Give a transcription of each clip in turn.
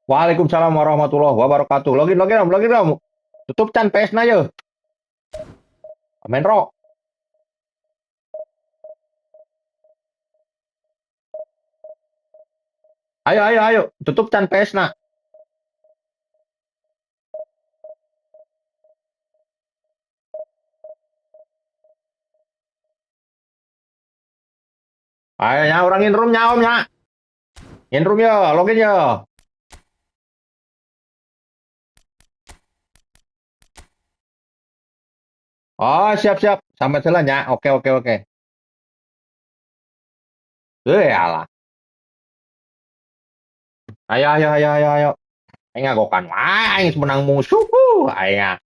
Waalaikumsalam warahmatullahi wabarakatuh. Login, login, om, login, om. Tutup can PS na yo. Main ro. Ayo, ayo, ayo. Tutup can PS na. Ayo, nya, orang in room nya, om, nya. In room yo, login yo. Oh, siap, siap. Sampai jalan ya. Oke, oke, oke. Alah. Ayo, ayo, ayo, ayo, ayo. Ayo ngagokan. Wah, aing menang musuh. Ayo.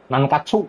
Nankatsu.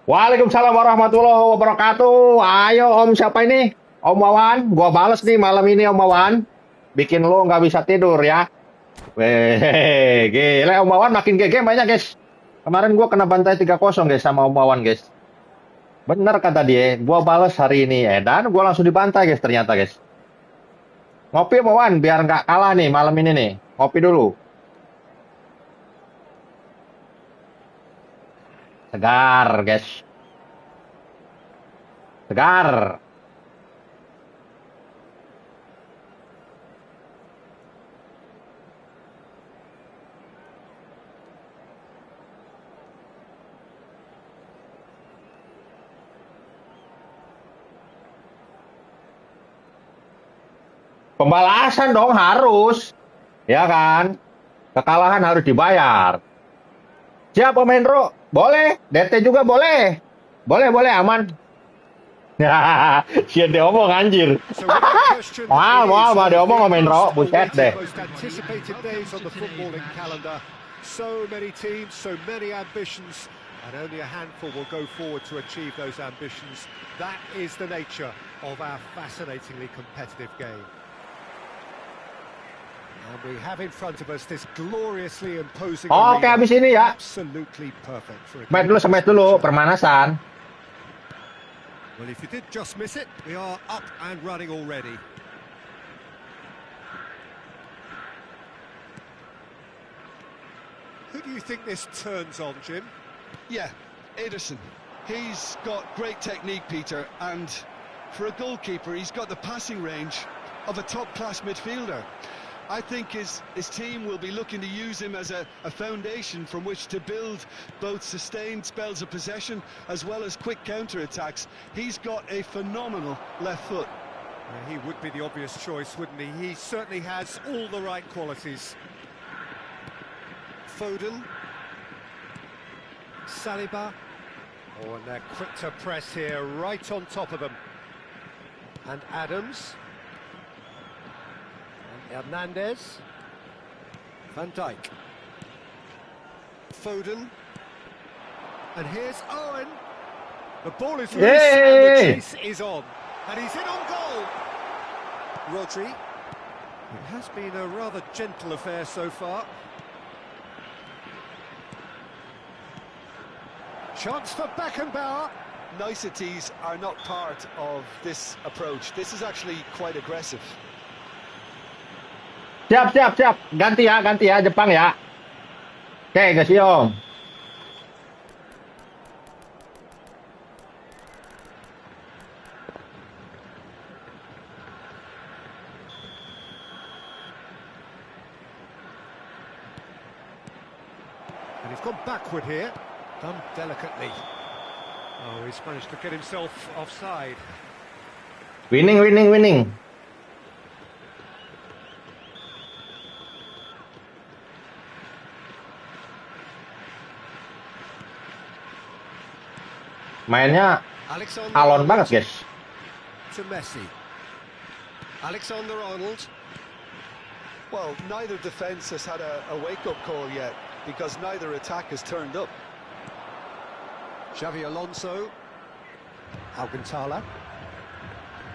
Waalaikumsalam warahmatullahi wabarakatuh. Ayo, om, siapa ini? Om Wawan. Gua bales nih malam ini, Om Wawan. Bikin lo nggak bisa tidur ya. Weh, gila Om Wawan makin GG banyak, guys. Kemarin gua kena bantai 3-0, guys, sama Om Wawan, guys. Bener kata dia, gua bales hari ini. Dan gua langsung dibantai, guys, ternyata, guys. Ngopi, Om Wawan, biar nggak kalah nih malam ini nih. Ngopi dulu. Segar, guys. Segar. Pembalasan dong harus. Ya kan? Kekalahan harus dibayar. Siap pemain Ro? Boleh. DT juga boleh. Boleh, boleh, aman. Ya, siap diomong anjir. So without question, Wah, it wah, is wah one of diomong the pemain Ro. most Buset deh. awaited, most anticipated days on the footballing calendar. So many teams, so many ambitions, and only a handful will go forward to achieve those ambitions. That is the nature of our fascinatingly competitive game. And we have in front of us this gloriously imposing Oke, arena. habis ini ya. Absolutely perfect for a Match game dulu, of this semet dulu, nature. permanasan. Well, if you did just miss it, we are up and running already. do you think this turns on, Jim? Yeah, Ederson. He's got great technique, Peter, and for a goalkeeper, he's got the passing range of a top-class midfielder. I think his team will be looking to use him as a foundation from which to build both sustained spells of possession as well as quick counter-attacks. He's got a phenomenal left foot. He would be the obvious choice, wouldn't he? He certainly has all the right qualities. Foden. Saliba. Oh, and they're quick to press here, right on top of them. And Adams. And Hernandez. Van Dijk. Foden. And here's Owen. The ball is loose and the chase is on. And he's in on goal. Rodri. It has been a rather gentle affair so far. Chance for Beckenbauer. Niceties are not part of this approach. This is actually quite aggressive. Siap. Ganti ya Jepang ya. Oke, guys, Om. And he's gone backward here. Done delicately. Oh, he's managed to get himself offside. Winning. Mainnya alon banget, guys. To Messi. Alexander-Arnold. Well, neither defence has had a wake-up call yet because neither attack has turned up. Xavi Alonso. Alcantara.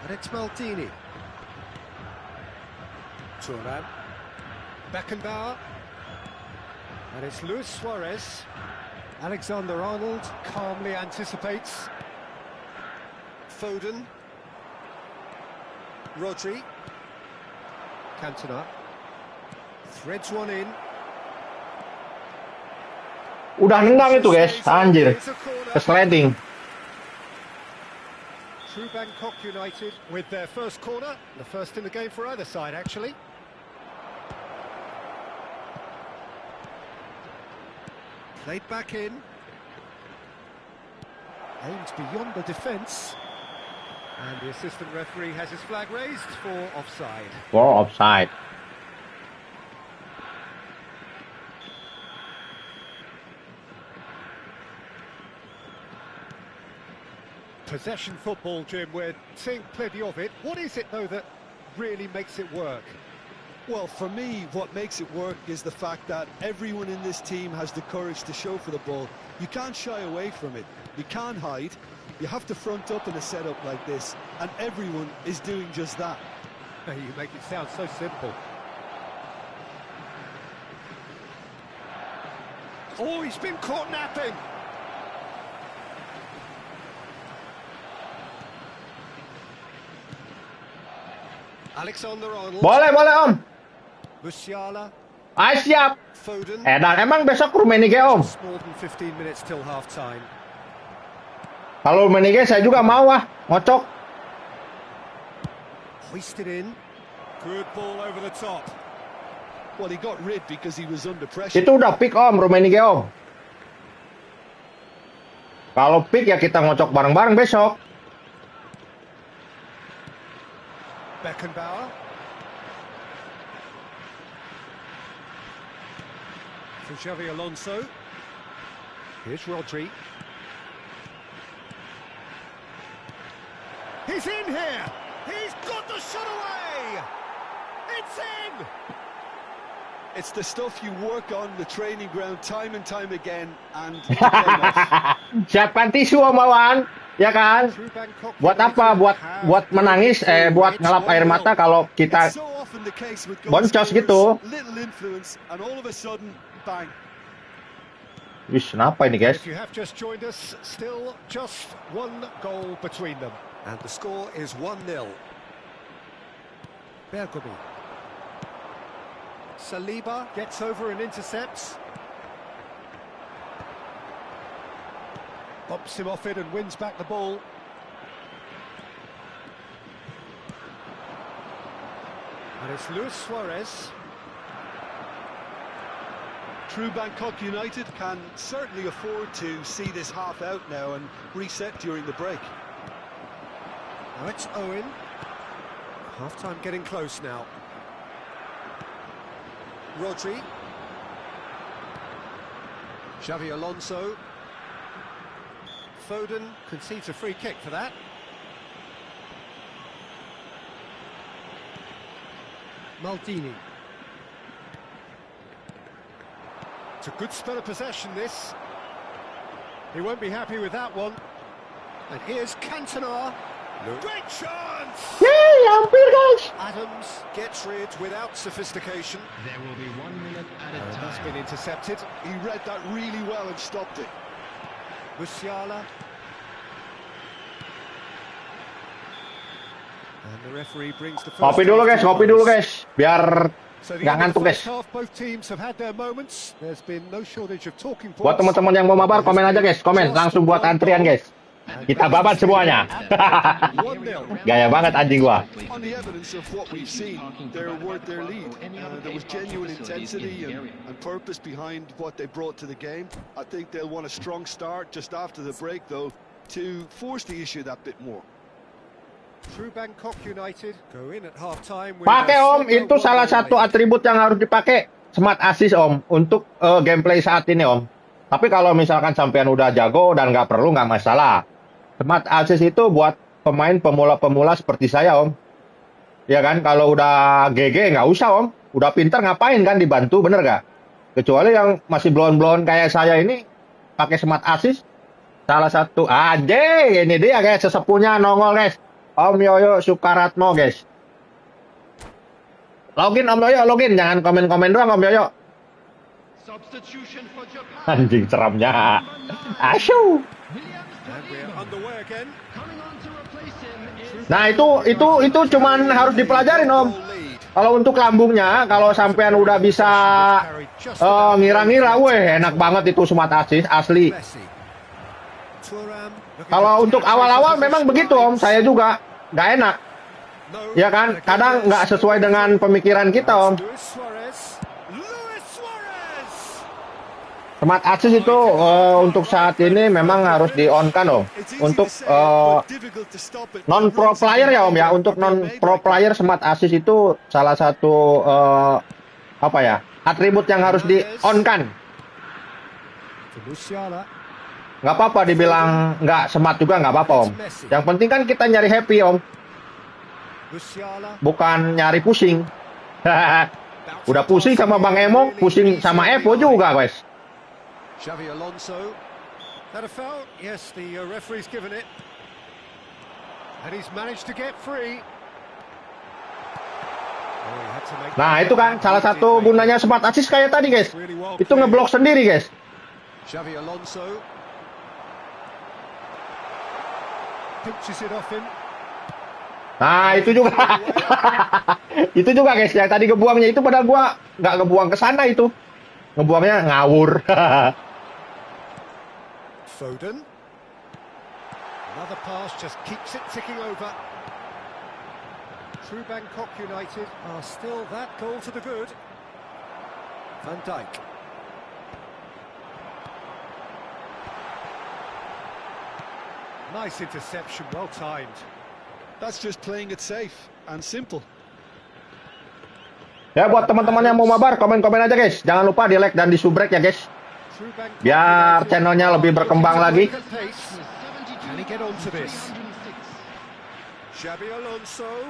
And it's Maldini. Thuram. Beckenbauer. And it's Luis Suarez. Alexander-Arnold calmly anticipates. Foden. Rodri. Cantona. Threads one in. Udah nendang itu, guys. Anjir. Kesleting. True Bangkok United with their first corner. The first in the game for either side, actually. Played back in. Aims beyond the defence. And the assistant referee has his flag raised for offside. Possession football, Jim, we're seeing plenty of it. What is it, though, that really makes it work? Well, for me, what makes it work is the fact that everyone in this team has the courage to show for the ball. You can't shy away from it. You can't hide. You have to front up in a setup like this, and everyone is doing just that. You make it sound so simple. Oh, he's been caught napping. Alexander-Arnold. Boleh Om. Musiala. Siap. Foden. Dan emang besok Rummenigge, Om. More than 15 minutes till half time. Kalau Rummenigge saya juga mau ngocok. Hoisted in. Good ball over the top. Well, he got rid because he was under pressure. Itu udah pick, Om, Rummenigge, Om. Kalau pick ya kita ngocok bareng-bareng besok. Beckenbauer. For Xavi Alonso. Here's Rodri. He's in here! He's got the shot away! It's in! It's the stuff you work on the training ground time and time again, and Siapkan tisu, Om Wawan. Ya kan? Buat apa? Buat menangis, buat ngelap air mata kalau kita boncos gitu. Wih, kenapa ini, guys? If you have just joined us, still just one goal between them. And the score is 1-0. Bergami. Saliba gets over and intercepts. Bumps him off it and wins back the ball. And it's Luis Suarez. True Bangkok United can certainly afford to see this half out now and reset during the break. Now it's Owen. Half-time getting close now. Rodri. Xavi Alonso. Foden concedes a free kick for that. Maldini. It's a good spell of possession, this. He won't be happy with that one. And here's Cantona. Great chance! Yay, hampir guys. Adams gets rid without sophistication. There will be 1 minute at a That's time. been intercepted. He read that really well and stopped it. Musiala. And the referee brings the first Ngopi dulu half guys, to ngopi close. dulu guys. Biar So the nggak end of ngantuk the guys. first half, both teams have had their moments. There's been no shortage of talking points. Buat teman-teman yang mau mabar, komen aja guys. Komen, langsung buat antrian guys. Kita babat semuanya. 1-0. Gaya banget anjing gua. On the evidence of what we've seen, they're worth their lead. There was genuine intensity and purpose behind what they brought to the game. I think they'll want a strong start just after the break, though, to force the issue that bit more. True Bangkok United go in at half-time with Pakai a om, solo itu salah one-goal satu lead. atribut yang harus dipakai. Smart assist om, untuk gameplay saat ini om. Tapi kalau misalkan sampean udah jago dan nggak perlu, nggak masalah. Smart assist itu buat pemain pemula-pemula seperti saya om. Ya kan, kalau udah GG nggak usah om. Udah pinter ngapain kan dibantu, bener nggak? Kecuali yang masih blon-blon kayak saya ini, pakai smart assist. Salah satu, aja ini dia guys, sesepunya nongol guys. Om Yoyo Sukaratmo guys. Login Om Yoyo, login. Jangan komen-komen doang Om Yoyo. Substitution for Japan. Anjing seramnya. Asyuh. And we're underway again. Coming on to replace him is Nah itu cuman harus dipelajarin Om. Goal lead. Kalau untuk lambungnya, kalau sampean udah bisa ngira-ngira, weh enak banget itu smart assist asli. Messi. Thuram looking Kalau to untuk catch awal-awal opposition memang begitu Om, lines. saya juga nggak enak. No, Ya kan, kadang nggak sesuai dengan pemikiran kita Om. Luis Suarez. Luis Suarez. Smart assist itu untuk saat ini memang harus di-on-kan Om. It's easy Untuk to say, but difficult to stop it. non-pro player ya Om ya, untuk non-pro player smart assist itu salah satu apa ya, atribut yang harus di-on-kan. To Musiala. Nggak apa-apa dibilang nggak smart juga nggak apa-apa Om. Yang penting kan kita nyari happy Om, Musiala. bukan nyari pusing. Udah pusing sama Bang Emo, pusing sama Evo juga guys. Xavi Alonso. That a foul? Yes, the referee's given it. And he's managed to get free. Oh, he had to make Nah itu kan salah satu gunanya smart assist kayak tadi guys. Really well Itu played. ngeblok sendiri guys. Xavi Alonso. Pinches it off him. Nah itu juga. Itu juga guys yang tadi ngebuangnya itu, padahal gua nggak ngebuang ke sana itu. Ngebuangnya ngawur. Foden. Another pass just keeps it ticking over. True Bangkok United are still that goal to the good. Van Dijk. Nice interception, well timed. That's just playing it safe and simple. Ya buat teman-teman yang mau mabar, komen-komen aja guys. Jangan lupa di like dan di subrek ya guys. True Bangkok Biar United channelnya are lebih berkembang lagi. at pace. Can he get onto this? Xabi Alonso.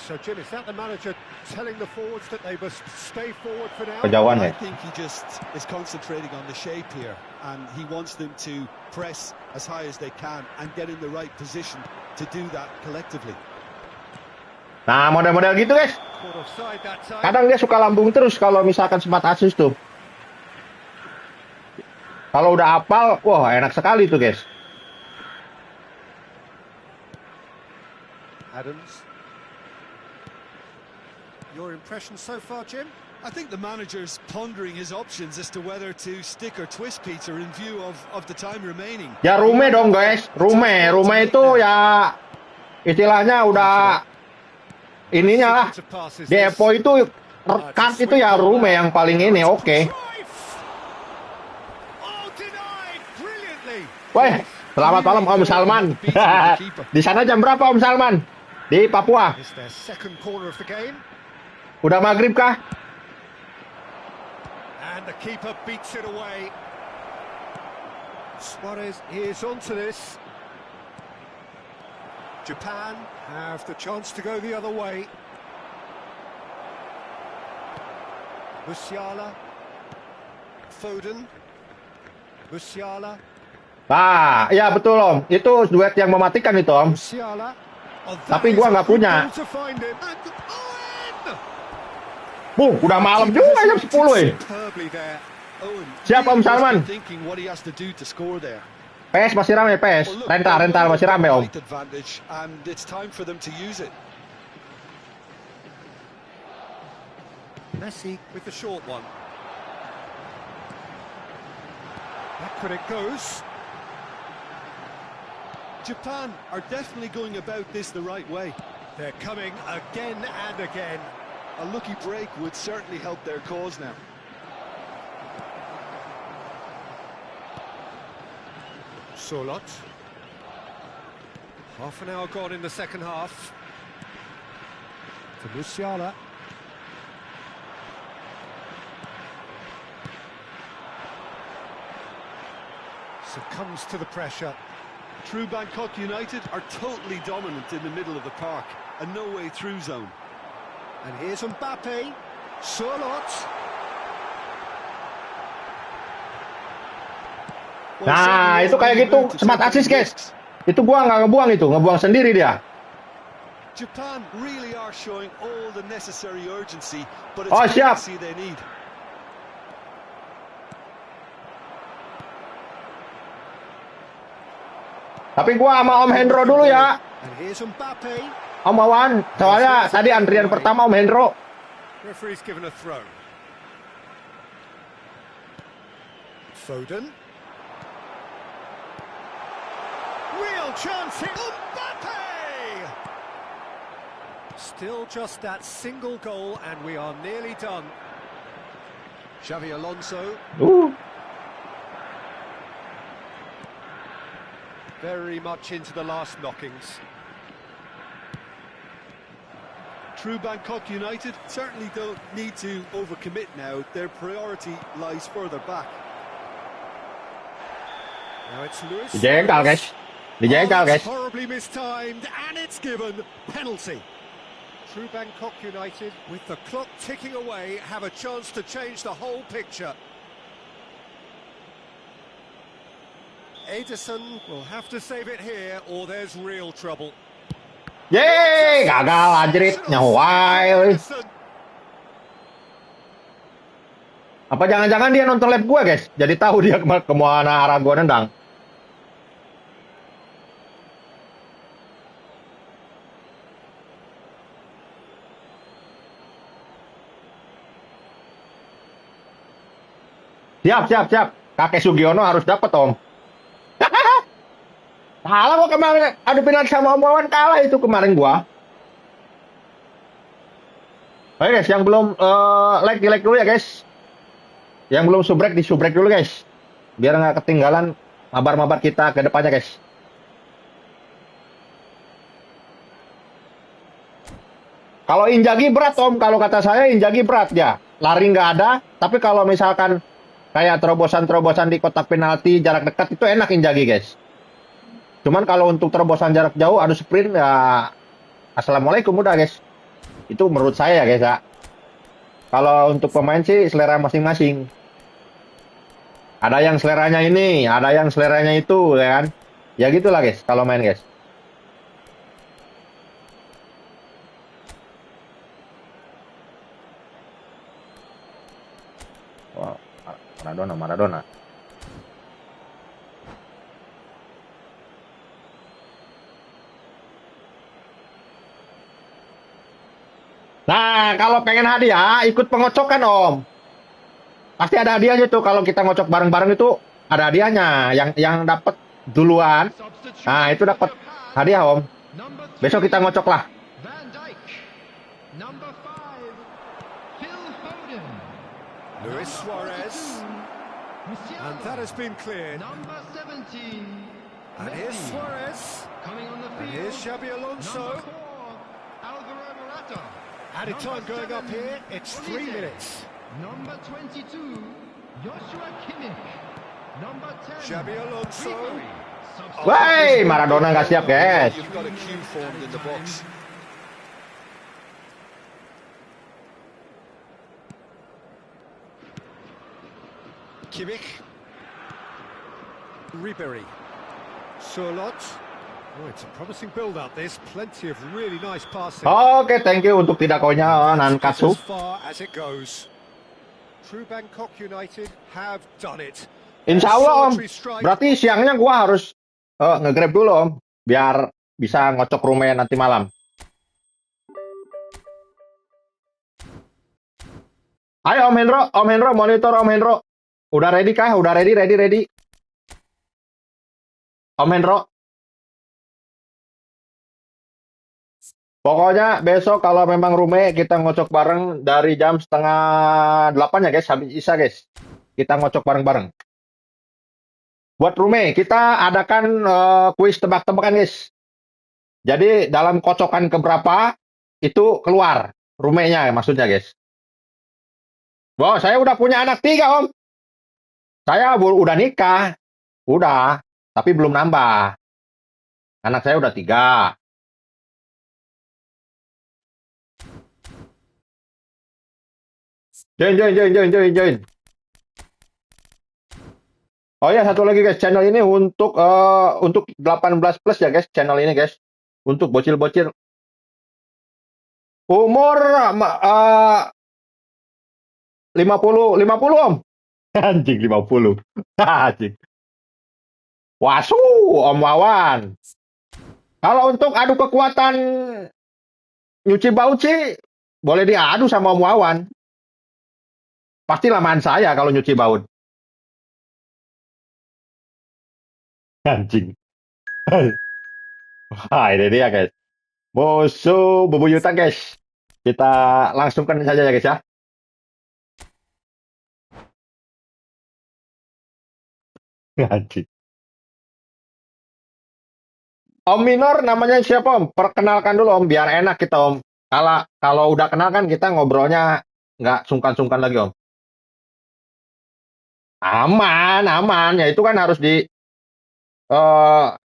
So Jim, is that the manager telling the forwards that they must stay forward for now? Kejauhan I ya. think he just is concentrating on the shape here, and he wants them to press as high as they can and get in the right position to do that collectively. Nah model-model gitu guys. Caught offside that time. Kadang dia suka lambung terus kalau misalkan smart assist tuh. Kalau udah hafal, wah enak sekali tuh guys. Adams. Your impression so far, Jim? I think the manager's pondering his options as to whether to stick or twist Peter in view of the time remaining. Ya Rume dong guys, Rume itu ya istilahnya udah ininya lah. Depo itu rekat itu ya Rume yang paling ini oke. Weh, selamat malam Om Salman. Di sana jam berapa Om Salman? Di Papua. Udah maghrib kah? And the keeper beats it away. Suarez is onto this. Japan have the chance to go the other way. Musiala. Foden. Musiala. Nah, ya betul Om. Itu duet yang mematikan itu Om. Musiala. Oh, Tapi gua nggak punya. Udah malam juga jam 10 Siapa Om Salman? PS masih rame, PS. Rental masih rame Om. Messi with the short one. Back when it goes. Japan are definitely going about this the right way. They're coming again and again. A lucky break would certainly help their cause now. Solot. Half an hour gone in the second half. To Musiala. Succumbs to the pressure. True Bangkok United are totally dominant in the middle of the park, and no way through zone. And here's Mbappe. Solot. Nah, itu kayak gitu, smart assist guys. Itu gua nggak ngebuang sendiri dia. Japan really are showing all the necessary urgency, but it's siap. urgency they need. Tapi gua sama Om Hendro dulu ya. And here's Mbappe. Om Wawan, soalnya tadi antrian pertama Om Hendro. Referee's given a throw. Foden. Real chance here. Mbappe! Still just that single goal and we are nearly done. Xavi Alonso. Very much into the last knockings. True Bangkok United certainly don't need to overcommit now. Their priority lies further back. Now it's Lewis. Dijegal guys. Horribly mistimed and it's given penalty. True Bangkok United, with the clock ticking away, have a chance to change the whole picture. Edison will have to save it here or there's real trouble. Yeay, gagal anjrit, nyawa. Apa jangan-jangan dia nonton live gua, guys? Jadi tahu dia kemana arah gua nendang. Siap. Kakek Sugiono harus dapat, Om. Salah gua kemarin adu penalti sama Om Wawan, kalah itu kemarin gua. Oke guys, yang belum like di like dulu ya guys. Yang belum subrek di subrek dulu guys. Biar nggak ketinggalan mabar-mabar kita ke depannya guys. Kalau Injagi berat Om, kalau kata saya Injagi berat ya. Lari nggak ada, tapi kalau misalkan kayak terobosan-terobosan di kotak penalti jarak dekat itu enak Injagi guys. Cuman kalau untuk terobosan jarak jauh adu sprint ya assalamualaikum udah guys. Itu menurut saya ya guys ya. Kalau untuk pemain sih selera masing-masing. Ada yang seleranya ini, ada yang seleranya itu ya kan. Ya gitulah guys kalau main guys. Wow, Maradona. Nah, kalau pengen hadiah, ikut pengocokan Om. Pasti ada hadiahnya tuh kalau kita ngocok bareng-bareng itu ada hadiahnya. Yang dapat duluan, nah Substitution itu for dapat Japan. hadiah Om. Number Besok 3, kita ngocok lah. Van Dijk. Number 5, Phil Foden. Luis Suarez. Musiala. And that has been cleared. Number 17, And here's Messi. Suarez. Coming on the And field. here's Xabi Alonso. Number 4, Alvaro Morata. Added time Number going up 7, here. It's 3 Olise. minutes. Number 22, Joshua Kimmich. Number 10, Xabi Alonso. Ribery. Wey, Maradona nggak siap guys. You've got a cue formed in the box. Kimmich. Ribery. Surlot. Oh, it's a promising build-up, this. Plenty of really nice passing. Oke, thank you untuk tidakonya Nankatsu. As far as it goes. True Bangkok United have done it. Insya Allah Om. Solitary strike. Berarti siangnya gua harus nge-grab dulu Om, biar bisa ngocok rumah nanti malam. Ayo Om Hendro, monitor Om Hendro. Udah ready kah? Udah ready. Om Hendro. Pokoknya besok kalau memang rumah kita ngocok bareng dari jam 7:30 ya guys, habis Isya guys. Kita ngocok bareng-bareng. Buat rumah kita adakan kuis tebak-tebakan guys. Jadi dalam kocokan keberapa itu keluar rumahnya maksudnya guys. Wah, saya udah punya anak 3 Om. Saya udah nikah. Udah, tapi belum nambah. Anak saya udah 3. Join. Oh ya, satu lagi guys, channel ini untuk 18 plus ya guys, channel ini guys. Untuk bocil-bocil. Umur 50 Om. Anjing 50. Anjing. Wasu, Om Wawan. Kalau untuk adu kekuatan nyuci bau sih boleh diadu sama Om Wawan. Pasti lamaan saya kalau nyuci baut. Anjing. Wah, ini dia guys. Musuh bebuyutan guys. Kita langsungkan saja ya guys ya. Anjing. Om Minor namanya siapa Om? Perkenalkan dulu Om, biar enak kita Om. Kalau udah kenal kan kita ngobrolnya nggak sungkan-sungkan lagi Om. Aman. Ya itu kan harus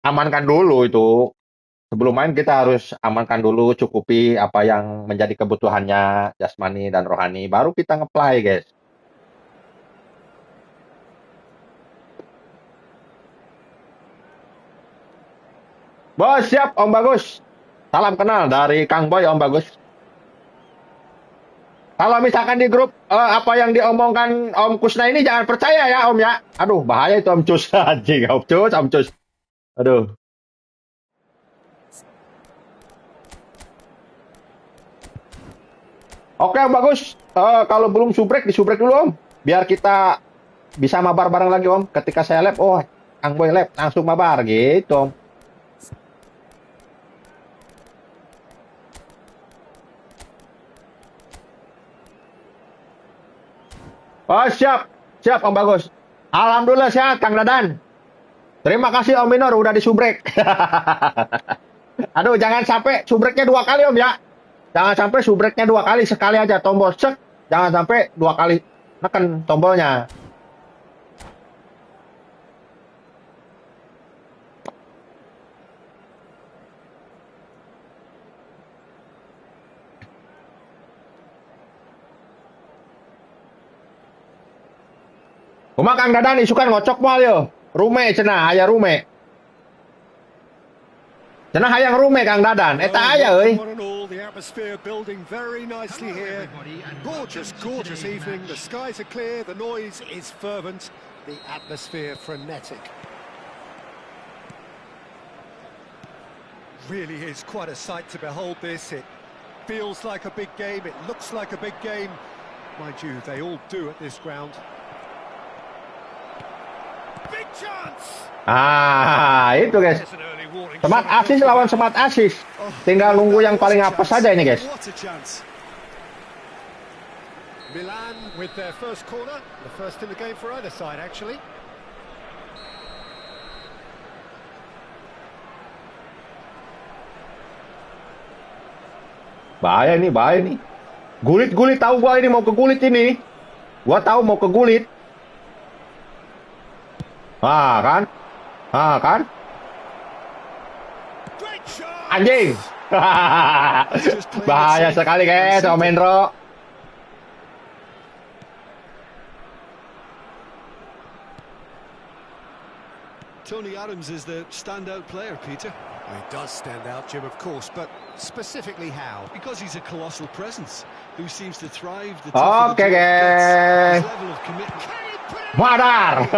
amankan dulu itu. Sebelum main kita harus amankan dulu, cukupi apa yang menjadi kebutuhannya jasmani dan rohani. Baru kita nge-play guys. Bos, siap Om Bagus. Salam kenal dari Kang Boy Om Bagus. Kalau misalkan di grup apa yang diomongkan Om Kusna ini jangan percaya ya Om ya. Aduh, bahaya itu Om Cus. Anjing, Om Cus. Aduh. Oke Om Bagus. Kalau belum subrek, disubrek dulu Om. Biar kita bisa mabar bareng lagi Om. Ketika saya lab, oh Kang Boy lab, langsung mabar gitu Om. Oh siap Om Bagus. Alhamdulillah sehat Kang Dadan. Terima kasih Om Minor udah disubrek. Aduh, jangan sampai subreknya 2 kali Om ya. Jangan sampai subreknya 2 kali, sekali aja tombol cek. Jangan sampai 2 kali neken tombolnya. Cuma Kang Dadan isukan ngocok mal yo. Rume cenah aya rume. Cenah hayang rume Kang Dadan. Eta aya euy. One and all, the atmosphere building very nicely here. Gorgeous evening. The skies are clear. The noise is fervent. The atmosphere frenetic. Really is quite a sight to behold this. It feels like a big game, it looks like a big game. Mind you, they all do at this ground. Big chance! Itu guys. There's an early warning Smart shot. assist lawan smart assist. Tinggal nunggu yang paling apes saja ini guys. What a chance. Milan with their first corner, the first in the game for either side actually. Bahaya nih. Gulit tahu gua ini mau ke gulit ini. Gua tahu mau ke gulit. Kan? Great shot! Anjing. Bahaya sekali guys, Om Hendro. Tony Adams is the standout player, Peter. He does stand out, Jim, of course, but specifically how? Because he's a colossal presence who seems to thrive. The Oke guys. level of commitment. MABAR.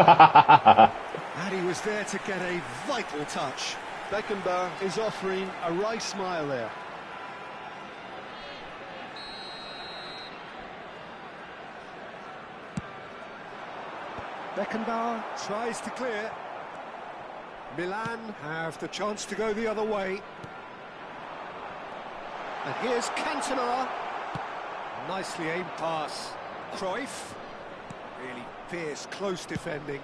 And he was there to get a vital touch. Beckenbauer is offering a wry smile there. Beckenbauer tries to clear. Milan have the chance to go the other way. And here's Cantona. Nicely aimed pass. Cruyff. Really fierce, close defending.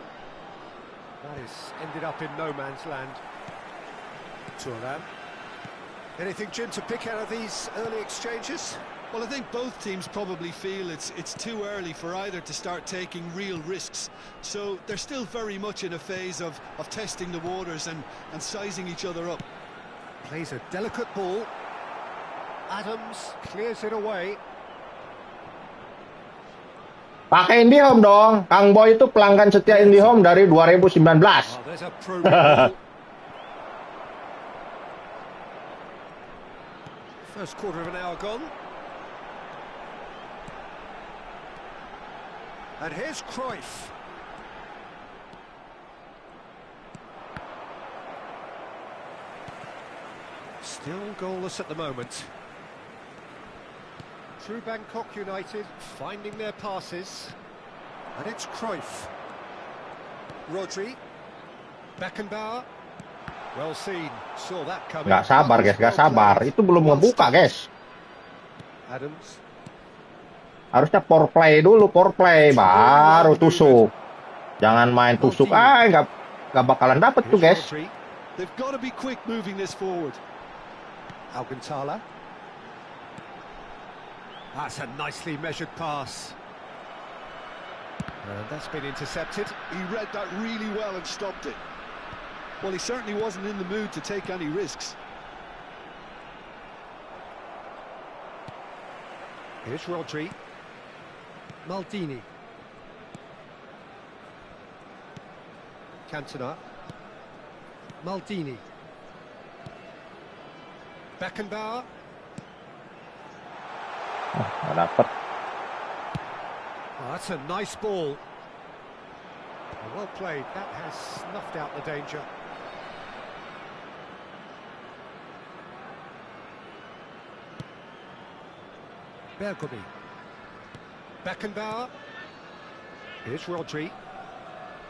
That has ended up in no man's land. Turan. Anything, Jim, to pick out of these early exchanges? Well, I think both teams probably feel it's too early for either to start taking real risks. So they're still very much in a phase of testing the waters and sizing each other up. Plays a delicate ball. Adams clears it away. Pakai IndiHome dong. Kang Boy itu pelanggan setia IndiHome dari 2019. Oh, there's a program ball. First quarter of an hour gone. And here's Cruyff. Still goalless at the moment. Through Bangkok United, finding their passes. And it's Cruyff. Rodri. Beckenbauer. Well seen. Saw that coming. Gak sabar guys, gak sabar. Itu belum ngebuka guys. Adams. Harusnya power play dulu, baru tusuk. Jangan main tusuk, nggak bakalan dapet tuh guys. They've got to be quick moving this forward. Alcantara. That's a nicely measured pass. And that's been intercepted. He read that really well and stopped it. Well, he certainly wasn't in the mood to take any risks. Here's Rodri. Maldini. Cantona. Maldini. Beckenbauer. Nggak dapet. Oh, that's a nice ball. Well played. That has snuffed out the danger. Bergomi. Beckenbauer. Here's Rodri.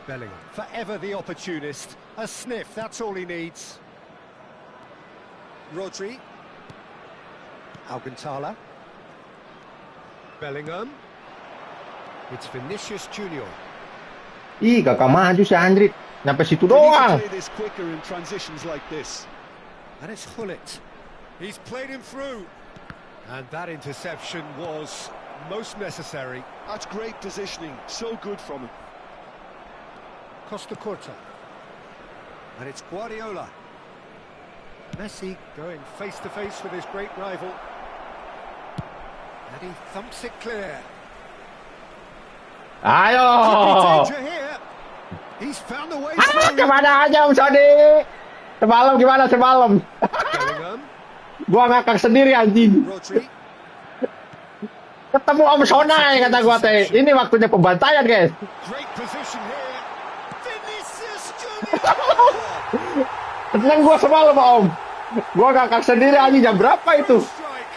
Bellingham. Forever the opportunist. A sniff, that's all he needs. Rodri. Alcantara. Bellingham. It's Vinicius Junior. Ih, kakak maju si Andrit. Nyampe situ They need to doang. play this quicker in transitions like this. And it's Hullet. He's played him through. And that interception was most necessary. That's great positioning. So good from him. Costa Curta. And it's Guardiola. Messi going face-to-face with his great rival. And he thumps it clear. Ayo. Could be danger here. He's found the way through. Kemana aja Om Sodi? Semalam gimana semalam? Bellingham. Gua ngakak sendiri anjing. Rodri. Ketemu Om Sonai kata gua teh. Ini waktunya pembantaian guys. Great position here. Vinicius Junior. Tenang gua semalam Om. Gua ngakak sendiri anjing jam berapa itu? Strike.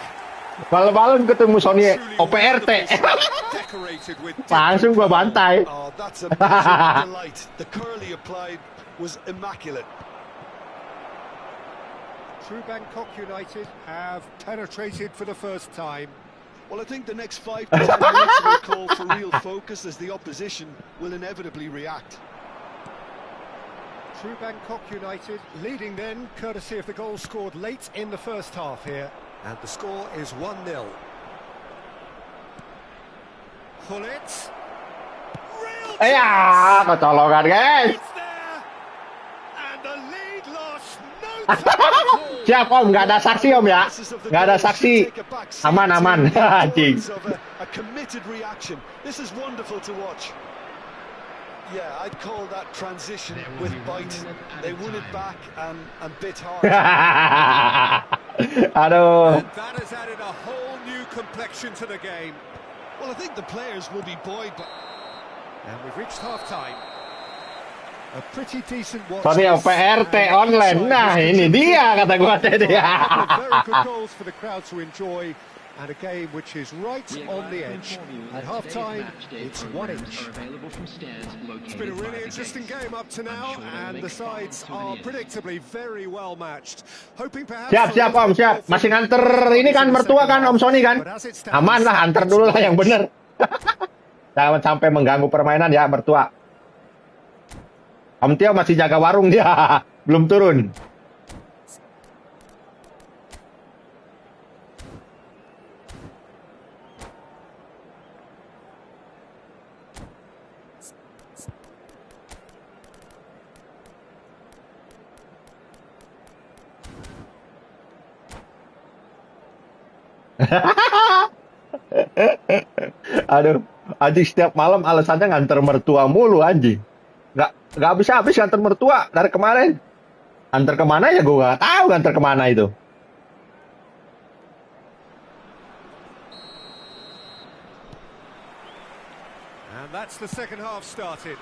Malam-malam ketemu Sony Truly OPRT. wonderful start, decorated with Langsung gua different bantai. Oh, that's a visual delight. The curl he applied was immaculate. True Bangkok United have penetrated for the first time. Well, I think the next 5 to 10 minutes will call for real focus as the opposition will inevitably react. True Bangkok United leading then, courtesy of the goal scored late in the first half here. And the score is 1-0. Hullet. Real Ya, kecolongan guys. It's there. And the lead lost no time at all. Siap Om, nggak ada saksi Om ya. Nggak ada saksi. Aman, aman. Anjing. A committed reaction. This is wonderful to watch. Yeah, I'd call that transition with bite. They won it back and bit hard. Aduh. And that has added a whole new complexion to the game. Well, I think the players will be buoyed by... And we've reached half-time. A pretty decent watch. Sony OPRT online. Nah, ini dia kata gua tadi. Very good goals for the crowd to enjoy. And a game which is right on the edge. At half-time, it's 1-1. It's been a really interesting game up to now, and the sides are predictably very well matched. Hoping perhaps... Siap Om, siap. Masih nganter ini kan mertua kan Om Sony kan? Aman lah, antar dulu lah yang bener. Jangan sampai mengganggu permainan ya mertua. Om Tio masih jaga warung dia, belum turun. Aduh, anjing setiap malam alasannya nganter mertua mulu anjing. Nggak habis-habis nganter mertua dari kemarin. Antar kemana ya gue nggak tahu nganter kemana itu. And that's the second half started.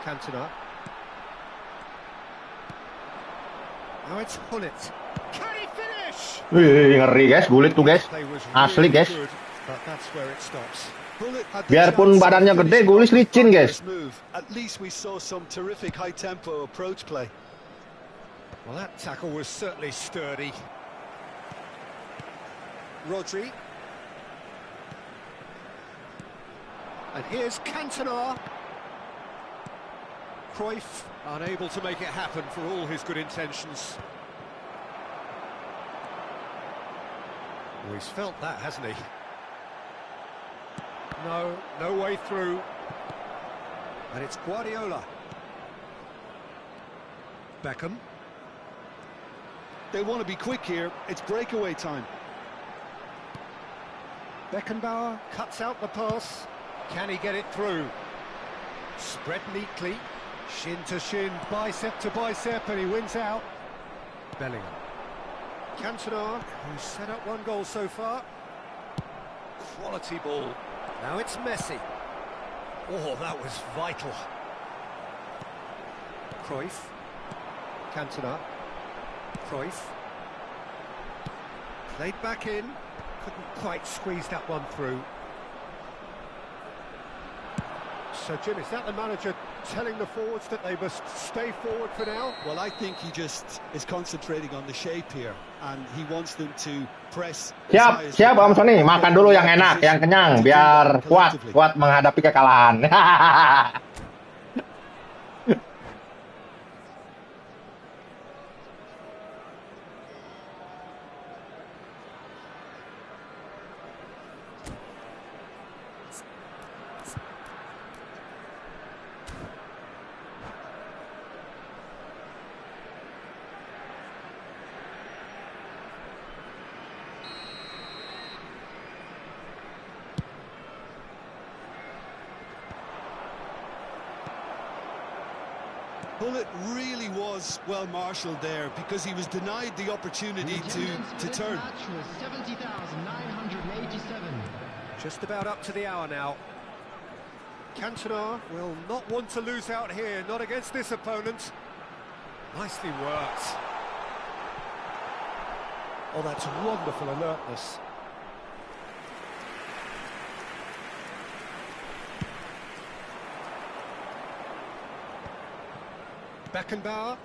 Cantona. Now it's Hullet. Can he finish? Wih, ngeri guys, gulit tuh guys. Play was Asli really guys. good, but that's where it stops. Biarpun badannya gede, gulis licin guys. At least we saw some terrific high tempo approach play. Well, that tackle was certainly sturdy. Rodri. And here's Cantona. Cruyff unable to make it happen for all his good intentions. Oh, he's felt that, hasn't he? No way through. And it's Guardiola. Beckham. They want to be quick here. It's breakaway time. Beckenbauer cuts out the pass. Can he get it through? Spread neatly. Shin to shin, bicep to bicep, and he wins out. Bellingham. Cantona, who's set up one goal so far. Quality ball. Now it's Messi. Oh, that was vital. Cruyff. Cantona. Cruyff. Played back in. Couldn't quite squeeze that one through. So, Jim, is that the manager telling the forwards that they must stay forward for now? Well, I think he just is concentrating on the shape here, and he wants them to press. Siap Om Sony, makan dulu yang enak, yang kenyang, biar kuat menghadapi kekalahan. Bullet really was well marshalled there because he was denied the opportunity to turn. 70,987. Just about up to the hour now. Cantona will not want to lose out here, not against this opponent. Nicely worked. Oh, that's wonderful alertness. Beckenbauer.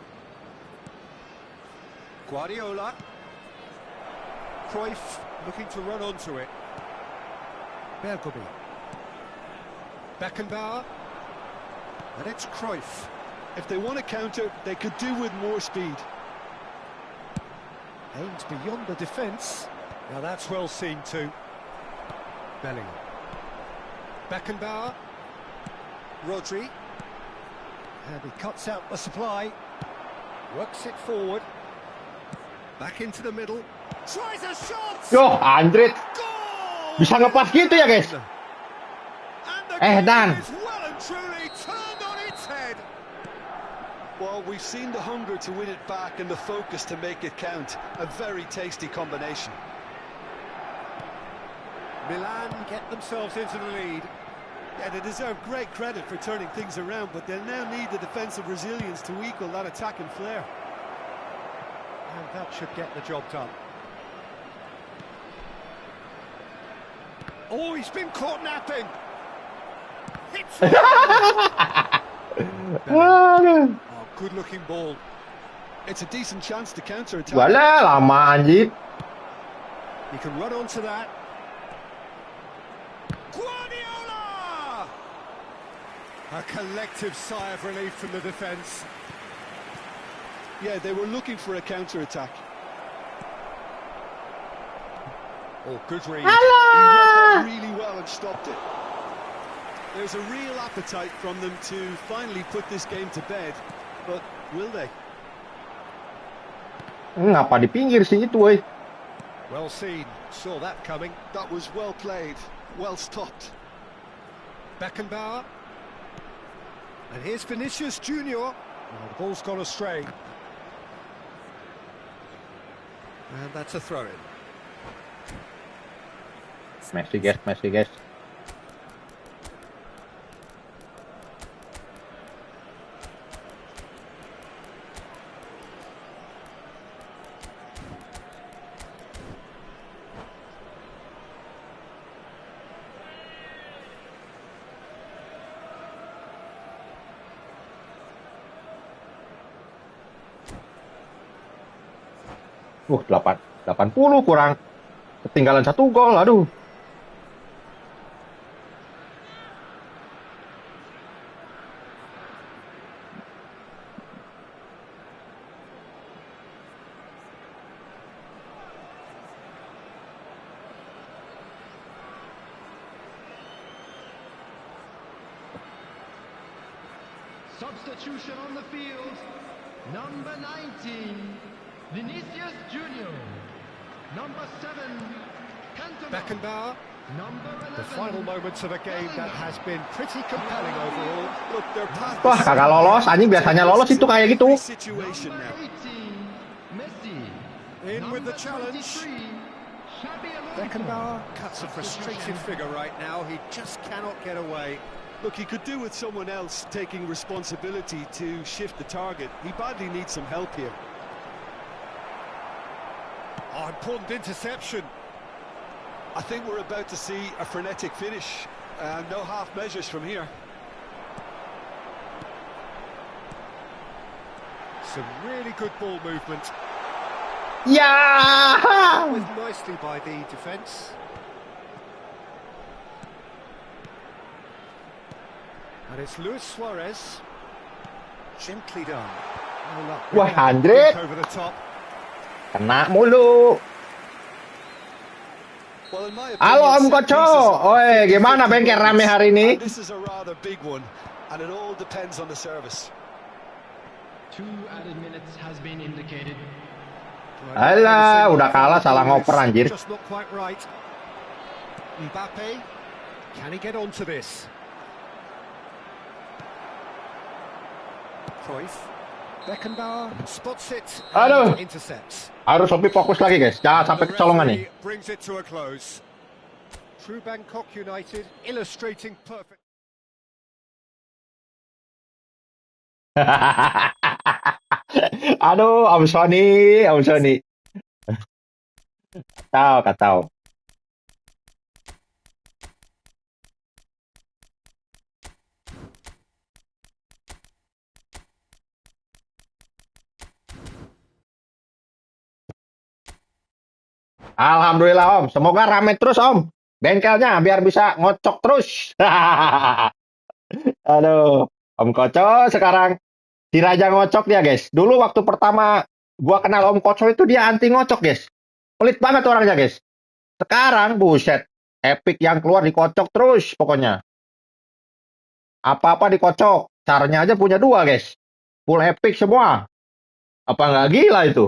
Guardiola. Cruyff looking to run onto it. Bergomi. Beckenbauer. And it's Cruyff. If they want to counter, they could do with more speed. Aims beyond the defence. Now that's well seen too. Bellingham. Beckenbauer. Rodri. And he cuts out the supply. Works it forward. Back into the middle. Tries a shot! Yo, Andrit. Goal! Bisa ngepas gitu ya, guys? And the Dan. game is well and truly turned on its head. Well, we've seen the hunger to win it back and the focus to make it count. A very tasty combination. Milan get themselves into the lead. Yeah, they deserve great credit for turning things around, but they'll now need the defensive resilience to equal that attacking flair. And that should get the job done. Oh, he's been caught napping. Hits it. Aduh. Oh, good-looking ball. It's a decent chance to counter-attack. Walah, lama anjir. He can run onto that. Guardiola! A collective sigh of relief from the defence. Yeah, they were looking for a counter-attack. Oh, good read. He read that really well and stopped it. There's a real appetite from them to finally put this game to bed, but will they? Ngapa di pinggir sih itu, woi? Well seen. Saw that coming. That was well played, well stopped. Beckenbauer. And here's Vinicius Junior. Oh, the ball's gone astray. And that's a throw-in. Messi, guys, Messi, guys. Uh, 80 kurang. Ketinggalan 1 gol, aduh. Substitution on the field. Number 19, Vinicius Junior. Number 7, Cantona. Beckenbauer. Number 11, The final moments of a game that has been pretty compelling overall. Look, their path Wah, is kagak lolos. Anjing biasanya lolos itu kayak gitu. situation number now. 18, Messi. In with the Number challenge. 23, Xabi Alonso. Beckenbauer cuts a frustrated figure right now. He just cannot get away. Look, he could do with someone else taking responsibility to shift the target. He badly needs some help here. Oh, important interception. I think we're about to see a frenetic finish. No half measures from here. Some really good ball movement. Ya. With nicely by the defence. And it's Luis Suarez. Gently done. Oh, look, Wah, Andrit. over the top. Kena mulu. Well, in my Halo opinion, Om set Koco. pieces are Oi, 50-50 gimana bengkel rame moments, hari ini? and this is a rather big one, and it all depends on the service. 2 added minutes has been indicated. Alah, udah kalah salah ngoper anjir. Just not quite right. Mbappe, can he get onto this? Cruyff, Beckenbauer spots it Aduh. and intercepts. Harus lebih fokus lagi, guys. Jangan sampai The kecolongan nih. referee brings it to a close. True Bangkok United illustrating perfect. Aduh, Om Sony, Om Sony. Kacau. Alhamdulillah Om, semoga rame terus Om. Bengkelnya biar bisa ngocok terus. Aduh, Om Koco sekarang si Raja ngocok dia guys. Dulu waktu pertama gua kenal Om Koco itu dia anti ngocok guys. Pelit banget orangnya guys. Sekarang buset, epic yang keluar dikocok terus pokoknya. Apa-apa dikocok. Caranya aja punya dua guys. Full epic semua. Apa nggak gila itu?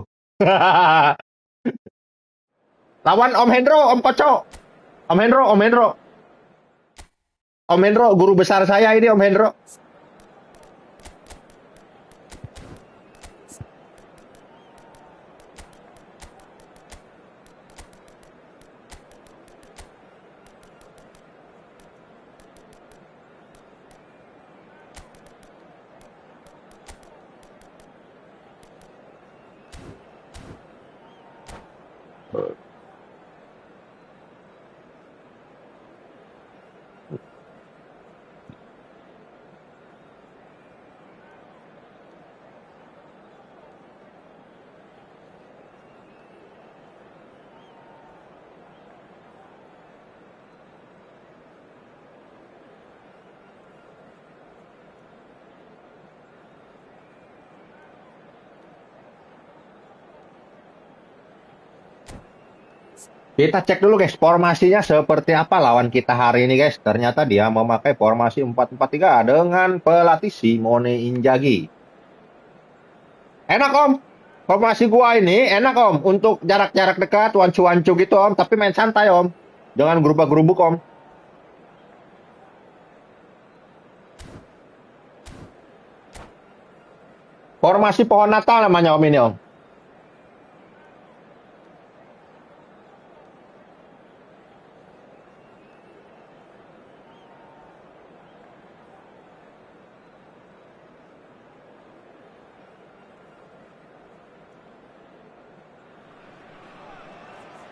Lawan Om Hendro, Om Koco. Om Hendro, Om Hendro. Om Hendro, guru besar saya ini Om Hendro. Kita cek dulu guys, formasinya seperti apa lawan kita hari ini guys. Ternyata dia memakai formasi 4-4-3 dengan pelatih Simone Inzaghi. Enak Om, formasi gua ini enak Om. Untuk jarak-jarak dekat, wancu-wancu gitu Om. Tapi main santai Om, jangan gerubak-gerubuk Om. Formasi pohon Natal namanya Om ini Om.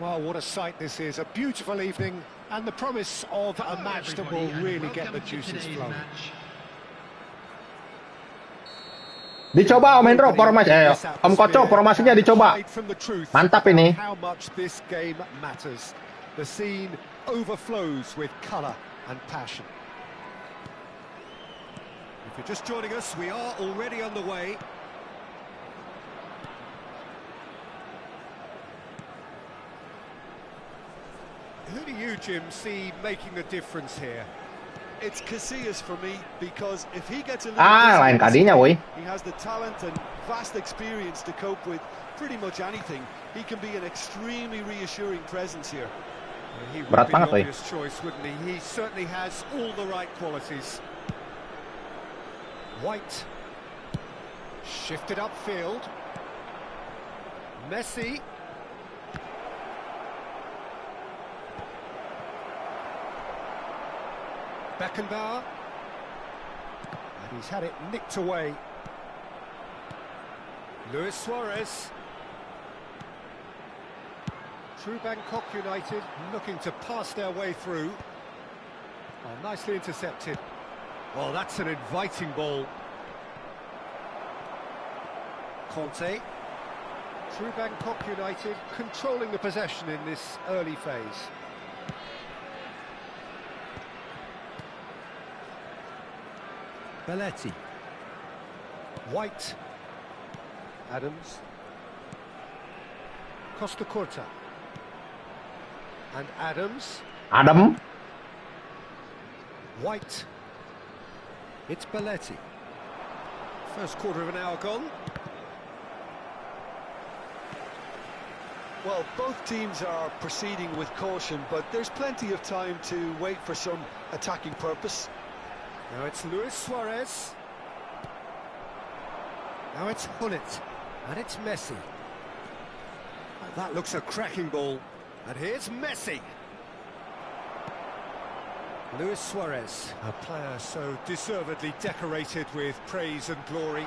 Well, what a sight this is. A beautiful evening and the promise of a match that will really get the juices flowing. Dicoba Om Hendro formasi, Om Koco formasinya dicoba. Mantap ini. How much this game matters. The scene overflows with colour and passion. If you're just joining us, we are already underway. Who do you, Jim, see making a difference here? It's Casillas for me, because if he gets a little Lain kadinya woi. he has the talent and vast experience to cope with pretty much anything. He can be an extremely reassuring presence here. He would Berat be the banget, woi. obvious choice, wouldn't he? He certainly has all the right qualities. White. Shifted upfield. Messi. Beckenbauer. And he's had it nicked away. Luis Suarez. True Bangkok United looking to pass their way through. Oh, nicely intercepted. Well, that's an inviting ball. Conte. True Bangkok United controlling the possession in this early phase. Belletti. White. Adams. Costa Curta. And Adams. Adam. White. It's Belletti. First quarter of an hour gone. Well, both teams are proceeding with caution, but there's plenty of time to wait for some attacking purpose. Now it's Luis Suarez. Now it's Hullet. And it's Messi. Oh, that looks a cracking ball. And here's Messi. Luis Suarez, a player so deservedly decorated with praise and glory.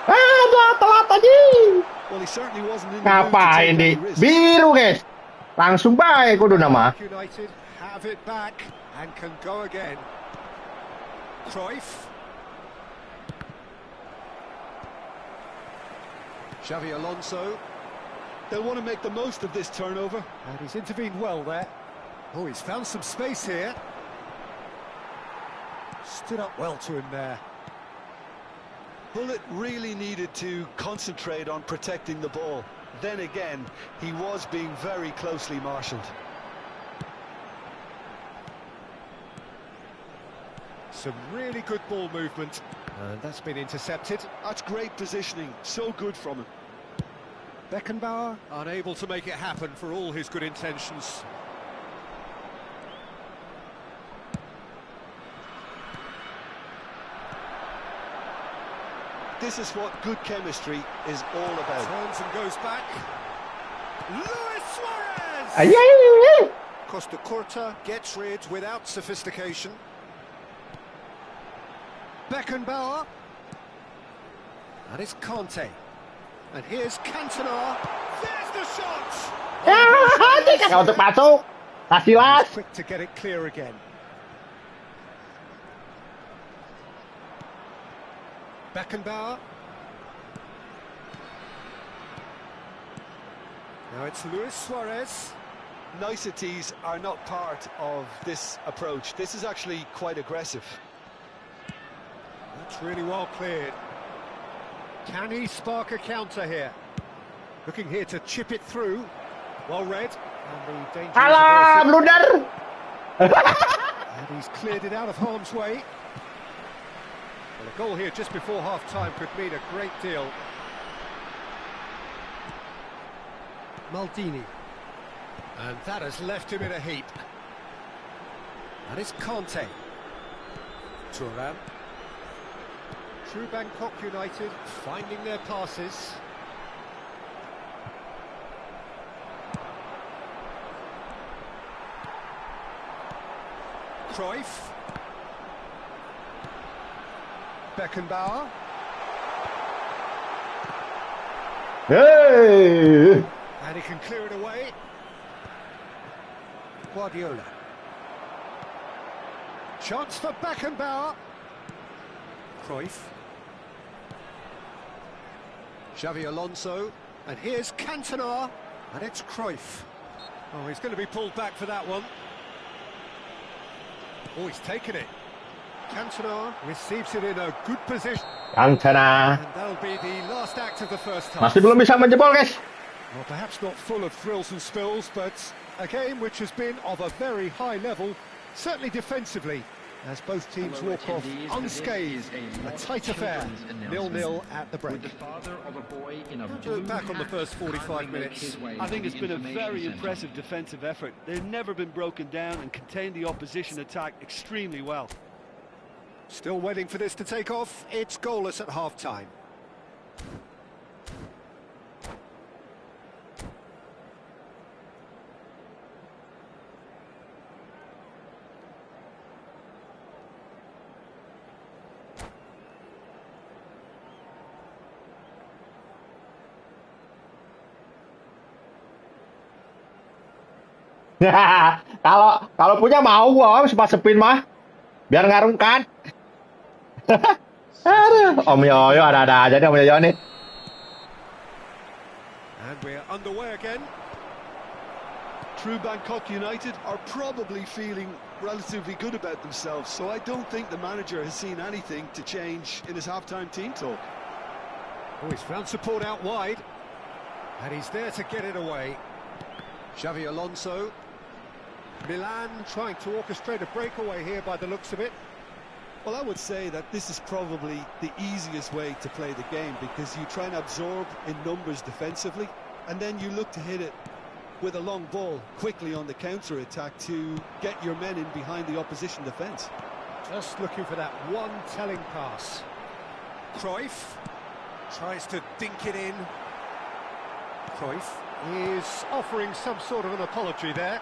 Telat. anjing. Well, he certainly wasn't in the mood to Ngapain take di any risks. biru, guys? Langsung baik kudu nama. United have it back and can go again. Cruyff. Xavi Alonso. They'll want to make the most of this turnover. And he's intervened well there. Oh, he's found some space here. Stood up well to him there. Bullet really needed to concentrate on protecting the ball. Then again, he was being very closely marshalled. Some really good ball movement. And that's been intercepted. That's great positioning, so good from him. Beckenbauer unable to make it happen for all his good intentions. This is what good chemistry is all about. Turns and goes back. Luis Suarez! Ay, ay, ay. Costa Curta gets rid without sophistication. Beckenbauer. And it's Conte. And here's Cantona. There's the shot! Anjing, kagak untuk masuk. Kasih las. Quick to get it clear again. Beckenbauer. Now it's Luis Suarez. Niceties are not part of this approach. This is actually quite aggressive. That's really well cleared. Can he spark a counter here? Looking here to chip it through. Well read. And the danger is Alah, averted. blunder. And he's cleared it out of harm's way. Well, a goal here just before half-time could mean a great deal. Maldini. And that has left him in a heap. And it's Conte. Thuram. True Bangkok United finding their passes. Cruyff. Beckenbauer. Hey. And he can clear it away. Guardiola. Chance for Beckenbauer. Cruyff. Xavi Alonso. And here's Cantona. And it's Cruyff. Oh, he's going to be pulled back for that one. Oh, he's taken it. Cantona receives it in a good position. Cantona. And that'll be the last act of the first half. Masih belum bisa menjebol, guys. Well, perhaps not full of thrills and spills, but a game which has been of a very high level, certainly defensively, as both teams walk off unscathed. A tight affair, 0-0 at the break. Look back on the first 45 minutes. I think it's been a very impressive defensive effort. They've never been broken down and contained the opposition attack extremely well. Still waiting for this to take off. It's goalless at half-time. kalau punya mau gua sempat sepin mah biar ngarungkan. Aduh, Om Yoyo ada aja nih Om Yoyo nih. And we're underway again. True Bangkok United are probably feeling relatively good about themselves, so I don't think the manager has seen anything to change in his half-time team talk. Oh, he's found support out wide. And he's there to get it away. Xavi Alonso. Milan trying to orchestrate a breakaway here by the looks of it. Well, I would say that this is probably the easiest way to play the game, because you try and absorb in numbers defensively, and then you look to hit it with a long ball quickly on the counter-attack to get your men in behind the opposition defence. Just looking for that one telling pass. Cruyff tries to dink it in. Cruyff is offering some sort of an apology there.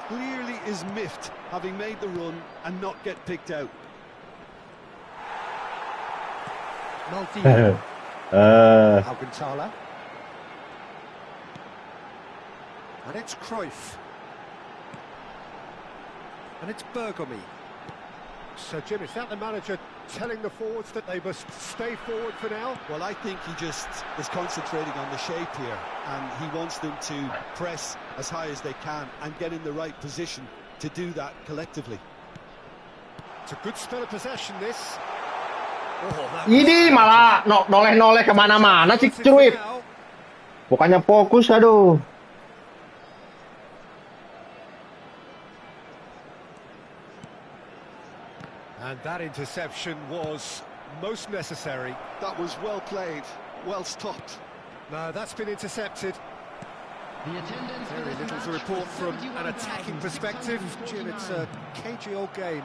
Clearly is miffed, having made the run and not get picked out. Maldini. Alcantara. And it's Cruyff. And it's Bergami. So, Jim, is that the manager telling the forwards that they must stay forward for now? Well, I think he just is concentrating on the shape here, and he wants them to press as high as they can and get in the right position to do that collectively. It's a good spell of possession, this. Oh, Ini malah noleh-noleh kemana-mana sih Cruyff. Bukannya fokus, aduh. And that interception was most necessary. That was well played, well stopped. No, that's been intercepted. The attendance for Very this little match to report was from an attacking perspective. Jim, it's a cagey old game.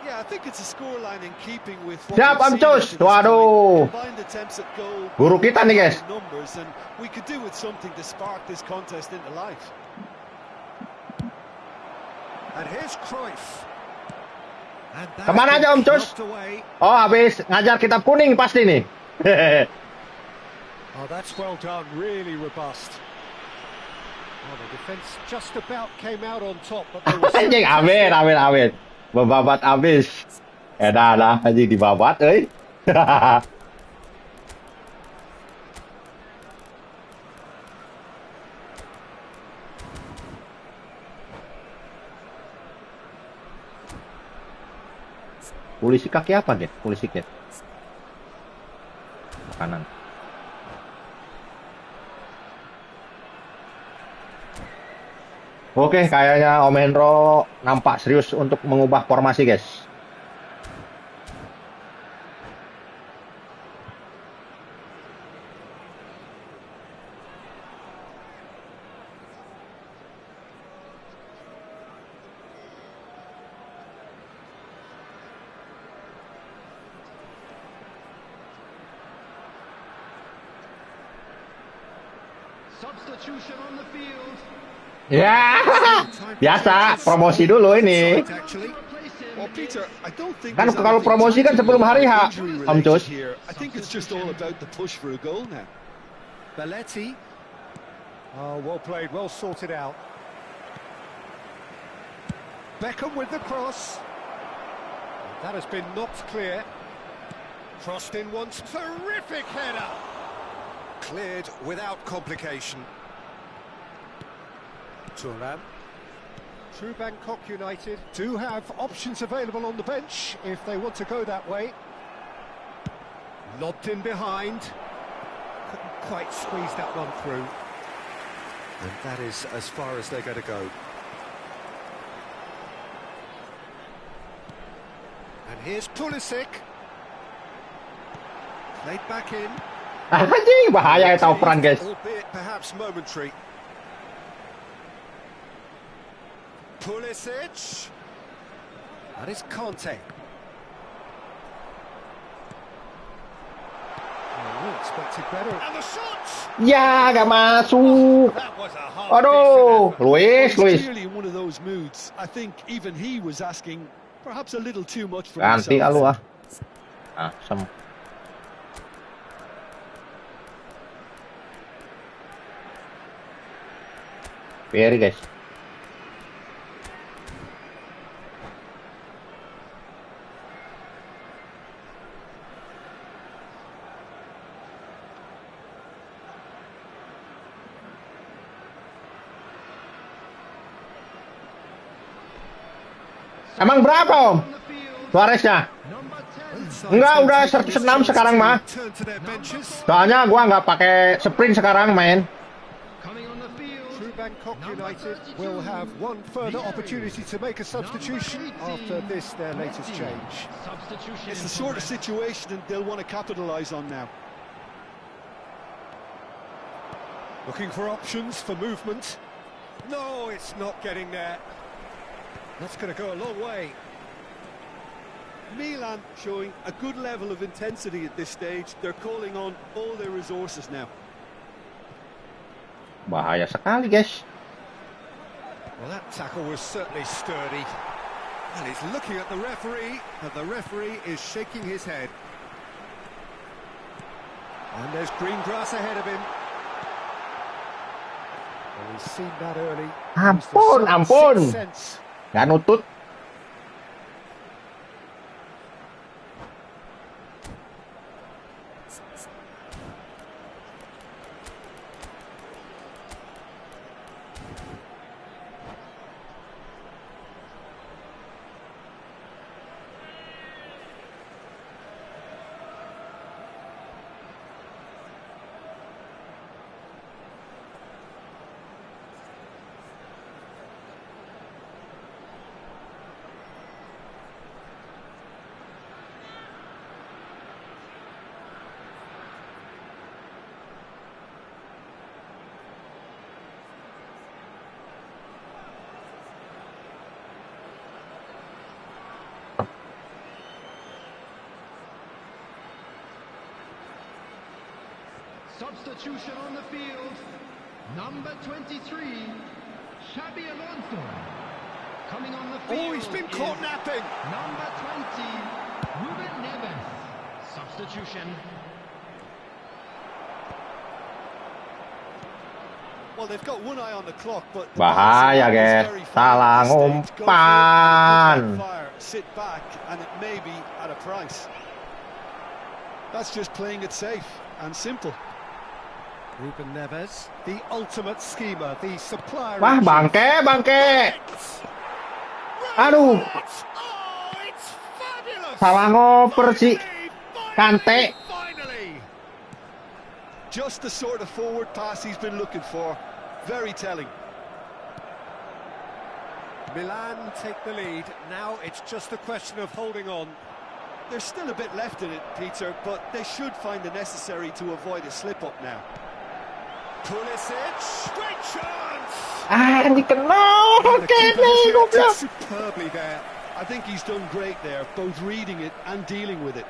Yeah, I think it's a scoreline in keeping with what Siap, Om we've seen Cus. up to this Waduh. point. Combined attempts at goal, Guru kita nih, guys. numbers, and we could do with something to spark this contest into life. And here's Cruyff. And that Kemana has aja, Om been Cus? knocked away. Oh, habis ngajar kitab kuning pasti nih. Oh, that's well done, really robust. Oh, the defence just about came out on top, but they were Anjing, amin. Bebabat abis. Edah lah, anjing dibabat, euy. Polisi kaki apa, Get? Polisi Get. Kanan. Oke, kayaknya Om Hendro nampak serius untuk mengubah formasi, guys. substitution on the field. Ya, biasa promosi dulu ini. Well, Peter, I don't think Kan there's kalau anything promosi kan sebelum hari H, injury Om related Cus. here. I think it's just all about the push for a goal now. Belletti. Oh, well played, well sorted out. Beckham with the cross. That has been knocked clear. Crossed in once. Terrific header. Cleared without complication. Turan. True Bangkok United do have options available on the bench if they want to go that way. Lobbed in behind. Couldn't quite squeeze that one through. And that is as far as they're going to go. And here's Pulisic. Played back in. Anjing, bahaya ya operan, guys. Albeit perhaps momentary. Pulisic. That is Conte. Oh, we expected better. And the shot! Ya, gak masuk. That was a hard Aduh, He's Luis. clearly in one of those moods. I think even he was asking perhaps a little too much for Ganti himself. lu ah. Asem. Biar guys. Emang berapa, Om? Suareznya? Enggak, udah 106 sekarang mah. Soalnya gua nggak pakai sprint sekarang main. True Bangkok United will have one further opportunity to make a substitution after this, their latest change. It's the sort of situation that they'll want to capitalise on now. Looking for options for movement. No, it's not getting there. That's going to go a long way. Milan showing a good level of intensity at this stage. They're calling on all their resources now. Bahaya sekali, guys. Well, that tackle was certainly sturdy. And he's looking at the referee, and the referee is shaking his head. And there's green grass ahead of him. Well, he's seen that early. Ampun, ampun. Gak nutut. Substitution on the field. Number 23, Xabi Alonso. Coming on the field. Oh, he's been caught napping. Number 20, Ruben Neves. Substitution. Well, they've got one eye on the clock, but the Bahaya, guys. Salah ngumpan. Sit back, and it may be at a price. That's just playing it safe and simple. Ruben Neves, the ultimate schemer, the supplier. Wah, bangke, bangke. Aduh. Oh, it's fabulous. Salah ngoper si Kante. Finally. Just the sort of forward pass he's been looking for. Very telling. Milan take the lead. Now it's just a question of holding on. There's still a bit left in it, Peter, but they should find the necessary to avoid a slip-up now. Pulisic, great chance! Anjing kena. Oke nih, goblok. Superbly there. I think he's done great there, both reading it and dealing with it.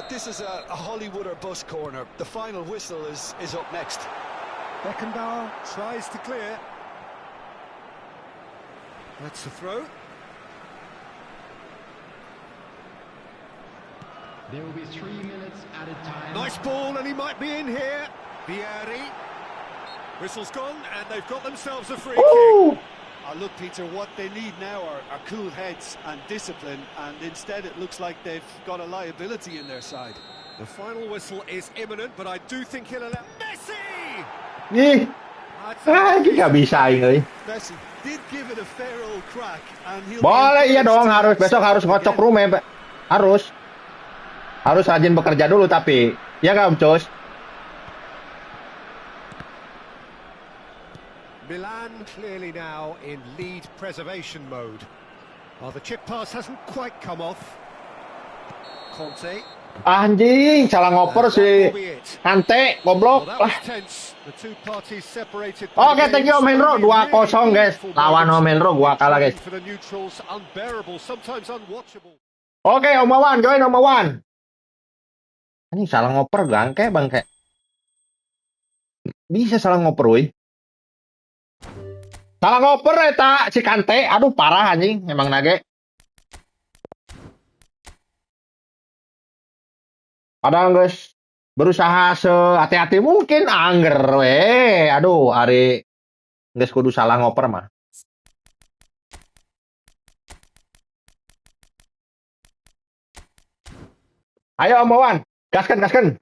This is a Hollywood or bust corner. The final whistle is up next. Beckenbauer tries to clear. That's the throw. There will be 3 minutes added time. Nice ball, and he might be in here. Vieri. Whistle's gone, and they've got themselves a free kick. Look, Peter, what they need now are cool heads and discipline, and instead it looks like they've got a liability in their side. The final whistle is imminent, but I do think he'll allow... Messi! Ih. Anjing gak bisa ini. Messi did give it a fair old crack, and he'll... Boleh, iya dong, harus besok harus ngocok rumah, harus rajin bekerja dulu tapi, ya nggak Om Cus? Milan clearly now in lead preservation mode. Well, the chip pass hasn't quite come off. Conte. Anjing, salah ngoper si Kante, goblok. Oke, thank you Om Henro, 2-0 guys. Lawan Om Henro, gua kalah guys. Oke, Om Wawan, join Om Wawan. Ini salah ngoper bangke. Bisa salah ngoper, woi. Salah ngoper eta si Kante. Aduh, parah anjing, emang nage. Padahal guys, berusaha sehati-hati mungkin angger we. Aduh, ari geus kudu salah ngoper mah. Ayo Om Wawan, gaskan.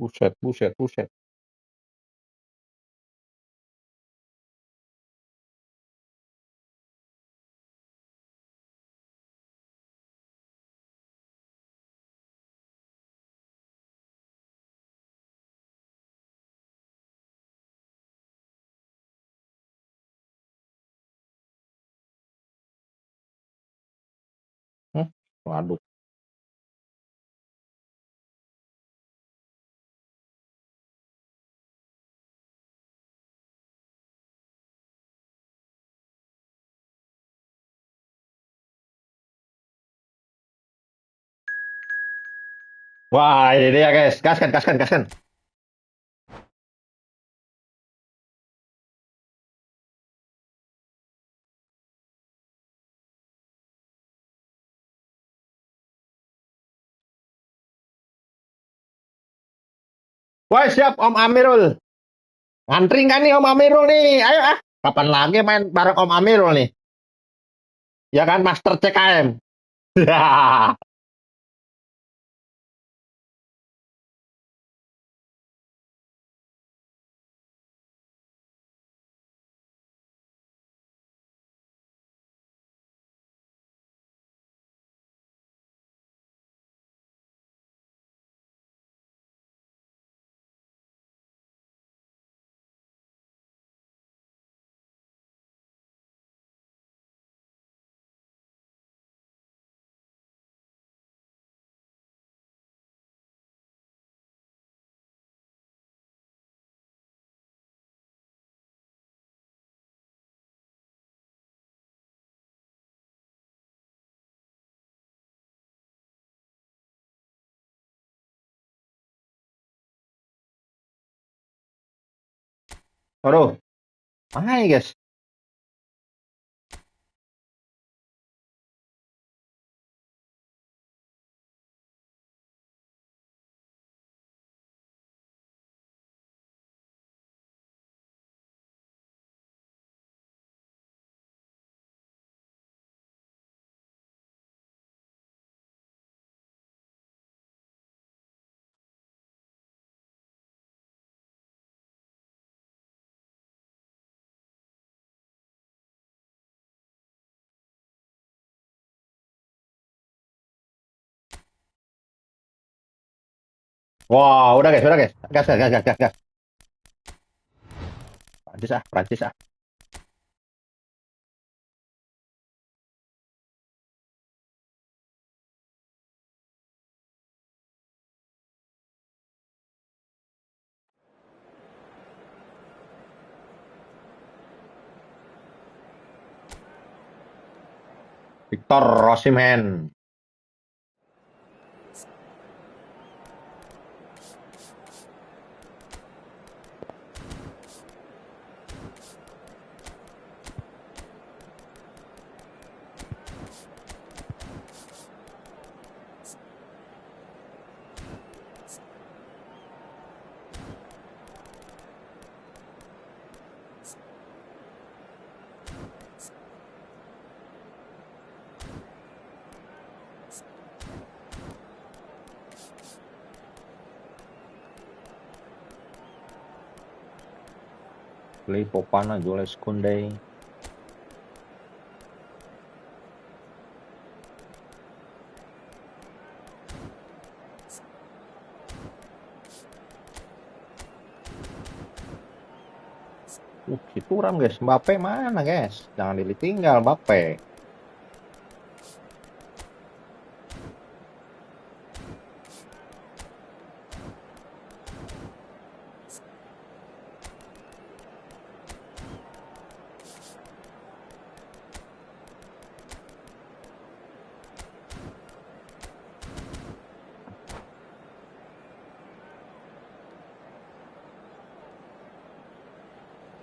Buset. Waduh. Wah, ini dia guys. Gaskan, gaskan, gaskan. Wah, siap Om Amirul. Ngantri nggak nih Om Amirul nih? Ayo ah. Kapan lagi main bareng Om Amirul nih? Ya kan, Master CKM. Aduh, hai guys. Wah, udah guys, udah guys. Gas, gas, gas, gas, gas, gas. Prancis ah, Prancis ah. Victor Osimhen. Popana Jules Koundé. Itu ram guys. Mbappe mana guys? Jangan ditinggal Mbappe.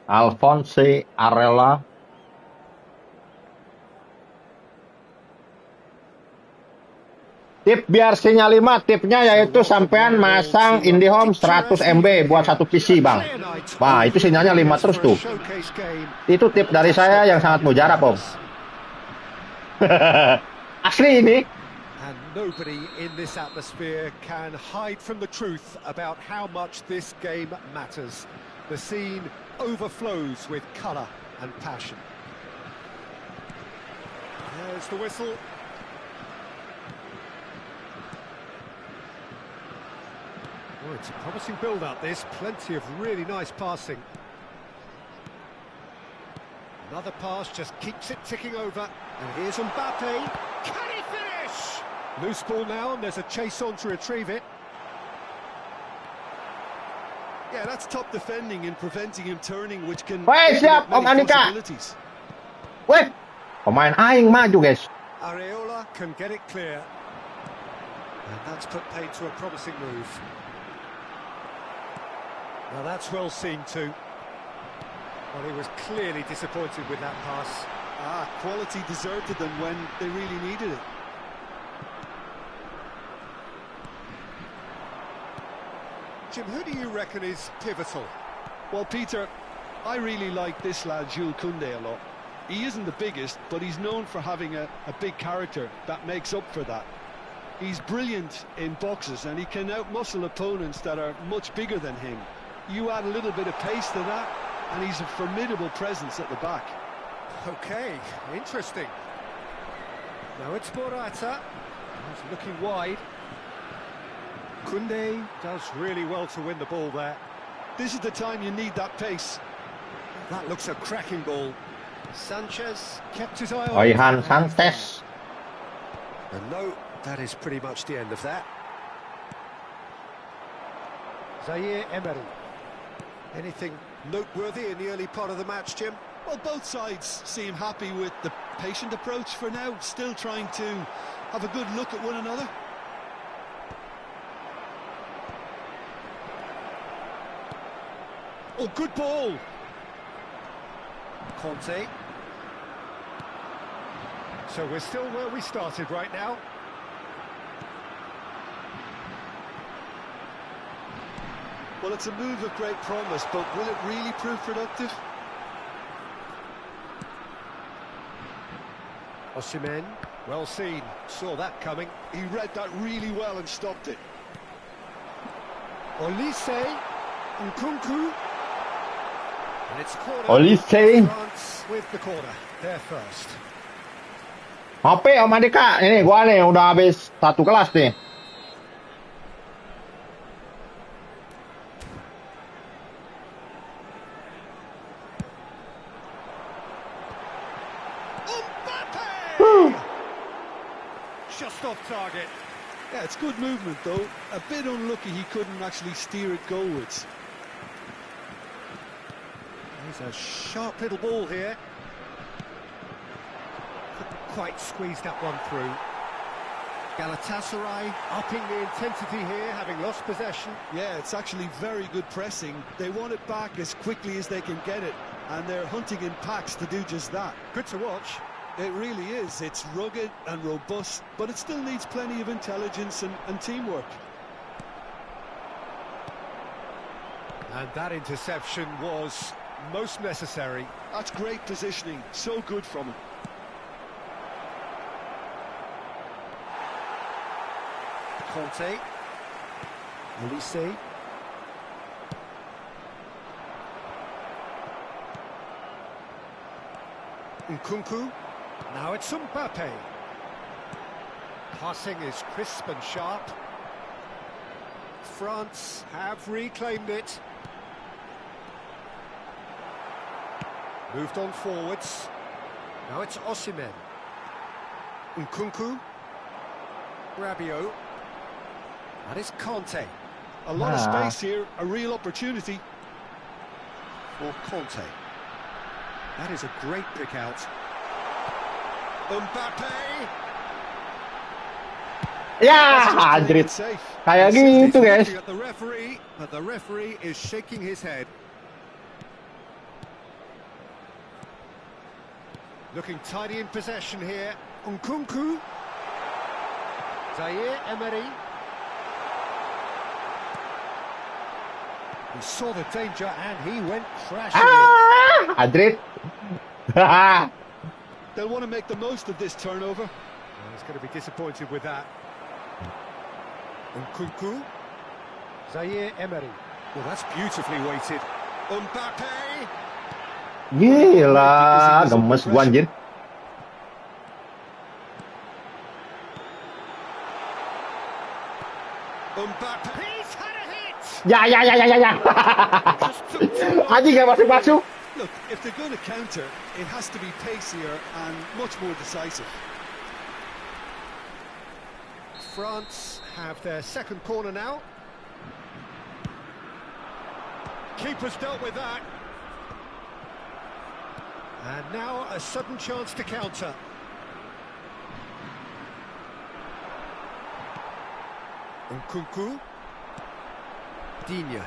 Alphonse Arella. Tip biar sinyal 5, tipnya yaitu sampean masang IndiHome 100 MB buat satu PC bang. Wah itu sinyalnya 5 terus tuh. Itu tip dari saya yang sangat mujarab om. Asli ini. And nobody in this atmosphere can hide from the truth about how much this game matters. The scene overflows with colour and passion. There's the whistle. Oh, it's a promising build-up, this. Plenty of really nice passing. Another pass just keeps it ticking over. And here's Mbappe. Can he finish? Loose ball now, and there's a chase on to retrieve it. Yeah, that's top defending and preventing him turning, which can Weh, open siap, up many Om Andika. possibilities. Weh, pemain aing maju, guys. Areola can get it clear. And that's put paid to a promising move. Now that's well seen too. Well, he was clearly disappointed with that pass. Quality deserted them when they really needed it. Jim, who do you reckon is pivotal? Well, Peter, I really like this lad, Jules Koundé, a lot. He isn't the biggest, but he's known for having a big character that makes up for that. He's brilliant in boxes, and he can outmuscle opponents that are much bigger than him. You add a little bit of pace to that, and he's a formidable presence at the back. Okay, interesting. Now it's Morata. He's looking wide. Koundé does really well to win the ball there. This is the time you need that pace. That looks a cracking ball. Sanchez kept his eye on it. Oihan Sanchez. And no, that is pretty much the end of that. Zaire Emery. Anything noteworthy in the early part of the match, Jim? Well, both sides seem happy with the patient approach for now, still trying to have a good look at one another. Oh, good ball. Conte. So we're still where we started right now. Well, it's a move of great promise, but will it really prove productive? Osimhen, well seen, saw that coming. He read that really well and stopped it. Olise, Nkunku. And it's corner. Olise. France with the corner, they're first. HP Om Andika, ini gua nih udah habis satu kelas nih. Just off target. Yeah, it's good movement though. A bit unlucky he couldn't actually steer it goalwards. There's a sharp little ball here. Couldn't quite squeeze that one through. Galatasaray upping the intensity here, having lost possession. Yeah, it's actually very good pressing. They want it back as quickly as they can get it, and they're hunting in packs to do just that. Good to watch. It really is. It's rugged and robust, but it still needs plenty of intelligence and teamwork. And that interception was most necessary. That's great positioning. So good from him. Conte. Olise. Nkunku. Now it's Mbappe. Passing is crisp and sharp. France have reclaimed it. Moved on forwards. Now it's Osimhen. Nkunku. Rabiot. That is Conte. A lot of space here, a real opportunity. For Conte. That is a great pick out. Mbappe. Ya, Madrid. Kayak gitu, guys. At the referee, but the referee is shaking his head. Looking tidy in possession here. Nkunku. Zaire Emery. He saw the danger and he went crashing in. Madrid. They'll want to make the most of this turnover. Well, he's going to be disappointed with that. Nkunku. Zaire Emery. Well, that's beautifully weighted. Mbappe. Gila, gemes gua anjir. Mbappe. He's had a hit. Ya. Anjing gak masuk-masuk. Look, if they're going to counter, it has to be pacier and much more decisive. France have their second corner now. Keeper's dealt with that. And now a sudden chance to counter. Nkunku. Digne.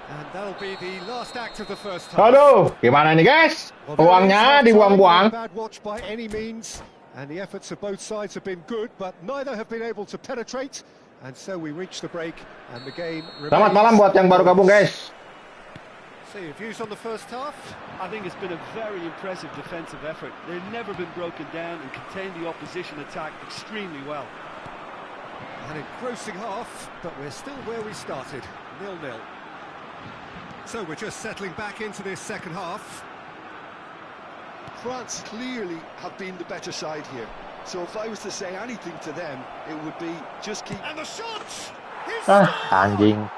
And that'll be the last act of the first half. Aduh, gimana nih guys? Uangnya dibuang-buang. Bad watch by any means, and the efforts of both sides have been good, but neither have been able to penetrate, and so we reach the break, and the game remains. Selamat malam buat yang baru gabung guys. So your views on the first half? I think it's been a very impressive defensive effort. They've never been broken down and contained the opposition attack extremely well. An engrossing half, but we're still where we started, 0-0. So we're just settling back into this second half. France clearly have been the better side here. So if I was to say anything to them, it would be just keep... And the shot! Anjing.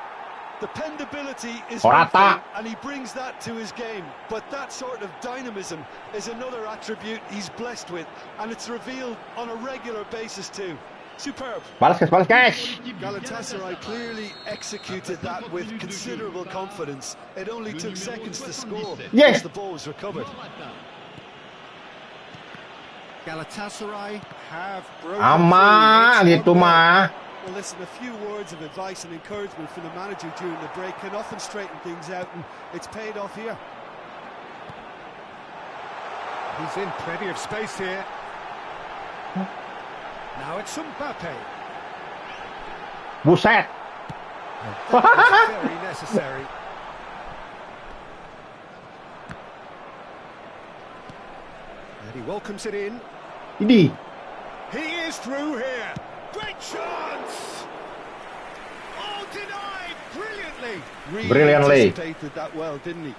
Dependability is Morata. one thing, and he brings that to his game. But that sort of dynamism is another attribute he's blessed with, and it's revealed on a regular basis too. Superb. Balas guys. Galatasaray clearly executed that with considerable confidence. It only took seconds to score Yes. as the ball was recovered. Galatasaray have broken Ama through. gitu mah. Well, listen, a few words of advice and encouragement from the manager during the break can often straighten things out, and it's paid off here. He's in plenty of space here. Now it's Mbappe. Buset. That was very necessary. And he welcomes it in. Ini. He is through here. Great chance! Oh, denied brilliantly. Really Brilliantly. anticipated that well, didn't he?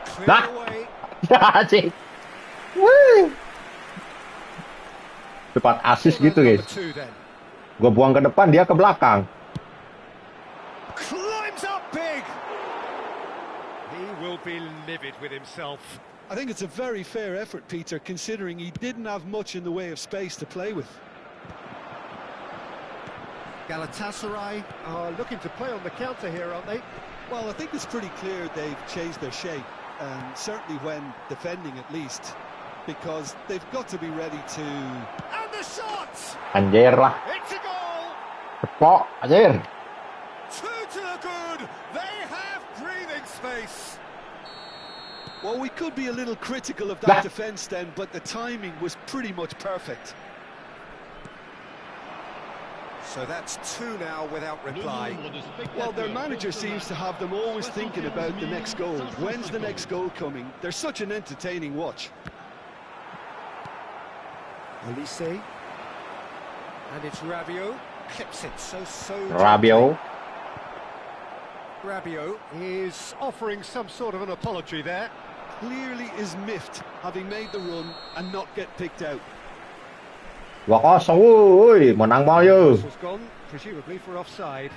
Cleared Nah. away. Asik. Wih. Cepat asis gitu Number guys. 2 then. Gue buang ke depan, dia ke belakang. Climbs up big. He will be livid with himself. I think it's a very fair effort, Peter, considering he didn't have much in the way of space to play with. Galatasaray are looking to play on the counter here, aren't they? Well, I think it's pretty clear they've changed their shape, and certainly when defending at least, because they've got to be ready to... And the shot! Anjir lah. It's a goal! Cepok, anjir. Two to the good! They have breathing space! Well, we could be a little critical of Nah. that defence then, but the timing was pretty much perfect. So that's 2 now without reply. Well, their manager seems to have them always thinking about the next goal. When's the next goal coming? They're such an entertaining watch. Elise. And it's Rabiot. Clips it so Rabiot. Rabiot is offering some sort of an apology there. Clearly is miffed, having made the run and not get picked out. 2-0, wuih. Menang mau yuk. This was gone, presumably for offside.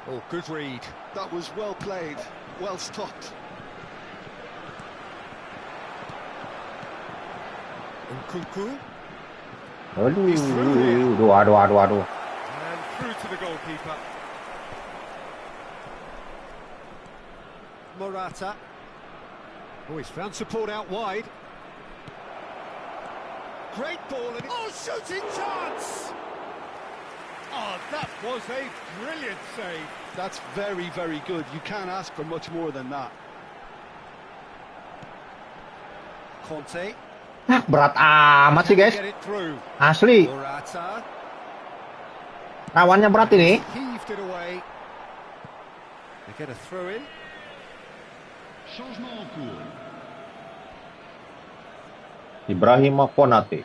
Oh, good read. That was well played, well stopped. Nkunku. Aduh, He's through here. aduh. And through to the goalkeeper. Morata. Oh, he's found support out wide. Great ball and... Oh, shooting chance! Oh, that was a brilliant save. That's very, very good. You can't ask for much more than that. Conte. Ah, berat amat sih guys. Get it through. Asli. Morata. Lawannya berat ini. Heaved it away. They get a throw in. Changement en cours. Ibrahim Konate.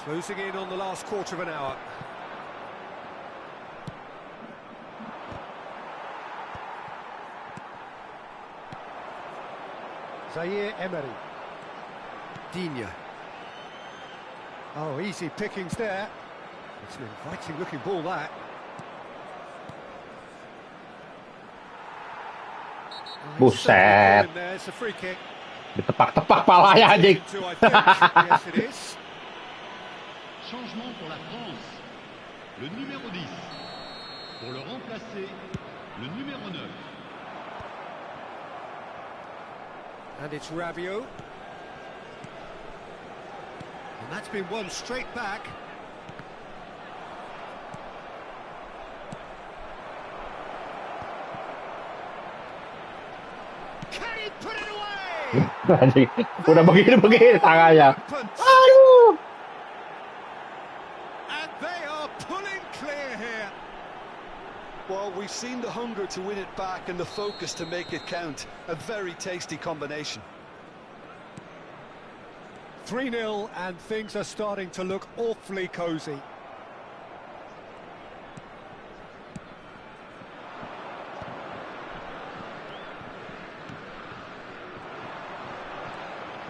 Closing in on the last quarter of an hour. Zaire Emery. Digne. Oh, easy pickings there. It's an inviting looking ball, that. Buset. It's a free kick. Ditepak-tepak palanya anjing. Yes, it is. Changement pour la France. Le numéro 10. Pour le remplacer, le numéro 9. And it's Rabiot. And that's been won straight back. Can he put it away? Anjing, udah begini-begini tangannya. Aduh. And they are pulling clear here. Well, we've seen the hunger to win it back and the focus to make it count. A very tasty combination. 3-0 and things are starting to look awfully cosy.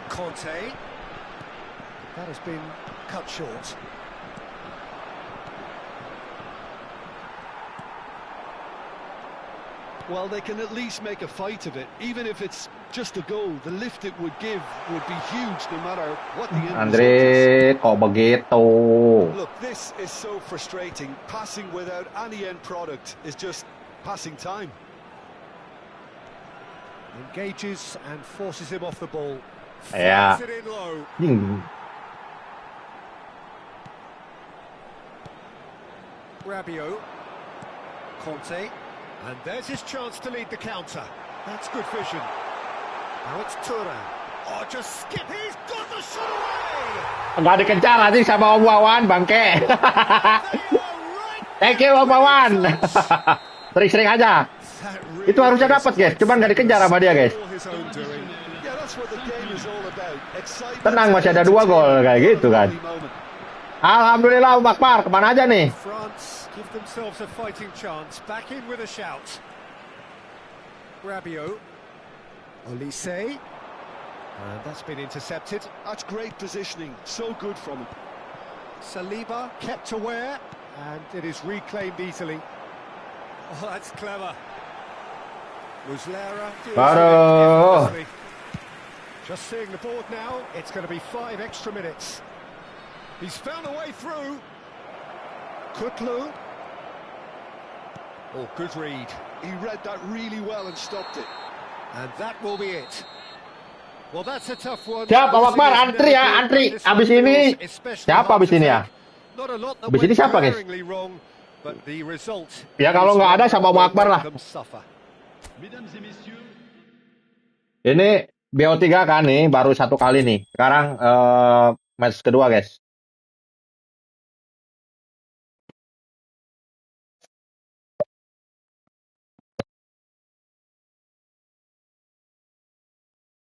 Conte. That has been cut short. Well, they can at least make a fight of it. Even if it's just a goal, the lift it would give would be huge no matter what the end result Andre, kok begitu? is. Look, this is so frustrating. Passing without any end product is just passing time. Engages and forces him off the ball. Ya. Fires it in low. Rabiot. Conte. And there's his chance to lead the counter. That's good vision. Now it's Turan. Oh, just skip. He's got the shot away! Nggak dikejar nanti sama Om Wawan, bangke. They are right. Thank you, Om Wawan. Sering-sering aja. That really Itu harusnya is dapat, guys. quite Cuman nggak dikejar sama dia, guys. all his own doing. Yeah, that's what the game is all about. Excitement. Tenang, masih ada 2 gol kayak gitu kan. Alhamdulillah, Om Akbar. Kemana aja nih? France give themselves a fighting chance. Back in with a shout. Rabiot. Olise. And that's been intercepted. That's great positioning. So good from him. Saliba kept aware. And it is reclaimed easily. Oh, that's clever. Muslera deals with it Aduh. effortlessly. Just seeing the board now, it's going to be 5 extra minutes. He's found a way through. Kutlu. Oh, good read. He read that really well and stopped it. And that will be it. Well, that's a tough one. Siap, Om Akbar. Losing is Antri ya, never good, antri. but this one Abis ini, feels especially siapa hard abis to ini ya? take. Not a lot that Abis ini went siapa, guys? glaringly wrong, but the result Ya, kalau is nggak ada one sama that Om will Akbar make lah. them suffer. Mesdames et messieurs, Ini BO3 kan nih, baru 1 kali nih. Sekarang match kedua, guys.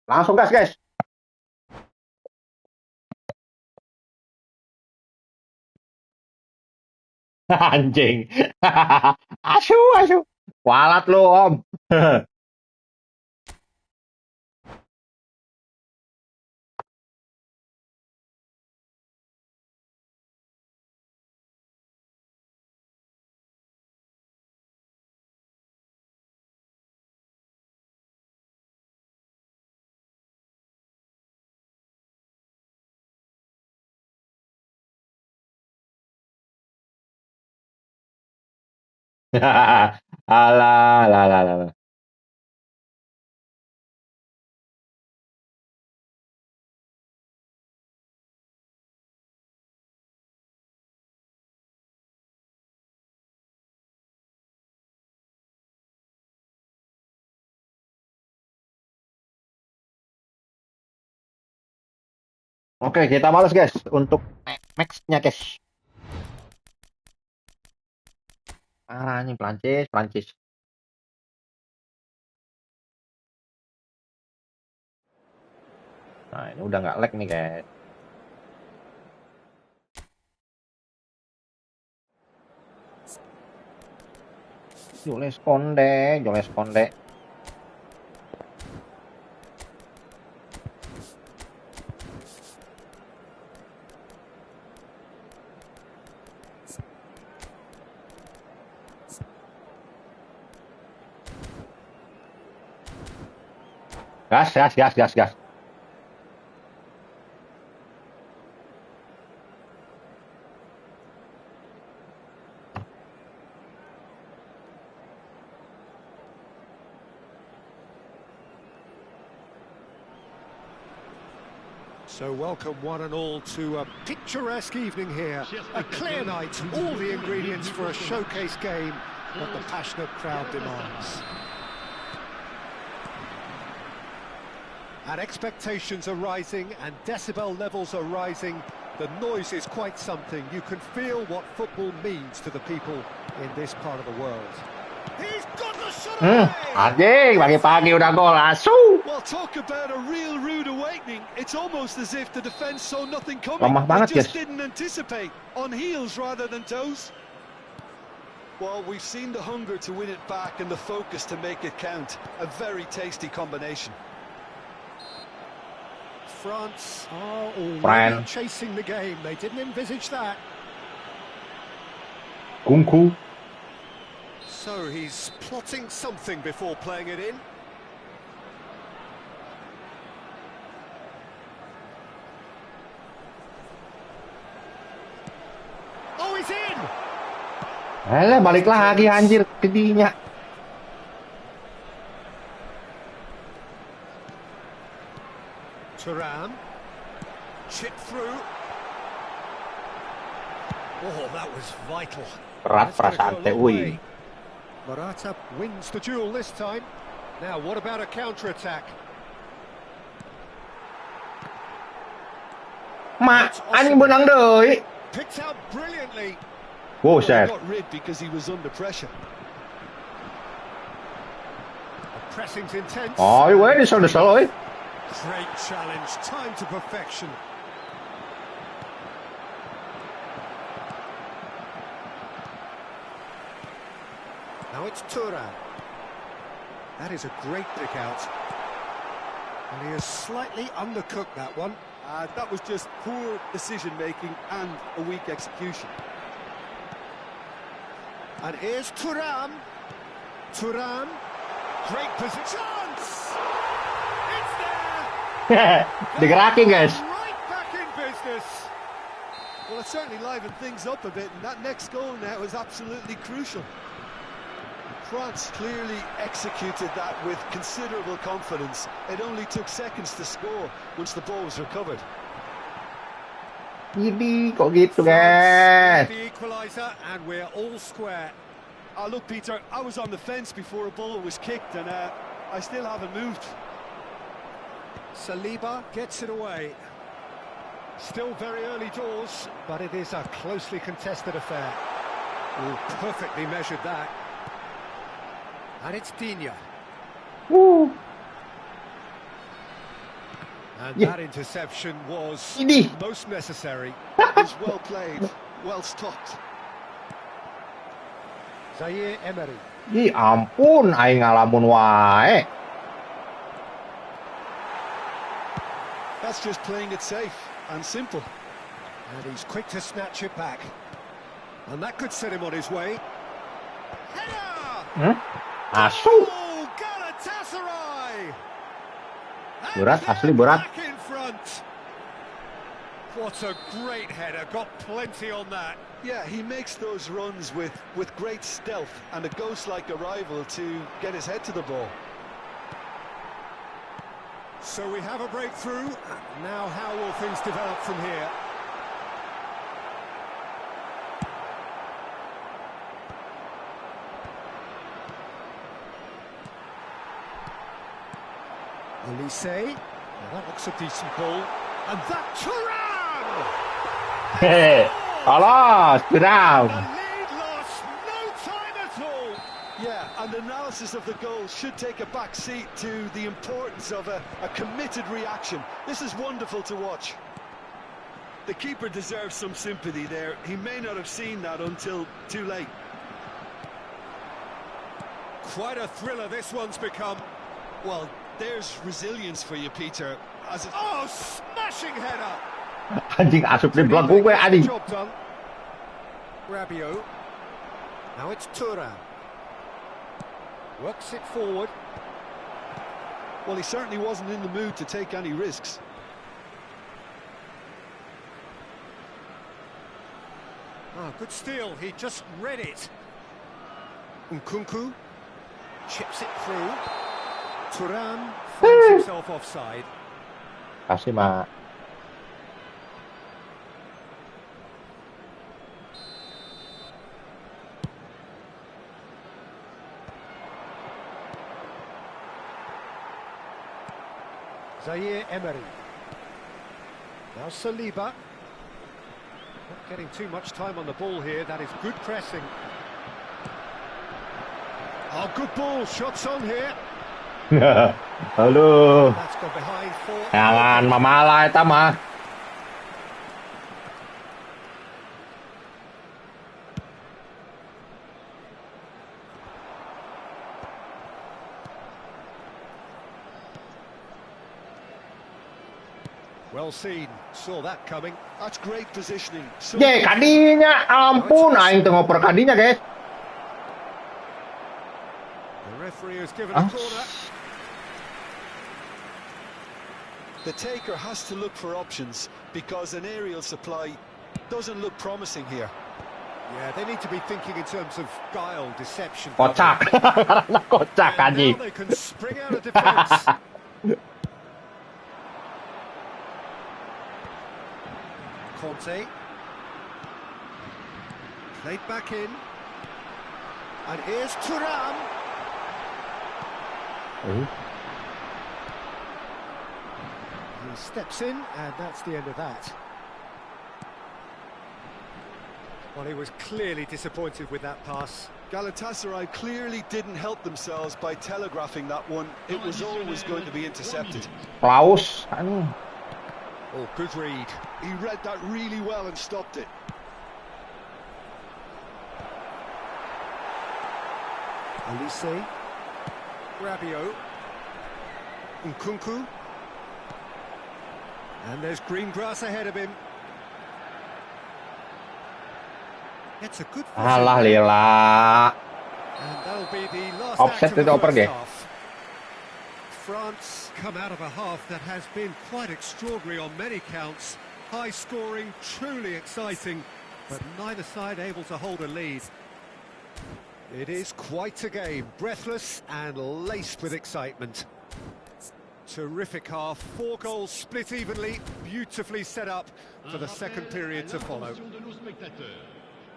Langsung gas, guys. Anjing. Asu, asu. Walat lu, Om. Alah, alah, alah, alah. Oke, kita balas, guys, untuk match-nya, guys. Ini Prancis, Prancis. Nah, ini udah nggak lag nih, guys. Yuk let's konde, yuk let's konde. Gas, gas, gas, gas, gas. So welcome one and all to a picturesque evening here. A clear night, all the ingredients for a showcase game that the passionate crowd demands. And expectations are rising and decibel levels are rising. The noise is quite something. You can feel what football means to the people in this part of the world. He's got the shot away! Anjing, pagi-pagi udah gol, asu. Well, talk about a real rude awakening. It's almost as if the defence saw nothing coming. Lemah banget, They just guys. didn't anticipate. On heels rather than toes. Well, we've seen the hunger to win it back and the focus to make it count. A very tasty combination. France are already Fran. chasing the game. They didn't envisage that. Kungku. So he's plotting something before playing it in. Oh, he's in! Alah, balik lagi anjir ke dinya. Thuram. Chip through. Oh, that was vital. Berat That's gonna perasaan go a teh, long wih. way. Morata wins the duel this time. Now, what about a counter-attack? Mak, anjing benang deui. Picked out brilliantly. Wow, Well, he set. got rid because he was under pressure. The pressing's intense. Oh, weh, desel-desel, oi. Great challenge, time to perfection. Now it's Thuram. That is a great pick out. And he has slightly undercooked that one. That was just poor decision-making and a weak execution. And here's Thuram. Thuram. Great position. Chance! It's there! Digerakin, guys. Right back in business. Well, it certainly livened things up a bit, and that next goal now is absolutely crucial. France clearly executed that with considerable confidence. It only took seconds to score once the ball was recovered. Ini kok gitu, France guys. with the equaliser, and we're all square. Look, Peter, I was on the fence before a ball was kicked, and I still haven't moved. Saliba gets it away. Still very early doors, but it is a closely contested affair. Oh, perfectly measured that. And it's Dinya. Woo. And Yeah. that interception was Ini. most necessary. It was well played, well stopped. Zaire Emery. Ih, ampun, aing ngalamun wae. That's just playing it safe and simple. And he's quick to snatch it back. And that could set him on his way. Header! Asu. Oh, Galatasaray! And Berat, asli berat. back in front. What a great header, got plenty on that. Yeah, he makes those runs with great stealth and a ghost-like arrival to get his head to the ball. So we have a breakthrough. Now how will things develop from here? Elise. Now that looks a decent ball. And that Thuram! Hehe. Alas, The Thuram. lead lost no time at all. Yeah, and analysis of the goal should take a back seat to the importance of a committed reaction. This is wonderful to watch. The keeper deserves some sympathy there. He may not have seen that until too late. Quite a thriller this one's become. Well, there's resilience for you, Peter. Oh, smashing header! Anjing asup di belagu gue anjing. Job done. Rabiot. Now it's Thuram. Works it forward. Well, he certainly wasn't in the mood to take any risks. Oh, good steal. He just read it. Nkunku chips it through. Thuram finds himself offside. Kasih mah. Zaire Emery. Now Saliba. Not getting too much time on the ball here. That is good pressing. Oh, good ball. Shots on here. Halo. That's gone behind for... Jangan mamalah eta mah. Well seen. Saw that coming. That's great positioning. So Ye, kadinya ampun aing teu ngoper kadinya, guys. The referee has given a corner. the taker has to look for options because an aerial supply doesn't look promising here. Yeah, they need to be thinking in terms of guile, deception. Kocak. Karena kocak And anjing. now they can spring out of defence. Conte. Played back in. And here's Thuram. He steps in, and that's the end of that. Well, he was clearly disappointed with that pass. Galatasaray clearly didn't help themselves by telegraphing that one. It was always going to be intercepted. Klaus. Oh, good read. He read that really well and stopped it. Elise. Rabiot. Nkunku. And there's green grass ahead of him. It's a good Alah lila. and that'll be the last Offset act of itu the oper first dia. half. France come out of a half that has been quite extraordinary on many counts. High scoring, truly exciting, but neither side able to hold a lead. It is quite a game, breathless and laced with excitement. Terrific half, 4 goals split evenly, beautifully set up for the second period to follow.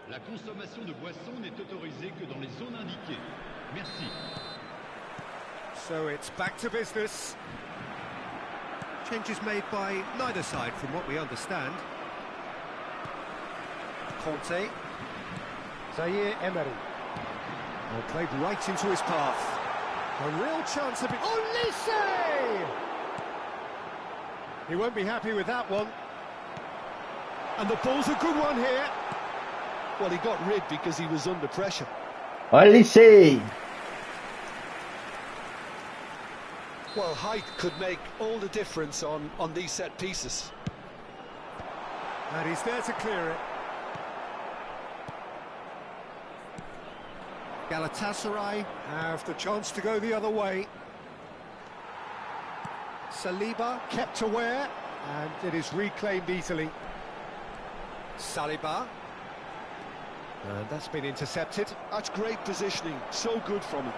La consommation de boissons n'est autorisée que dans les zones indiquées. Merci. So it's back to business. Changes made by neither side from what we understand. Conte. Zaire Emery. Oh, played right into his path. A real chance of it. Oh, Lise! He won't be happy with that one. And the ball's a good one here. Well, he got rid because he was under pressure. Elise. Well, height could make all the difference on these set pieces. And he's there to clear it. Galatasaray have the chance to go the other way. Saliba kept aware, and it is reclaimed easily. Saliba. And that's been intercepted. That's great positioning, so good from him.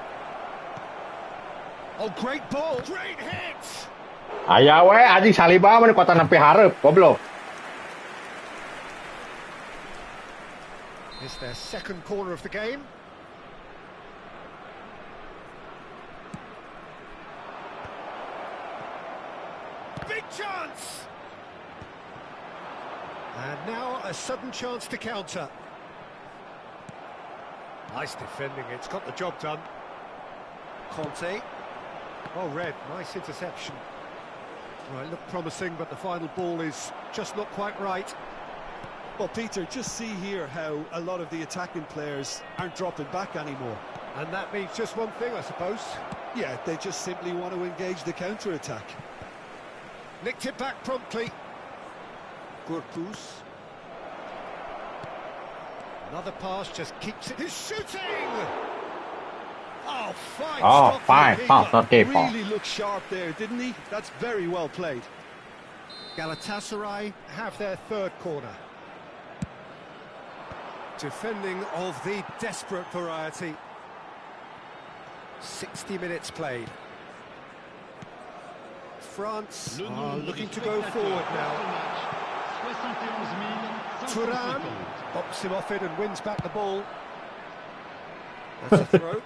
Oh, great ball! Great hit! Aya we anjing Saliba mah kota nempi hareup, goblok. It's their second corner of the game. Big chance! And now a sudden chance to counter. Nice defending, it's got the job done. Conte. Well read, nice interception. Right, looked promising, but the final ball is just not quite right. Well, Peter, just see here how a lot of the attacking players aren't dropping back anymore. And that means just one thing, I suppose. Yeah, they just simply want to engage the counter-attack. Nicked it back promptly. Gurpus. Another pass just keeps it. He's shooting! Oh, fine. Oh, stop fine. from the Foul, keeper. not keeper. Really looked sharp there, didn't he? That's very well played. Galatasaray have their third corner. Defending of the desperate variety. 60 minutes played. France Le are nombre looking de to go spectateurs forward pour now. ce match, 71 Turan 150. bops him off it and wins back the ball. That's a throw.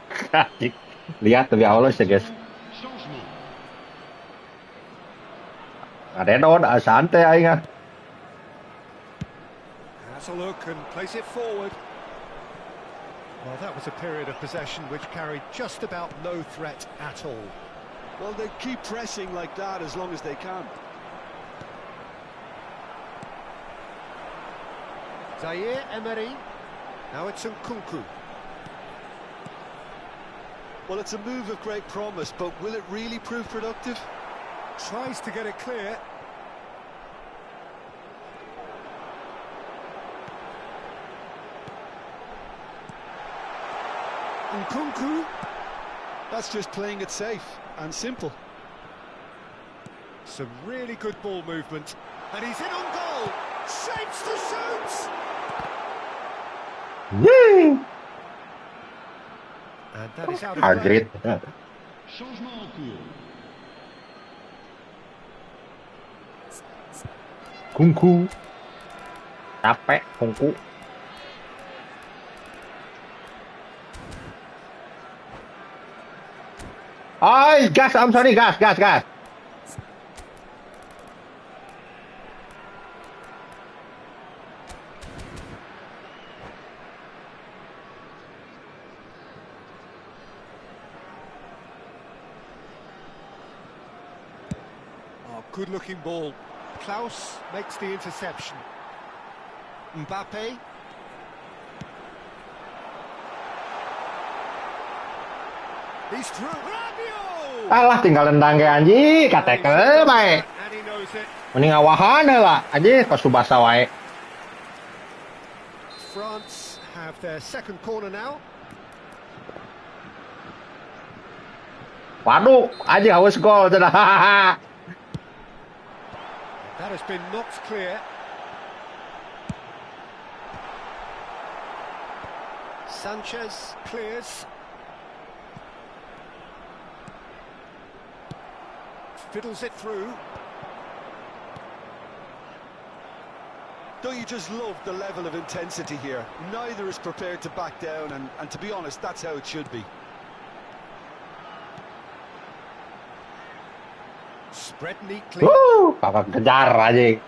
Lihat lebih halus ya guys. Changement. Ada don, santai aing ah. Has a look and plays it forward. Well, that was a period of possession which carried just about no threat at all. Well, they keep pressing like that as long as they can. Zaire Emery. Now it's Nkunku. Well, it's a move of great promise, but will it really prove productive? Tries to get it clear. Nkunku. That's just playing it safe and simple. Some really good ball movement. And he's in on goal. Shapes to shoot. Yee! And that is out of Agreed. play. Changement en cours. Kungku. Capek, kungku. Ay, gas, I'm sorry, gas. Oh, good-looking ball. Klaus makes the interception. Mbappe. He's through. Rabiot! Alah, tinggal nendang ke anjing, katekel bae. And he knows it. Mending awahan lah, anjing kos subasa wae. France have their second corner now. Waduh, anjing haus gol cenah. That has been knocked clear. Sanchez clears. Fiddles it through. Don't you just love the level of intensity here? Neither is prepared to back down, and to be honest, that's how it should be. Spread neatly. Kakak kejar anjing.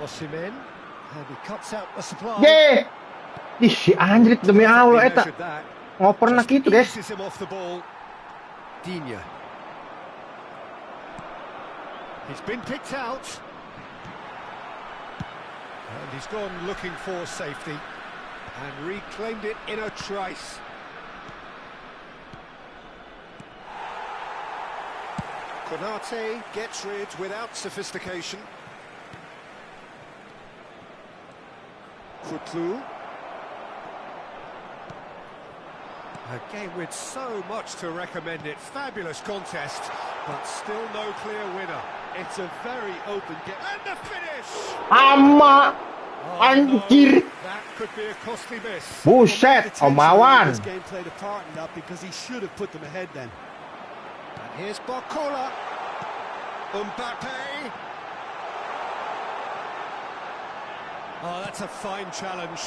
Osimhen, and he cuts out the supply. Ye. Ih, si Andrit demi Allah eta. Measured that. Nggak pernah Just gitu, guys. eases him off the ball. Digne. He's been picked out. And he's gone looking for safety. And reclaimed it in a trice. Konate gets rid without sophistication. Futlu. A game with so much to recommend it. Fabulous contest, but still no clear winner. It's a very open game. And the finish! Ama. Oh, Anjir. no, that could be a costly miss. Buset, Omawan. This game played a part in that because he should have put them ahead then. And here's Barcola. Mbappe. Oh, that's a fine challenge.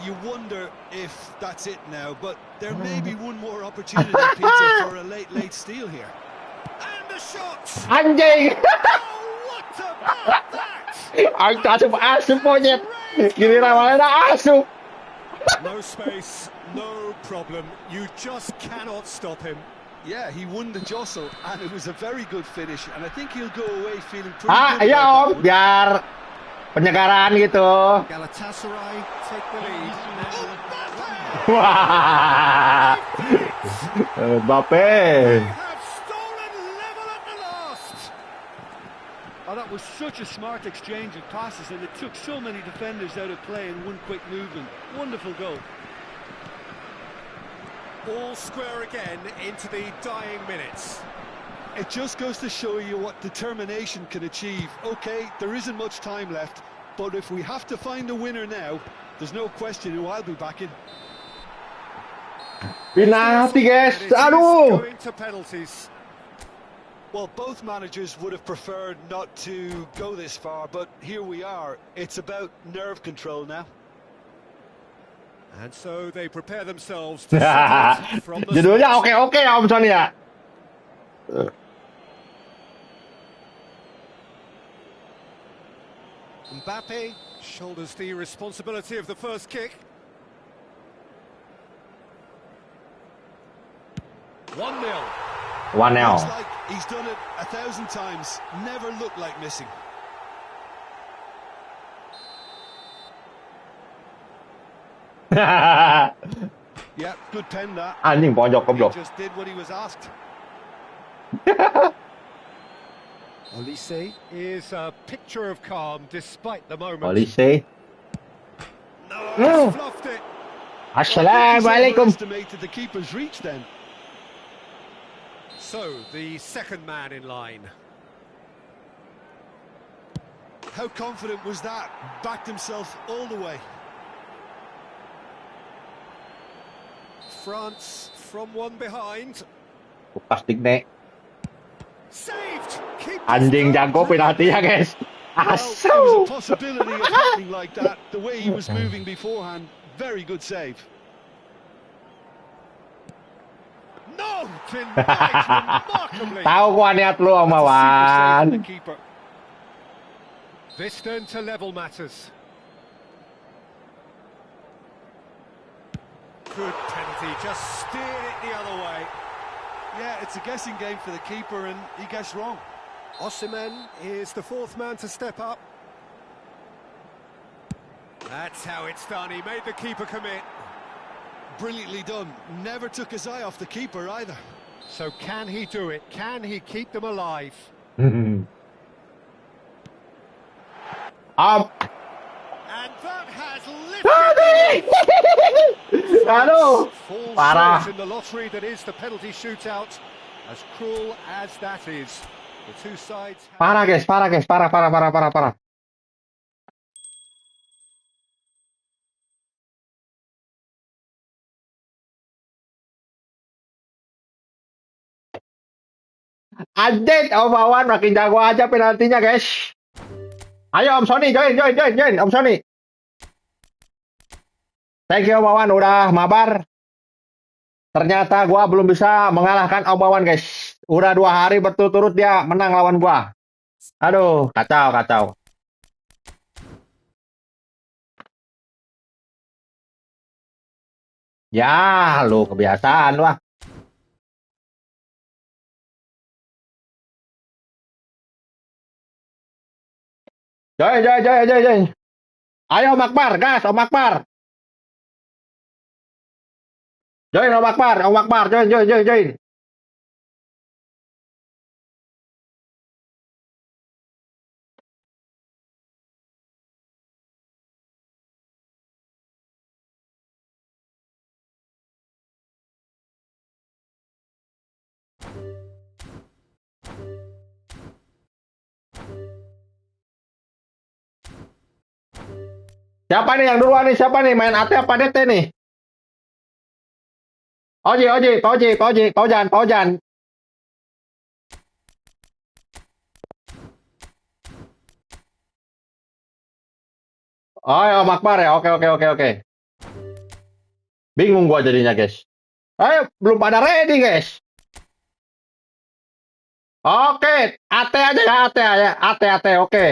You wonder if that's it now, but there may be one more opportunity, Peter, for a late steal here. And the shot! Anjing. Oh, what about that? Ang asup monyet. Giliran mana asup. No space, no problem. You just cannot stop him. Yeah, he won the jostle, and it was a very good finish. And I think he'll go away feeling pretty Ah, good iya about Om, that one. biar penyegaran gitu. Galatasaray take the lead. Wah, Mbappe. They have stolen level at the last. Oh, that was such a smart exchange of passes, and it took so many defenders out of play in one quick movement. Wonderful goal. All square again into the dying minutes. It just goes to show you what determination can achieve. Okay, there isn't much time left, but if we have to find a winner now, there's no question who I'll be backing. Penalti guys, And it is aduh. going to penalties. Well, both managers would have preferred not to go this far, but here we are. It's about nerve control now. And so they prepare themselves to set it from the Judulnya spot. oke-oke ya Om Sony ya. Mbappe shoulders the responsibility of the first kick. 1-0. 1-0. Looks like he's done it 1,000 times. Never looked like missing. Yeah, good pen that. Anjing pojok He goblok. just did what he was asked. Olise is a picture of calm despite the moment. Polisi. No, he's fluffed it. Assalamualaikum. Overestimated the keeper's reach then. So, the second man in line. How confident was that? Backed himself all the way. France from one behind. Plastik nek. Saved! Keep Anjing jago penaltinya guys. Well, there was Asu. a possibility of happening like that. The way he was moving beforehand, very good save. No! Denied remarkably. Tahu gua niat lu Om That's a super save from Wawan. the keeper. This turn to level matters. Good penalty, just steered it the other way. Yeah, it's a guessing game for the keeper, and he guessed wrong. Osimhen is the fourth man to step up. That's how it's done. He made the keeper commit. Brilliantly done. Never took his eye off the keeper either. So can he do it? Can he keep them alive? Om. And that has Aduh. lifted. Aduh. Falls Parah. short in the lottery that is the penalty shootout. As cruel as that is, the two sides. Parah guys, parah guys, parah, parah, parah, parah, parah. Anjing, Om Wawan makin jago aja penaltinya guys. Ayo Om Sony, join, Om Sony. Thank you Om Wawan udah mabar. Ternyata gua belum bisa mengalahkan Om Wawan guys. Udah 2 hari berturut-turut dia menang lawan gua. Aduh, kacau, kacau. Ya, lu kebiasaan lu ah. Join. Ayo Om Akbar, gas Om Akbar. Join Om Akbar, join. Siapa nih yang duluan nih? Siapa nih? Main AT apa DT nih? Paujan. Oh, ya, Om Akbar ya. Oke. Bingung gua jadinya, guys. Belum pada ready, guys. Oke, AT aja ya, AT, oke.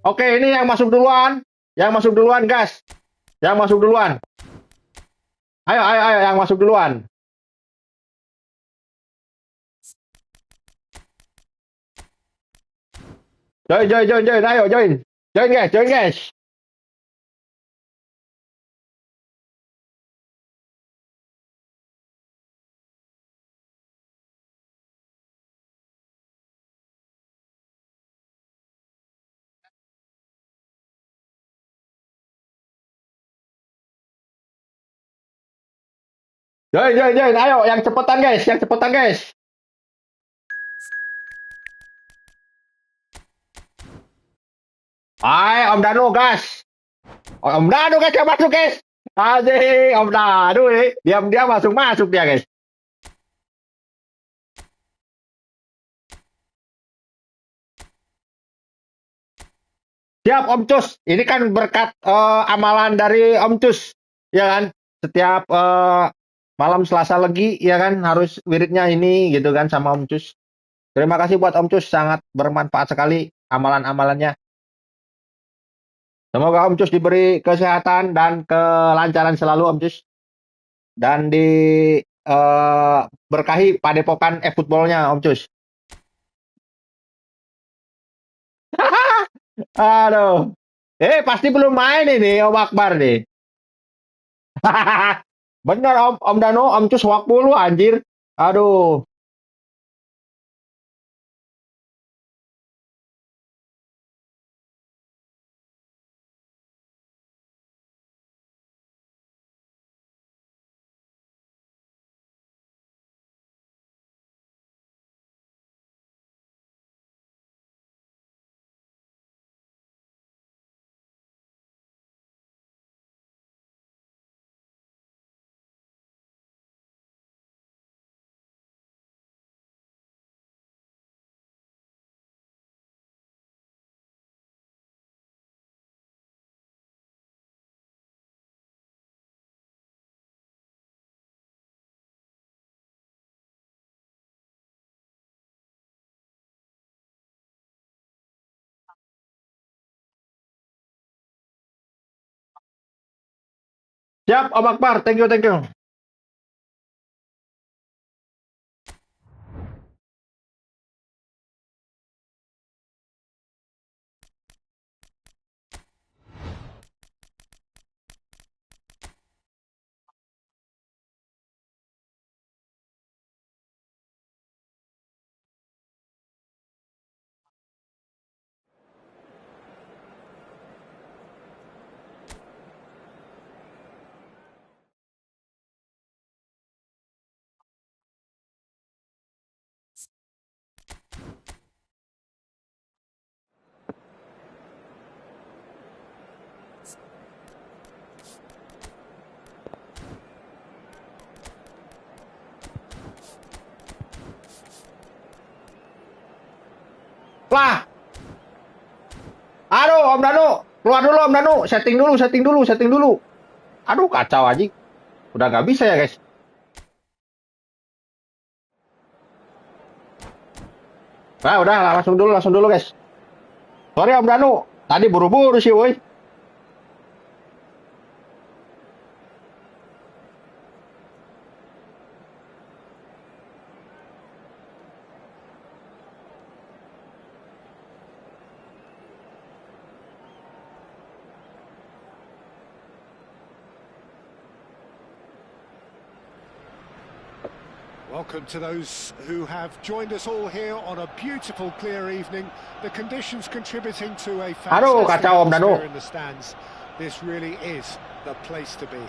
Oke, ini yang masuk duluan. Gas. Yang masuk duluan. Ayo, yang masuk duluan. Join, ayo join. Join guys, join guys. Join. Ayo, yang cepetan guys, yang cepetan guys. Hai, Om Danu, gas. Om Danu guys, yang masuk guys. Aji, Om Danu nih. Diam-diam masuk dia guys. Siap Om Cus. Ini kan berkat amalan dari Om Cus. Ya kan? Setiap malam Selasa lagi, ya kan? Harus wiridnya ini gitu kan sama Om Cus. Terima kasih buat Om Cus. Sangat bermanfaat sekali amalan-amalannya. Semoga Om Cus diberi kesehatan dan kelancaran selalu Om Cus. Dan berkahi padepokan eFootballnya Om Cus. Aduh. Pasti belum main ini Om Akbar nih. Bener Om Danu, Om Cus wak mulu anjir. Aduh. Siap Om Akbar, thank you. Lah. Aduh Om Danu, keluar dulu Om Danu, setting dulu. Aduh kacau aja. Udah gak bisa ya guys. Nah udah langsung dulu guys. Sorry Om Danu, tadi buru-buru sih woi. Welcome to those who have joined us all here on a beautiful, clear evening. The conditions contributing to a Aduh, fantastic kacau Om Danu. atmosphere in the stands. This really is the place to be.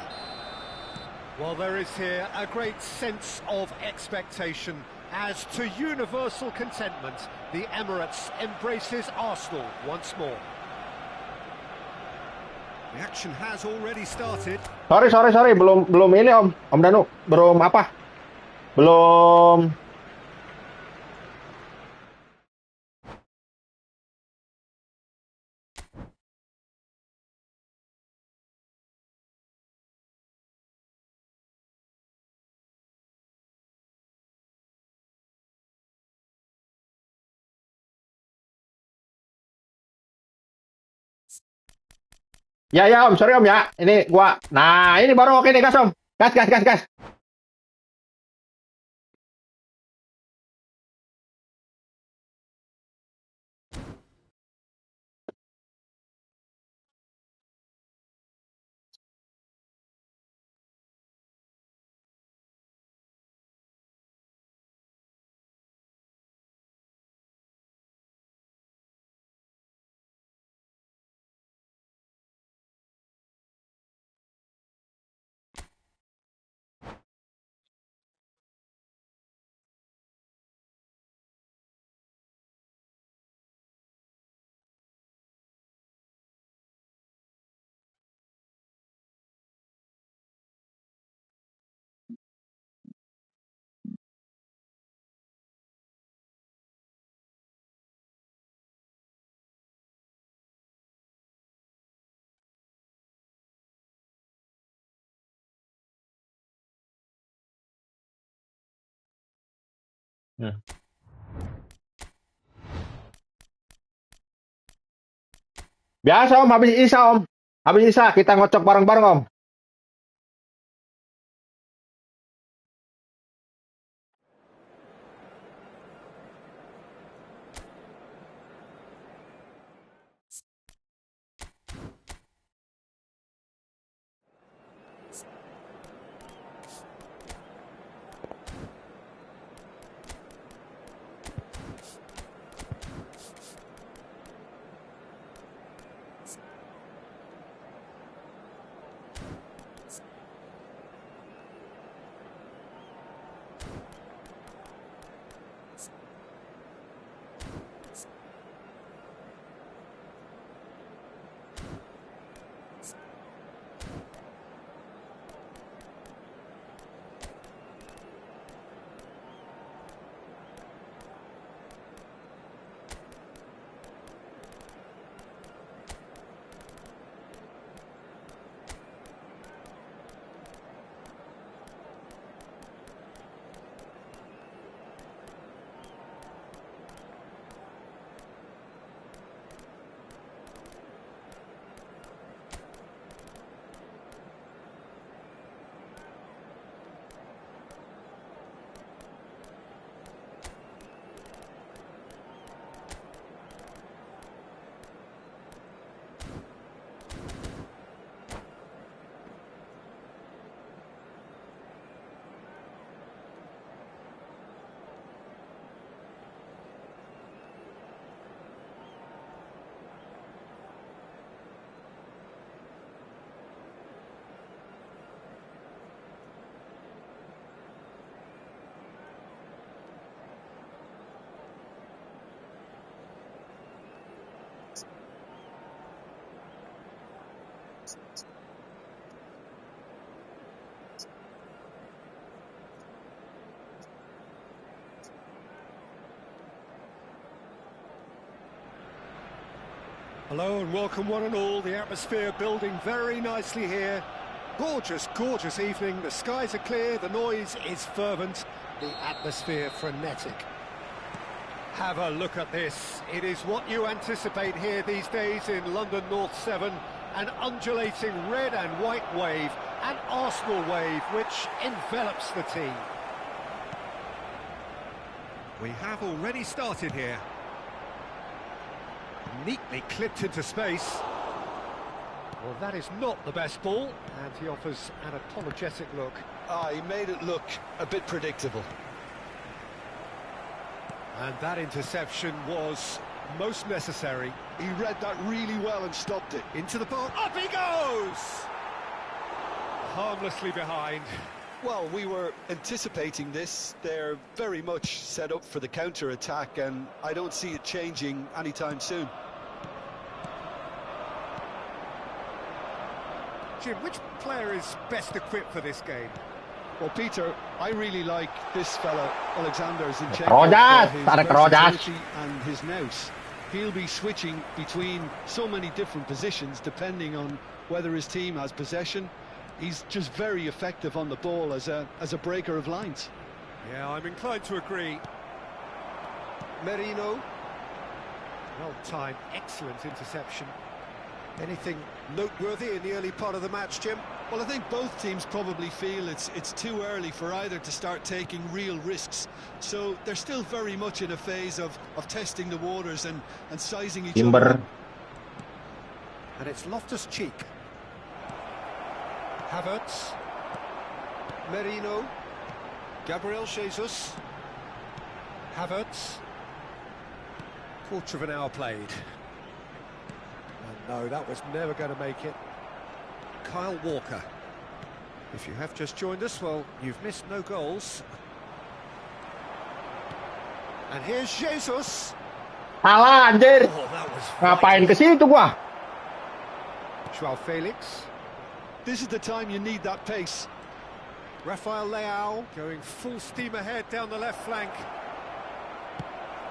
Well, there is here a great sense of expectation. As to universal contentment, the Emirates embraces Arsenal once more. The action has already started. Sorry, belum ini Om Danu, belum apa? Belum. Ya Om, sorry Om ya. Ini gua. Nah, ini baru oke nih gas Om. Gas. Hmm. Biasa Om, habis Isa Om. Habis Isa kita ngocok bareng-bareng Om. Hello and welcome one and all. The atmosphere building very nicely here. Gorgeous, gorgeous evening. The skies are clear, the noise is fervent, the atmosphere frenetic. Have a look at this. It is what you anticipate here these days in London North 7. An undulating red and white wave, an Arsenal wave which envelops the team. We have already started here. Neatly clipped into space. Well, that is not the best ball, and he offers an apologetic look. He made it look a bit predictable. And that interception was most necessary. He read that really well and stopped it. Into the ball, up he goes! Harmlessly behind. Well, we were anticipating this. They're very much set up for the counter-attack, and I don't see it changing anytime soon. Jim, which player is best equipped for this game? Well, Peter, I really like this fella, Alexander Zinchenko, Rojas, for his tarik Rojas. versatility and his nous. He'll be switching between so many different positions depending on whether his team has possession. He's just very effective on the ball as a breaker of lines. Yeah, I'm inclined to agree. Merino. Well-timed, excellent interception. Anything noteworthy in the early part of the match, Jim? Well, I think both teams probably feel it's too early for either to start taking real risks. So they're still very much in a phase of testing the waters and sizing each other up. And it's Loftus-Cheek. Havertz. Merino. Gabriel Jesus. Havertz. Quarter of an hour played. No, that was never going to make it. Kyle Walker. If you have just joined us, well, you've missed no goals. And here's Jesus. Salah anjir. Oh, that was Ngapain ke situ gua? Joao Felix. This is the time you need that pace. Rafael Leao going full steam ahead down the left flank.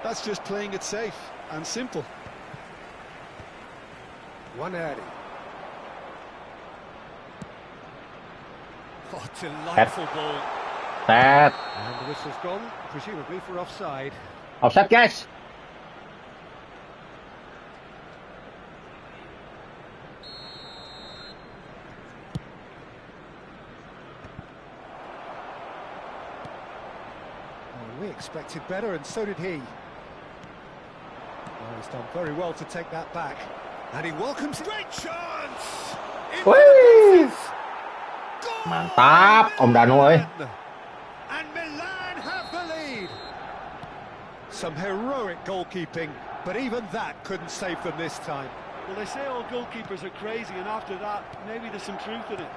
That's just playing it safe and simple. Waneri. Oh, delightful ball. Set. And the whistle's gone, presumably for offside. Offset, guys. We expected better, and so did he. Well, he's done very well to take that back. And he welcomes... Great chance! Into Whee! the faces! Goal! Mantap, Om Danu ơi. And Milan have the lead. Some heroic goalkeeping, but even that couldn't save them this time. Well, they say all goalkeepers are crazy, and after that, maybe there's some truth in it.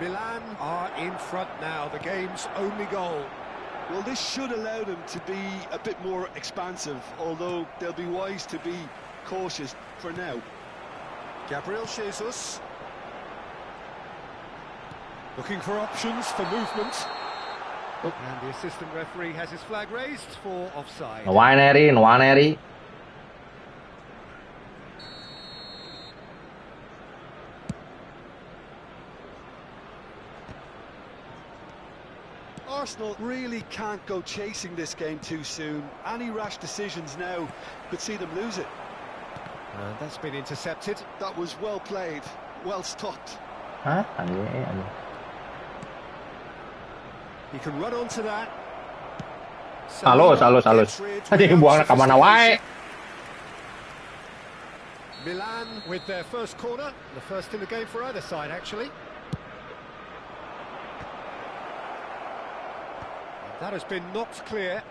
Milan are in front now, the game's only goal. Well, this should allow them to be a bit more expansive, although they'll be wise to be cautious for now. Gabriel Jesus. Looking for options for movement. And the assistant referee has his flag raised for offside. Nwaneri. Arsenal really can't go chasing this game too soon. Any rash decisions now could see them lose it. And that's been intercepted. That was well played, well stopped. Hah? He can run onto that. Halus. Tadi buang ke mana wae. Milan with their first corner, the first in the game for either side, actually. That has been knocked clear.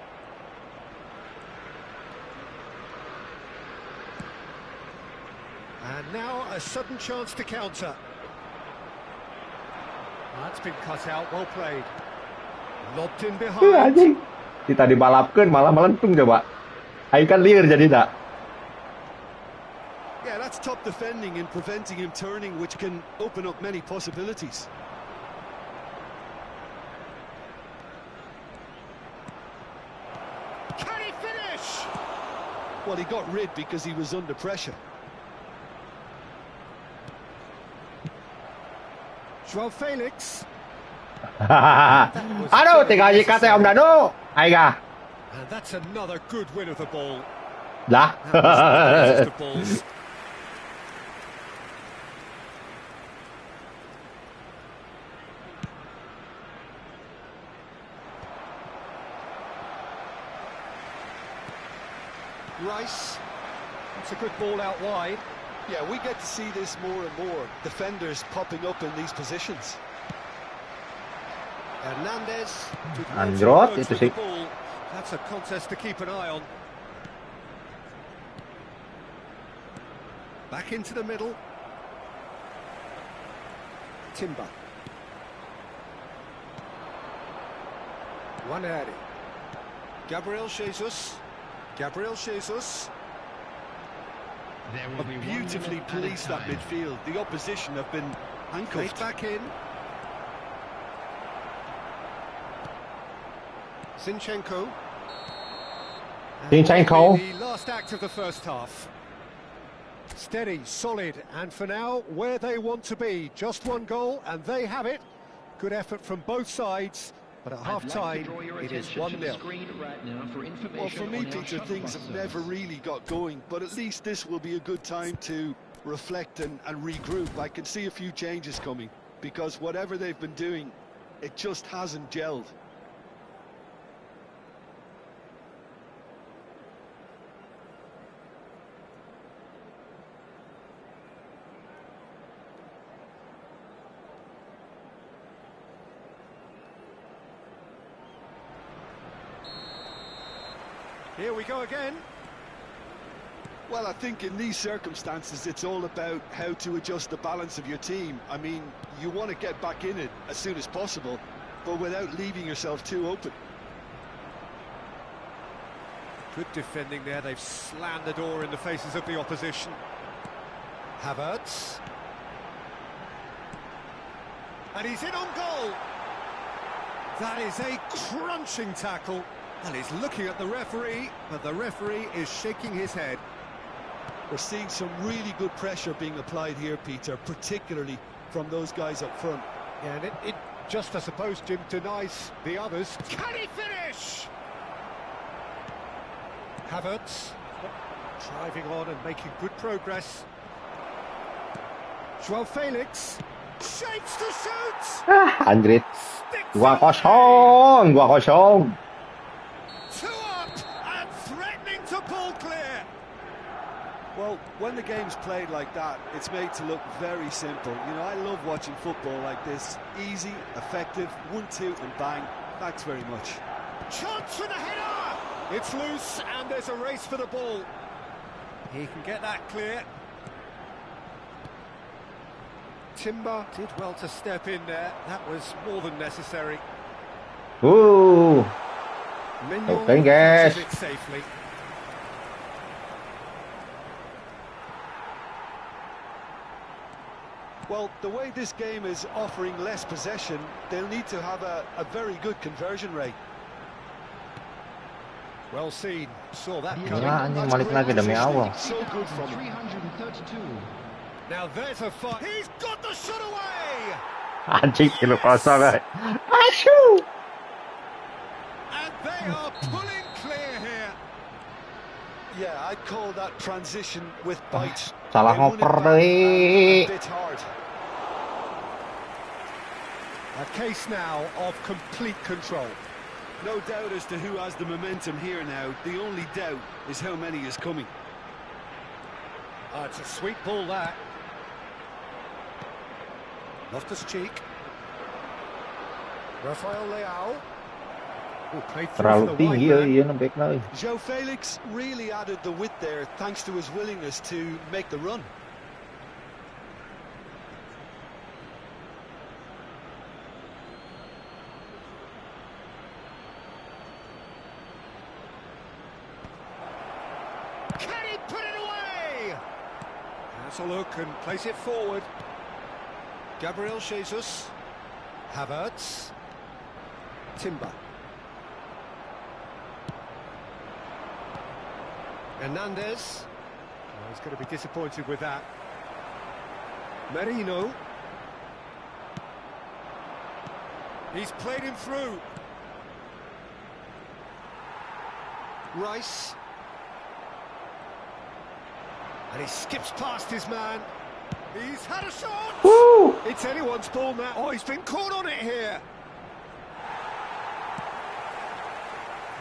And now a sudden chance to counter. That's been cut out, well played. Lobbed in behind. Anjing. Kita dibalapkeun malah melentung coba. Aing kan liar jadi tak. Yeah, that's top defending and preventing him turning, which can open up many possibilities. Can he finish? Well, he got rid because he was under pressure. Joao Felix. Aduh, tinggal nyikat ya Om Danu. Ayo. And that's another good win of the ball. Lah. That was the balls. Rice. That's a good ball out wide. Yeah, we get to see this more and more. Defenders popping up in these positions. Hernandez. Androt itu sih. That's a contest to keep an eye on. Back into the middle. Timber. Waneri. Gabriel Jesus. Beautifully policed that midfield. The opposition have been handcuffed. Back in. Zinchenko. The last act of the first half. Steady, solid, and for now, where they want to be. Just one goal, and they have it. Good effort from both sides. But at half-time, it is 1-0. Well, for me, Peter, things have never really got going, but at least this will be a good time to reflect and regroup. I can see a few changes coming, because whatever they've been doing, it just hasn't gelled. Here we go again. Well, I think in these circumstances, it's all about how to adjust the balance of your team. I mean, you want to get back in it as soon as possible, but without leaving yourself too open. Good defending there. They've slammed the door in the faces of the opposition. Havertz. And he's in on goal. That is a crunching tackle. And he's looking at the referee, but the referee is shaking his head. We're seeing some really good pressure being applied here, Peter, particularly from those guys up front. Yeah, and it Just, I suppose, Jim denies the others. Can he finish? Havertz driving on and making good progress. Joao Felix shapes to shoot. Anjrit. 2-0, 2-0. Two up and threatening to pull clear. Well, when the game's played like that, it's made to look very simple. You know, I love watching football like this. Easy, effective, 1-2 and bang. Thanks very much. Chance for the header. It's loose and there's a race for the ball. He can get that clear. Timber did well to step in there. That was more than necessary. Ooh. Mignon Okay, guys. passes it safely. Well, the way this game is offering less possession, they'll need to have a very good conversion rate. Well seen. Saw that Yeah, coming. anjing balik lagi demi Allah. So good from him. 332. Now there's a fight. He's got the shot away. Anjing, 3-0. Asyuu. And they are pulling clear here. Yeah, I'd call that transition with bite. Salah They won it ngoper back deh. a bit hard. A case now of complete control. No doubt as to who has the momentum here now. The only doubt is how many is coming. Oh, it's a sweet ball, that. Loftus-Cheek. Rafael Leao. Oh, played through Terlalu for the tinggi wide man. ya ieu back euy. Joao Felix really added the width there thanks to his willingness to make the run. Can he put it away? Has a look and place it forward. Gabriel Jesus. Havertz. Timber. Hernandez. Oh, he's going to be disappointed with that. Merino. He's played him through. Rice. And he skips past his man. He's had a shot! Woo! It's anyone's ball now. Oh, he's been caught on it here.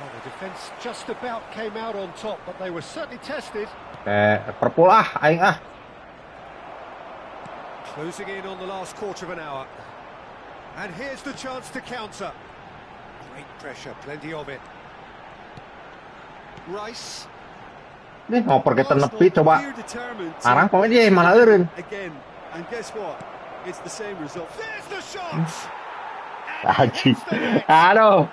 Well, the defence just about came out on top, but they were certainly tested. Liverpool aing ah. Closing in on the last quarter of an hour. And here's the chance to counter. Great pressure, plenty of it. Rice. Nih ngoper kita nepi coba. Arsenal appear determined to Arang pokoknya dia malah eureun. again, and guess what? It's the same result. There's the shot! Anjing. Aduh.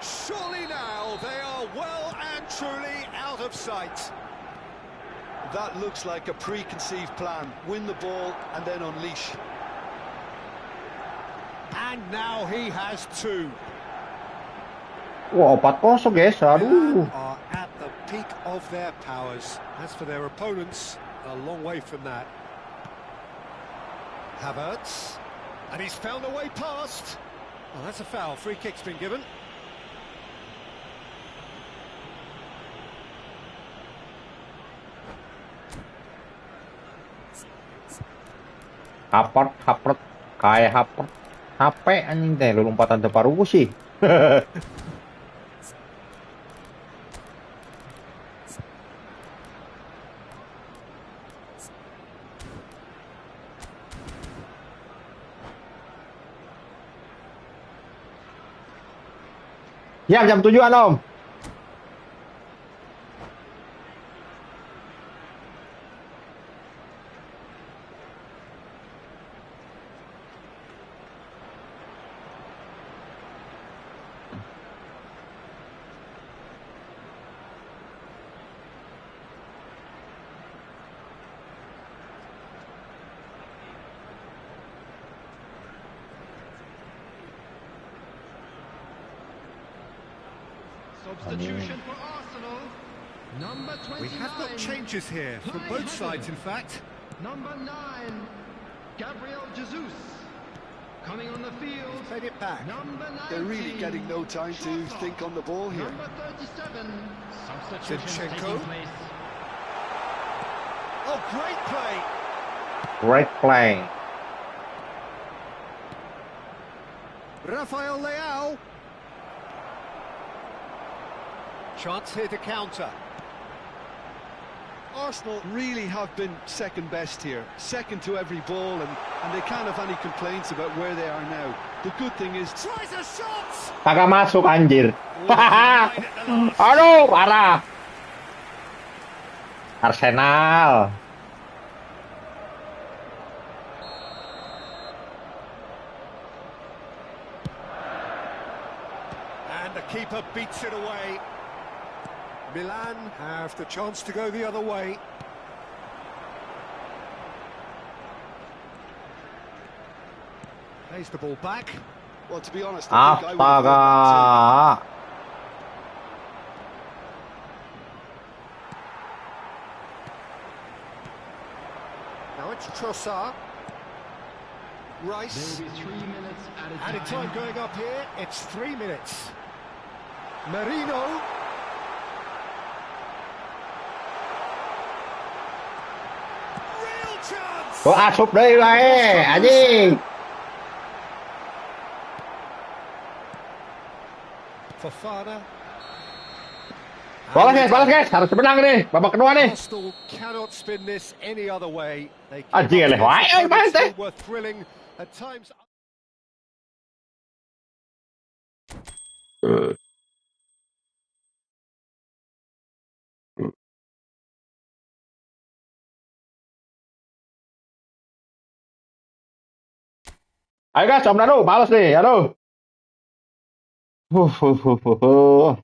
Surely now they are well and truly out of sight. That looks like a preconceived plan. Win the ball and then unleash. And now he has two. Wah, 4-0 guys. Aduh. Milan are at the peak of their powers. As for their opponents, a long way from that. Havertz. And he's found a way past. Well, that's a foul. Free kick's been given. Hapert, kayak hapert. HP anjing teh, lu lompatan teu parugu sih. Ya, jam 7-an, Om. Substitution for Arsenal. Number 29. We have got changes here from both sides, in fact. Number 9, Gabriel Jesus. Coming on the field, Fed it back. number 19. They're really getting no time to think on the ball here. Number 37. Substitution Zinchenko. taking place. Oh, great play. Great play. Rafael Leao. Chance here to counter. Arsenal really have been second best here, second to every ball, and they can't have any complaints about where they are now. The good thing is... Tries a shot. Kagak masuk anjir. Aduh, parah. Arsenal. And the keeper beats it away. Milan have the chance to go the other way. Plays the ball back. Well, to be honest, I think I would have done Astaga. Now it's Trossard. There Rice. will be 3 minutes added Added time going up here. It's 3 minutes. Merino. Real chance. Gua asup deui wae, anjing. Fofana. Balas guys, harus menang nih, babak kedua nih. Arsenal cannot spin this any other way. They Anjing, eleh wae euy main teh. were thrilling at times. Ayo guys, Om Danu, balas nih, aduh. Huh, huh, huh, huh, huh.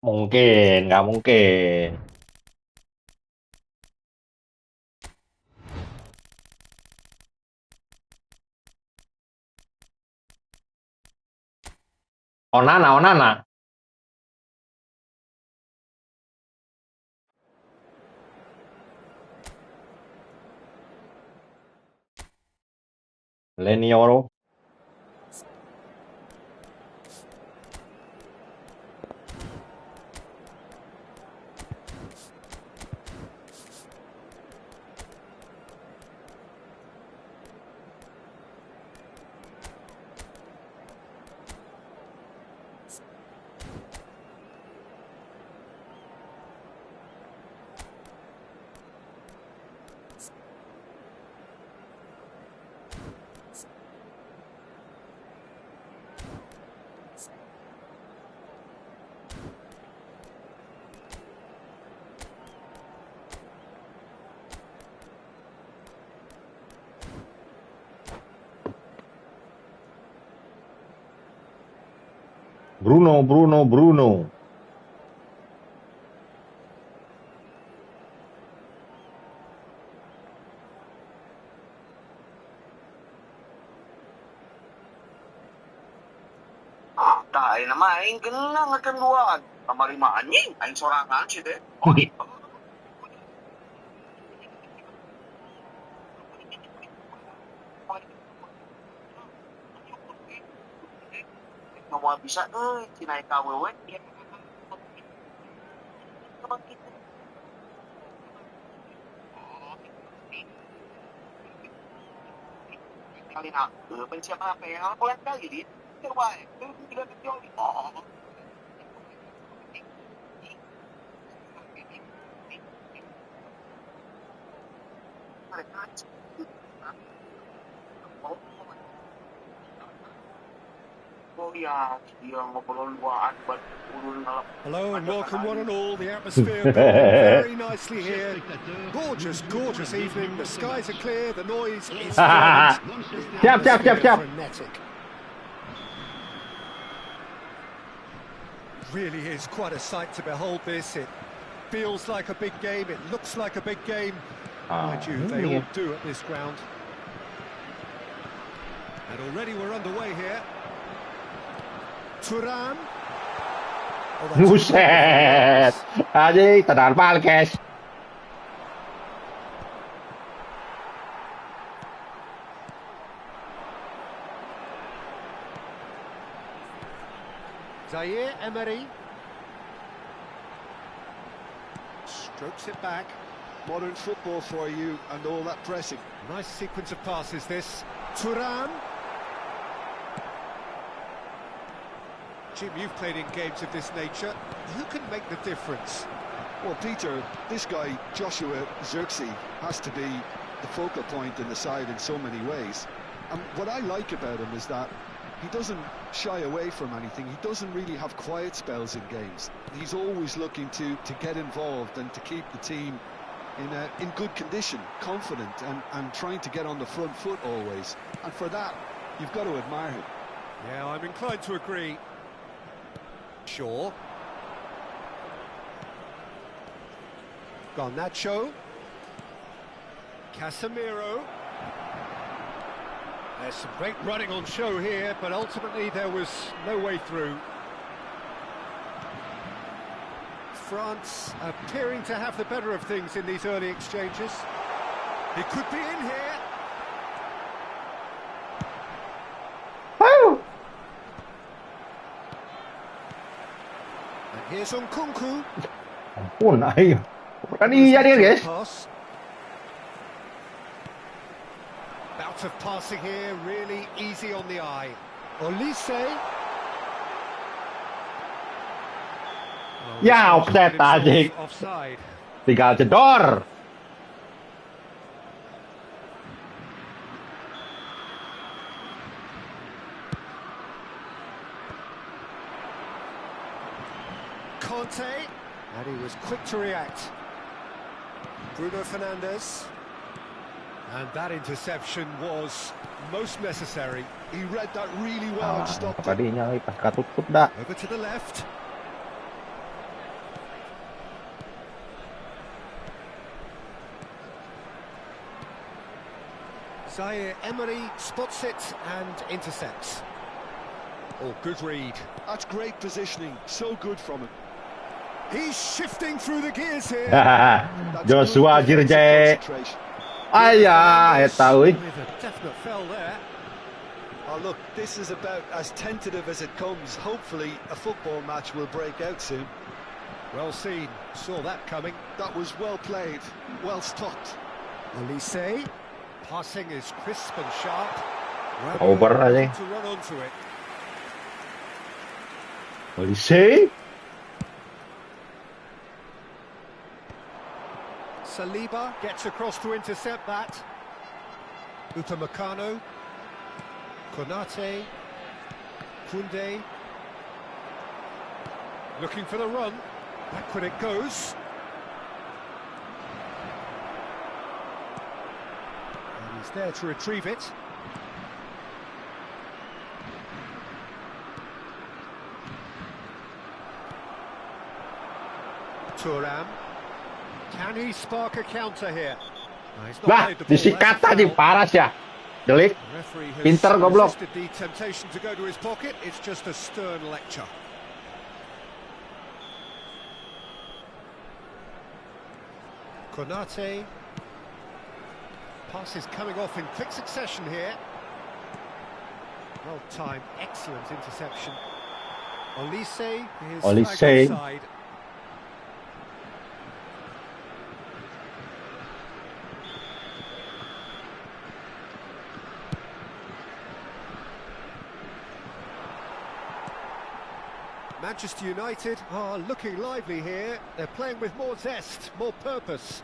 Mungkin, nggak mungkin. Onana, Onana. Lenioro. Bruno. Tayo na maing ganun akan duaan. Kamarima anjing, aing sorangan sih deh. Oh, mau bisa Cina KWW. Kali nak, pencet apa ya? Aku lihat kali dia. Coba, tidak kecil. Oh. Hello and welcome one and all. The atmosphere building very nicely here. Gorgeous evening. The skies are clear. The noise is Siap. frenetic. Really is quite a sight to behold this. It feels like a big game. It looks like a big game. Mind you, they all do at this ground. And already we're underway here. Turan. Buset. Anjing, tenang banget, guys. Zaire Emery. Strokes it back. Modern football for you and all that pressing. Nice sequence of passes this. Turan. Jim, you've played in games of this nature. Who can make the difference? Well, Peter, this guy, Joshua Zirkzee, has to be the focal point in the side in so many ways. And what I like about him is that he doesn't shy away from anything. He doesn't really have quiet spells in games. He's always looking to get involved and to keep the team in good condition, confident, and trying to get on the front foot always. And for that, you've got to admire him. Yeah, I'm inclined to agree. Shaw. Garnacho. Casemiro. There's some great running on show here, but ultimately there was no way through. France appearing to have the better of things in these early exchanges. He could be in here. Woo! And here's Nkunku. Ampun, ayo. Kan iya dia, guys. Pass. Bout of passing here, really easy on the eye. Olise. Ya, offset anjing. Offside. Tinggal jedor. Conte, and he was quick to react. Bruno Fernandes, and that interception was most necessary. He read that really well and stopped it. Tadinya pas katutup dah. Over to the left. Zaire Emery spots it and intercepts. Oh, good read. That's great positioning, so good from him. He's shifting through the gears here. Joshua Zirkzee. Ayah, eta euy. With a definite fell there. Oh, look, this is about as tentative as it comes. Hopefully, a football match will break out soon. Well seen, saw that coming. That was well played, well stopped. Olise, passing is crisp and sharp. Over aja. To run onto it. Olise. Saliba gets across to intercept that. Upamecano. Konate. Koundé. Looking for the run. Backward it goes. And he's there to retrieve it. Thuram. Can he spark a counter here? No, he's not Lah, played the ball. disikat That's a tadi foul. paras ya. Delik. The referee has Pinter goblok. resisted the temptation to go to his pocket. It's just a stern lecture. Konate. Pass is coming off in quick succession here. Well timed, excellent interception. Olise is Olise. flagged offside. Manchester United are looking lively here. They're playing with more zest, more purpose.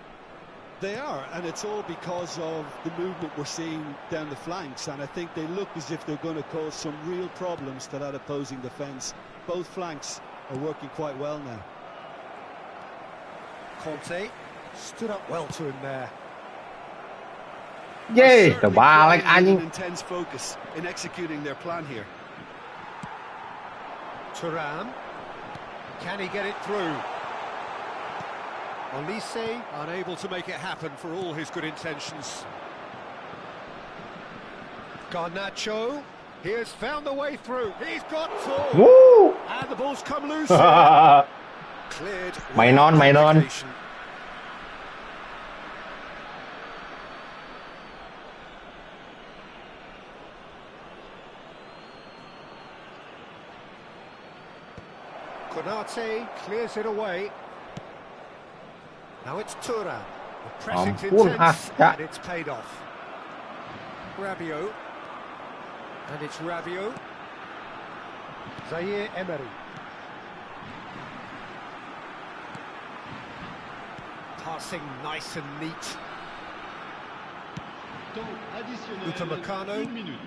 They are, and it's all because of the movement we're seeing down the flanks, and I think they look as if they're going to cause some real problems to that opposing defence. Both flanks are working quite well now. Conte stood up well to him there. Yeay, Certainly terbalik playing with anjing. an intense focus in executing their plan here. Thuram, can he get it through? Olise unable to make it happen for all his good intentions. Garnacho, he has found the way through. He's got to. Woo! And the ball's come loose. Here. Cleared. Main on, main on. application. Konate clears it away. Now it's Thuram. The pressing's Ampun, intense, ya. and it's paid off. Rabiot. And it's Rabiot. Zaire Emery. Passing nice and neat. Temps additionnel, Upamecano. 1 minute.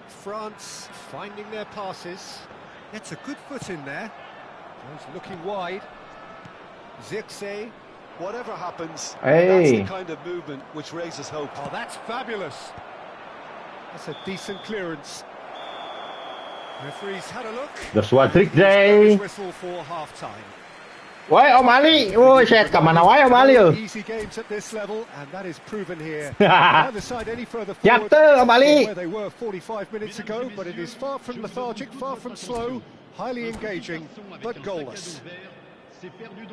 France finding their passes. Gets a good foot in there. Goes looking wide. Zirkzee. Whatever happens, Hey. that's the kind of movement which raises hope. Oh, that's fabulous. That's a decent clearance. Referee's had a look. Joshua And he's Zirkzee. blown his whistle for half-time. Woi, Om Ali. Woi, set kemana wae Om Ali? No yo? easy games at this level, and that is proven here. Neither side any further Siap forward tu, Om from Ali. where they were 45 minutes ago, but it is far from lethargic, far from slow, highly engaging, but goalless.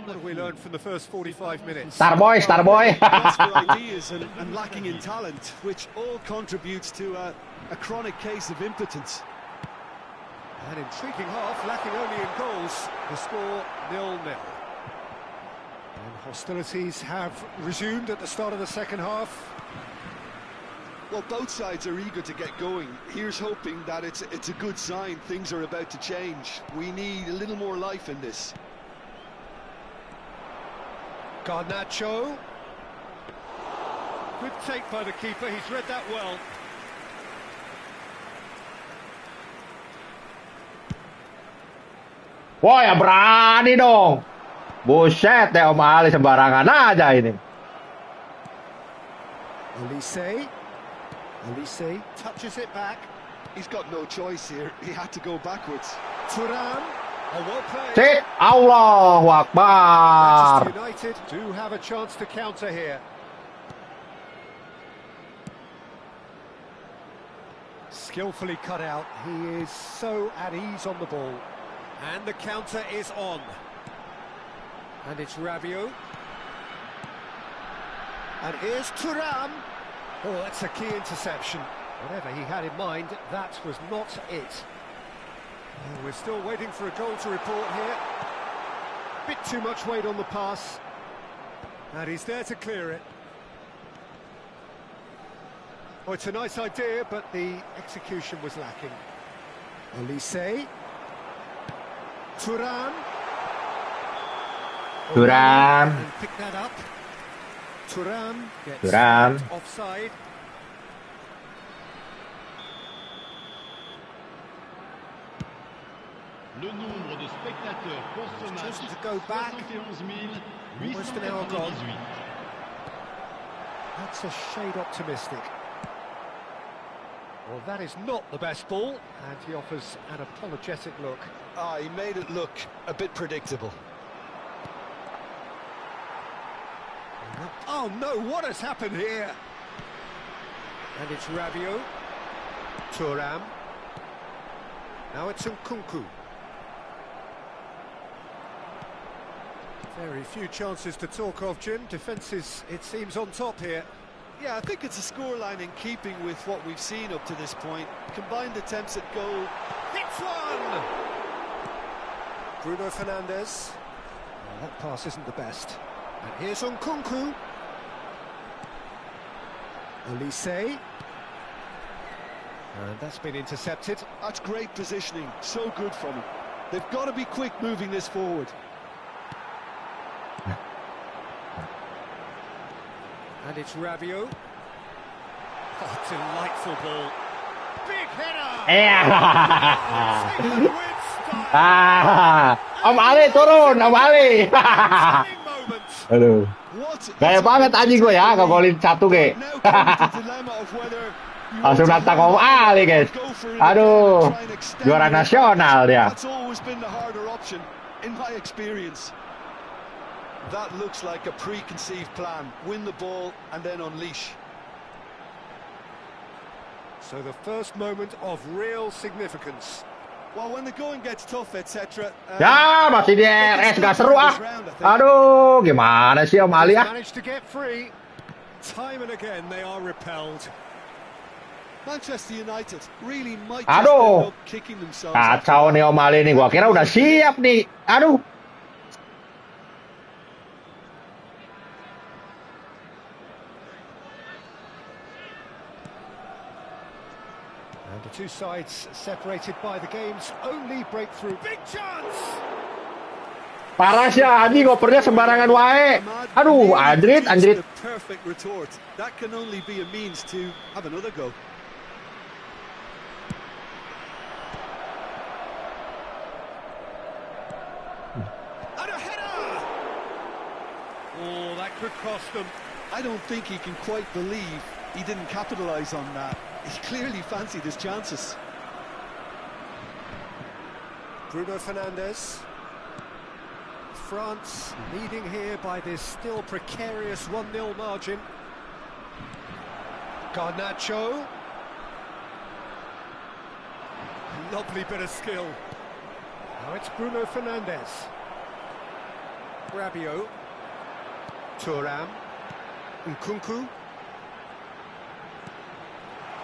What have we learned from the first 45 minutes? Starboy, Starboy. Lots of ideas and lacking in talent, which all contributes to a chronic case of impotence. An intriguing half, lacking only in goals. The score 0-0. And hostilities have resumed at the start of the second half. Well, both sides are eager to get going. Here's hoping that it's a good sign. Things are about to change. We need a little more life in this. Garnacho. Good take by the keeper, he's read that well. Woi, ya berani dong. Buset deh Om Ali, sembarangan aja ini. Olise. Olise touches it back. He's got no choice here. He had to go backwards. Thuram. Oh, well played. Sit, Allahu Akbar. Manchester United do have a chance to counter here. Skillfully cut out. He is so at ease on the ball. And the counter is on. And it's Rabiot. And here's Thuram. Oh, that's a key interception. Whatever he had in mind, that was not it. Oh, we're still waiting for a goal to report here. Bit too much weight on the pass. And he's there to clear it. Oh, it's a nice idea, but the execution was lacking. Olise. Thuram. Thuram. And pick that up. Thuram gets Thuram. offside. Le nombre de spectateurs pour ce match, Chosen to go back. 71 Almost an hour gone. 898. That's a shade optimistic. Well, that is not the best ball, and he offers an apologetic look. Ah, he made it look a bit predictable. Oh no, what has happened here? And it's Rabiot. Thuram. Now it's Nkunku. Very few chances to talk of, Jim. Defence is, it seems, on top here. Yeah, I think it's a scoreline in keeping with what we've seen up to this point. Combined attempts at goal. Hits one! Bruno Fernandes. Well, that pass isn't the best. And here's Nkunku. Olise. And that's been intercepted. That's great positioning. So good from him. They've got to be quick moving this forward. And it's Rabiot. Oh, delightful ball. Big header! Om Ali turun, Om Ali. Aduh. Gaya banget anjing gue ya, ngegolin satu ge. Langsung datang Om Ali, guys. Aduh, juara nasional dia. That's always been the harder option, in my experience. That looks like a preconceived plan. Win the ball and then unleash. So the first moment of real significance. Well, when the going gets tough, etc. Ya, masih di RS, gak seru ah. Aduh, gimana sih Om Ali ah? Managed to get free. Time and again they are repelled. Manchester United really might just Aduh, end up kicking themselves. kacau nih Om Ali nih. Gua kira udah siap nih. Aduh. And the two sides separated by the game's only breakthrough. Big chance! Parah sih anjing, ngopernya sembarangan wae. Aduh, anjrit. Perfect retort. That can only be a means to have another go. And a header! Oh, that could cost them. I don't think he can quite believe he didn't capitalise on that. He clearly fancied his chances. Bruno Fernandes. France leading here by this still precarious 1-0 margin. Garnacho. Lovely bit of skill. Now it's Bruno Fernandes. Rabiot. Thuram. Nkunku.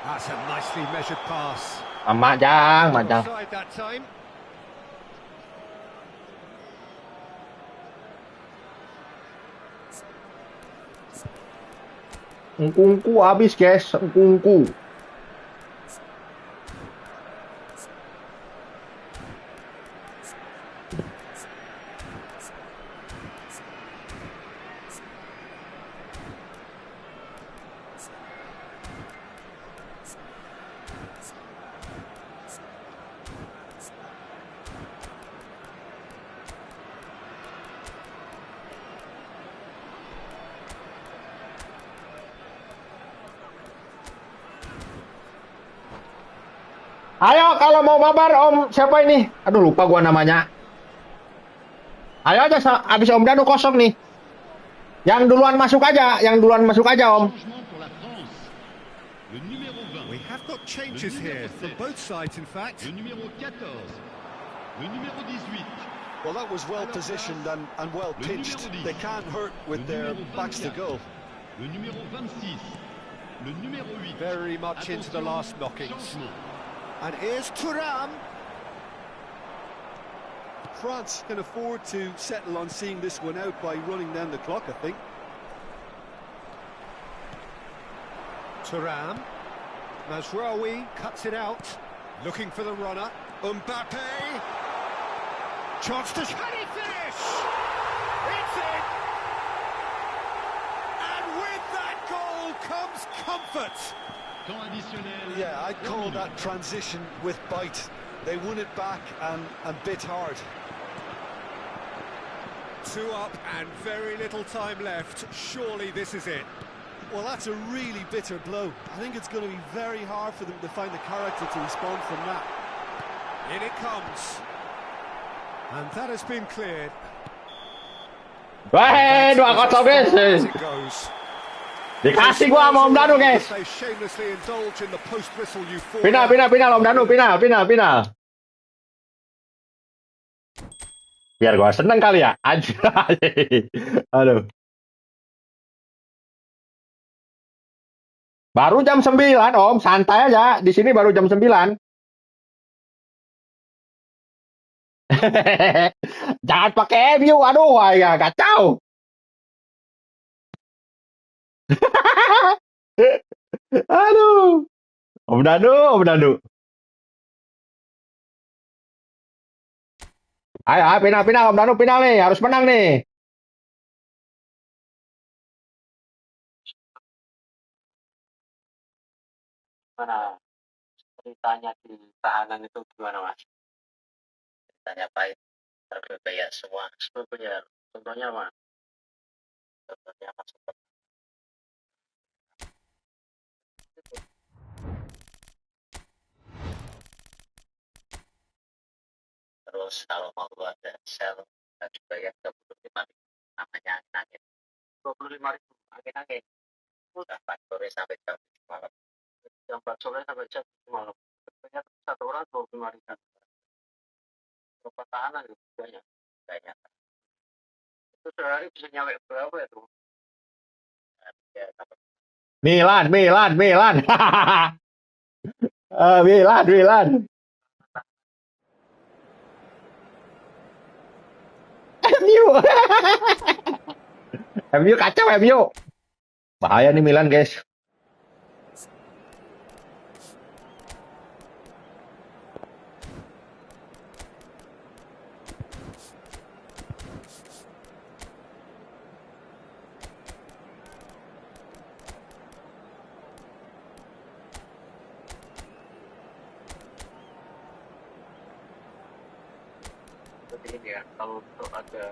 That's a nicely measured pass. Majang. Offside that time. Nkunku habis, guys. Nkunku. Ayo kalau mau mabar Om siapa ini? Aduh lupa gua namanya. Ayo aja habis Om Danu kosong nih. Yang duluan masuk aja, Om. We have got changes here from both sides in fact. Le numéro 14, le numéro 18. Well, that was well positioned and well pitched. They can't hurt with their backs to goal. Le numéro 26, le numéro 8. Very much into the last knockings. And here's Thuram. France can afford to settle on seeing this one out by running down the clock, I think. Thuram. Mazraoui cuts it out. Looking for the runner. Mbappe. Chance to... Can he finish? It's in! And with that goal comes comfort. Yeah, I'd call that transition with bite. They won it back and bit hard. 2 up and very little time left. Surely this is it. Well, that's a really bitter blow. I think it's going to be very hard for them to find the character to respond from that. In it comes. And that has been cleared. Weh, 2-0 guys. As it goes. Dikasih gua sama Om Danu guys. They shamelessly indulge in the post-whistle Final, euphoria. final Om Danu, final. Biar gua seneng kali ya. Anjir. Aduh. Baru jam 9, Om. Santai aja. Di sini baru jam 9. Jangan pakai MU. Aduh, ya kacau. Aduh. Om Danu. Ayo, final Om Danu, final nih. Harus menang nih. Mana ceritanya di tahanan itu gimana Mas? Ceritanya pahit terbayar semua sebetulnya. Contohnya Mas. Contohnya Mas. Terus kalau mau ada sel dan juga yang 25.000 namanya angin. 25.000 angin. Udah 4 sore sampai jam 7 malam. Jam 4 sore sampai jam 7 malam. Ternyata satu orang 25.000. Pertahanan itu banyak. Itu sehari bisa nyampe berapa ya tuh? Ya, Milan. Milan. MU. MU kacau MU. Bahaya nih Milan guys. seperti ini ya. Kalau untuk ada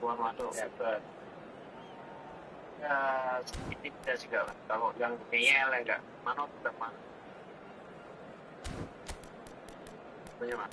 uang masuk ya, ya sedikit bisa juga lah. Kalau yang ngeyel ya enggak mana udah mana punya mas.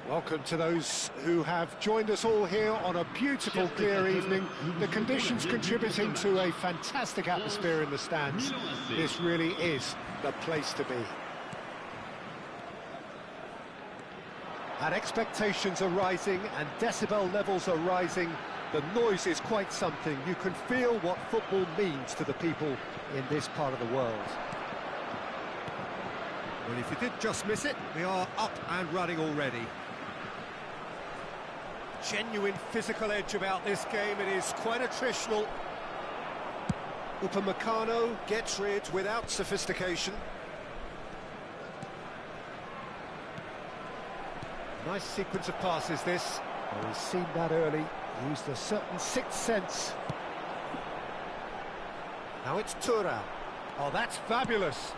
Welcome to those who have joined us all here on a beautiful, clear evening. The conditions contributing to a fantastic atmosphere in the stands. This really is the place to be. And expectations are rising and decibel levels are rising. The noise is quite something. You can feel what football means to the people in this part of the world. Well, if you did just miss it, we are up and running already. Genuine physical edge about this game. It is quite attritional. Upamecano gets rid without sophistication. Nice sequence of passes this. Well, he's seen that early. Used a certain sixth sense. Now it's Thuram. Oh, that's fabulous.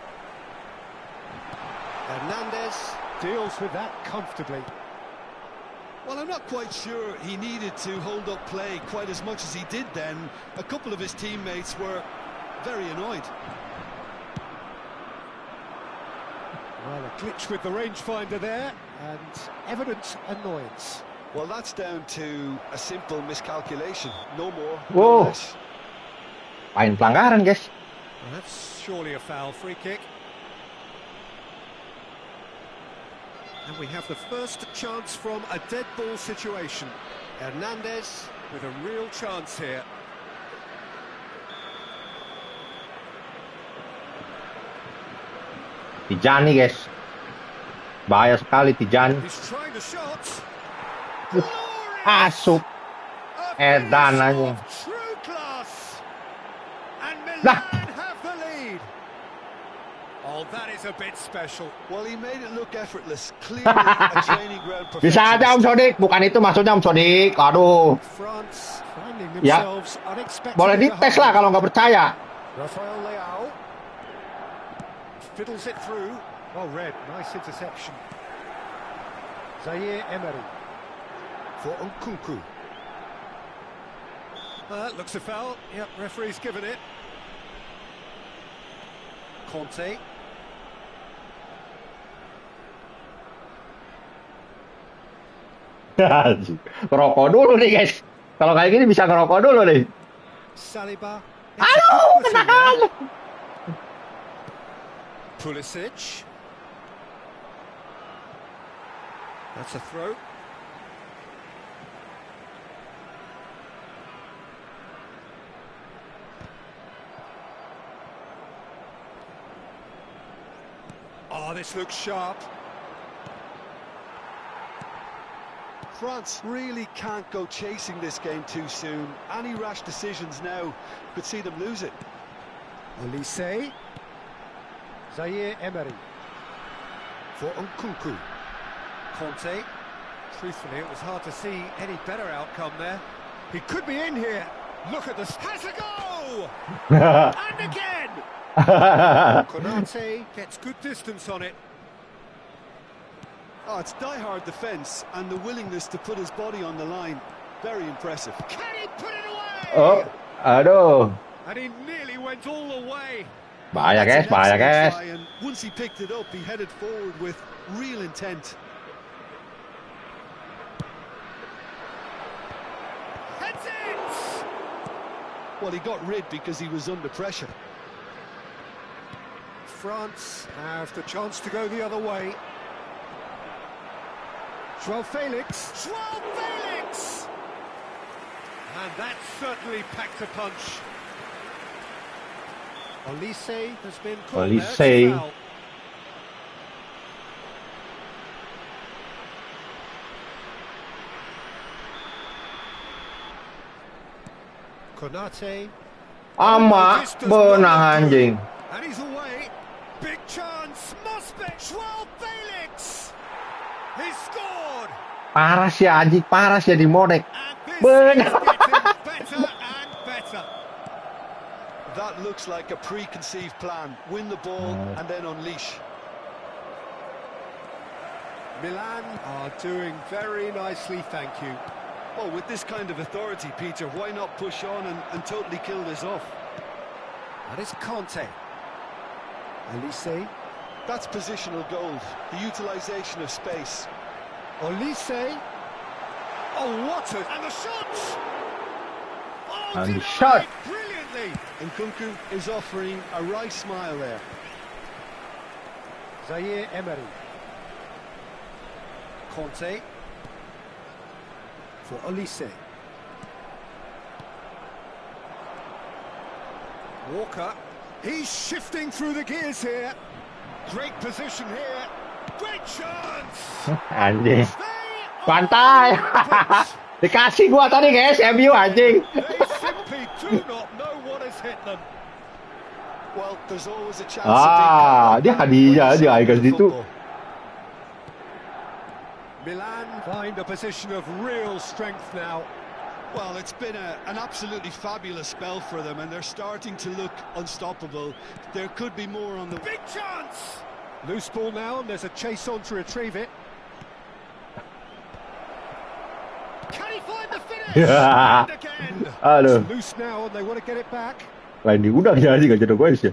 Hernandez deals with that comfortably. Well, I'm not quite sure he needed to hold up play quite as much as he did then. A couple of his teammates were very annoyed. Well, a glitch with the rangefinder there, and evident annoyance. Well, that's down to a simple miscalculation. No more, no Wow. less. Main pelanggaran guys. Well, that's surely a foul free kick. And we have the first chance from a dead ball situation. Hernandez with a real chance here. Tijani guys. Bahaya sekali Tijani. He's trying the shot. Asup. A Edan finish aja. of true class. And Lah. Milan have the lead. Oh, that is a bit special. Well, he made it look effortless. Clearly a training ground Bisa aja Om perfectionist. Sodik, bukan itu maksudnya Om Sodik. Aduh, France finding Ya. themselves unexpectedly boleh dites lah kalau nggak percaya. Rafael Leao fiddles it through. Well read, nice interception. Zaire Emery for Nkunku. Looks a foul. Yep, referee's given it. Conte. Ngerokok dulu nih guys. Kalau kayak gini bisa ngerokok dulu nih. Saliba. Aduh, kena kali. Pulisic. That's a throw. Oh, this looks sharp. France really can't go chasing this game too soon. Any rash decisions now could see them lose it. Olise. Zaire Emery for Nkunku. Conte. Truthfully, it was hard to see any better outcome there. He could be in here. Look at this. Has a go! And again! Konate gets good distance on it. Oh, it's die-hard defence and the willingness to put his body on the line. Very impressive. Can he put it away? Oh, aduh. And he nearly went all the way. Bahaya guys, That's an bahaya excellent guys. try, and once he picked it up, he headed forward with real intent. Heads it! Well, he got rid because he was under pressure. France have the chance to go the other way. Joao Felix. Joao Felix! And that certainly packed a punch. Olise has been called there. It's a Olise. foul. Konate. Ama This does benang not look anjing. good. And he's away. Big chance. Must be. Joao Felix. He scored. Parah sih anjing, parah sih di modek. And this Benar. is getting better and better. That looks like a preconceived plan. Win the ball and then unleash. Milan are doing very nicely, thank you. Well, with this kind of authority, Peter, why not push on and totally kill this off? That is Conte. Olise. That's positional gold, the utilisation of space. Olise. Oh, what a... And the shot! Oh, And the denied shot. brilliantly. Nkunku is offering a wry smile there. Zaire Emery. Conte. For Olise. Walker. He's shifting through the gears here. Great position here. Great chance. Anjing. They Pantai. Dikasih gua tadi guys, MU anjing. They simply do not know what has hit them. Well, there's always a chance Ah, of dia hadiah aja guys di situ. Milan find a position of real strength now. Well, it's been an absolutely fabulous spell for them, and they're starting to look unstoppable. There could be more on the... Big chance! Loose ball now, and there's a chase on to retrieve it. Can he find the finish? And again! Aduh. It's loose now, and they want to get it back. Lain di udang ya anjing aja guys ya.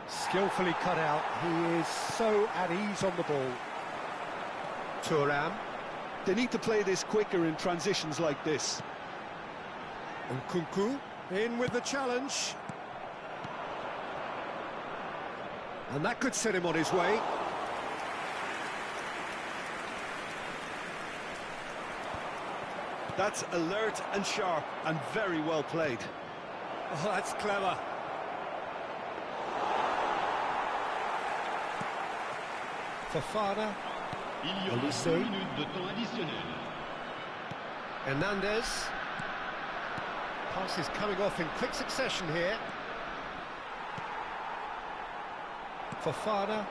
Skillfully cut out. He is so at ease on the ball. Thuram. They need to play this quicker in transitions like this. Nkunku in with the challenge. And that could set him on his way. That's alert and sharp and very well played. Oh, that's clever. Fofana. Il y aura 2 minutes de temps additionnel. Hernandez. Passes coming off in quick succession here. Fofana.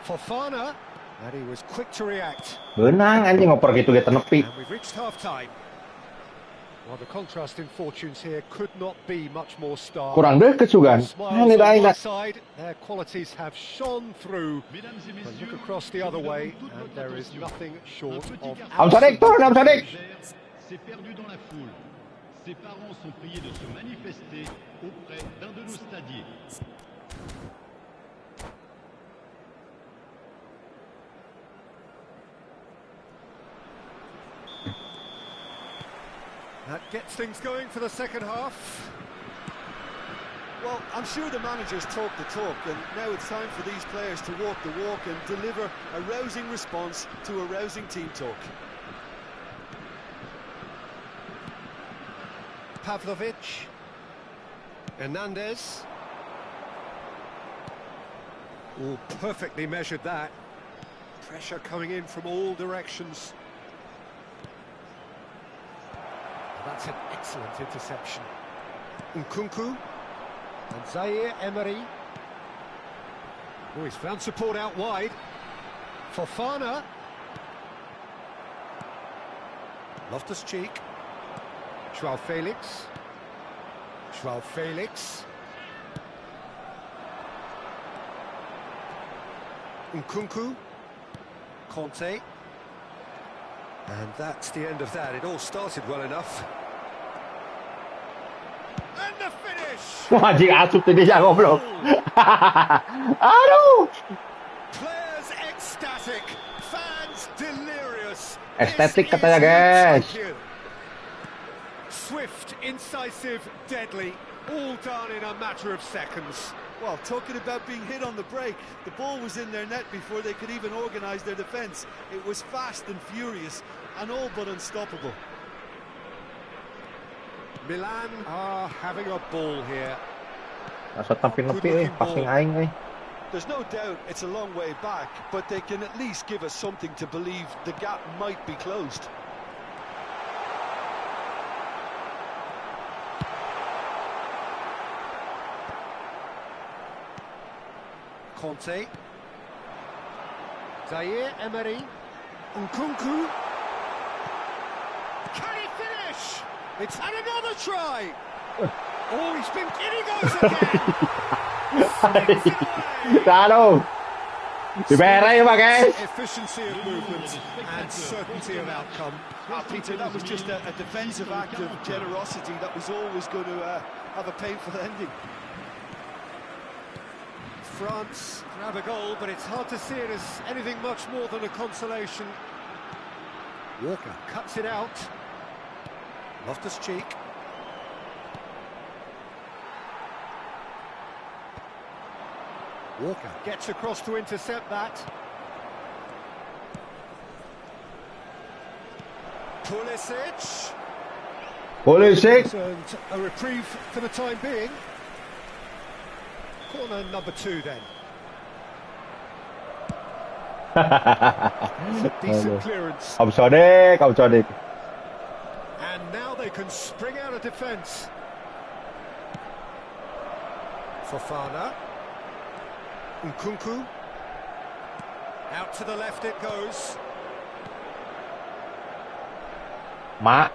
Fofana. And he was quick to react. Benang anjing ngoper gitu dia tenepi. And we've reached half-time. Well, the contrast in fortunes here could not be much more stark. Kurang deket sugan. Smiles on one side, their qualities have shone through. Mesdames et But messieurs, look across the other way, and there is nothing short of Amsadik turun, Amsadik. s'est perdu dans la foule. Ses parents sont priés de se manifester auprès d'un de nos stadiers. That gets things going for the second half. Well, I'm sure the managers talk the talk, and now it's time for these players to walk the walk and deliver a rousing response to a rousing team talk. Pavlovic. Hernandez. Oh, perfectly measured that. Pressure coming in from all directions. That's an excellent interception. Nkunku. And Zaire Emery. Oh, he's found support out wide. Fofana. Loftus-Cheek. Joao Felix. Joao Felix. Nkunku. Conte. And that's the end of that. It all started well enough. And the finish! Wah, anjing asup tadi dia goblok. Aduh. Players ecstatic, fans delirious. Estetik katanya, guys. Swift, incisive, deadly, all done in a matter of seconds. Well, talking about being hit on the break, the ball was in their net before they could even organise their defence. It was fast and furious and all but unstoppable. Milan are having a ball here. Rasa tampil-nepi passing aing There's no doubt it's a long way back, but they can at least give us something to believe the gap might be closed. Conte. Zaire Emery. Nkunku. Can he finish? It's and another try. Oh, he's been in he goes again. Aduh. Dibere ya, Pak, guys. Efficiency of movement and certainty of outcome. Peter, that was just a defensive act of generosity that was always going to have a painful ending. France grab a goal, but it's hard to see it as anything much more than a consolation. Walker cuts it out. Loftus-Cheek. Walker gets across to intercept that. Pulisic. Pulisic. And a reprieve for the time being. Corner number 2 then. Decent clearance. Amsadik. And now they can spring out of defence. Fofana. Nkunku. Out to the left it goes. Mak.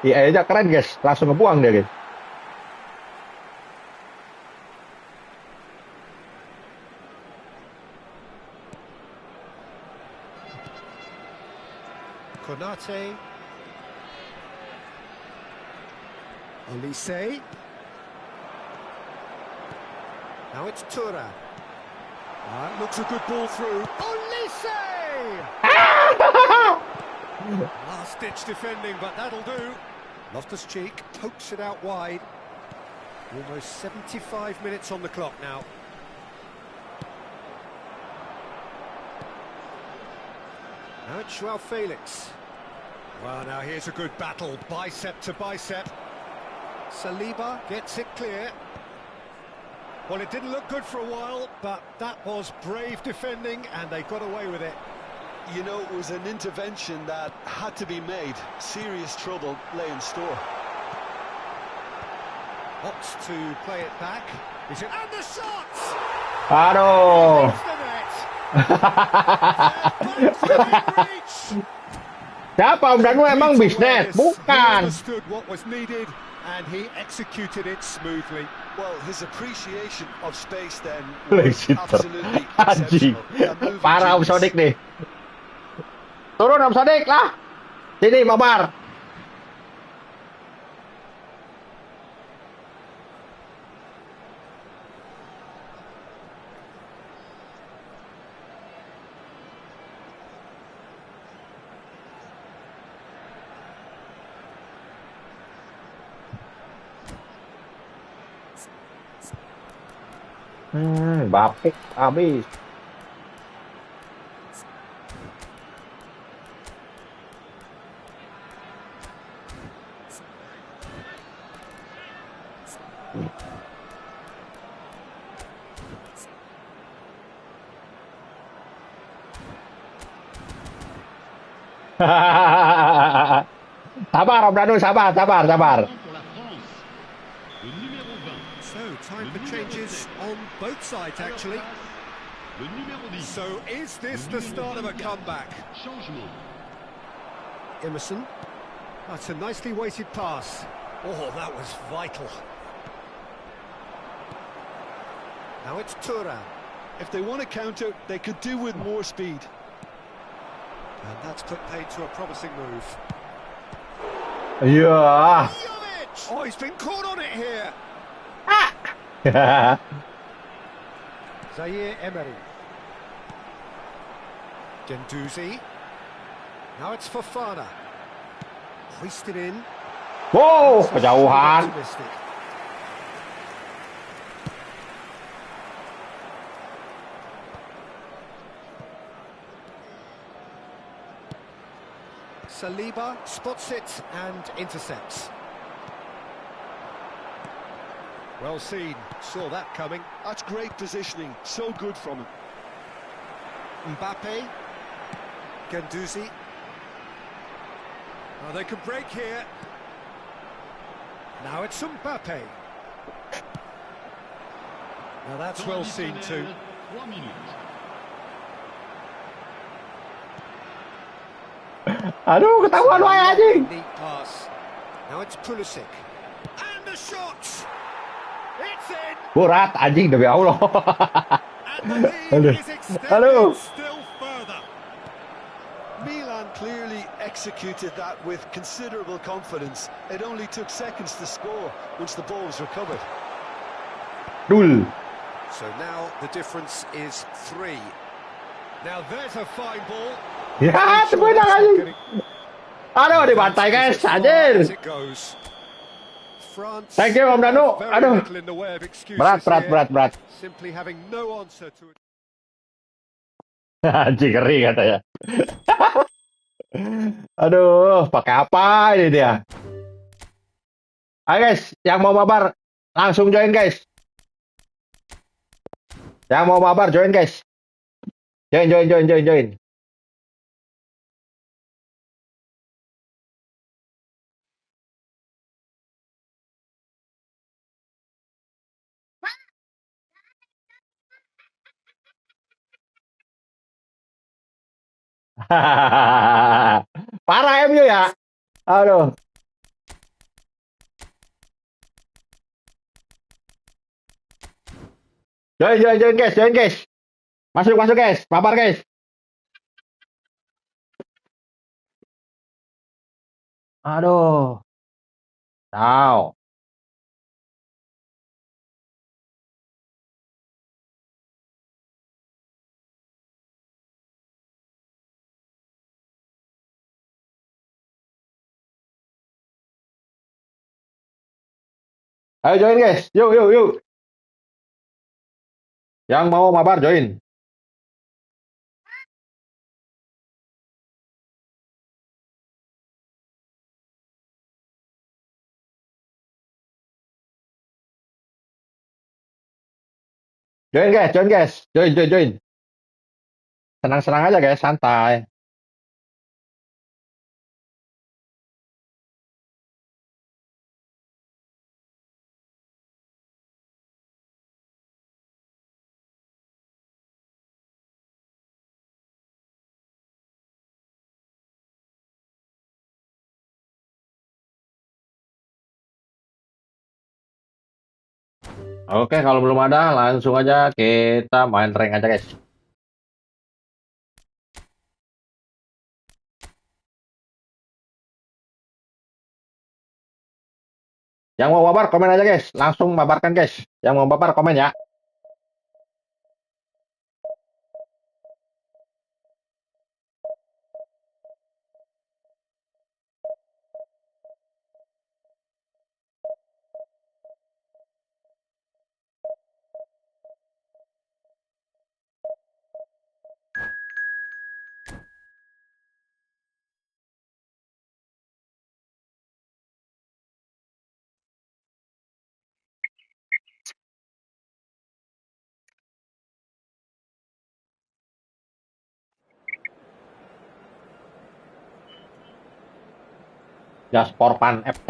Iya aja keren guys, langsung ngebuang dia guys. Konate. Olise. Now it's Tura. That looks a good ball through. Olise! Last-ditch defending, but that'll do. Loftus-Cheek pokes it out wide. Almost 75 minutes on the clock now. Now it's Joao Felix. Well, now here's a good battle, bicep to bicep. Saliba gets it clear. Well, it didn't look good for a while, but that was brave defending, and they got away with it. You know, it was an intervention that had to be made. Serious trouble lay in store. Opts to play it back. And the shots! Aduh. Hits the net. Back within reach. Siapa Om Danu emang bisnet? He Bukan. understood what was needed, and he executed it smoothly. Well, his appreciation of space then Lex was itu. absolutely Anjing. exceptional. A moving Parah Om genius. Sodik nih. Turun Om Sodik lah. Sini Mabar. Bapik habis. Sabar Om Danu, sabar. Pour la France, le numéro 20. So, time for changes on both sides, actually. Le numéro 10. So, is this the start of a comeback? Changement. Emerson. That's a nicely weighted pass. Oh, that was vital. Now it's Thuram. If they want to counter, they could do with more speed. And that's put paid to a promising move. Iya. Jovic! Oh, he's been caught on it here. Zaire Emery. Gendouzi. Now it's Fofana. Hoisted in. Wow, kejauhan. Optimistic. Saliba spots it and intercepts. Well seen, saw that coming. That's great positioning, so good from him. Mbappe. Gendouzi. Oh, they could break here. Now it's Mbappe. Now that's well seen too. 3 minutes. Aduh, ketahuan wae anjing. Neat pass. Now it's Pulisic. And the shot! It's in! Berat anjing demi Allah. And the lead Aduh. is extended Aduh. still further. Milan clearly executed that with considerable confidence. It only took seconds to score once the ball was recovered. Dul. So now the difference is 3. Now there's a fine ball. Ya, sebentar anjing. Aduh, dibantai guys, As anjir. it goes. France. Thank you Om Danu. very Aduh. little in the way of excuses Berat. here. Simply having no answer to it. Anjing ngeri katanya. Aduh, pakai apa ini dia? Ayo guys, yang mau mabar langsung join guys. Yang mau mabar join guys. Join. Parah MU ya. Aduh. Join guys. Masuk guys. Mabar guys. Aduh. Tahu. Ayo join guys. Yuk. Yang mau mabar join. Join guys, join guys. Join. Senang-senang aja guys, santai. Oke, kalau belum ada, langsung aja kita main rank aja guys. Yang mau mabar komen aja guys, langsung mabarkan guys. Yang mau mabar komen ya. Jasporpan FT.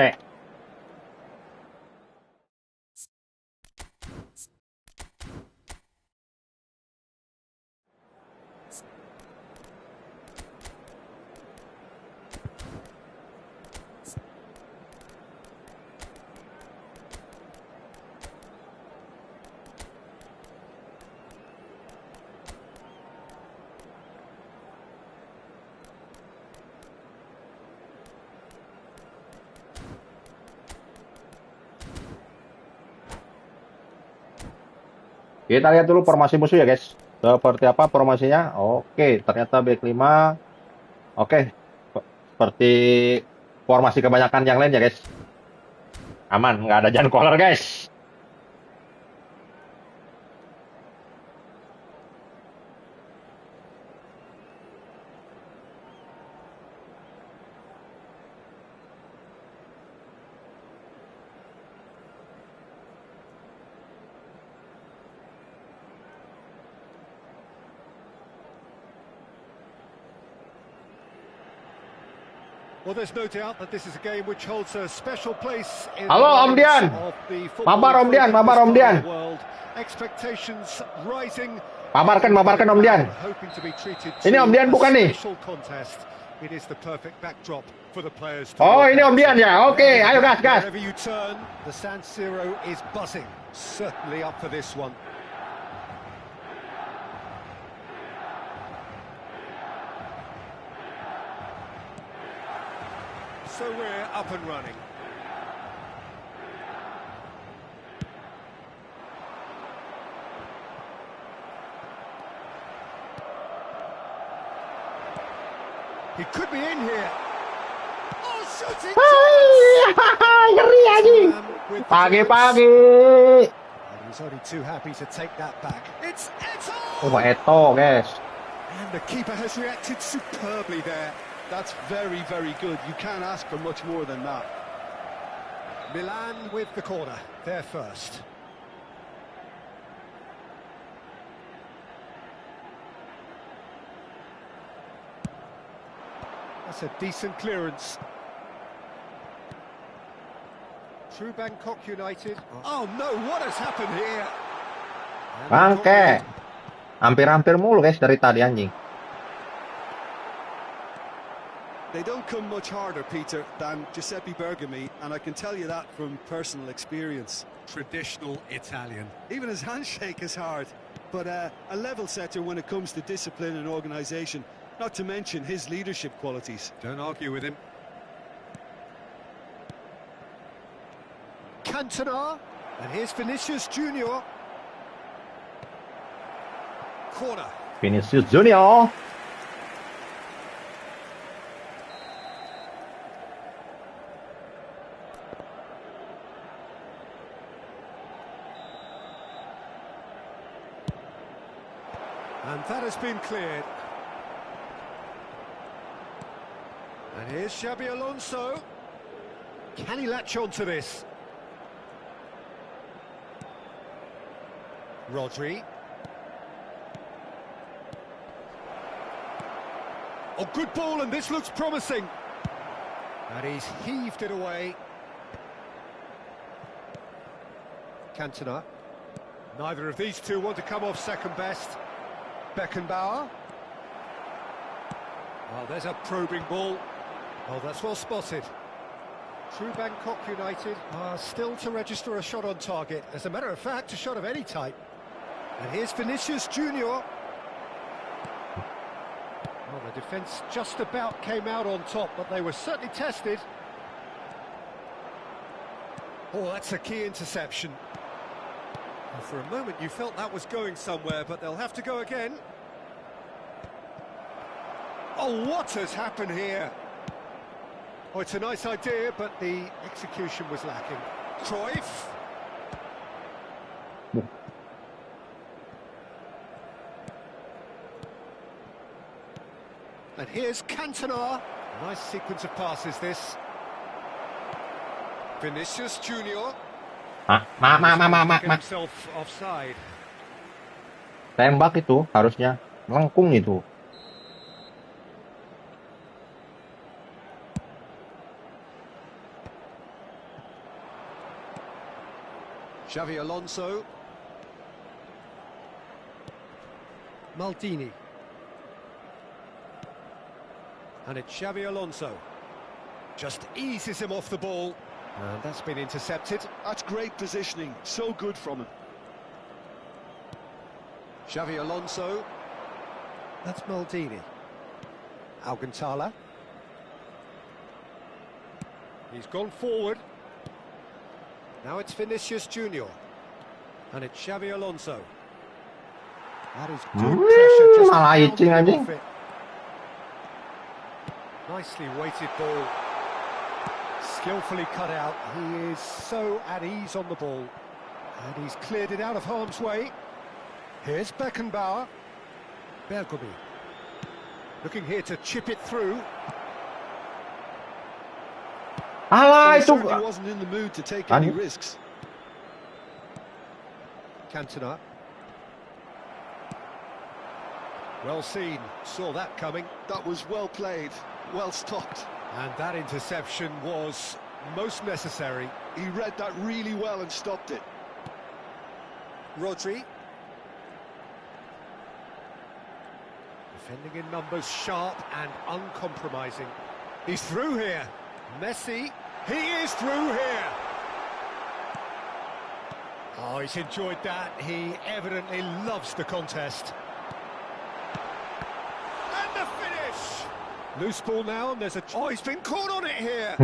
Kita lihat dulu formasi musuh ya guys. Seperti apa formasinya? Oke, ternyata back 5. Oke, seperti formasi kebanyakan yang lain ya guys. Aman, nggak ada Jan Koller guys. Well, there's no doubt that this is a game which holds a special place in Halo the Om Dian. minds of the football Mabar Om Dian, folk mabar in Om this Dian. part of the world. Expectations rising. Mabarkan Om Dian. Hoping to be treated Ini Om Dian to a bukan nih? special contest. It is the perfect backdrop for the players to Oh, work ini out. Om Dian ya. Oke, ayo gas. Wherever you turn, the San Siro is buzzing. Certainly up for this one. So we're up and running. He could be in here. Oh, shooting chance! Ngeri anjing. With the Pagi-pagi. clearance. And he's only too happy to take that back. It's Oh, Eto! Eto guys. And the keeper has reacted superbly there. That's very, very good. You can't ask for much more than that. Milan with the corner. They're first. That's a decent clearance. True Bangkok United. Oh no, what has happened here? And they've got Bangke. rid. Hampir-hampir mulu guys dari tadi anjing. They don't come much harder, Peter, than Giuseppe Bergami, and I can tell you that from personal experience. Traditional Italian. Even his handshake is hard, but a level setter when it comes to discipline and organisation, not to mention his leadership qualities. Don't argue with him. Cantona. And here's Vinicius Junior. Corner. Vinicius Junior. And that has been cleared. And here's Xabi Alonso. Can he latch on to this? Rodri. Oh, good ball, and this looks promising. And he's heaved it away. Cantona. Neither of these two want to come off second best. Beckenbauer. Well, there's a probing ball. Oh, that's well spotted. True Bangkok United are still to register a shot on target. As a matter of fact, a shot of any type. And here's Vinicius Junior. Well, the defence just about came out on top, but they were certainly tested. Oh, that's a key interception. Well, for a moment you felt that was going somewhere, but they'll have to go again. Oh, what has happened here? Oh, it's a nice idea, but the execution was lacking. Cruyff. And here's Cantona. Nice sequence of passes, this. Vinicius Junior. Himself offside. Tembak itu harusnya melengkung itu. Xavi Alonso. Maldini. And it's Xavi Alonso. Just eases him off the ball. And that's been intercepted. That's great positioning, so good from him. Xavi Alonso. That's Maldini. Alcantara. He's gone forward. Now it's Vinicius Junior. And it's Xavi Alonso. That is good pressure. Just malah icing anjing. off it. Nicely weighted ball. Skillfully cut out. He is so at ease on the ball. And he's cleared it out of harm's way. Here's Beckenbauer. Bergomi. Looking here to chip it through. Alah, He itu. certainly wasn't in the mood to take any risks. Cantona. Well seen. Saw that coming. That was well played, well stopped. And that interception was most necessary. He read that really well and stopped it. Rodri. Defending in numbers, sharp and uncompromising. He's through here. Messi. He is through here. Oh, he's enjoyed that. He evidently loves the contest. And the finish! Loose ball now, and there's a... Oh, he's been caught on it here!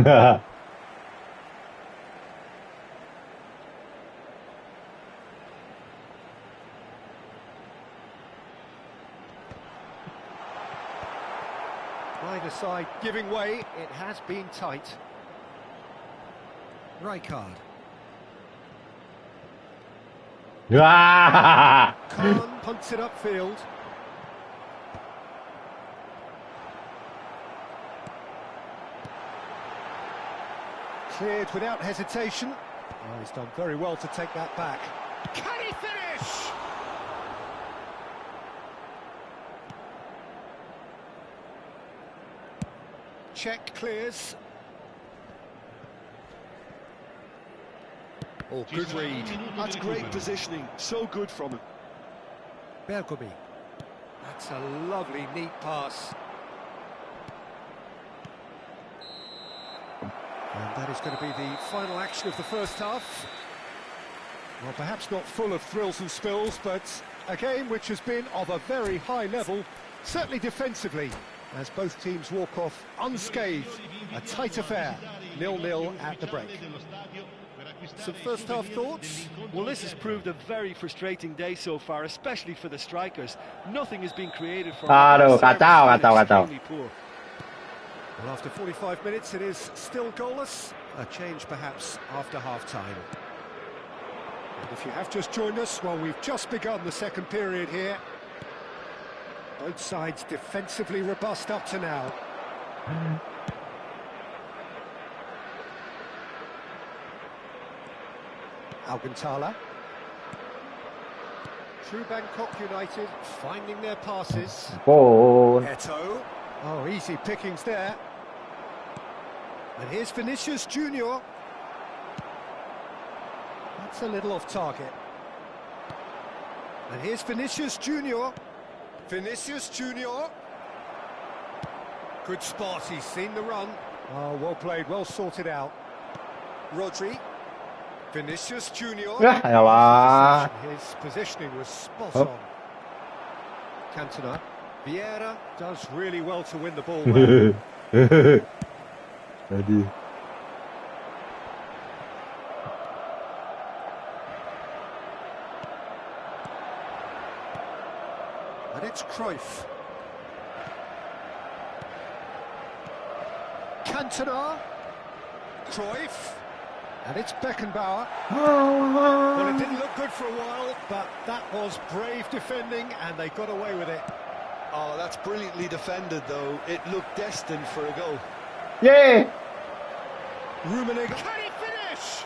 Either side giving way. It has been tight. Rijkaard. Khan punts it upfield. Cleared without hesitation. Oh, he's done very well to take that back. Can he finish? Check clears. Oh, good read. That's great positioning, so good from him. Bergomi. That's a lovely, neat pass. And that is going to be the final action of the first half. Well, perhaps not full of thrills and spills, but a game which has been of a very high level, certainly defensively, as both teams walk off unscathed. A tight affair, 0-0 at the break. Some first-half thoughts? Well, this has proved a very frustrating day so far, especially for the strikers. Nothing has been created for Aduh, them. kacau. Extremely poor. Well, after 45 minutes, it is still goalless. A change, perhaps, after half-time. And if you have just joined us, well, we've just begun the second period here. Both sides defensively robust up to now. Alcantara. True Bangkok United finding their passes. Goal. Eto. Oh, easy pickings there. And here's Vinicius Junior. That's a little off target. And here's Vinicius Junior. Vinicius Junior. Good spot, he's seen the run. Oh, well played, well sorted out. Rodri. Vinicius Junior. Ya, elah. His positioning was spot Oh. on. Cantona. Vieira does really well to win the ball back. Tadi. And it's Cruyff. Cantona. Cruyff. And it's Beckenbauer. Well, it didn't look good for a while, but that was brave defending, and they got away with it. Oh, that's brilliantly defended, though. It looked destined for a goal. Yeay. Rummenigge. Can he finish?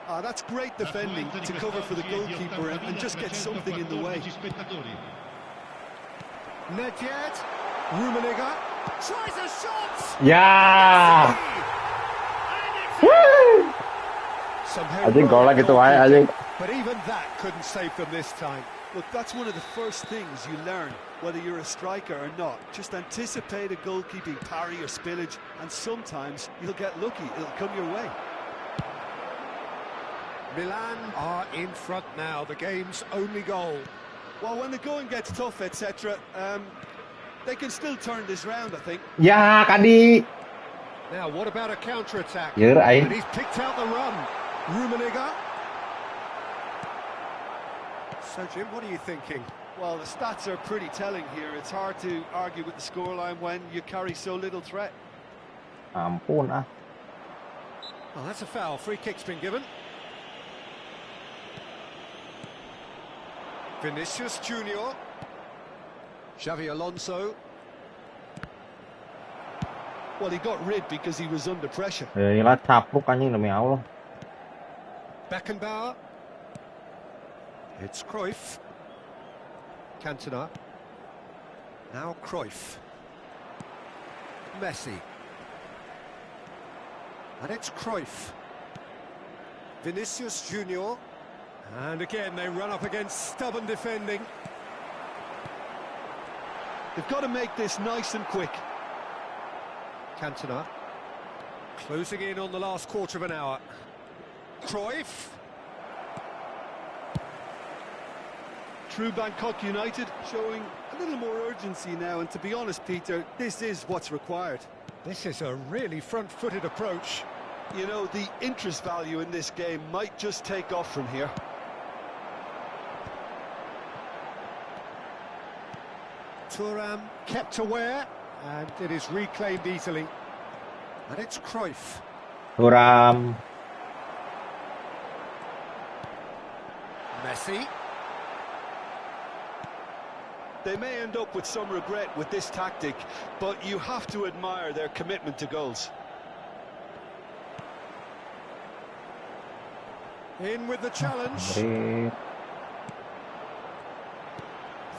Ah, that's great defending to cover for the goalkeeper and just get something in the way. Nedved. Rummenigge. Tries a shot! Ya. Woo. Some Anjing golak itu wae anjing. But even that couldn't save them this time. Look, that's one of the first things you learn, whether you're a striker or not. Just anticipate a goalkeeping parry or spillage, and sometimes you'll get lucky. It'll come your way. Milan are in front now, the game's only goal. Well, when the going gets tough, etc., they can still turn this round, I think. Ya, Kadi. Now, what about a counter-attack? Deur aing. And he's picked out the run. Rummenigge. So, Jim, what are you thinking? Well, the stats are pretty telling here. It's hard to argue with the scoreline when you carry so little threat. Ampun ah. Oh, that's a foul. Free kick's been given. Vinicius Junior. Xavi Alonso. Well, he got rid because he was under pressure. Inilah capluk anjing demi Allah. Beckenbauer. It's Cruyff. Cantona. Now Cruyff. Messi. And it's Cruyff. Vinicius Junior. And again, they run up against stubborn defending. They've got to make this nice and quick. Cantona. Closing in on the last quarter of an hour. Cruyff. True Bangkok United showing a little more urgency now, and to be honest, Peter, this is what's required. This is a really front-footed approach. You know, the interest value in this game might just take off from here. Thuram kept aware, and it is reclaimed easily. And it's Cruyff. Thuram. Messi. They may end up with some regret with this tactic, but you have to admire their commitment to goals. In with the challenge.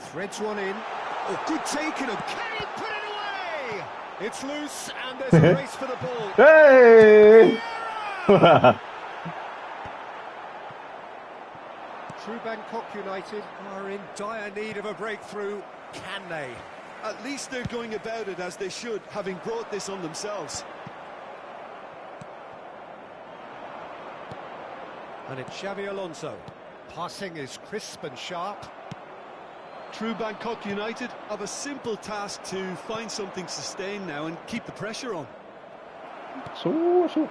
Threads one in. Oh, good taking him. Can he put it away? It's loose, and there's a race for the ball. Hey! True Bangkok United are in dire need of a breakthrough. Can they? At least they're going about it as they should, having brought this on themselves. And it's Xavi Alonso. Passing is crisp and sharp. True Bangkok United have a simple task to find something sustained now and keep the pressure on. Susu.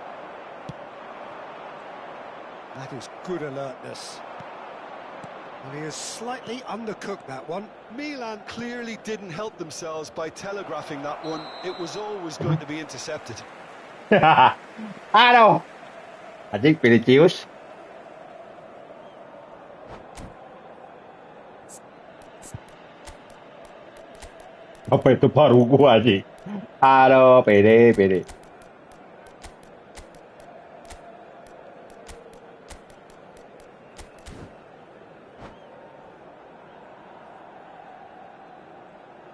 That is good alertness. And he has slightly undercooked that one. Milan clearly didn't help themselves by telegraphing that one. It was always going to be intercepted. Aduh. Anjing Vinicius. Apa itu baru gua sih? Aduh, pede.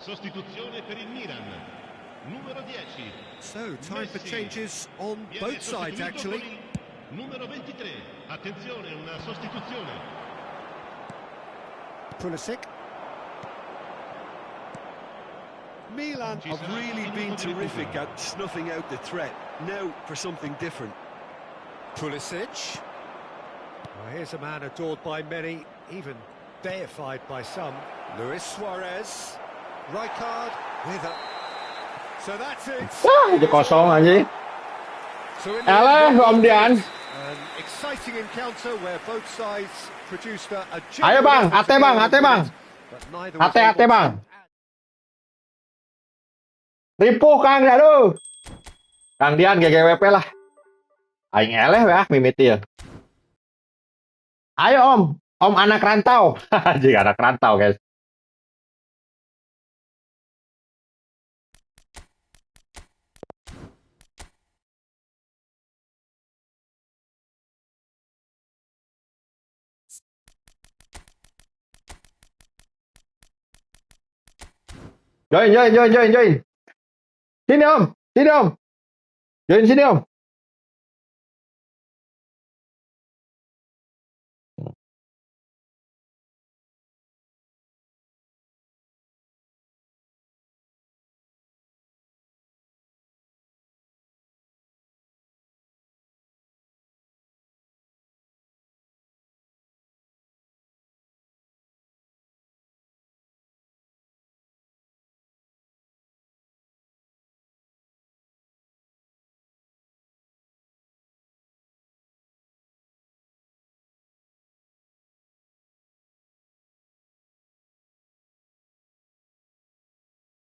Sostituzione per il Milan. Numero 10. So, time for changes on both sides, actually. Numero 23. Attenzione, una sostituzione. Pulisic. Milan have really been terrific at snuffing out the threat. Now for something different. Pulisic. Well, here's a man adored by many, even deified by some. Luis Suarez. Rijkaard with a... So that's it. Wah, itu kosong anjing. So in the Alah, end, Om Dian. an exciting encounter where both sides produced a Ayo bang, genuine ate bang, ate bang. but neither was Ate able bang. to- Ripuh Kang, aduh. Kang Dian GGWP lah. Aing eleh ya mimiti ya. Ayo Om, Om anak rantau. Anjing anak rantau guys. Join. Sini Om. Join sini Om.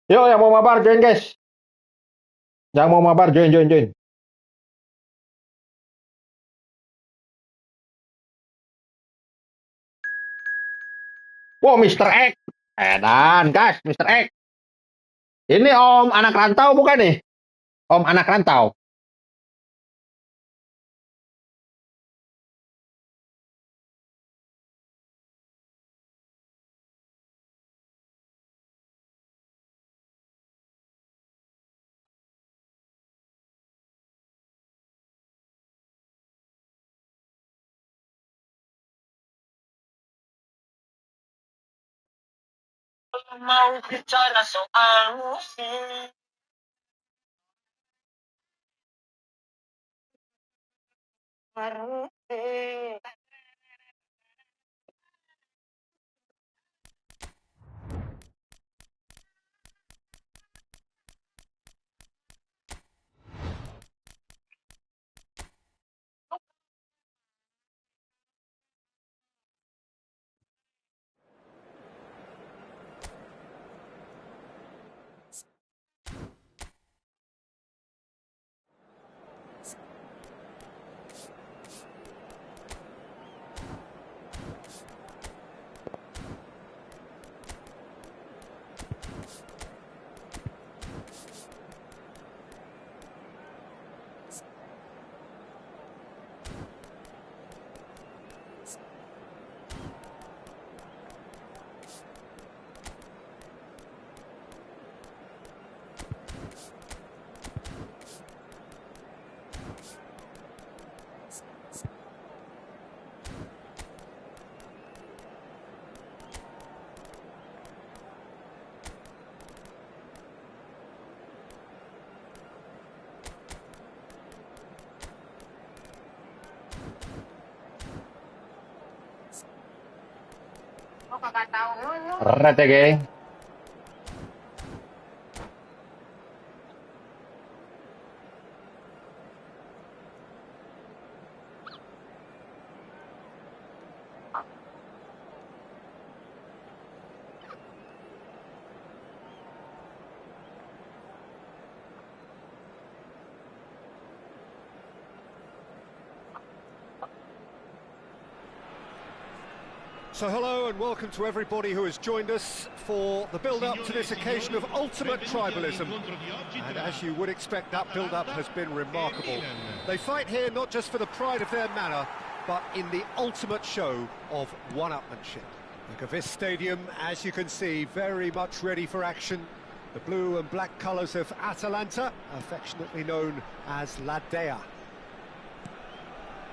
Yuk yang mau mabar join guys. Yang mau mabar join. Wow, Mr. X. Edan, guys, Mr. X. Ini Om anak rantau bukan nih? Om anak rantau. Mau bicara soal musik. Keren ya, geng. So hello and welcome to everybody who has joined us for the build-up to this occasion of ultimate tribalism. And as you would expect, that build-up has been remarkable. They fight here not just for the pride of their manor, but in the ultimate show of one-upmanship. Look at this stadium, as you can see, very much ready for action. The blue and black colours of Atalanta, affectionately known as La Dea.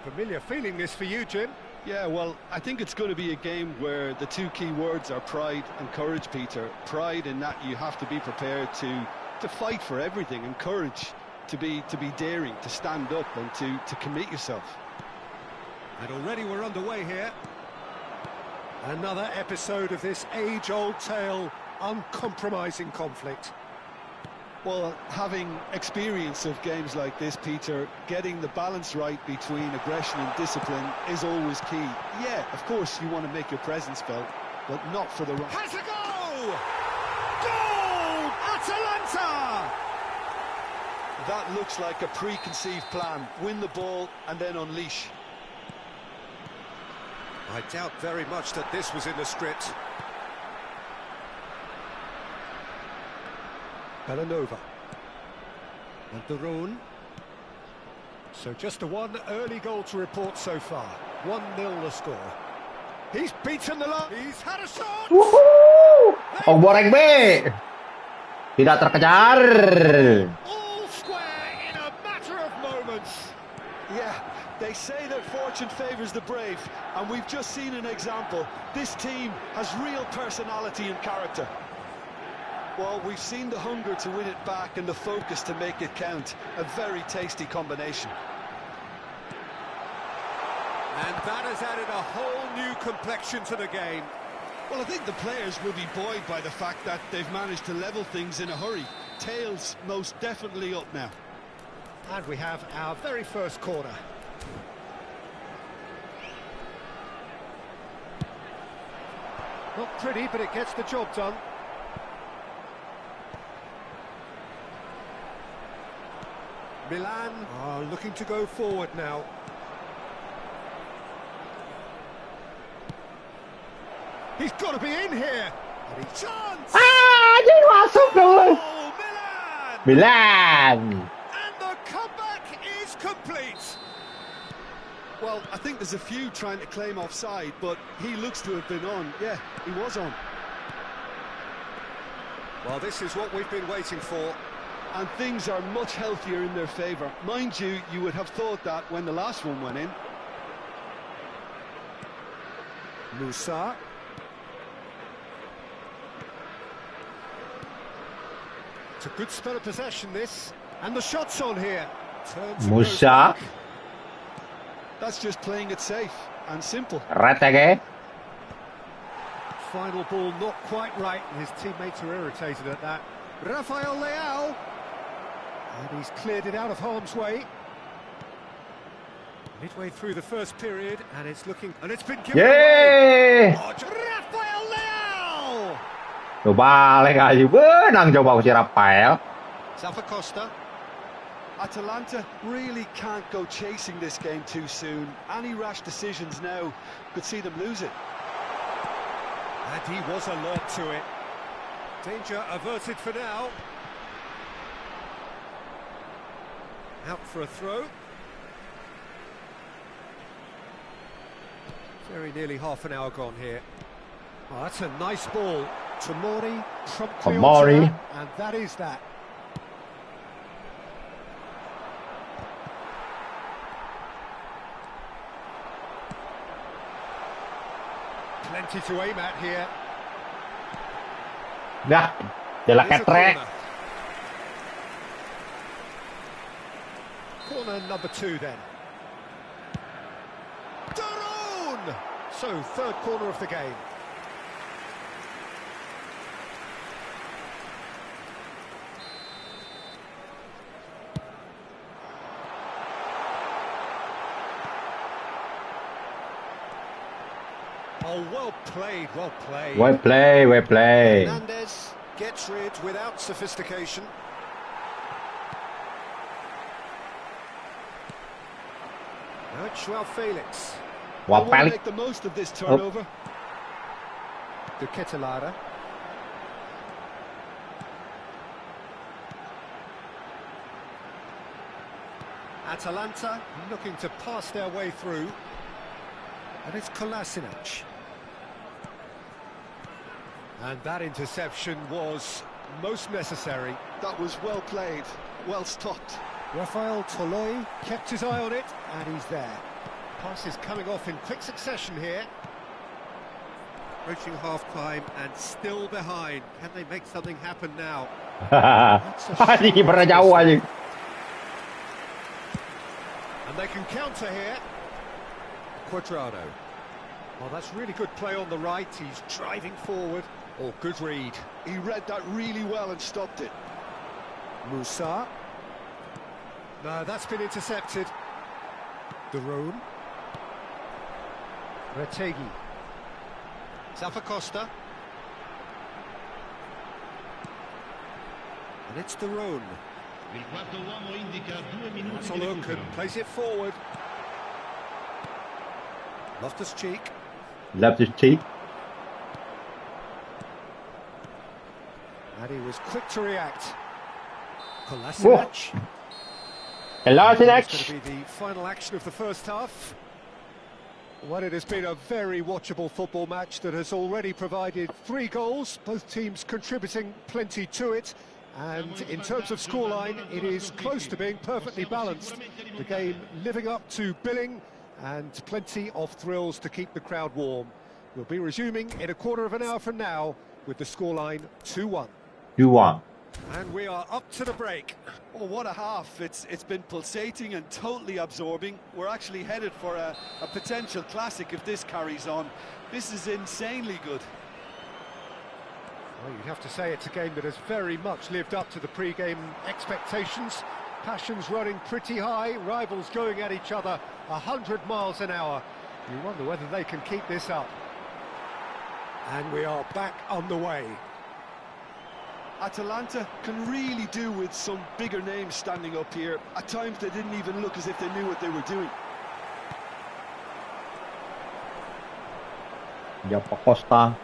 Familiar feeling this for you, Jim? Yeah, well, I think it's going to be a game where the two key words are pride and courage, Peter. Pride in that you have to be prepared to fight for everything, and courage to be daring, to stand up and to commit yourself. And already we're underway here. Another episode of this age-old tale, uncompromising conflict. Well, having experience of games like this, Peter, getting the balance right between aggression and discipline is always key. Yeah, of course you want to make your presence felt, but not for the wrong... Has a goal! Goal! Atalanta! That looks like a preconceived plan. Win the ball and then unleash. I doubt very much that this was in the script. Belanova. And Dukun. So just a one early goal to report so far. 1-0 the score. He's beaten the line. He's had a shot. Oh, goreng B. Tidak terkejar. All square in a matter of moments. Yeah, they say that fortune favours the brave, and we've just seen an example. This team has real personality and character. Well, we've seen the hunger to win it back and the focus to make it count. A very tasty combination. And that has added a whole new complexion to the game. Well, I think the players will be buoyed by the fact that they've managed to level things in a hurry. Tails most definitely up now. And we have our very first corner. Not pretty, but it gets the job done. Milan are looking to go forward now. He's got to be in here. And he's chance. Dia masuk dulu. Oh, Milan! Milan. And the comeback is complete. Well, I think there's a few trying to claim offside, but he looks to have been on. Yeah, he was on. Well, this is what we've been waiting for. And things are much healthier in their favour. Mind you, you would have thought that when the last one went in. Musa. It's a good spell of possession, this. And the shot's on here. Turns Musa. That's just playing it safe and simple. Retege. Final ball not quite right, and his teammates are irritated at that. Rafael Leao. And he's cleared it out of harm's way. Midway through the first period, and it's looking... And it's been given away. Rafael Leao! Balik aja benang coba si Rafael. Costa. Atalanta really can't go chasing this game too soon. Any rash decisions now could see them lose it. And he was alert to it. Danger averted for now. Out for a throw. Very nearly half an hour gone here. Oh, that's a nice ball. Tomori promptly onto that, and that is that. Plenty to aim at here. Dah, jelek ketrek. Corner number 2 then. Dukun! So, third corner of the game. Oh, well played, well played. Well play, well play. Hernandez gets rid without sophistication. Now it's Joao Felix. Wah, They want to make the most of this turnover. De Ketelara. Atalanta looking to pass their way through. And it's Kolasinac. And that interception was most necessary. That was well played, well stopped. Rafael Toloi kept his eye on it, and he's there. Pass is coming off in quick succession here. Approaching half-time and still behind. Can they make something happen now? Ini kipernya jauh aja. And they can counter here. Quadrado. Well, that's really good play on the right. He's driving forward. Oh, good read. He read that really well and stopped it. Musa. No, that's been intercepted. Darun. Retegi. Zafacosta. And it's Darun. That's a look and plays it forward. Loftus-Cheek. Loftus-Cheek. And he was quick to react. Kolasinac. Kolasinac. It's going to be the final action of the first half. Well, it has been a very watchable football match that has already provided 3 goals, both teams contributing plenty to it. And in terms of scoreline, it is close to being perfectly balanced. The game living up to billing and plenty of thrills to keep the crowd warm. We'll be resuming in a quarter of an hour from now with the scoreline 2-1. 2-1. And we are up to the break. Oh, what a half. It's been pulsating and totally absorbing. We're actually headed for a potential classic if this carries on. This is insanely good. Well, you'd have to say it's a game that has very much lived up to the pre-game expectations. Passions running pretty high, rivals going at each other 100 miles an hour. You wonder whether they can keep this up. And we are back on the way. Atalanta can really do with some bigger names standing up here. At times they didn't even look as if they knew what they were doing. Costa.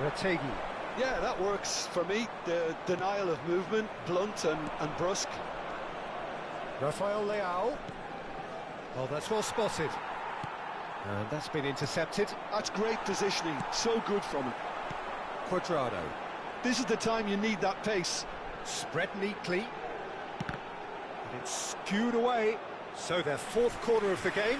Retegi. Yeah, that works for me. The denial of movement, blunt and brusque. Rafael Leao. Oh, that's well spotted. And that's been intercepted. That's great positioning, so good from him. Quadrado. This is the time you need that pace. Spread neatly. And it's skewed away. So their 4th corner of the game.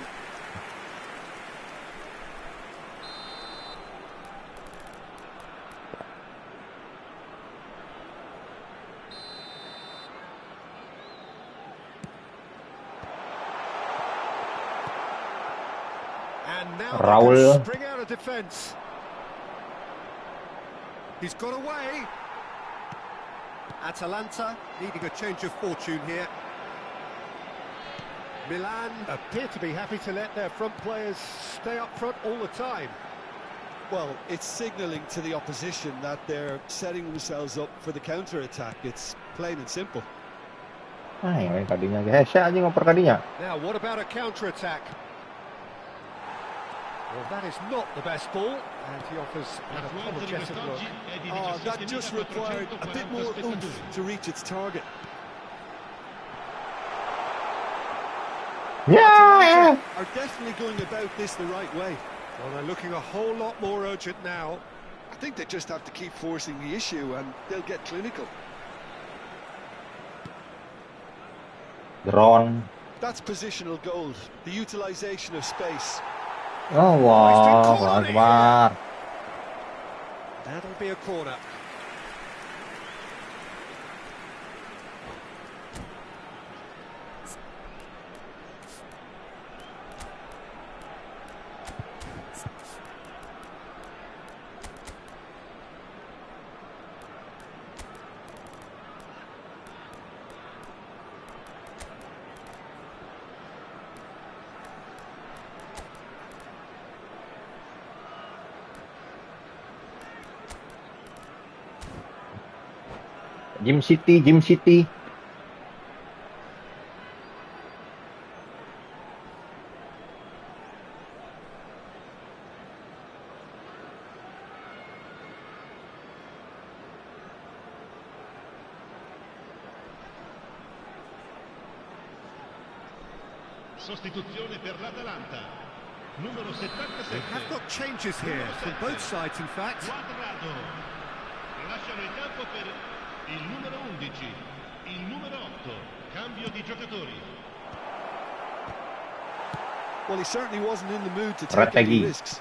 And now Raul. spring out of defence. He's got away. Atalanta needing a change of fortune here. Milan appear to be happy to let their front players stay up front all the time. Well, it's signalling to the opposition that they're setting themselves up for the counter-attack. It's plain and simple. Main kadinya hese anjing ngoper kadinya. Now, what about a counter-attack? Well, that is not the best ball, and he offers an apologetic look. Oh, that just required a bit more oomph to reach its target. Yeah. Are definitely going about this the right way. Well, they're looking a whole lot more urgent now. I think they just have to keep forcing the issue and they'll get clinical. Drone. That's positional gold, the utilisation of space. Allahu Akbar. That'll be a corner. Gym City. sostituzione per l'Atalanta. Numero They 77. have got changes here from both sides, in fact. Quadrado. Lasciano il campo per il numero 11, il numero 8. Cambio di giocatori. Well, he certainly wasn't in the mood to take any Strategi. risks.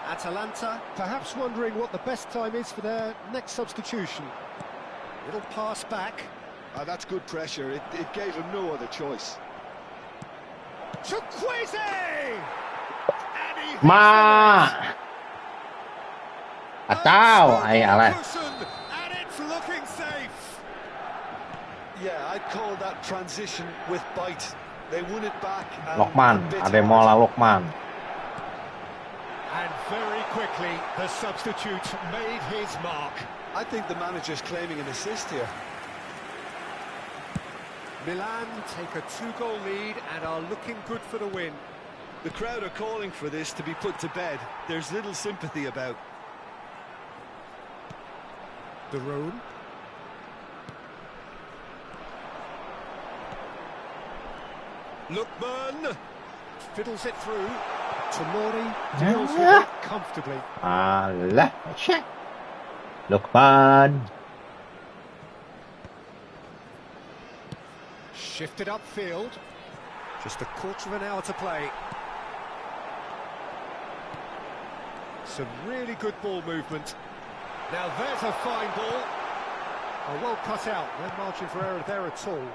Atalanta perhaps wondering what the best time is for their next substitution. It'll pass back. That's good pressure. It gave him no other choice. Chukwueze! And he hits Ma. the net. Atau, ay alas. Cushion, and it's looking safe. Yeah, I'd call that transition with bite. They won it back. And Lokman, bit Ademola hard. Lokman. And very quickly, the substitute made his mark. I think the manager's claiming an assist here. Milan take a 2-goal lead and are looking good for the win. The crowd are calling for this to be put to bed. There's little sympathy about. The Rhone. Lookman fiddles it through. Tomori deals with it comfortably. Alah, check. Lokman. Shifted upfield. Just a quarter of an hour to play. Some really good ball movement. Now there's a fine ball. Oh, well cut out. No margin for error there at all.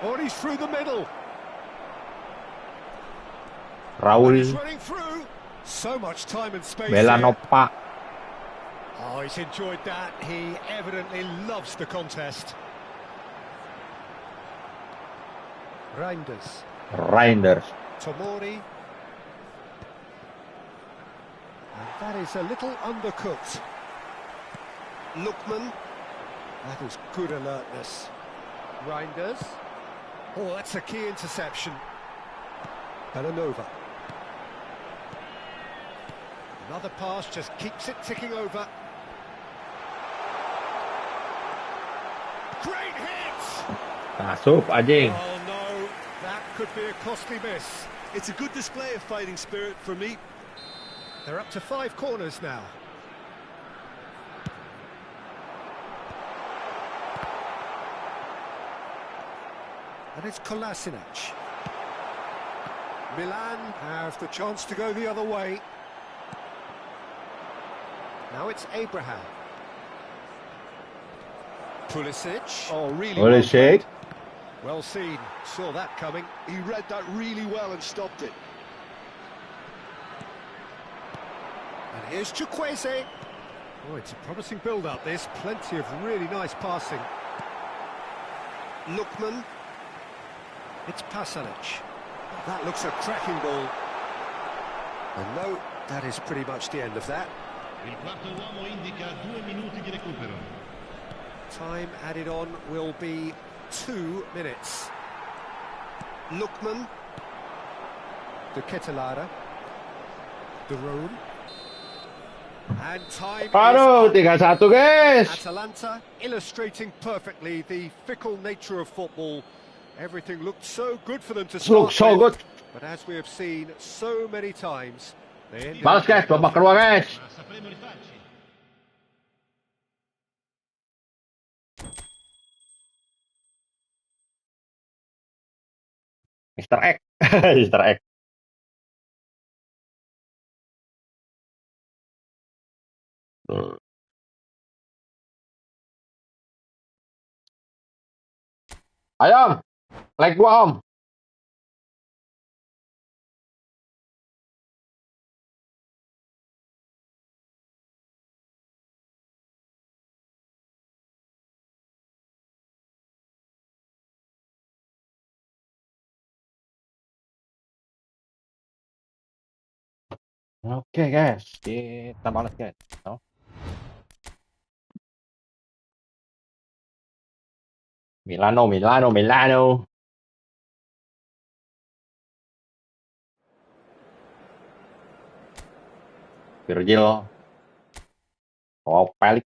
Oh, he's through the middle. And he's Raul. running through. So much time and space Bela here. Nopa. Oh, he's enjoyed that. He evidently loves the contest. Reinders. Reinders. Tomori. And that is a little undercooked. Lookman. That is good alertness. Reinders. Oh, that's a key interception. Belanova. Another pass just keeps it ticking over. Great hit! Masuk anjing. Oh no, that could be a costly miss. It's a good display of fighting spirit for me. They're up to 5 corners now. And it's Kolasinac. Milan have the chance to go the other way. Now it's Abraham. Pulisic. Oh, really Boleh well shake. played. Well seen, saw that coming. He read that really well and stopped it. And here's Chukwueze. Oh, it's a promising build-up, this. Plenty of really nice passing. Lookman. It's Pasalic. That looks a cracking ball. And no, that is pretty much the end of that. Il quarto uomo indica 2 minuti di recupero. Time added on will be 2 minutes. Lookman. De Ketelare. De Rhone. And time Aduh, is up. 3-1 guys. Atalanta illustrating perfectly the fickle nature of football. Everything looked so good for them to start Look so with, good. but as we have seen so many times, they ended Balas up guys, babak kedua guys. Ma sapremo rifarci. Mr. X. Mr. X. Ayo Om. Like gua Om. Oke guys, kita balas guys. No? Milano, Milano, Milano. Virgil. Oh, Pelik.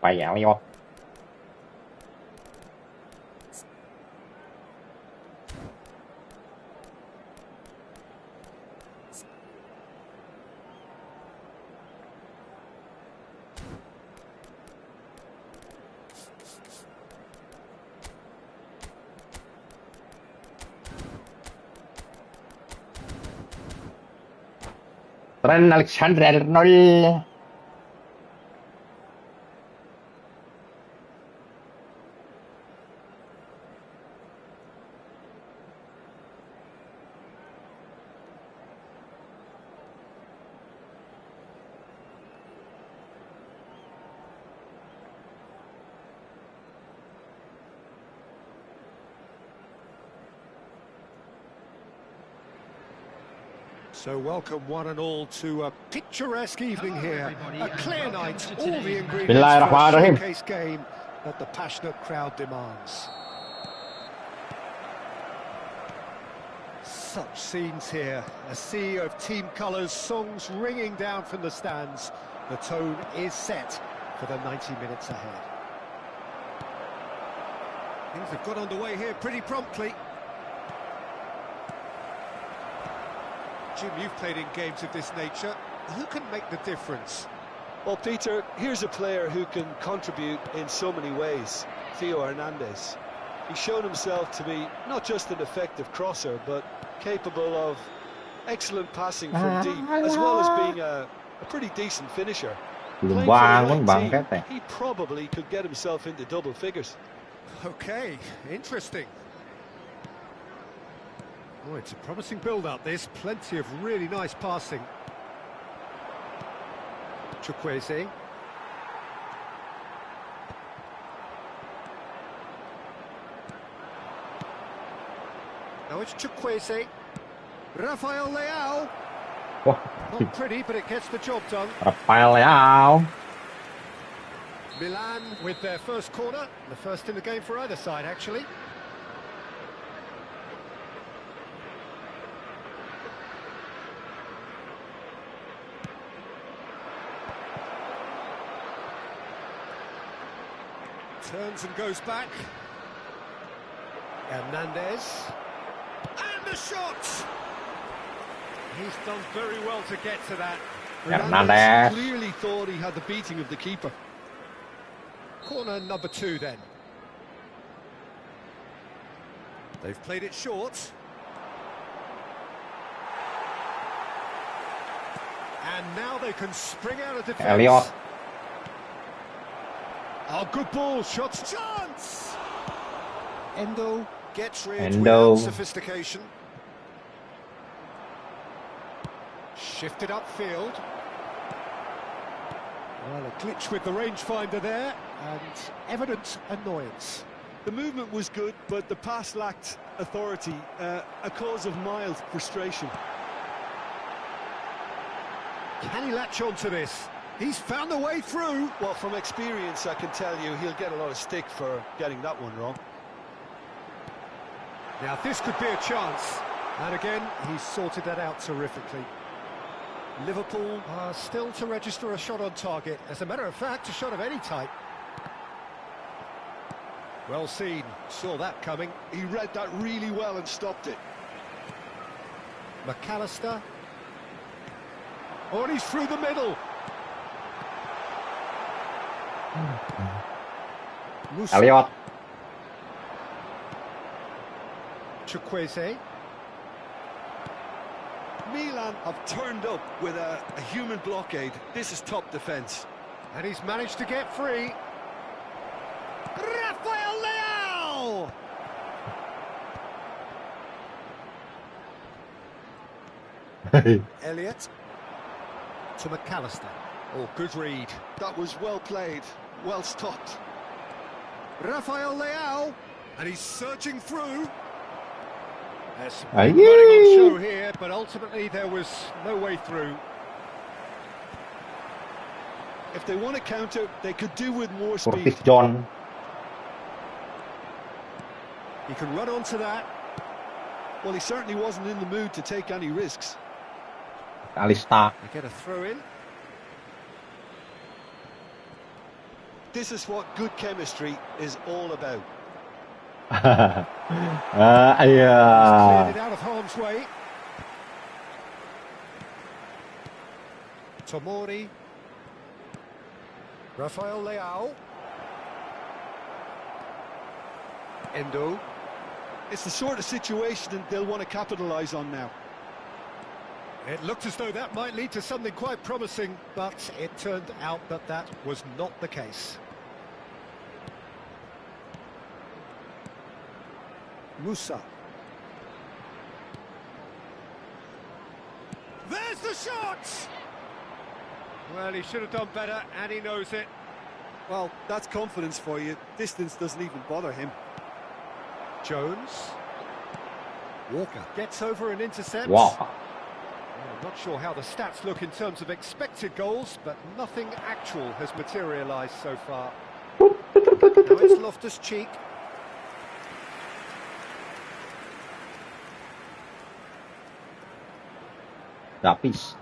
Apa ya, Elliot? Trent Alexander-Arnold. So welcome one and all to a picturesque evening here. A clear night, all the ingredients for a showcase game that the passionate crowd demands. Such scenes here, a sea of team colours, songs ringing down from the stands. The tone is set for the 90 minutes ahead. Things have got underway here pretty promptly. Jim, you've played in games of this nature. Who can make the difference? Well, Peter, here's a player who can contribute in so many ways. Theo Hernandez. He's shown himself to be not just an effective crosser, but capable of excellent passing from deep, as well as being a pretty decent finisher. Playing for the right team, he probably could get himself into double figures. Okay, interesting. Oh, it's a promising build-up, this. Plenty of really nice passing. Chukwueze. Now it's Chukwueze. Rafael Leao. Not pretty, but it gets the job done. Rafael Leao. Milan with their first corner. The first in the game for either side, actually. Turns and goes back. Hernandez. And the shot! He's done very well to get to that. Hernandez clearly thought he had the beating of the keeper. Corner number 2 then. They've played it short. And now they can spring out of defence. Elliot. Oh, good ball, shots, chance! Endo gets rid Endo. without sophistication. Shifted upfield. Well, a glitch with the rangefinder there, and evident annoyance. The movement was good, but the pass lacked authority, a cause of mild frustration. Can he latch on to this? He's found a way through. Well, from experience, I can tell you he'll get a lot of stick for getting that one wrong. Now, this could be a chance. And again, he's sorted that out terrifically. Liverpool are still to register a shot on target. As a matter of fact, a shot of any type. Well seen. Saw that coming. He read that really well and stopped it. McAllister. Oh, and he's through the middle. Elliot. Chukwueze. Milan have turned up with a human blockade. This is top defence. And he's managed to get free. Rafael Leao! Elliot to McAllister. Oh, good read. That was well played, well stopped. Rafael Leao, and he's surging through. There's some Aye. running on show here, but ultimately there was no way through. If they want to counter, they could do with more speed. Curtis John. He can run onto that. Well, he certainly wasn't in the mood to take any risks. Alista. They get a throw in. This is what good chemistry is all about. He's cleared it out of harm's way. Tomori. Rafael Leao. Endo. It's the sort of situation that they'll want to capitalise on now. It looked as though that might lead to something quite promising, but it turned out that that was not the case. Musa. There's the shot! Well, he should have done better, and he knows it. Well, that's confidence for you. Distance doesn't even bother him. Jones. Walker gets over and intercepts. Wow. I'm not sure how the stats look in terms of expected goals, but nothing actual has materialised so far. Now it's Loftus-Cheek. Lapis.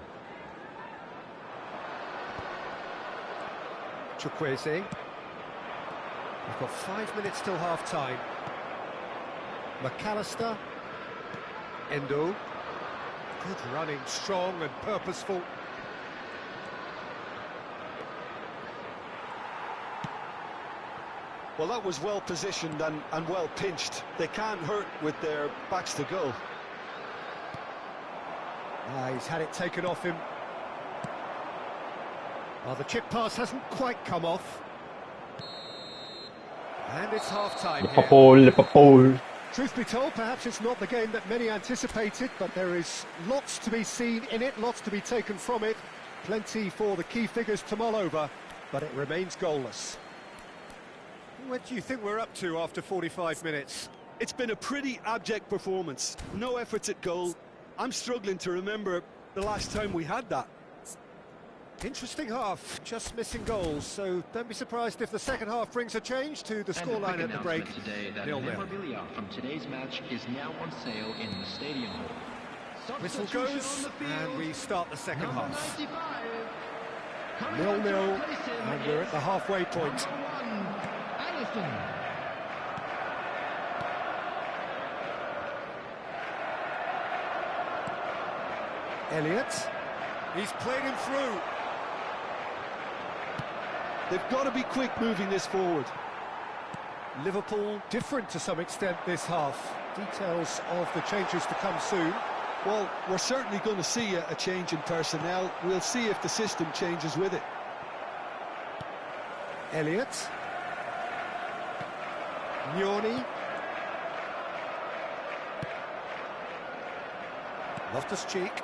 Chukwueze. We've got 5 minutes till half-time. McAllister. Endo. Good running, strong and purposeful. Well, that was well positioned and well pinched. They can't hurt with their backs to goal. He's had it taken off him. Well, the chip pass hasn't quite come off. And it's half-time here. Liverpool. Truth be told, perhaps it's not the game that many anticipated, but there is lots to be seen in it, lots to be taken from it. Plenty for the key figures to mull over, but it remains goalless. What do you think we're up to after 45 minutes? It's been a pretty abject performance. No efforts at goal. I'm struggling to remember the last time we had that. Interesting half, just missing goals, so don't be surprised if the second half brings a change to the scoreline at the break. Today that 0-0. memorabilia from today's match is now on sale in the stadium hall. Whistle goes, and we start the second half. 0-0, and we're at the halfway point. Elliott, he's played him through. They've got to be quick moving this forward. Liverpool different to some extent this half. Details of the changes to come soon. Well, we're certainly going to see a change in personnel. We'll see if the system changes with it. Elliott. Nyoni. Loftus-Cheek.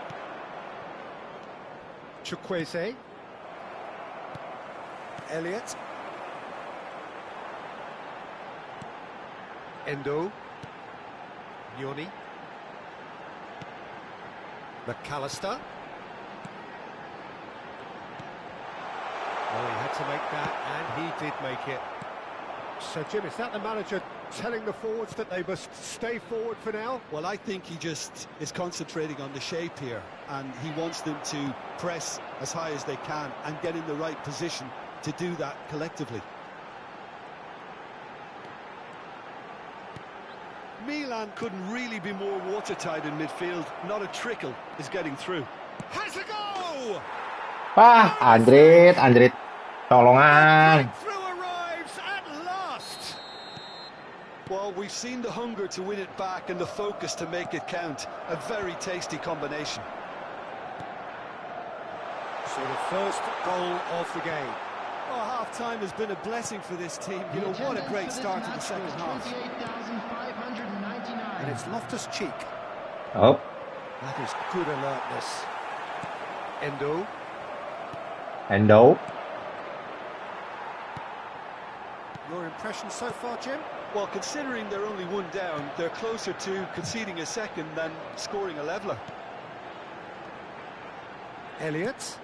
Chukwueze. Elliott. Endo. Nyoni. McAllister. Well, he had to make that, and he did make it. So, Jim, is that the manager telling the forwards that they must stay forward for now? Well, I think he just is concentrating on the shape here, and he wants them to press as high as they can and get in the right position to do that collectively. Milan couldn't really be more watertight in midfield. Not a trickle is getting through. Has a go! Andrit, tolongan. Breakthrough arrives at last. Well, we've seen the hunger to win it back and the focus to make it count. A very tasty combination. So the first goal of the game. Oh, half-time has been a blessing for this team. You know, what a great start to the second half. And it's Loftus-Cheek. Oh. That is good alertness. Endo. Your impression so far, Jim? Well, considering they're only one down, they're closer to conceding a second than scoring a leveller. Elliott.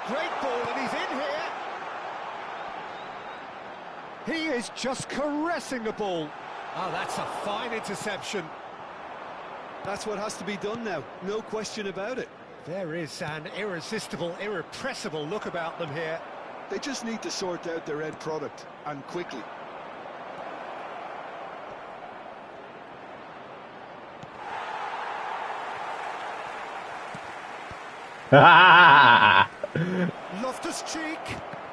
Great ball, and he's in here. He is just caressing the ball. Oh, that's a fine interception. That's what has to be done now, no question about it. There is an irresistible, irrepressible look about them here. They just need to sort out their end product, and quickly. Loftus-Cheek,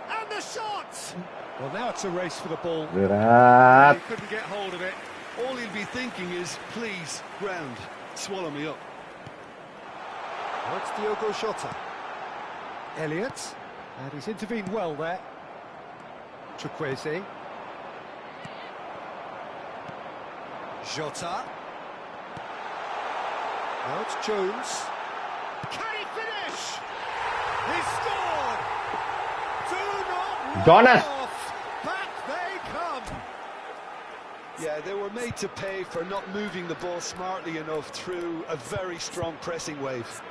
and the shot! Well, now it's a race for the ball. Berat. He couldn't get hold of it. All he'll be thinking is, please, ground, swallow me up. Oh, it's Diogo Jota. Elliott, and he's intervened well there. Chukwueze. Jota. Now it's Jones. Can he finish? He scored! Do not Jonas. off. Back they come. Yeah, they were made to pay for not moving the ball smartly enough through a very strong pressing wave.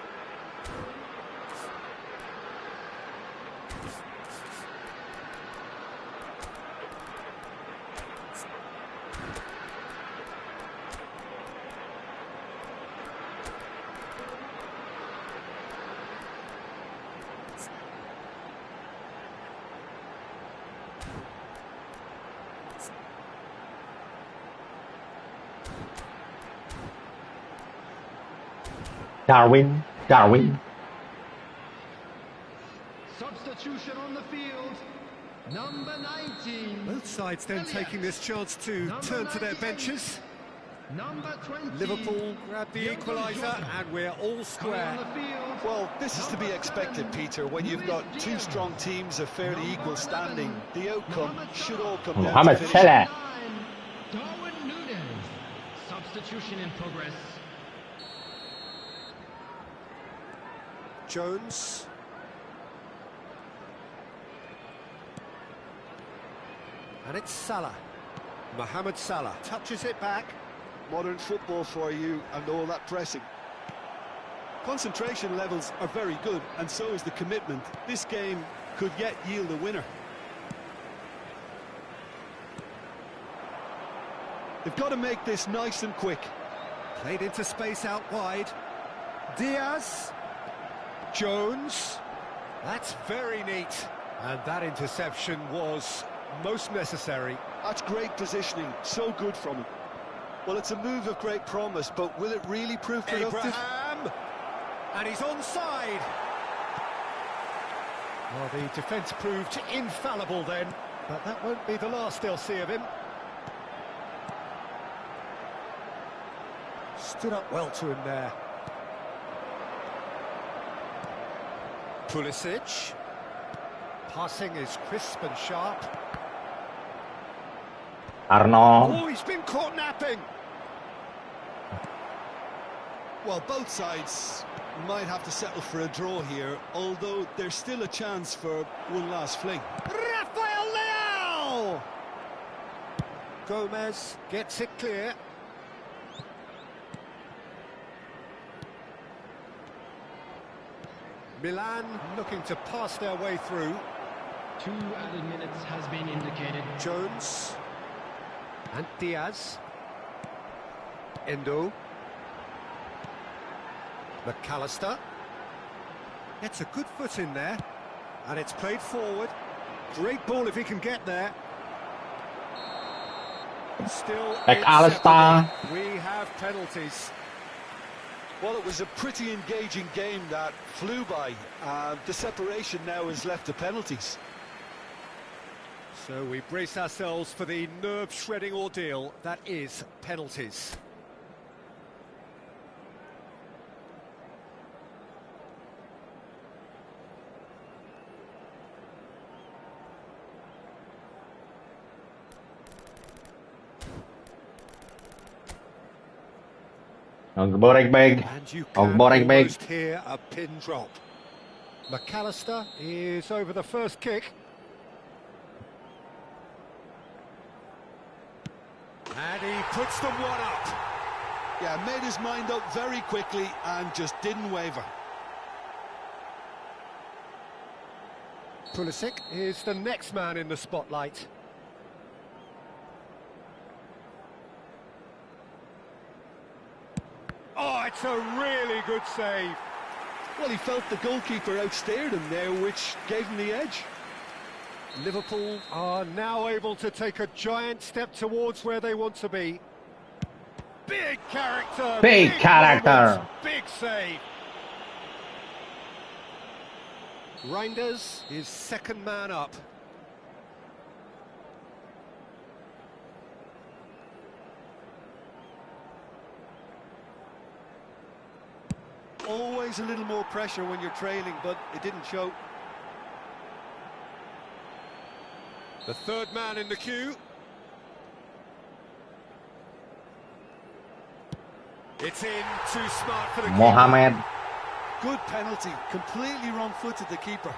Darwin. Substitution on the field. Number 19. Both sides then taking this chance to turn to their benches. Number 20. Liverpool grab the equaliser and we're all square. Well, this is to be expected, Peter. When you've got two strong teams of fairly equal standing, the outcome should all come down to Mohamed finish. Salah. Darwin Núñez. Substitution in progress. Jones. And it's Salah. Mohamed Salah touches it back. Modern football for you and all that pressing. Concentration levels are very good, and so is the commitment. This game could yet yield a winner. They've got to make this nice and quick. Played into space out wide. Diaz. Jones. That's very neat. And that interception was most necessary. That's great positioning, so good from him. Well, it's a move of great promise, but will it really prove productive? Abraham. And he's onside. Well, the defence proved infallible then, but that won't be the last they'll see of him. Stood up well to him there. Pulisic. Passing is crisp and sharp. Arnold. Oh, he's been caught napping. Well, both sides might have to settle for a draw here, although there's still a chance for one last fling. Rafael Leao! Gomez gets it clear. Milan looking to pass their way through. 2 added minutes has been indicated. Jones. And Diaz. Endo. McAllister. Gets a good foot in there. And it's played forward. Great ball if he can get there. Still McAllister. inseparable. We have penalties. Well, it was a pretty engaging game that flew by. The separation now is left to penalties. So we brace ourselves for the nerve-shredding ordeal that is penalties. Ang boreng bag. And you Ang can boreng bag. almost hear a pin drop. McAllister is over the first kick. And he puts them one up. Yeah, made his mind up very quickly and just didn't waver. Pulisic is the next man in the spotlight. Oh, it's a really good save. Well, he felt the goalkeeper outstared him there, which gave him the edge. Liverpool are now able to take a giant step towards where they want to be. Big character! Big character! Moment, big save! Reinders is second man up. Always a little more pressure when you're trailing, but it didn't show. The third man in the queue. It's in, too smart for the Mohamed. Good penalty, completely wrong-footed the keeper.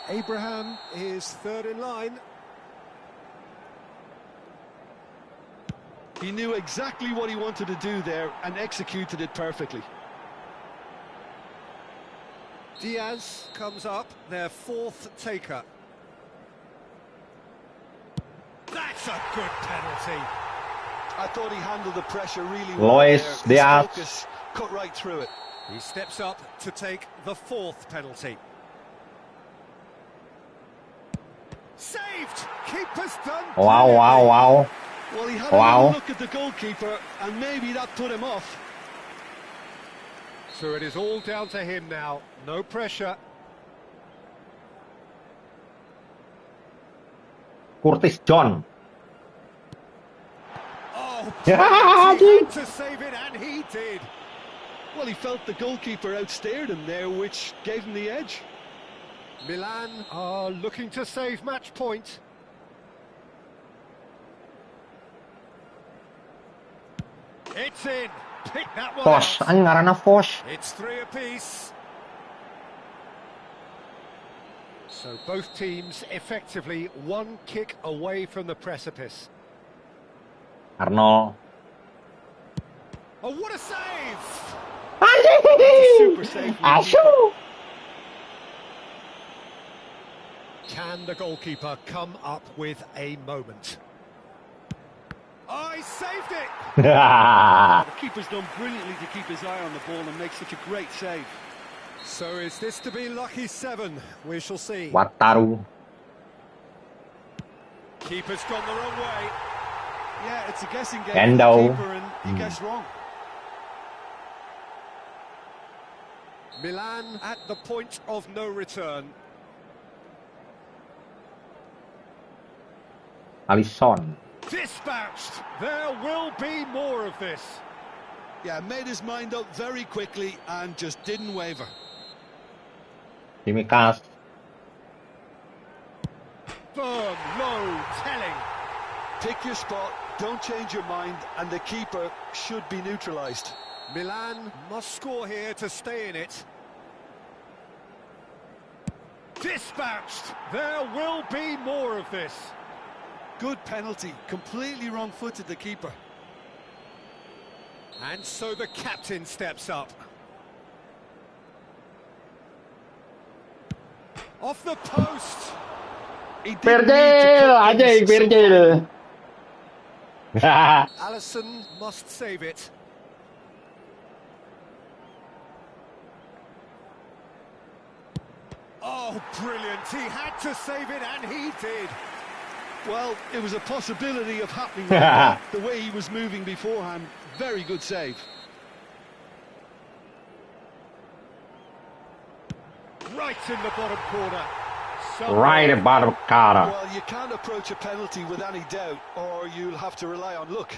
Abraham is third in line. He knew exactly what he wanted to do there and executed it perfectly. Diaz comes up, their fourth taker. That's a good penalty. I thought he handled the pressure really well. Luis there. His Diaz. focus cut right through it. He steps up to take the fourth penalty. Saved! Keeper's done. Wow, wow, wow. Well, he had Wow. a little look at the goalkeeper, and maybe that put him off. So it is all down to him now. No pressure. Curtis John. Oh, Yeah, he had to save it, and he did. Well, he felt the goalkeeper outstared him there, which gave him the edge. Milan are looking to save match point. It's in. Pick that one Fosh, out. anjing ngaranna Fosh. It's three apiece. So both teams effectively one kick away from the precipice. Arnold. Oh, what a save! Super save. Asu. Can the goalkeeper come up with a moment? Oh, he saved it! The keeper's done brilliantly to keep his eye on the ball and make such a great save. So is this to be lucky seven? We shall see. Wataru. Keeper's gone the wrong way. Yeah, it's a guessing game Endo. for the keeper, and he guessed wrong. Milan at the point of no return. Alisson. Dispatched. There will be more of this. Yeah, made his mind up very quickly and just didn't waver. Tsimikas. Firm, low, telling. Pick your spot, don't change your mind, and the keeper should be neutralised. Milan must score here to stay in it. Dispatched. There will be more of this. Good penalty, completely wrong-footed the keeper. And so the captain steps up. Off the post. He didn't need to Virgil, cut anjing things so Virgil. Alisson must save it. Oh, brilliant. He had to save it, and he did. well. It was a possibility of happening like that. The way he was moving beforehand, very good save. Right in the bottom corner. Right about Cara. Well, you can't approach a penalty with any doubt, or you'll have to rely on luck.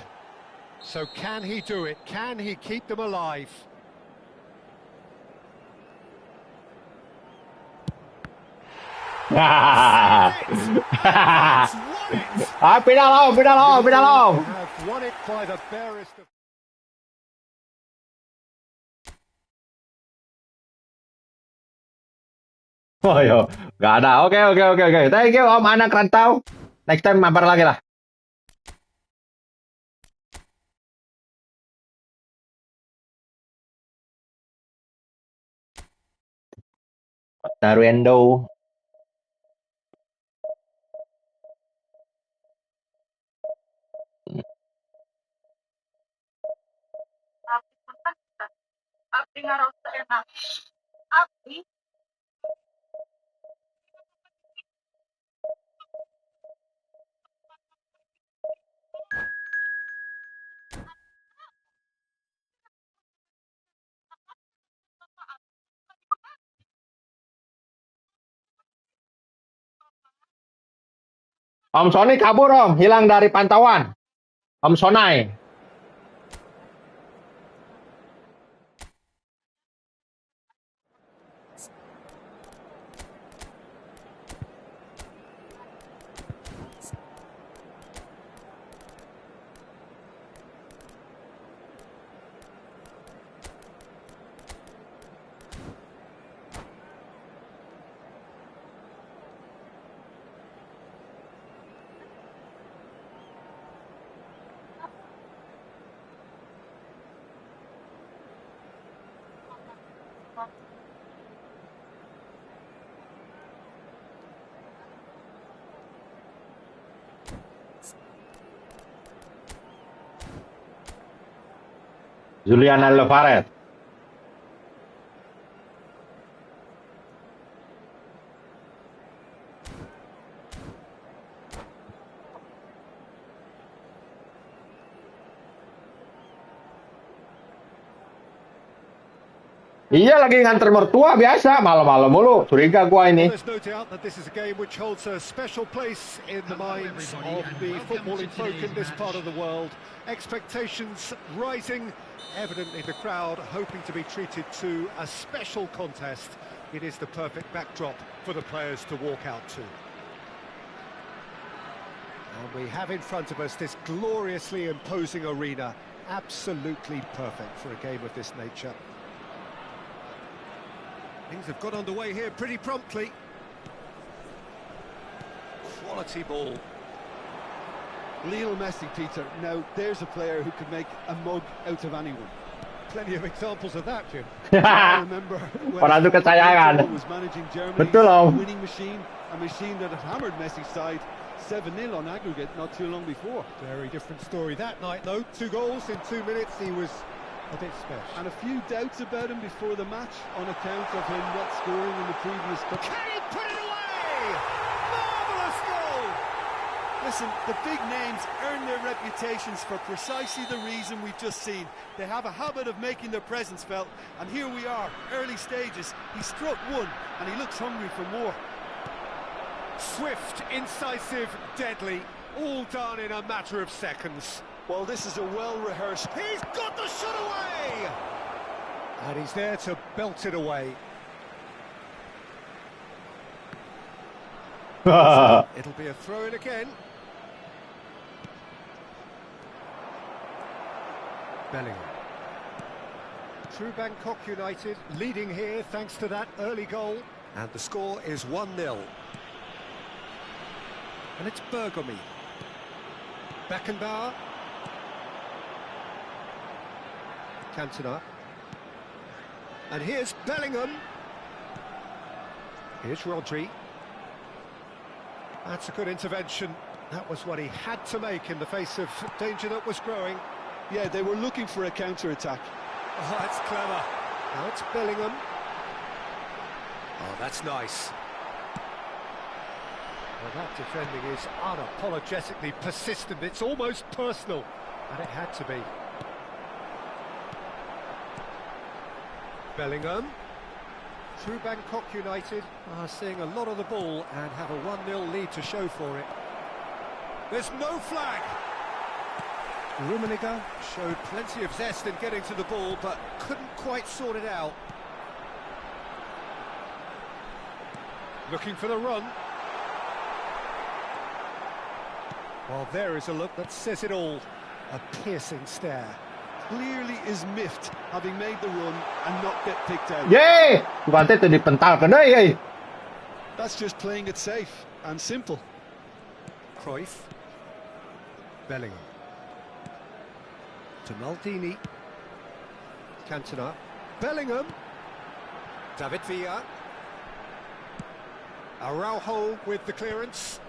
So can he do it? Can he keep them alive? Pindah long. Have won it by the barest of... Oh yo, nggak ada. Oke. Thank you Om Anak Rantau. Next time mabar lagi lah. Daruendo. Abdi ngarosta enak. Abdi Om Sony kabur Om, hilang dari pantauan. Om Sonai. Julian Alvarez. Iya lagi nganter mertua biasa, malam-malam mulu. Curiga gua ini. There's no doubt that this is a game which holds a special place in the minds of the footballing folk in this part of the world. Expectations rising, evidently the crowd hoping to be treated to a special contest. It is the perfect backdrop for the players to walk out to. And we have in front of us this gloriously imposing arena, absolutely perfect for a game of this nature. Things have got underway here pretty promptly. Quality ball. Lionel Messi, Peter. Now, there's a player who could make a mug out of anyone. Plenty of examples of that, Jim. I remember Orang itu kesayangan. was managing Germany's Betul Om. winning machine, a machine that had hammered Messi's side 7-0 on aggregate not too long before. Very different story that night, though. 2 goals in 2 minutes. He was a bit special. And a few doubts about him before the match on account of him not scoring in the previous cup. Can he put it away? Marvellous goal! Listen, the big names earn their reputations for precisely the reason we've just seen. They have a habit of making their presence felt, and here we are, early stages. He struck one, and he looks hungry for more. Swift, incisive, deadly, all done in a matter of seconds. Well, this is a well-rehearsed... He's got the shot away! And he's there to belt it away. It'll be a throw-in again. Bellingham. Through Bangkok United, leading here thanks to that early goal. And the score is 1-0. And it's Bergomi. Beckenbauer. Cantona. And here's Bellingham. Here's Rodri. That's a good intervention. That was what he had to make in the face of danger that was growing. Yeah, they were looking for a counter-attack. Oh, that's clever. Now it's Bellingham. Oh, that's nice. Well, that defending is unapologetically persistent. It's almost personal. And it had to be. Bellingham. Through Bangkok United are seeing a lot of the ball and have a 1-0 lead to show for it. There's no flag. Rummenigge showed plenty of zest in getting to the ball, but couldn't quite sort it out. Looking for the run. Well, there is a look that says it all. A piercing stare. Clearly is miffed, having made the run and not get picked out. Yeay, bukan itu dipental ke deui. That's just playing it safe and simple. Cruyff. Bellingham. To Maldini. Cantona. Bellingham. David Villa. Araujo with the clearance.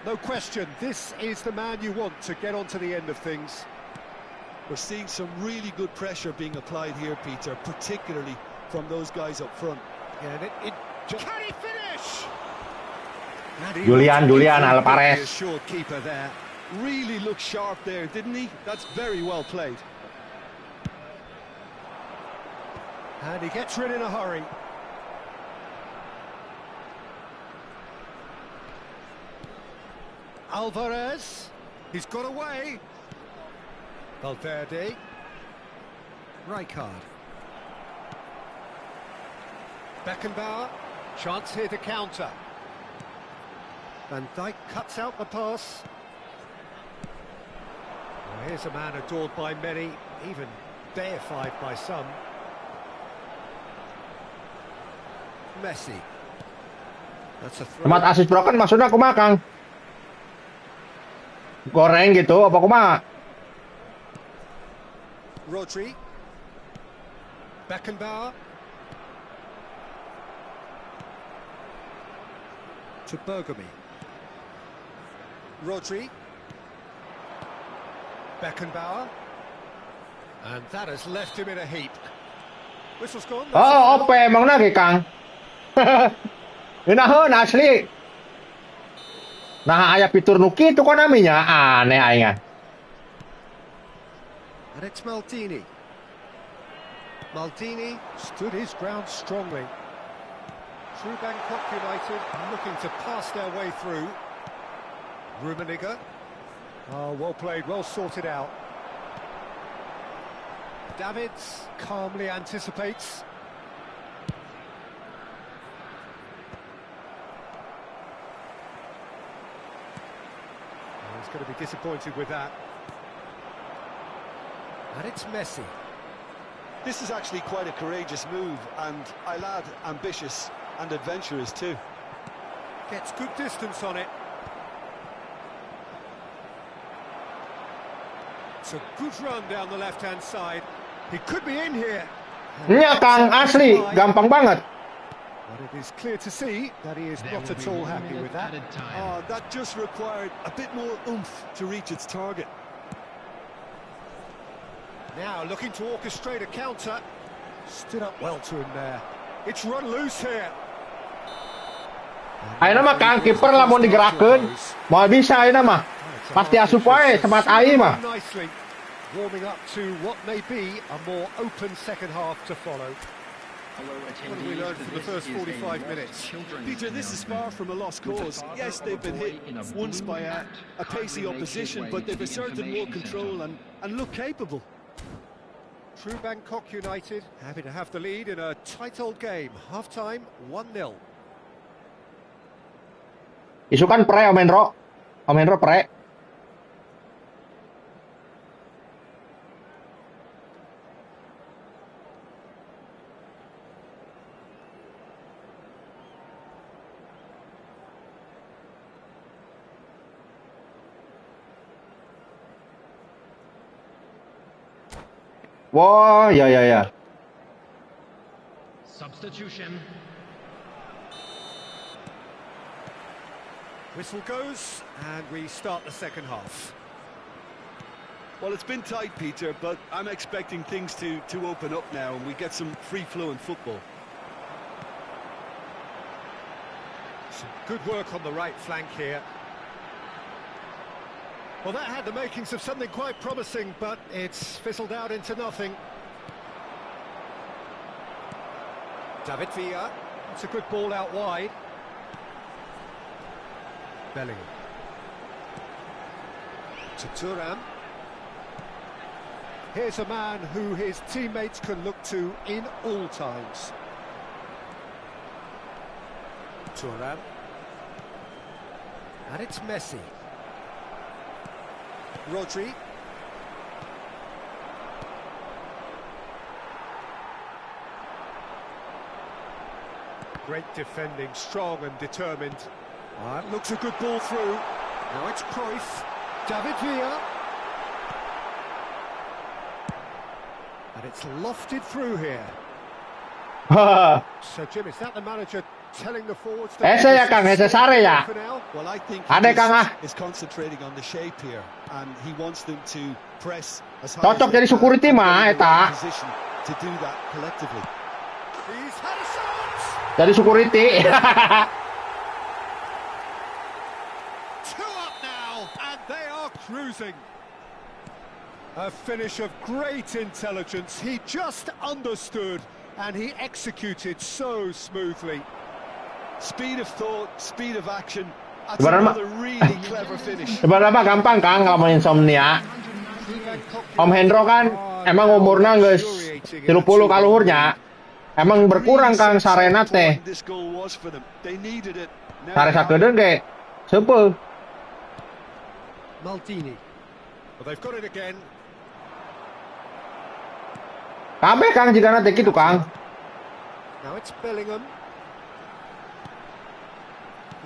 No question, this is the man you want to get onto the end of things. We're seeing some really good pressure being applied here, Peter, particularly from those guys up front. Yeah, and can he finish? Julian Alvarez. Assured keeper there. Really looked sharp there, didn't he? That's very well played. And he gets rid in a hurry. Alvarez. He's got away. Valverde. Rijkaard. Beckenbauer. Chance here to counter. Van Dijk cuts out the pass. Well, here's a man adored by many, even deified by some. Messi. That's a throw. Tempat assist broken maksudnya kumaha, Kang? Goreng gitu apa kumaha? Rodri. Beckenbauer. To Boligami. Rodri. Beckenbauer. And that has left him in a heap. Whistle's gone. Oh, ope emang lagi, Kang. Inaheun asli. Nah, aya fitur nu kitu Konami-nya, aneh aing. And it's Maldini. Maldini stood his ground strongly. Through Bangkok United, looking to pass their way through. Rummenigge. Oh, well played, well sorted out. Davids calmly anticipates. He's going to be disappointed with that. And it's Messi. This is actually quite a courageous move, and I'll add ambitious and adventurous too. Gets good distance on it. It's a good run down the left-hand side. He could be in here. Iya, Kang, asli, gampang banget. But it is clear to see that he is not at all happy with that. Oh, that just required a bit more oomph to reach its target. Now looking to orchestrate a counter. Stood up well to him there. It's run loose here. Ayeuna mah Kang kiper lamun digerakkeun, moal bisa ayeuna mah. Pasti asup wae tempat aing mah. Nicely warming up to what may be a more open second half to follow. What have we learned from the first 45 minutes? Peter, this is far from a lost cause. Yes, they've been hit once by a pacey opposition, but they've asserted more control and look capable. True Bangkok United happy to have the lead in a tight old game. Half-time, 1-0. Isukan pre Omen Ro pre. Wah, ya. Substitution. Whistle goes, and we start the second half. Well, it's been tight, Peter, but I'm expecting things to open up now and we get some free-flowing football. Some good work on the right flank here. Well, that had the makings of something quite promising, but it's fizzled out into nothing. David Villa. It's a good ball out wide. Bellingham. To Thuram. Here's a man who his teammates can look to in all times. Thuram. And it's Messi. Rodri. Great defending, strong and determined. That looks a good ball through. Now it's Cruyff. David Villa. And it's lofted through here. So, Jim, is that the manager telling the forwards... Ese ya, Kang, ese sare ya. Well, I think he is concentrating on the shape here, and he wants them to press as high Cocok jadi security mah eta. position to do that collectively. He's had a shot! Jadi security. 2 up now, and they are cruising. A finish of great intelligence. He just understood, and he executed so smoothly. Speed of thought, speed of action, That's another really clever finish. Sebenarnya gampang Kang kalau main insomnia. Om Hendro kan emang umurnya geus 30 kaluhurnya. Emang berkurang Kang sarena teh. Sare sakedeun ge seupeuh. Maldini. Well, they've got it again. Kabeh Kang jigana teh kitu Kang. Now it's Bellingham.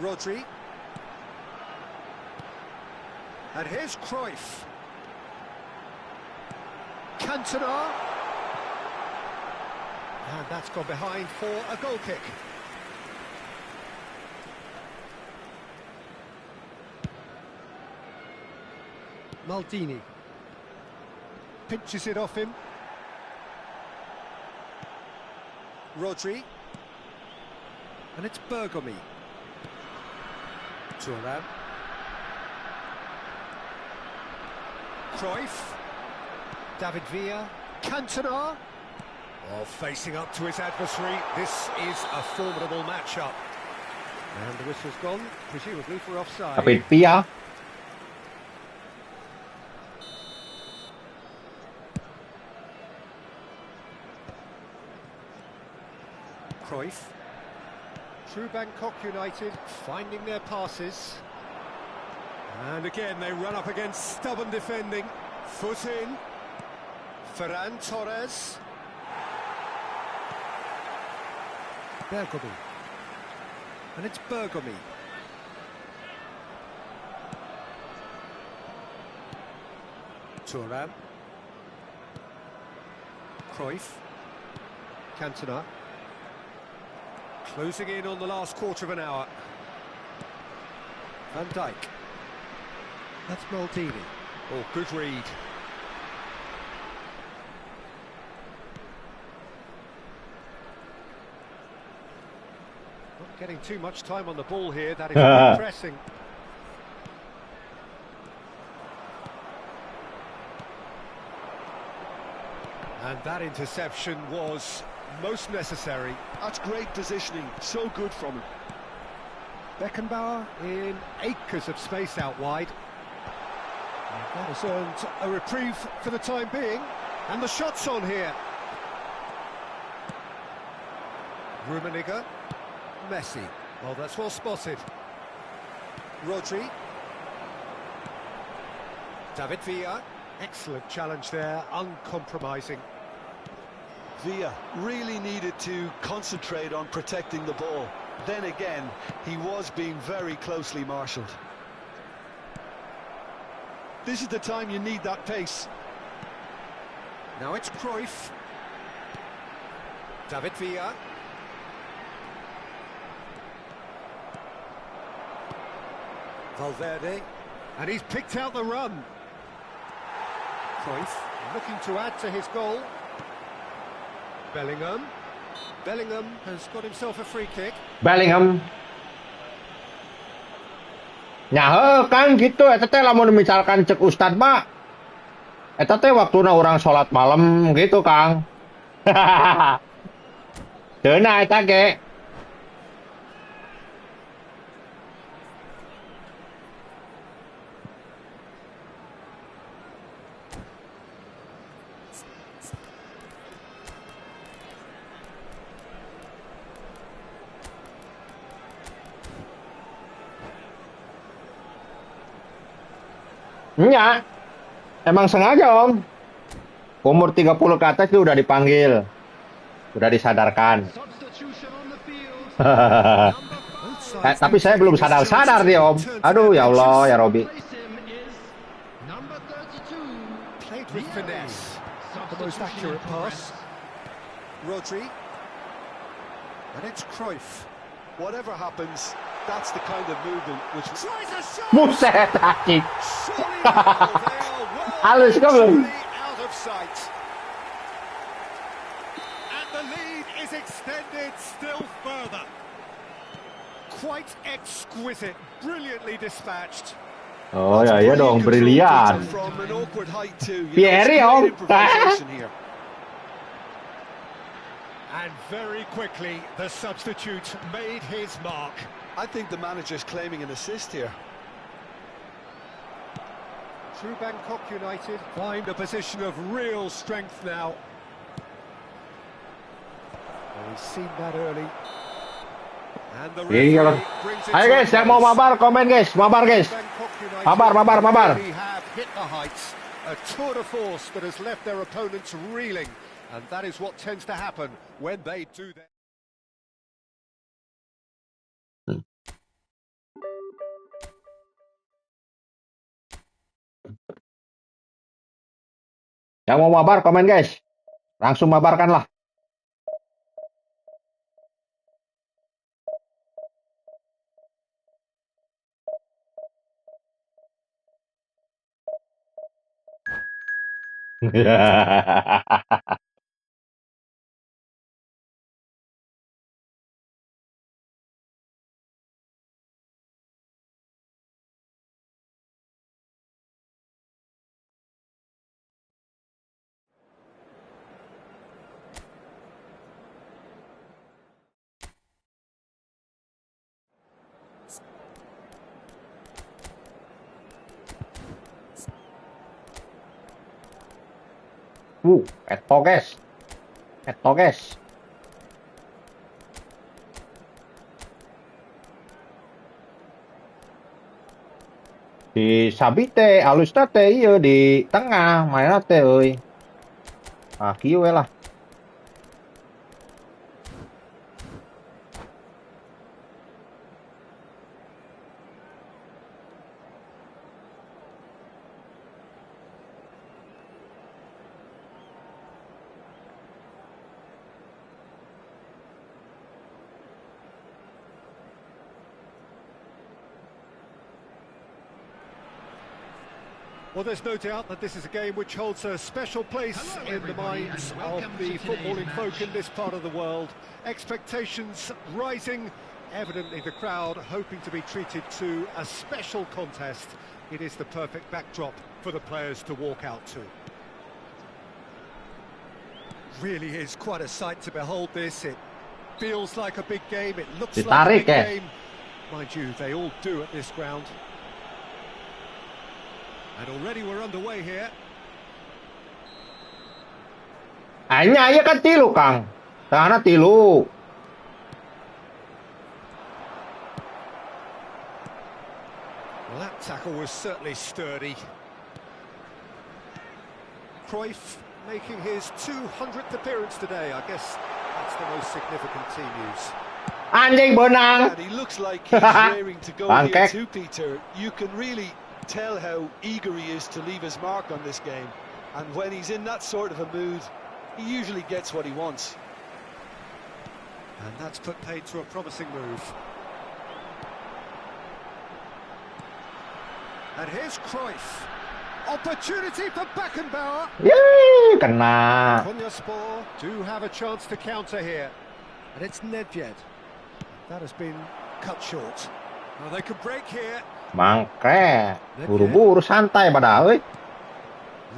Rodri. And here's Cruyff. Cantona. And that's gone behind for a goal kick. Maldini. Pinches it off him. Rodri. And it's Bergomi. Thuram. Cruyff. David Villa. Cantona. Oh, facing up to his adversary. This is a formidable matchup. And the whistle's gone, presumably for offside. David Villa. Cruyff. True Bangkok United finding their passes. And again they run up against stubborn defending. Foot in. Ferran Torres. Bergomi. And it's Bergomi. Thuram. Cruyff. Cantona. Closing in on the last quarter of an hour. Van Dijk. That's Maldini. Oh, good read. Not getting too much time on the ball here. That is good pressing. And that interception was most necessary. That's great positioning, so good from him. Beckenbauer in acres of space out wide. That has earned a reprieve for the time being. And the shot's on here. Rummenigge. Messi. Well, that's well spotted. Rodri. David Villa. Excellent challenge there, uncompromising. Villa really needed to concentrate on protecting the ball. Then again, he was being very closely marshalled. This is the time you need that pace. Now it's Cruyff. David Villa. Valverde. And he's picked out the run. Cruyff looking to add to his goal. Bellingham. Bellingham has got himself a free kick. Bellingham. Nah, kan gitu eta teh lamun misalkan cek Ustad mah eta teh waktuna urang salat malam gitu, Kang. Deuna eta ge. Enggak, emang sengaja Om. Umur 30 ke atas itu udah dipanggil, udah disadarkan. Tapi saya belum sadar-sadar nih Om. Aduh ya Allah ya Robi. Played with finesse. The most accurate pass. Rodri. And it's Cruyff. Whatever happens, that's the kind of movement which... Buset anjing. Halus kan belum? Out of sight. And the lead is extended still further. Quite exquisite, brilliantly dispatched. Oh ya iya dong, brilian. Pierre Om. And very quickly, the substitute made his mark. I think the manager's claiming an assist here. True Bangkok United find a position of real strength now. Well, he's seen that early. And the Iya, referee brings it ayo to a guys, yang mau close. mabar komen guys, mabar guys. Bangkok United Mabar. really have hit the heights. A tour de force that has left their opponents reeling. And that is what tends to happen when they do that. Yang mau mabar komen guys. Langsung mabarkanlah. Eto guys. Di sabite alusna teh ieu di tengah mainna teh euy. Ah kieu we lah. Well, there's no doubt that this is a game which holds a special place in the minds of the footballing folk in this part of the world. Expectations rising, evidently the crowd hoping to be treated to a special contest. It is the perfect backdrop for the players to walk out to. Really is quite a sight to behold this. It feels like a big game, it looks like a big game. Mind you, they all do at this ground. And already we're underway here. Anya aya kan tilu, Kang. Tengahna tilu. Well, that tackle was certainly sturdy. Cruyff making his 200th appearance today. I guess that's the most significant team news. Anjing benang. And he looks like he's raring to go here too, Peter. You can really tell how eager he is to leave his mark on this game, and when he's in that sort of a mood, he usually gets what he wants. And that's put paid to a promising move. And here's Cruyff. Opportunity for Beckenbauer. Yeay, kena. Konyaspor do have a chance to counter here. And it's Nedved. That has been cut short. Well, they could break here. Mangke, buru-buru santai padahal.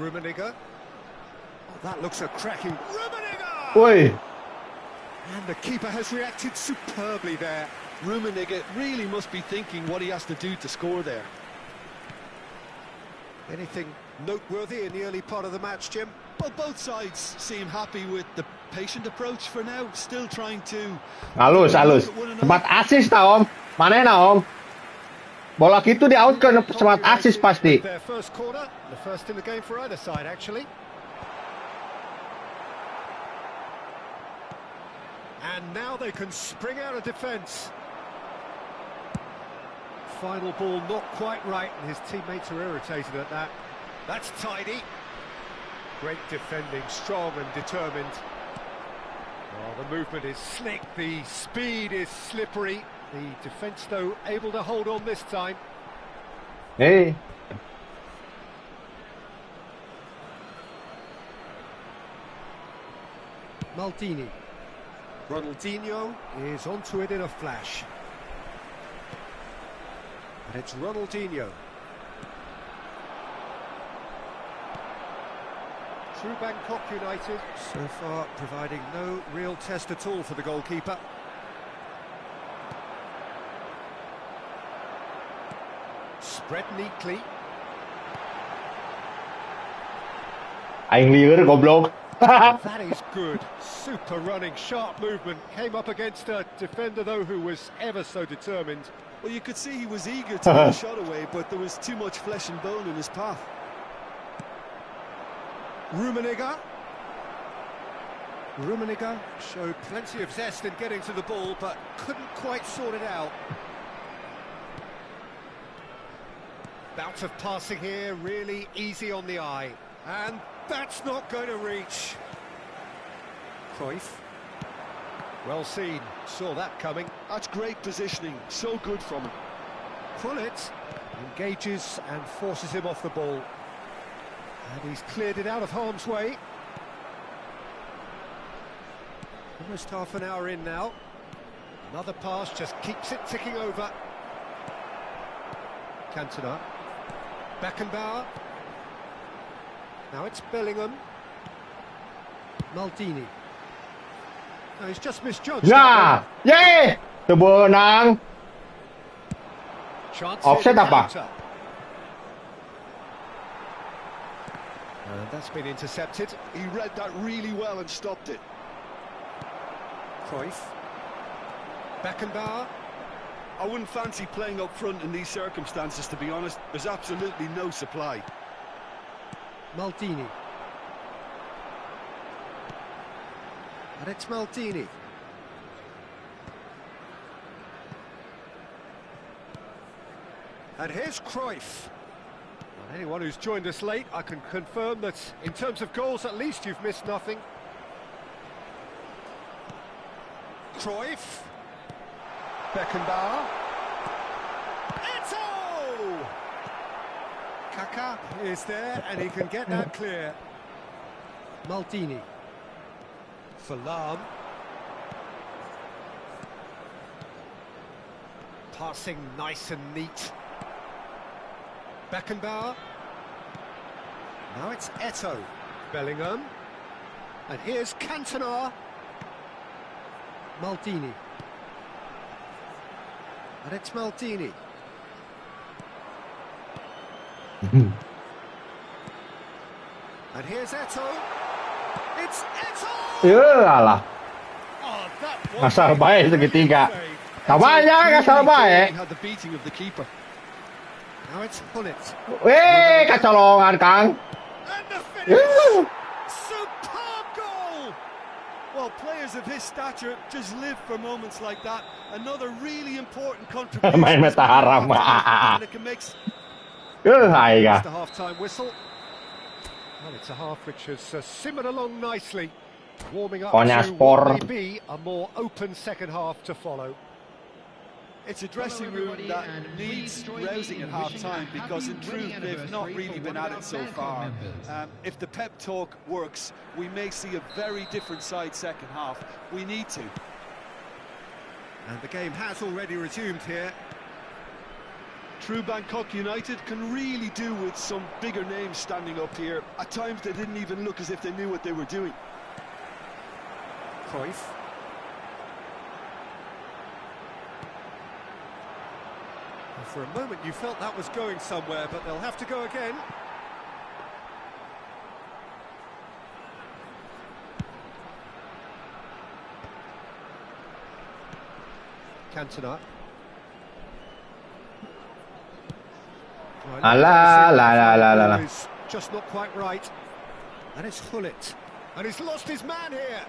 Rummenigge. Oh, that looks a cracking. Rummenigge! Woi. And the keeper has reacted superbly there. Rummenigge really must be thinking what he has to do to score there. Anything noteworthy in the early part of the match, Jim? Well, both sides seem happy with the patient approach for now, still trying to... Halus. Sempat asis ta, Om. Manehna, Om? Bola gitu di out kan sempat asis pasti. Their first corner, the first in the game for either side, actually. And now they can spring out of defence. Final ball not quite right, and his teammates are irritated at that. That's tidy. Great defending, strong and determined. Oh, the movement is slick, the speed is slippery. The defence, though, able to hold on this time. Hey. Maldini. Ronaldinho is onto it in a flash. And it's Ronaldinho. True Bangkok United, so far providing no real test at all for the goalkeeper. Spread neatly. Anh lừa goblok. That is good. Super running, sharp movement. Came up against a defender, though, who was ever so determined. Well, you could see he was eager to get a shot away, but there was too much flesh and bone in his path. Rummenigge showed plenty of zest in getting to the ball, but couldn't quite sort it out. Bout of passing here, really easy on the eye. And that's not going to reach. Cruyff. Well seen, saw that coming. That's great positioning, so good from him. Pullet engages and forces him off the ball. And he's cleared it out of harm's way. Almost half an hour in now. Another pass just keeps it ticking over. Cantona. Beckenbauer. Now it's Bellingham. Maldini. No, he's just misjudged. Yeah! Yeah! Từ bờ nàng. Offset apa? And that's been intercepted. He read that really well and stopped it. Cruyff. Beckenbauer. I wouldn't fancy playing up front in these circumstances, to be honest. There's absolutely no supply. Maldini. And it's Maldini. And here's Cruyff. Well, anyone who's joined us late, I can confirm that in terms of goals, at least you've missed nothing. Cruyff. Beckenbauer. Eto'o! Kaka is there, and he can get that clear. Maldini. For Lahm. Passing nice and neat. Beckenbauer. Now it's Eto'o. Bellingham. And here's Cantona. Maldini. And it's Maldini. And here's Eto'o. It's Eto'o! Alah. Oh, that Ngasal baik segitiga. Namanya ngasal baik. Had the beating of the keeper. Now it's Pullet. Kecolongan, Kang. And the finish! Superb goal! Well, players of his stature just live for moments like that. Another really important contribution. Main meta haram. And it can make... Hay It's ka. the half-time whistle. Well, it's a half which has simmered along nicely, warming up Golnya to what may Sport. be a more open second half to follow. It's a dressing room that needs rousing at half-time because in truth they've not really been at it so far. If the pep talk works, we may see a very different side second half. We need to. And the game has already resumed here. True Bangkok United can really do with some bigger names standing up here. At times they didn't even look as if they knew what they were doing. Cruyff. Well, for a moment you felt that was going somewhere, but they'll have to go again. Cantona. Alah. Just not quite right. And it's Hullet. And he's lost his man here.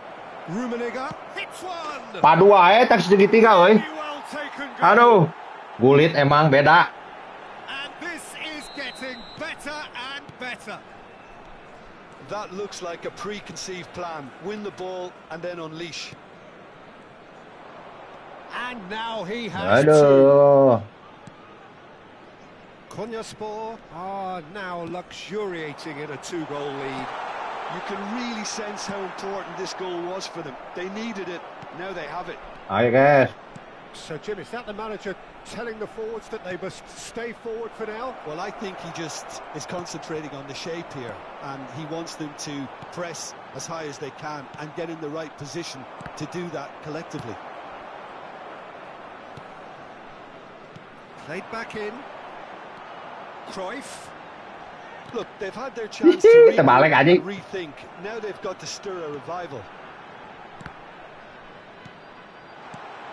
Rummenigge hits one. Padu ae tak segitiga euy. Very well taken goal. Aduh. Gulit emang beda. And this is getting better and better. That looks like a preconceived plan. Win the ball and then unleash. And now he has two. Aduh. Konyaspor are now luxuriating in a 2-goal lead. You can really sense how important this goal was for them. They needed it, now they have it. I guess. So, Jim, is that the manager telling the forwards that they must stay forward for now? Well, I think he just is concentrating on the shape here, and he wants them to press as high as they can and get in the right position to do that collectively. Played back in. Cruyff. Look, they've had their chance to Terbalik regroup anjing. and rethink. Now they've got to stir a revival.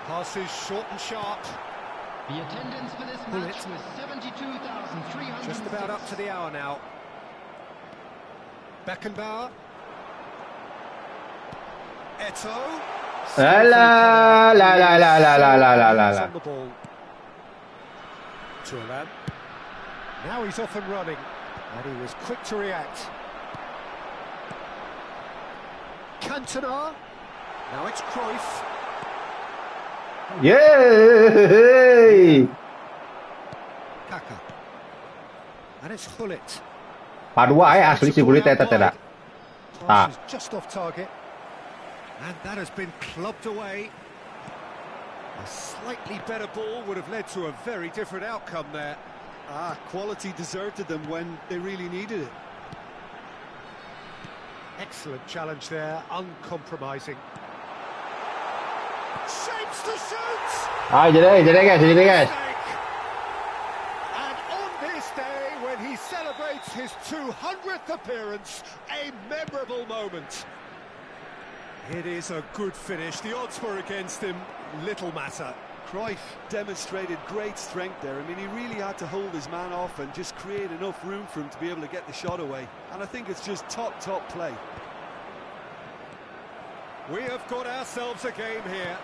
Passes short and sharp. The attendance for this match was 72,300. Just about up to the hour now. Beckenbauer. Eto. La la la la la la la la la la. On the ball. Turan. Now he's off and running, and he was quick to react. Cantona. Now it's Cruyff. Yeay. Kaka. And it's Hullet. Padua asli si kulit eta tidak. Pass is just off target. And that has been clubbed away. A slightly better ball would have led to a very different outcome there. Quality deserted them when they really needed it. Excellent challenge there, uncompromising. Shapes to shoot! Jadi guys. And on this day, when he celebrates his 200th appearance, a memorable moment. It is a good finish. The odds were against him. Little matter. Cruyff demonstrated great strength there. I mean, he really had to hold his man off and just create enough room for him to be able to get the shot away. And I think it's just top play. We have got ourselves a game here.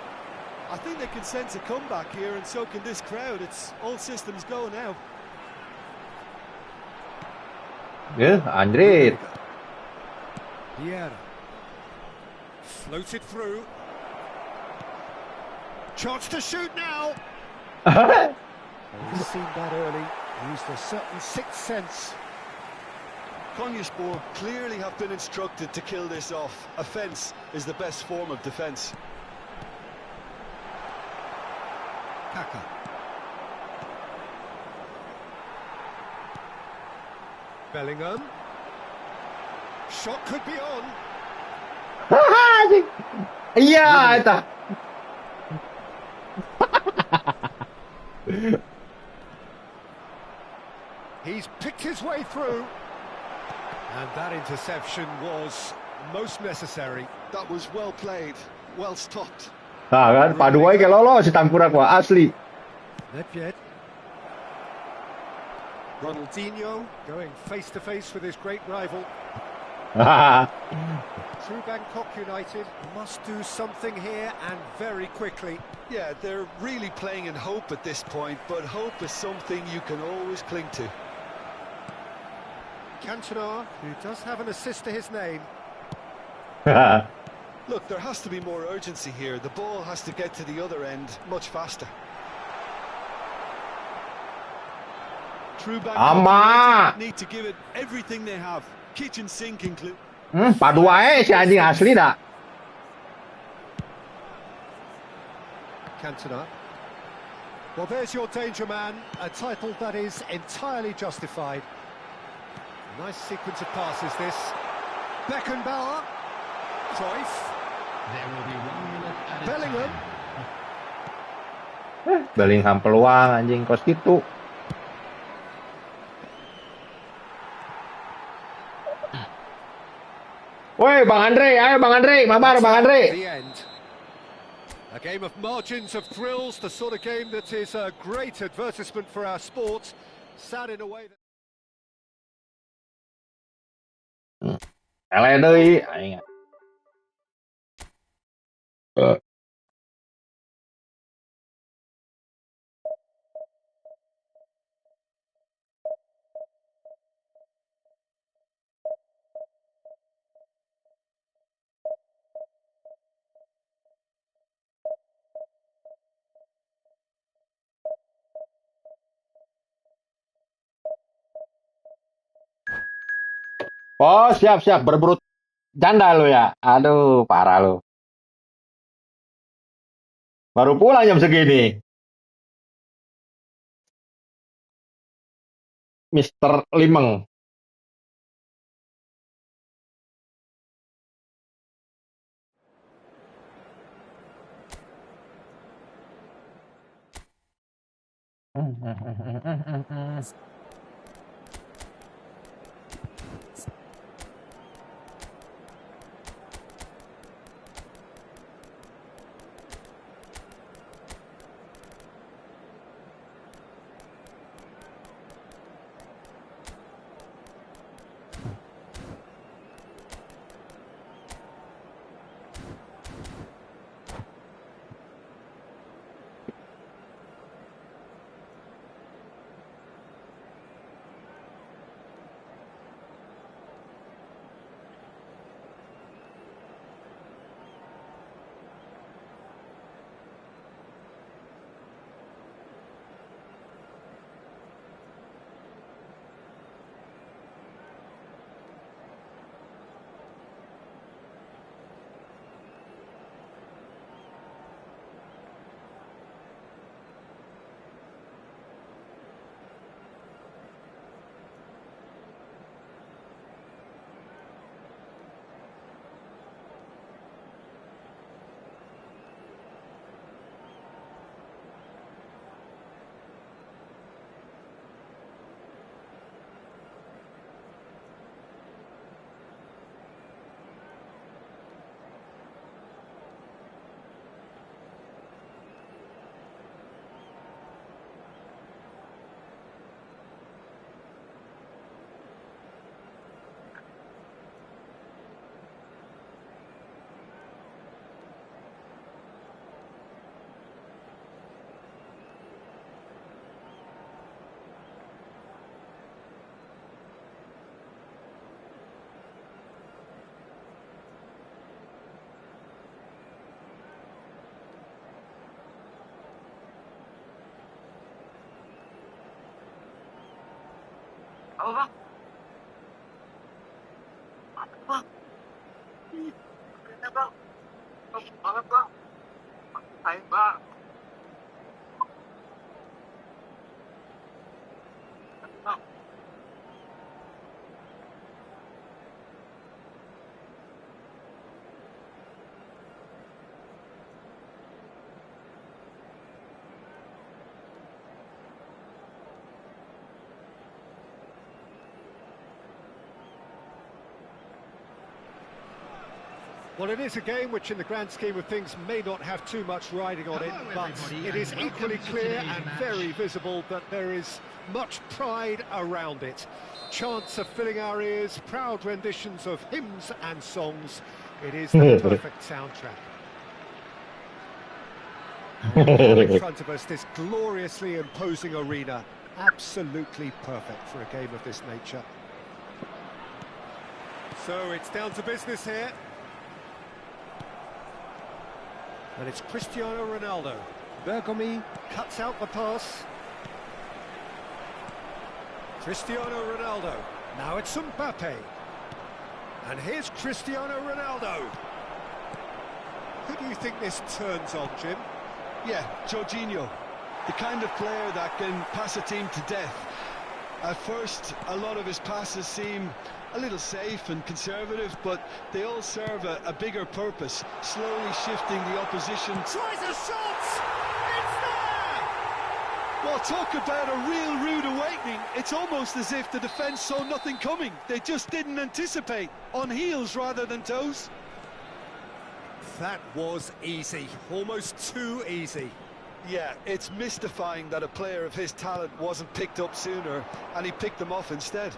I think they can sense a comeback here, and so can this crowd. It's all systems go now. Yeah, Andre. Vieira. Floated through. Chance to shoot now. He's seen that early. Used a certain sixth sense. Konyaspor clearly have been instructed to kill this off. Offence is the best form of defence. Kaka. Bellingham. Shot could be on. Iya, eta. He's picked his way through. And that interception was most necessary. That was well played, well stopped. Nah kan, Padua kayak lolos si Tangkurak wah asli. Nedved. Ronaldinho going face to face with his great rival. Through Bangkok United, must do something here and very quickly. Yeah, they're really playing in hope at this point, but hope is something you can always cling to. Cantona, who does have an assist to his name. Look, there has to be more urgency here. The ball has to get to the other end much faster. True Bangkok need to give it everything they have. Kitchen sink include. Padua si anjing asli dah. Cantona. Well, there's your danger man, a title that is entirely justified. Nice sequence of passes this. Beckenbauer. Cruyff. There will be 1 minute at a Bellingham. time. Bellingham peluang anjing kos gitu. Woi, Bang Andre, ayo Bang Andre, mabar Bang Andre. The end. A game of margins, of thrills, the sort of game that is a great advertisement for our sport. Sad in a way that... Ele deui aing. Oh, siap berburu janda lu ya. Aduh, parah lu. Baru pulang jam segini. Mister Limeng. Apa bang? Bang, kena bang, banget bang, sayang bang. Bang. Well, it is a game which, in the grand scheme of things, may not have too much riding on it, but it is equally clear and very visible that there is much pride around it. Chants are filling our ears, proud renditions of hymns and songs. It is the perfect soundtrack. And now in front of us, this gloriously imposing arena, absolutely perfect for a game of this nature. So it's down to business here. And it's Cristiano Ronaldo. Bergomi cuts out the pass. Cristiano Ronaldo. Now it's Mbappe. And here's Cristiano Ronaldo. Who do you think this turns on, Jim? Yeah, Jorginho. The kind of player that can pass a team to death. At first, a lot of his passes seem a little safe and conservative, but they all serve a bigger purpose, slowly shifting the opposition. Tries a shot! It's there! Well, talk about a real rude awakening. It's almost as if the defence saw nothing coming. They just didn't anticipate, on heels rather than toes. That was easy, almost too easy. Yeah, it's mystifying that a player of his talent wasn't picked up sooner, and he picked them off instead.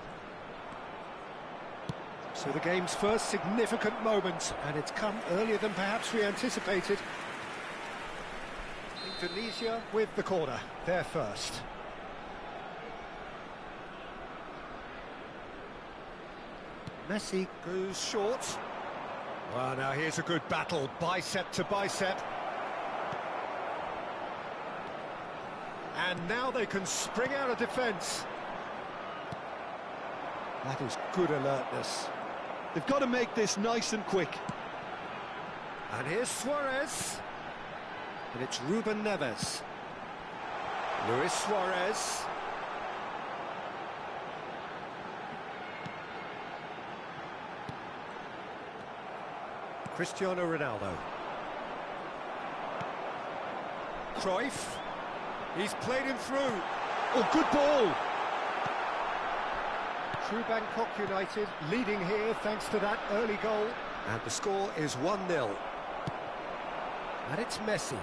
So the game's first significant moment, and it's come earlier than perhaps we anticipated. Indonesia with the corner, they're first. Messi goes short. Well, now here's a good battle, bicep to bicep. And now they can spring out of defence. That is good alertness. They've got to make this nice and quick. And here's Suarez. And it's Ruben Neves. Luis Suarez. Cristiano Ronaldo. Cruyff. He's played him through. Oh, good ball. True Bangkok United leading here thanks to that early goal. And the score is 1-0. And it's Messi.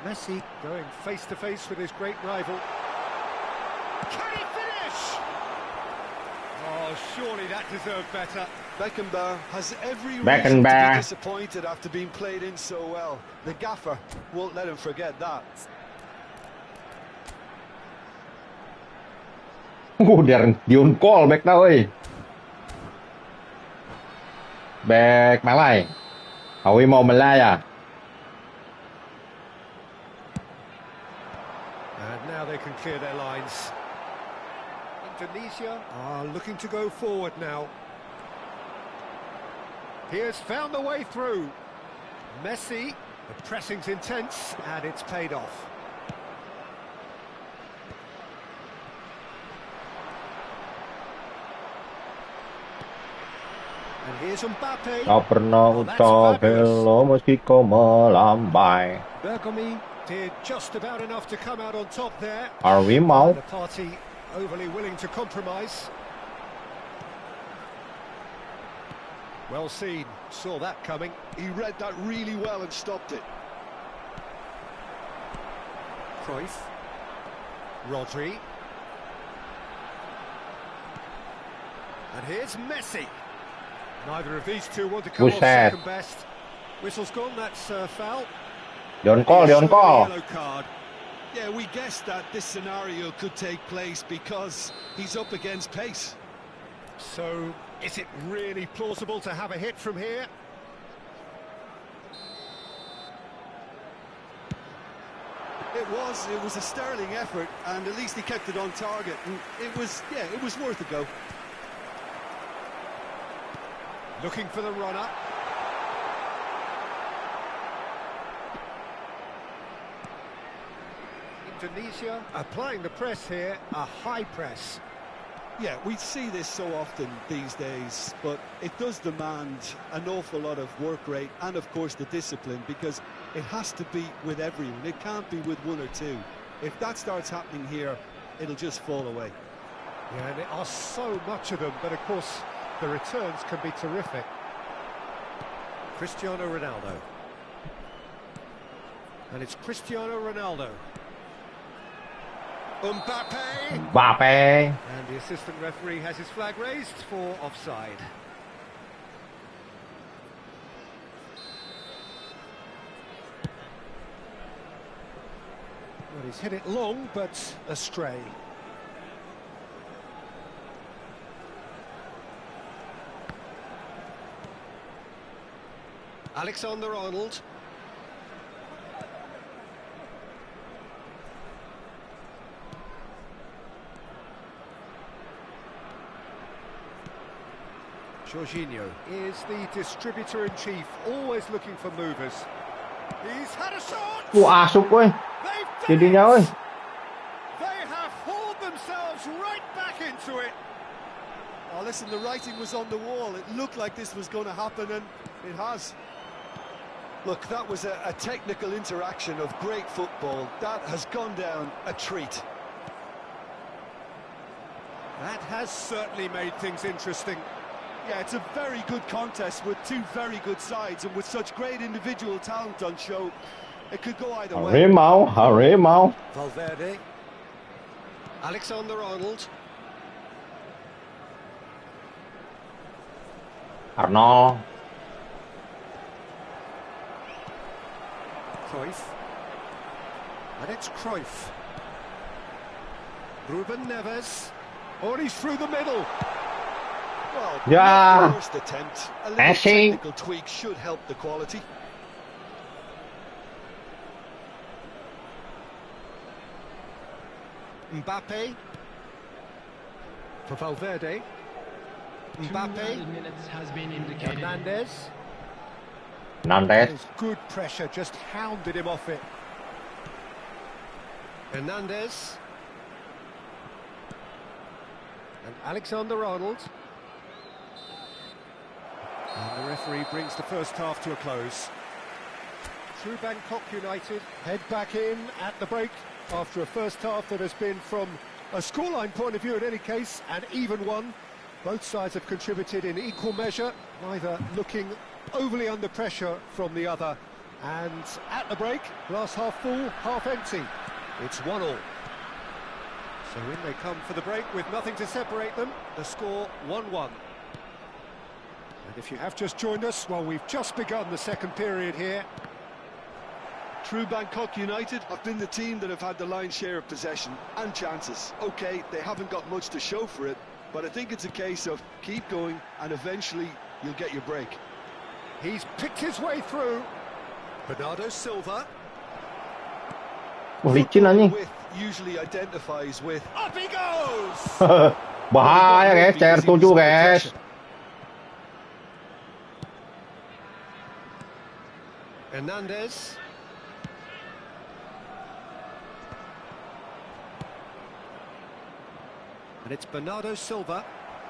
Messi going face-to-face with his great rival. Can he finish? Oh, surely that deserved better. Beckenbauer has every reason to be disappointed after being played in so well. The gaffer won't let him forget that. Đèn Dion call back đâu ơi. Back má lại. Hỏi mò mình lai à. And now they can clear their lines. Indonesia are looking to go forward now. He has found the way through. Messi, the pressing's intense and it's paid off. And here's Mbappe. Tak pernah ucap hello meski kau melambai. Bergomi did just about enough to come out on top there. Are we mau? The party overly willing to compromise. Well seen, saw that coming. He read that really well and stopped it. Cruyff. Rodri. And here's Messi. Neither of these two want to come off second best. Whistle's gone, that's foul. Dion call. Yellow card. Yeah, we guessed that this scenario could take place because he's up against pace. So, is it really plausible to have a hit from here? It was a sterling effort, and at least he kept it on target. And it was worth a go. Looking for the run-up. Indonesia applying the press here, a high press. Yeah, we see this so often these days, but it does demand an awful lot of work rate and, of course, the discipline, because it has to be with everyone. It can't be with one or two. If that starts happening here, it'll just fall away. Yeah, and there are so much of them, but of course the returns can be terrific. Cristiano Ronaldo. And it's Cristiano Ronaldo. Mbappe. Mbappe. And the assistant referee has his flag raised for offside. Well, he's hit it long, but astray. Alexander-Arnold. Jorginho is the distributor-in-chief, always looking for movers. He's had a shot! Ủa sụp ơi. They've Đi nhau ơi. They have hauled themselves right back into it. Oh, listen, the writing was on the wall. It looked like this was going to happen, and it has. Look, that was a technical interaction of great football. That has gone down a treat. That has certainly made things interesting. Yeah, it's a very good contest with two very good sides, and with such great individual talent on show, it could go either way. Hãy mau. Valverde. Alexander-Arnold. Arno. Cruyff. And it's Cruyff. Ruben Neves. Oh, and he's through the middle. Well, Yeah. the first attempt, a little Passing. technical tweak should help the quality. Mbappe. For Valverde. Mbappe. 2 minutes has been indicated. Hernandez. Nandes. There's good pressure, just hounded him off it. Hernandez. And Alexander-Arnold. And the referee brings the first half to a close. Through Bangkok United, head back in at the break after a first half that has been, from a scoreline point of view in any case, an even one. Both sides have contributed in equal measure, neither looking overly under pressure from the other. And at the break, glass half full, half empty. It's 1-1. So in they come for the break with nothing to separate them. The score 1-1. And if you have just joined us, well, we've just begun the second period here. True Bangkok United have been the team that have had the lion's share of possession and chances. Okay, they haven't got much to show for it, but I think it's a case of keep going and eventually you'll get your break. He's picked his way through. Bernardo Silva. Licin anjing. Width usually identifies with. Up he goes! Bahaya guys, CR7 guys. Hernandez. And it's Bernardo Silva.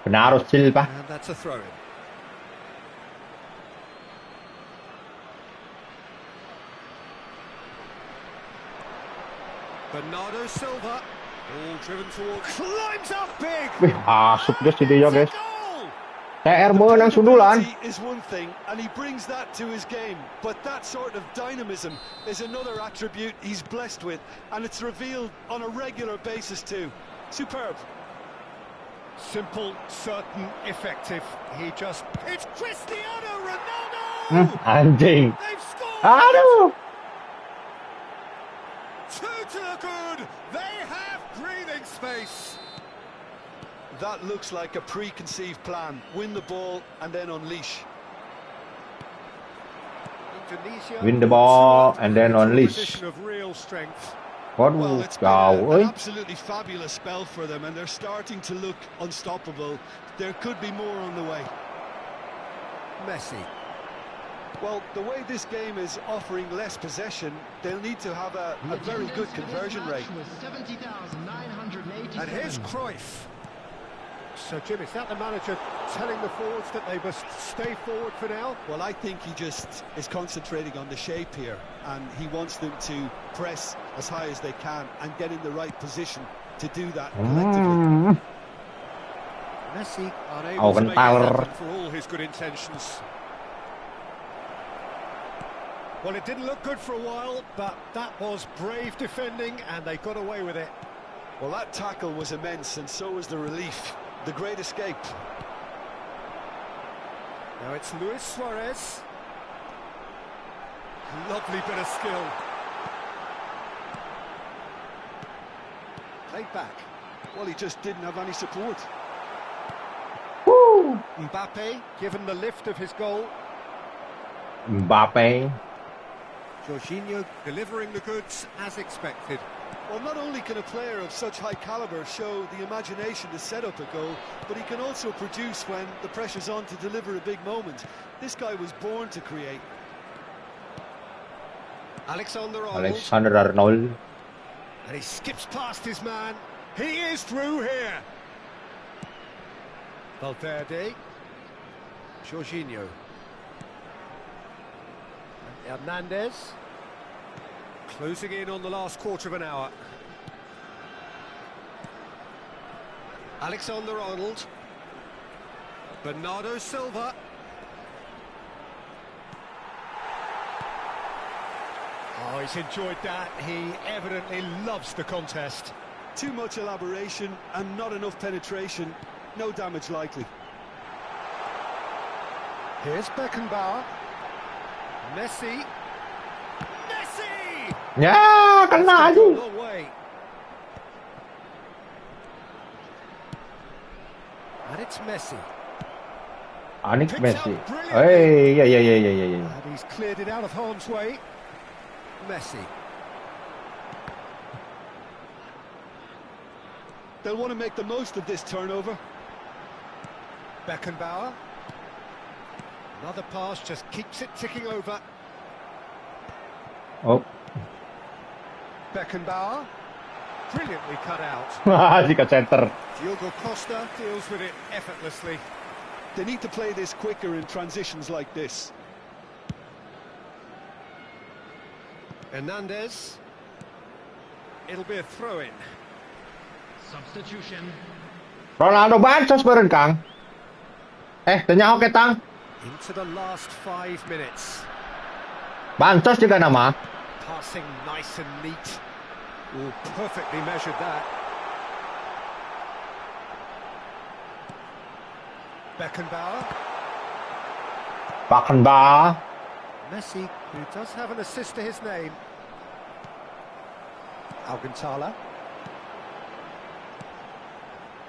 Bernardo Silva. And that's a throw-in. Bernardo Silva. All driven towards. Climbs up big! Wih, asup dia si dia guys. Goal! TR menang sundulan. Is one thing, and he brings that to his game, but that sort of dynamism is another attribute he's blessed with, and it's revealed on a regular basis too. Superb. Simple, certain, effective. He just... It's Cristiano Ronaldo! Anjing. They've scored! Aduh. Two to the good! They have breathing space! That looks like a preconceived plan. Win the ball and then unleash. Indonesia Win the ball and then into a unleash. position of real strength. Well, Waduh, it's been jauh, an euy. absolutely fabulous spell for them, and they're starting to look unstoppable. There could be more on the way. Messi. Well, the way this game is offering less possession, they'll need to have a very good conversion rate. And here's Cruyff. So, Jim, is that the manager telling the forwards that they must stay forward for now? Well, I think he just is concentrating on the shape here, and he wants them to press as high as they can and get in the right position to do that collectively. Messi unable to make it kental. happen for all his good intentions. Well, it didn't look good for a while, but that was brave defending, and they got away with it. Well, that tackle was immense, and so was the relief. The great escape. Now it's Luis Suarez. Lovely bit of skill. Played back. Well, he just didn't have any support. Mbappe given the lift of his goal. Mbappe. Jorginho delivering the goods as expected. Well, not only can a player of such high caliber show the imagination to set up a goal, but he can also produce when the pressure's on to deliver a big moment. This guy was born to create. Alexander-Arnold. And he skips past his man. He is through here. Valverde. Jorginho. And Hernandez. Closing in on the last quarter of an hour. Alexander-Arnold. Bernardo Silva. Oh, he's enjoyed that. He evidently loves the contest. Too much elaboration and not enough penetration. No damage likely. Here's Beckenbauer. Messi. Messi! Ya, kena aja. Long way. And it's Messi. Anik Messi. Hey, yeah. And he's cleared it out of harm's way. Messi. They'll want to make the most of this turnover. Beckenbauer. Another pass just keeps it ticking over. Oh. Beckenbauer. Brilliantly cut out. Jika center. Diogo Costa deals with it effortlessly. They need to play this quicker in transitions like this. Hernandez. It'll be a throw-in. Substitution. Ronaldo bancos bareng, Kang. Tanya oke, Tang. Into the last 5 minutes. Bancos juga nama. Passing nice and neat. Oh, perfectly measured that. Beckenbauer. Beckenbauer. Messi, who does have an assist to his name. Alcantara.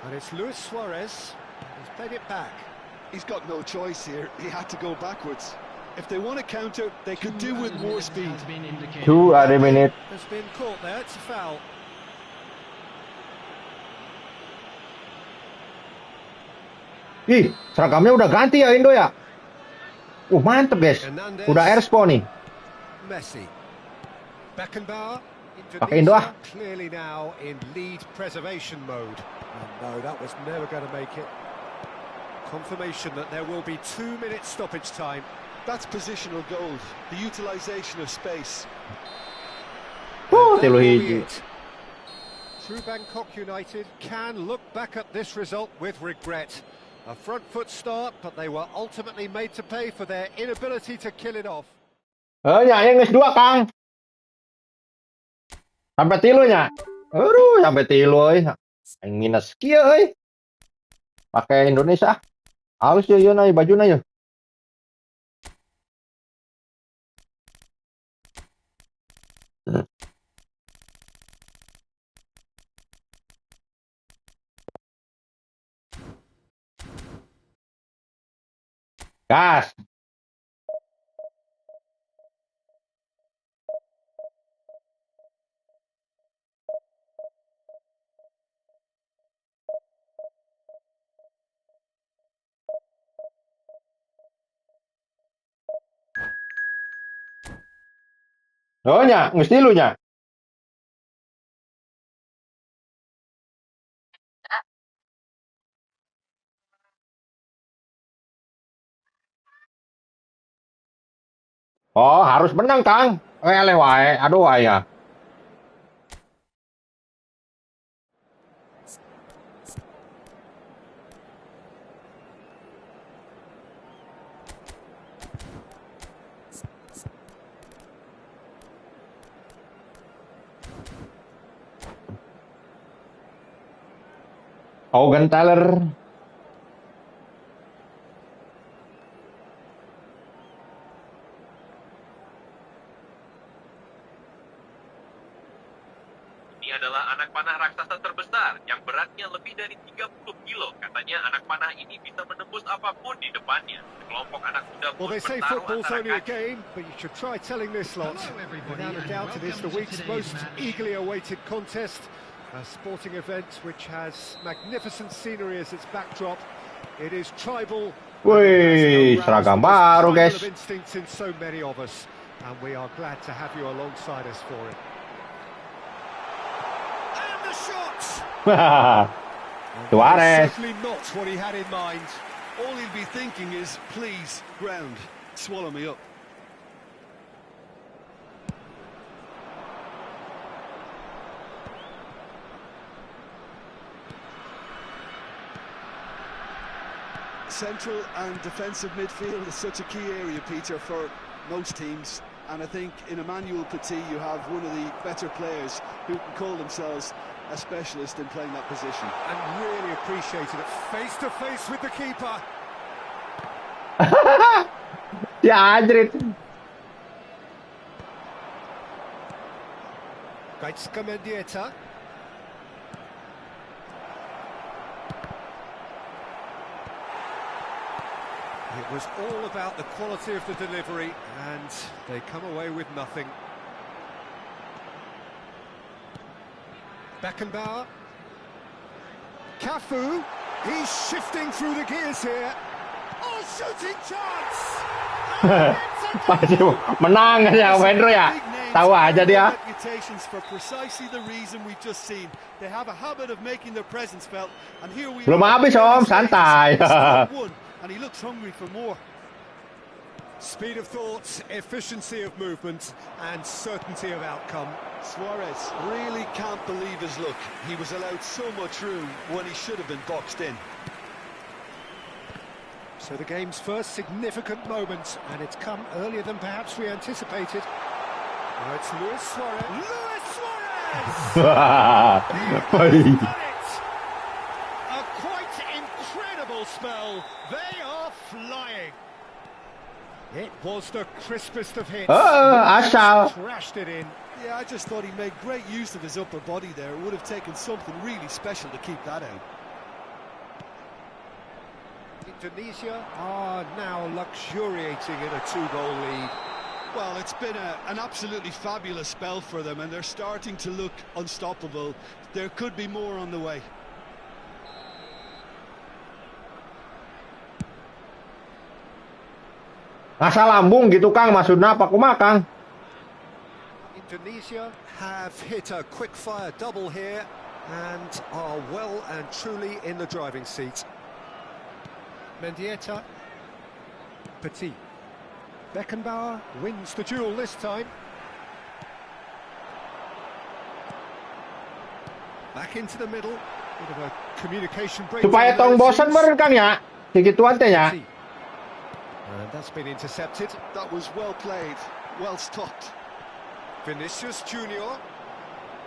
And it's Luis Suarez. He's played it back. He's got no choice here. He had to go backwards. If they want to counter, they could do with more speed. 2 ada minute. Has been caught there. It's a foul. Ih, seragamnya udah ganti ya Indo ya. Mantep guys. Udah airspawn nih. Messi. Beckenbauer. Pakai Indo ah. Clearly now in lead preservation mode. And no, that was never going to make it. Confirmation that there will be 2 minutes stoppage time. That's positional gold, the utilisation of space. Through Bangkok United can look back at this result with regret. A front foot start, but they were ultimately made to pay for their inability to kill it off. Yang kedua, Kang. Sampai tilu nya. Aduh, sampai tilu euy. Yang minus kieu euy. Pakai Indonesia. Halus ya yeuna bajuna ya. Gas. Oh nya, mesti lu nya. Oh, harus menang, Kang. Eleh wae, aduh aya. Hogan Tyler. Ini adalah anak panah raksasa terbesar yang beratnya lebih dari 30 kilo. Katanya anak panah ini bisa menembus apapun di depannya. Sekelompok anak muda pun Well, they say bertaruh football's antara only a kaki. game, but you should try telling this lot. Without a doubt, it is the week's most eagerly awaited contest. A sporting event which has magnificent scenery as its backdrop. It is tribal. Wih, seragam baru, guys. Of instincts in so many of us, and we are glad to have you alongside us for it. And the shots. Suarez. Certainly not what he had in mind. All he'll be thinking is, please, ground, swallow me up. Central and defensive midfield is such a key area, Peter, for most teams. And I think in Emmanuel Petit you have one of the better players who can call themselves a specialist in playing that position. And really appreciated it face to face with the keeper. Ya anjrit. Gaitska Mendieta. It was all about the quality of the delivery, and they come away with nothing. Beckenbauer. Cafu. He's shifting through the gears here. Oh, shooting chance! Masih menang ya Wendro ya. Tahu aja dia. Reputations for precisely the reason we've just seen. They have a habit of making their presence felt, and here we Belum are. habis Om, santai. And he looks hungry for more. Speed of thought, efficiency of movement, and certainty of outcome. Suarez really can't believe his luck. He was allowed so much room when he should have been boxed in. So the game's first significant moment, and it's come earlier than perhaps we anticipated. Now it's Luis Suarez. Luis Suarez! He's done it! A quite incredible spell. They are flying. It was the crispest of hits. Asal. Crashed it in. Yeah, I just thought he made great use of his upper body there. It would have taken something really special to keep that out. Indonesia are now luxuriating in a 2-goal lead. Well, it's been an absolutely fabulous spell for them, and they're starting to look unstoppable. There could be more on the way. Asal lambung gitu Kang, maksudnya apa kumaha Kang? Indonesia have hit a quick-fire double here and are well and truly in the driving seat. Mendieta. Petit. Beckenbauer wins the duel this time. Back into the middle. Bit of a communication break. Supaya tong bosan meren Kang ya. Segituan teh ya. And that's been intercepted. That was well played, well stopped. Vinicius Junior.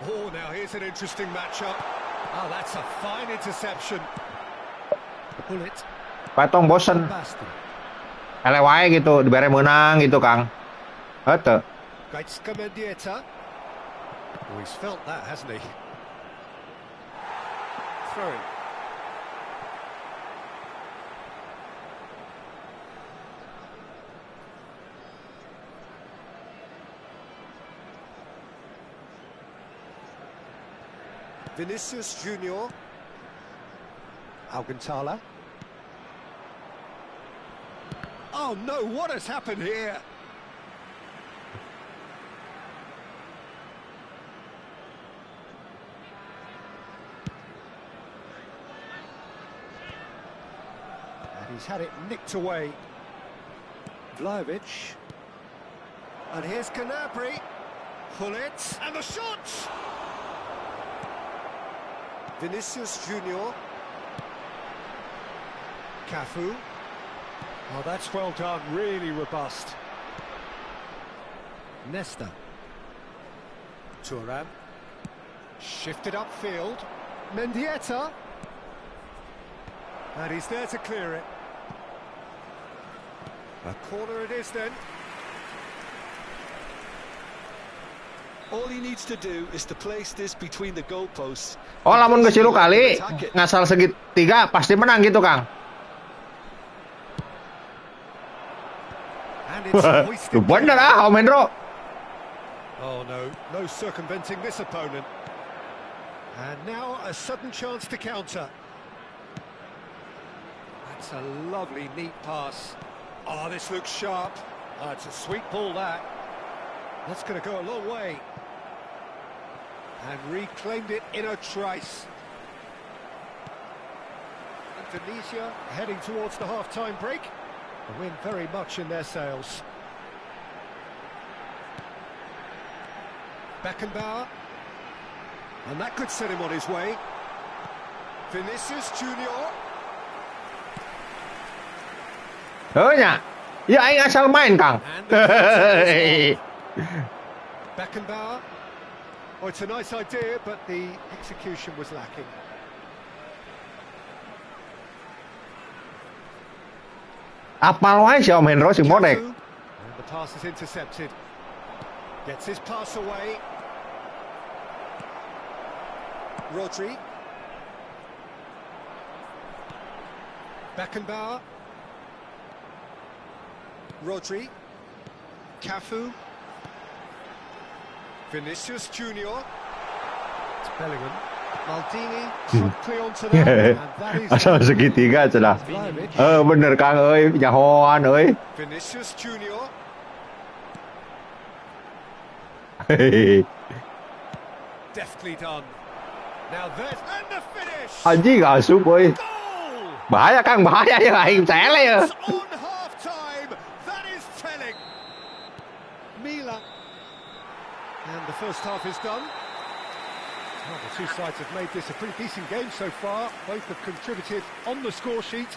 Oh, now here's an interesting matchup. Oh, that's a fine interception. Bullet. Supaya tong bosan. Eleh wae gitu, dibere menang gitu Kang. Heuteut. Gaitska Mendieta. Oh, he's felt that, hasn't he? Throwing. Vinicius Junior. Alcantara. Oh no, what has happened here? He's had it nicked away. Vlahovic. And here's Gnabry. Pull it. And the shot! Vinicius Junior. Cafu. Oh, that's well done. Really robust. Nesta. Thuram. Shifted upfield. Mendieta. And he's there to clear it. A corner it is then. All he needs to do is to place this between the goalposts. Oh, lamun geus 3 kali ngasal segitiga pasti menang gitu, Kang. And it's hoisted. Bener Om Hendro. Oh no circumventing this opponent. And now a sudden chance to counter. That's a lovely, neat pass. Oh, this looks sharp. Oh, it's a sweet ball, that. That's going to go a long way. And reclaimed it in a trice. Indonesia heading towards the half-time break. The wind very much in their sails. Beckenbauer. And that could set him on his way. Vinicius Junior. Nya. Ya aing asal main, Kang. Beckenbauer. Oh, it's a nice idea, but the execution was lacking. Apal wae si Om Hendro si Modek. And the pass is intercepted. Gets his pass away. Rodri. Beckenbauer. Rodri. Cafu. Vinicius Junior. It's Bellingham. Maldini promptly onto that. And that is Asal segitiga cenah. Bener Kang euy, jahoan euy. Vinicius Junior. Deftly done. Now there's and the finish. Anjing asup euy. Goal! Bahaya Kang, bahaya ya aing tele ya. It's on half-time. That is telling. Mila. And the first half is done. Well, the two sides have made this a pretty decent game so far. Both have contributed on the score sheet.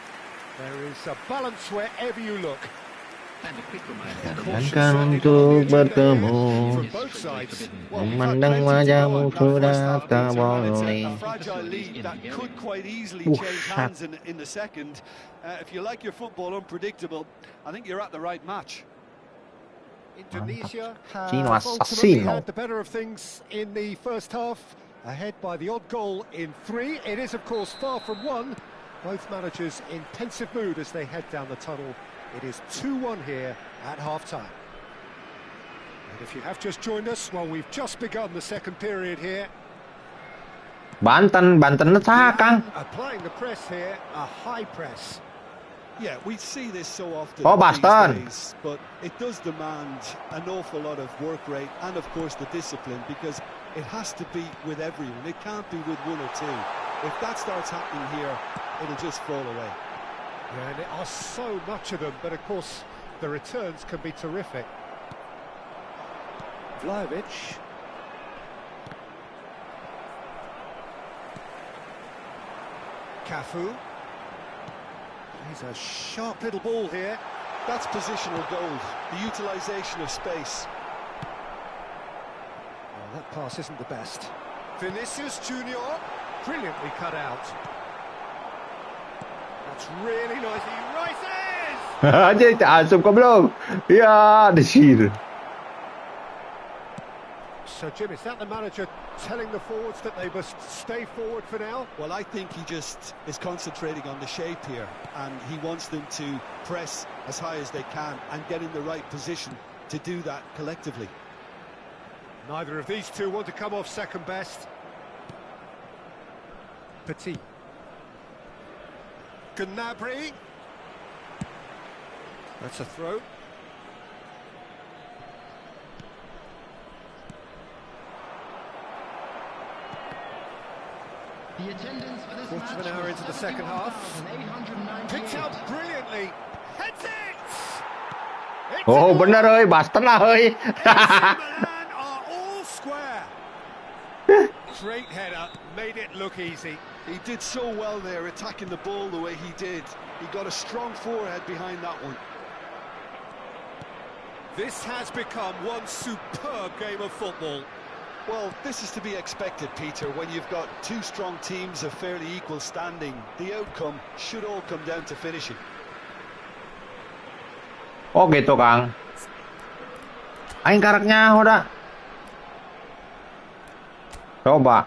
There is a balance wherever you look. And a quick reminder. Jangankan untuk bertemu, From both sides. memandang wajahmu sudah tak boleh. A fragile lead that could quite easily change hands in the second. If you like your football unpredictable, I think you're at the right match. Indonesia Chino have ultimately assassino. had the better of things in the first half, ahead by the odd goal in 3. It is, of course, far from 1. Both managers in pensive mood as they head down the tunnel. It is 2-1 here at half-time. And if you have just joined us, well, we've just begun the second period here. Banten sah Kang. Applying the press here, a high press. Yeah, we see this so often Oh, these Boston. days, but it does demand an awful lot of work rate and, of course, the discipline, because it has to be with everyone. It can't be with one or two. If that starts happening here, it'll just fall away. Yeah, and there are so much of them, but of course the returns can be terrific. Vlahovic. Cafu. He's a sharp little ball here. That's positional gold, the utilisation of space. Well, that pass isn't the best. Vinicius Junior, brilliantly cut out. That's really nice. He rises! Anjing asup kau belum? Ya, di sini. So, Jim, is that the manager telling the forwards that they must stay forward for now? Well, I think he just is concentrating on the shape here, and he wants them to press as high as they can and get in the right position to do that collectively. Neither of these two want to come off second best. Petit. Gnabry. That's a throw. The attendance for this Quarter of match an hour was into the second half. 7898. Picked up brilliantly. Heads it! Oh, bener euy, Boston lah euy. Milan are all square. Great header, made it look easy. He did so well there, attacking the ball the way he did. He got a strong forehead behind that one. This has become one superb game of football. Well, this is to be expected, Peter, when you've got two strong teams of fairly equal standing. The outcome should all come down to finishing. Oh gitu, Kang. Aing kareknya udah. Coba.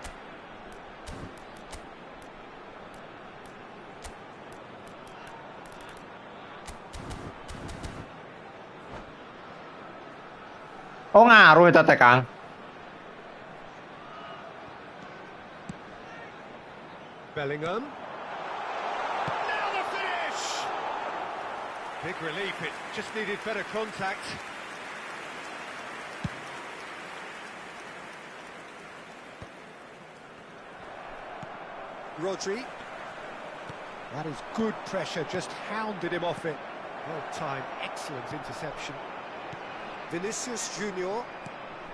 Oh ngaruh itu teh, Kang. Bellingham. Now the finish! Big relief, it just needed better contact. Rodri. That is good pressure, just hounded him off it. Well timed, excellent interception. Vinicius Junior,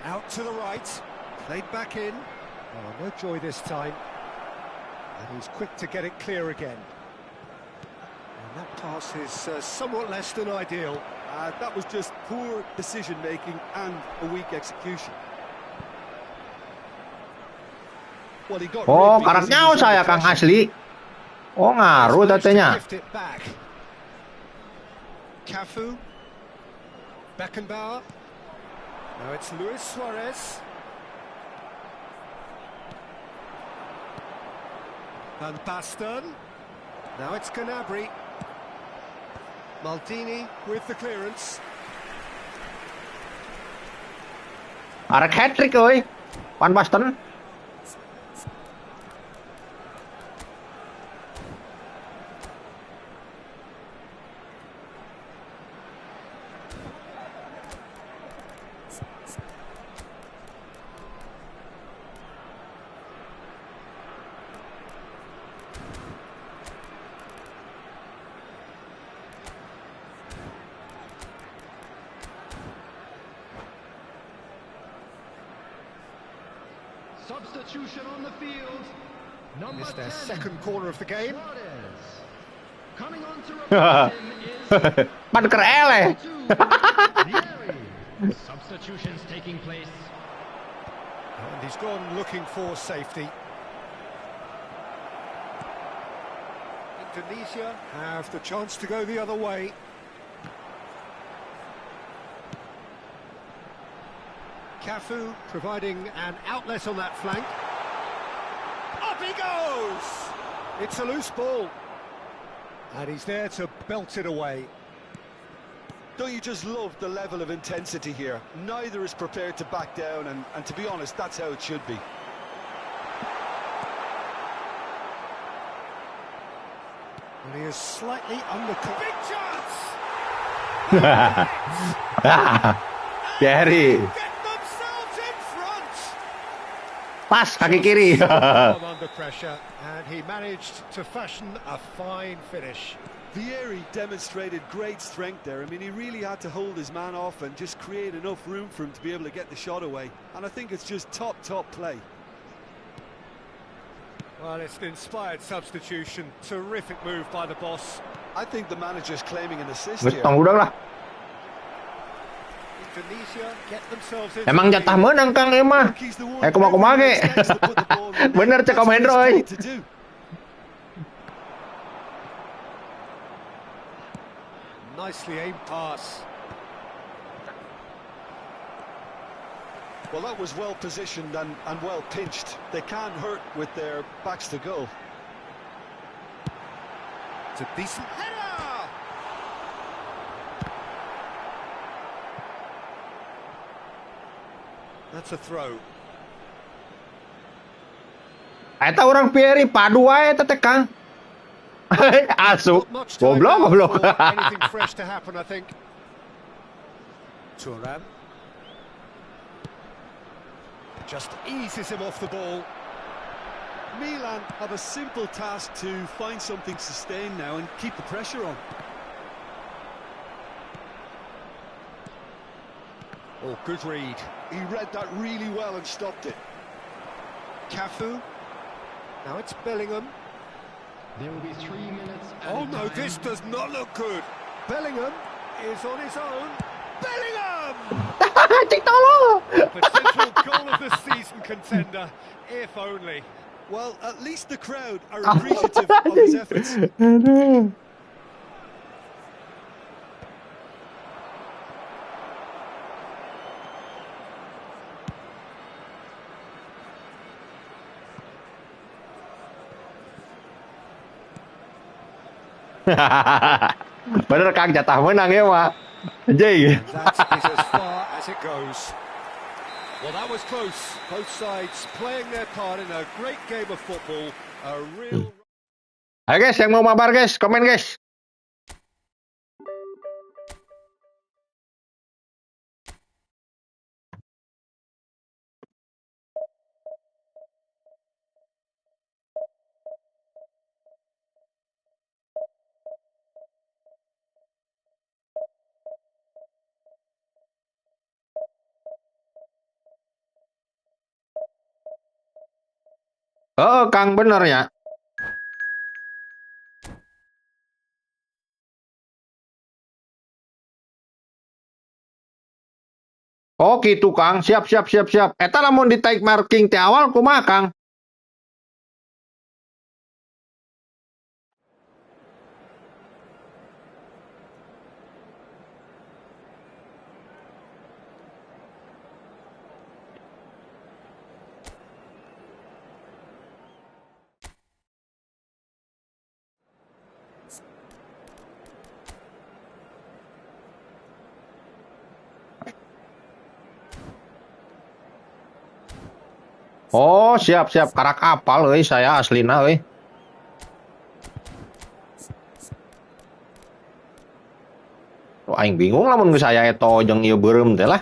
out to the right, played back in. Oh, no joy this time. And he's quick to get it clear again. And that pass is somewhat less than ideal. That was just poor decision-making and a weak execution. Well, he got Oh, karaknya saya Kang asli. Oh, ngaruh tatenya. Cafu. Beckenbauer. Now it's Luis Suarez. Van Basten. Now it's Gnabry. Maldini with the clearance. Arek hat-trick euy. Van Basten. Substitution on the field. Number Missed their 10, second corner of the game. Coming on to replace him is Pan eleh. substitutions taking place. And he's gone looking for safety. Indonesia have the chance to go the other way. Cafu providing an outlet on that flank. Up he goes! It's a loose ball. And he's there to belt it away. Don't you just love the level of intensity here? Neither is prepared to back down, and to be honest, that's how it should be. And he is slightly undercut. Big chance! Jerry. Pas kaki kiri. Under pressure, and he managed to fashion a fine finish. Vieri demonstrated great strength there. I mean, he really had to hold his man off and just create enough room for him to be able to get the shot away. And I think it's just top play. Well, it's an inspired substitution. Terrific move by the boss. I think the manager's claiming an assist here. Indonesia get themselves in. Emang jatah menang Kang emah. Kumaha ge. Bener cek Om Hendro euy. Nicely aimed pass. Well, that was well positioned and well pinched. They can't hurt with their backs to goal. It's a decent header. That's a throw. Eta orang Pieri padu wae teh Kang. Asu. Goblok. Anything fresh to happen, I think. Turan. Just eases him off the ball. Milan have a simple task to find something sustained now and keep the pressure on. Oh, good read. He read that really well and stopped it. Cafu. Now it's Bellingham. There will be 3 minutes. Oh no, this does not look good. Bellingham is on his own. Bellingham! Potential goal of the season contender, if only. Well, at least the crowd are appreciative of his efforts. Bener Kang, jatah menang ya mah. Anjing. That is as far as it goes. Well, that was close. Both sides playing their part in a great game of football. A real... Ayo guys, yang mau mabar guys, komen guys. Oh, Kang, bener ya. Oh gitu Kang, siap. Eta lamun di take marking ti awal kumaha Kang? Oh, siap. Karak apal euy saya aslina euy. Oh, aing bingung lamun geus saya eta jeung ieu beureum teh lah.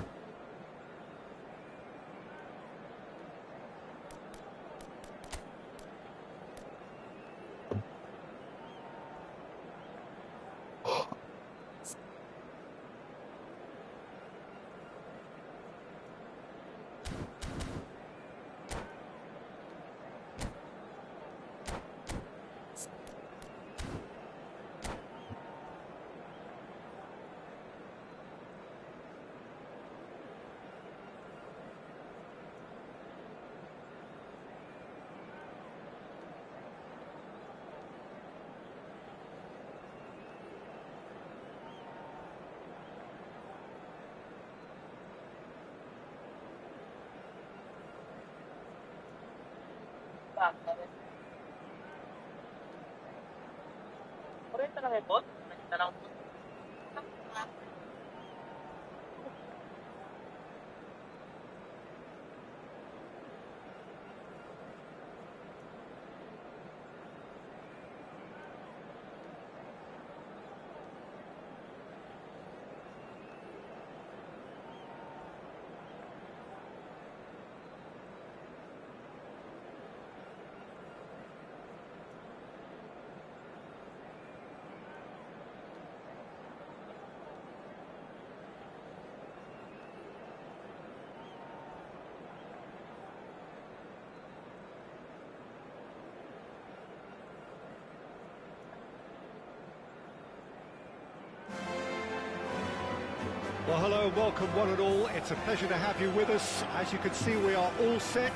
Well, hello, welcome one and all. It's a pleasure to have you with us. As you can see, we are all set.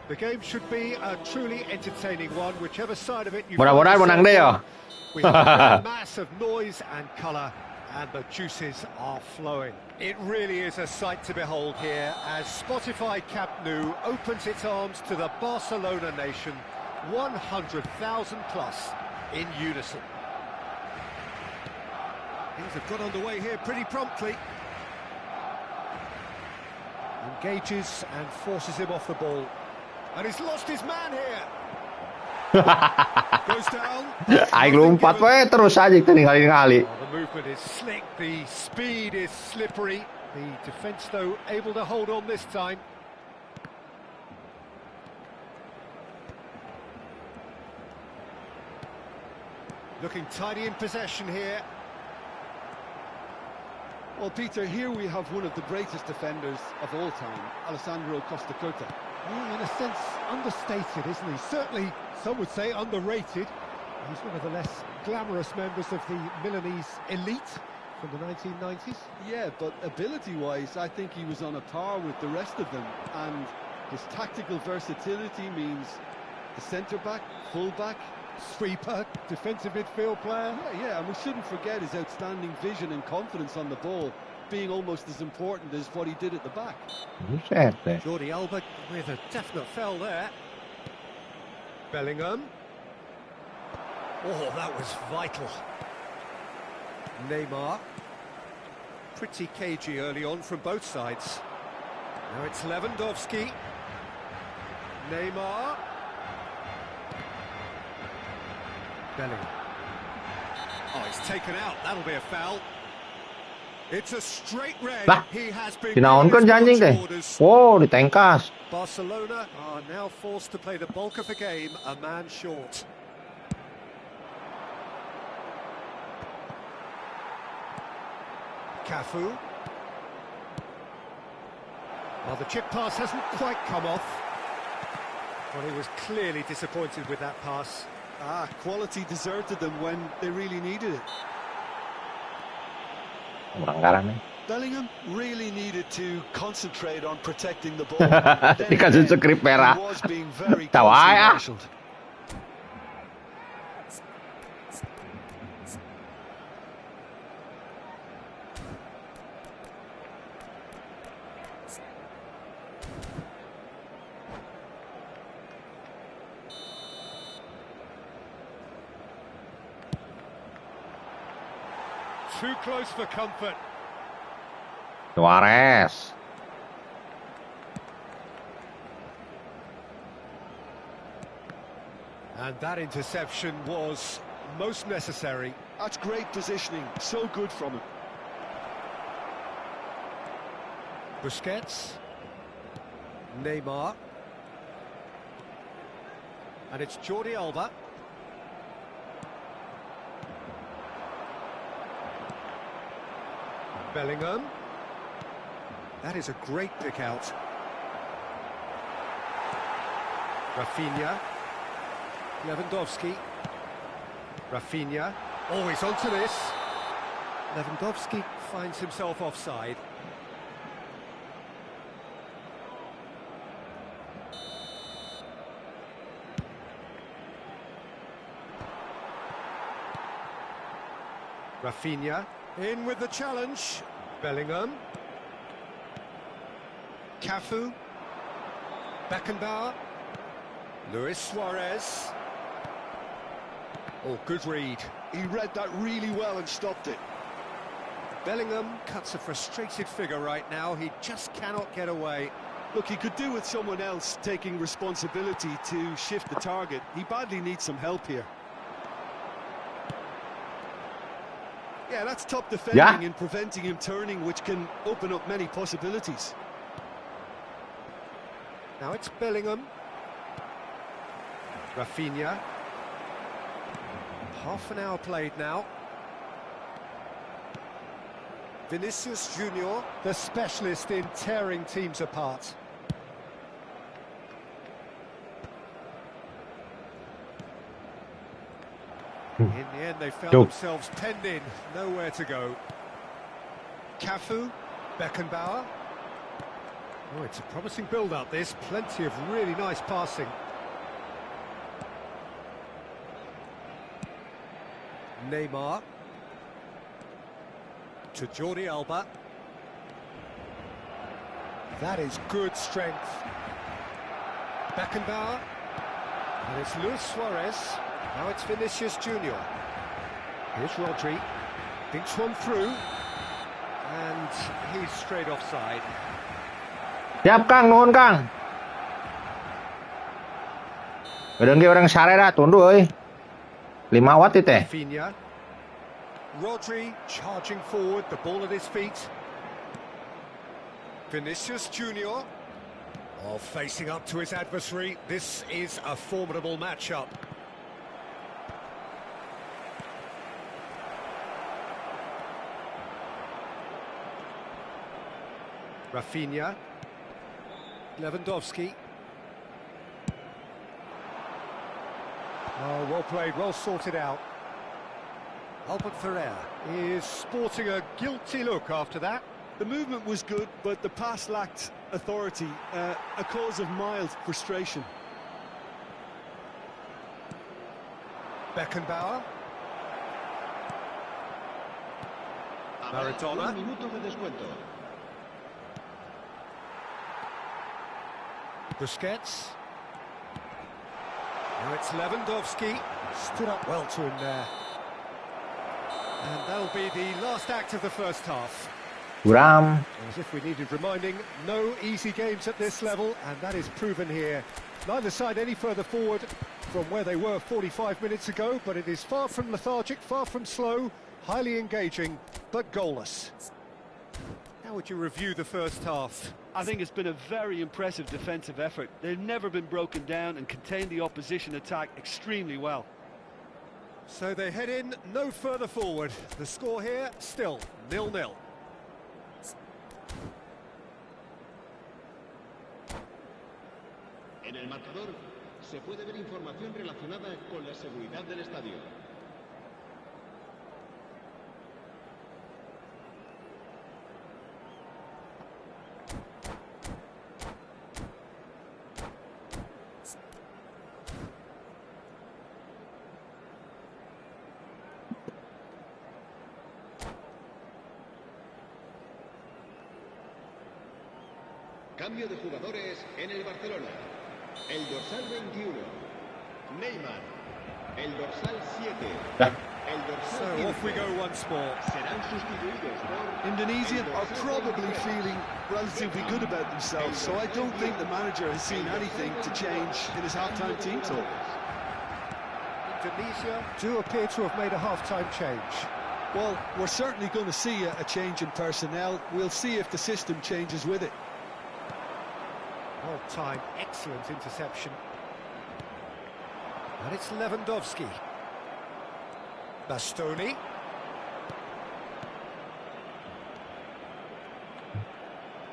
The game should be a truly entertaining one, whichever side of it you Mudah-mudahan menang deh ya. We have a mass of noise and colour, and the juices are flowing. It really is a sight to behold here as Spotify Camp Nou opens its arms to the Barcelona nation, 100,000 plus in unison. Things have got underway here pretty promptly. Engages and forces him off the ball. And he's lost his man here. Goes down. Aing lompat we terus aja tinggal-tinggali. The movement is slick, the speed is slippery. The defence, though, able to hold on this time. Looking tidy in possession here. Well, Peter, here we have one of the greatest defenders of all time, Alessandro Costa Curta. Well, in a sense, understated, isn't he? Certainly, some would say underrated. He's one of the less glamorous members of the Milanese elite from the 1990s. Yeah, but ability-wise, I think he was on a par with the rest of them. And his tactical versatility means the centre-back, full-back, Sweeper, defensive midfield player. Yeah, and we shouldn't forget his outstanding vision and confidence on the ball, being almost as important as what he did at the back. Jordi Alba with a definite fell there. Bellingham. Oh, that was vital. Neymar. Pretty cagey early on from both sides. Now it's Lewandowski. Neymar. Bellingham. Oh, he's taken out. That'll be a foul. It's a straight red. Lah, He has been dinaon kan anjing teh. Wow, ditengkas. Barcelona are now forced to play the bulk of the game a man short. Cafu. Well, the chip pass hasn't quite come off. Well, he was clearly disappointed with that pass. Quality deserted them when they really needed it. Bellingham really needed to concentrate on protecting the ball. Dikasih skrip merah. He was being very Tahu aja. marshaled. Too close for comfort. Suarez. And that interception was most necessary. That's great positioning, so good from him. Busquets. Neymar. And it's Jordi Alba. Bellingham. That is a great pick out. Rafinha. Lewandowski. Rafinha. Oh, he's onto this. Lewandowski finds himself offside. Rafinha. In with the challenge. Bellingham. Cafu. Beckenbauer. Luis Suarez. Oh, good read. He read that really well and stopped it. Bellingham cuts a frustrated figure right now. He just cannot get away. Look, he could do with someone else taking responsibility to shift the target. He badly needs some help here. Yeah, that's top defending and preventing him turning, which can open up many possibilities. Now it's Bellingham. Rafinha. Half an hour played now. Vinicius Junior, the specialist in tearing teams apart. In the end, they found themselves penned in, nowhere to go. Cafu, Beckenbauer. Oh, it's a promising build-up, this. Plenty of really nice passing. Neymar. To Jordi Alba. That is good strength. Beckenbauer. And it's Luis Suarez. Now it's Vinicius Junior. Here's Rodri. Thinks one through. And he's straight offside. Siap Kang, nuhun Kang. Gedeng ge urang sare dah, tunduh euy. 5 watt itu teh. Rafinha. Rodri charging forward, the ball at his feet. Vinicius Junior. Oh, facing up to his adversary. This is a formidable matchup. Rafinha. Lewandowski. Oh, well played, well sorted out. Albert Ferrer is sporting a guilty look after that. The movement was good, but the pass lacked authority, a cause of mild frustration. Beckenbauer. Maradona. Busquets. Now it's Lewandowski. Stood up well to him there. And that'll be the last act of the first half. Buram. As if we needed reminding, no easy games at this level, and that is proven here. Neither side any further forward from where they were 45 minutes ago, but it is far from lethargic, far from slow, highly engaging, but goalless. How would you review the first half? I think it's been a very impressive defensive effort. They've never been broken down and contained the opposition attack extremely well. So they head in no further forward. The score here still 0-0. En el marcador se puede ver información relacionada con la seguridad del estadio. Cambio de jugadores en el Barcelona. El dorsal 21, Neymar. El dorsal 7, el dorsal 15. So off we go once more. Serán sustituidos por... Indonesian are probably feeling relatively good about themselves, so I don't think the manager has seen anything to change in his half-time team talk. Indonesia do appear to have made a half-time change. Well, we're certainly going to see a change in personnel. We'll see if the system changes with it. Well timed, excellent interception. And it's Lewandowski. Bastoni.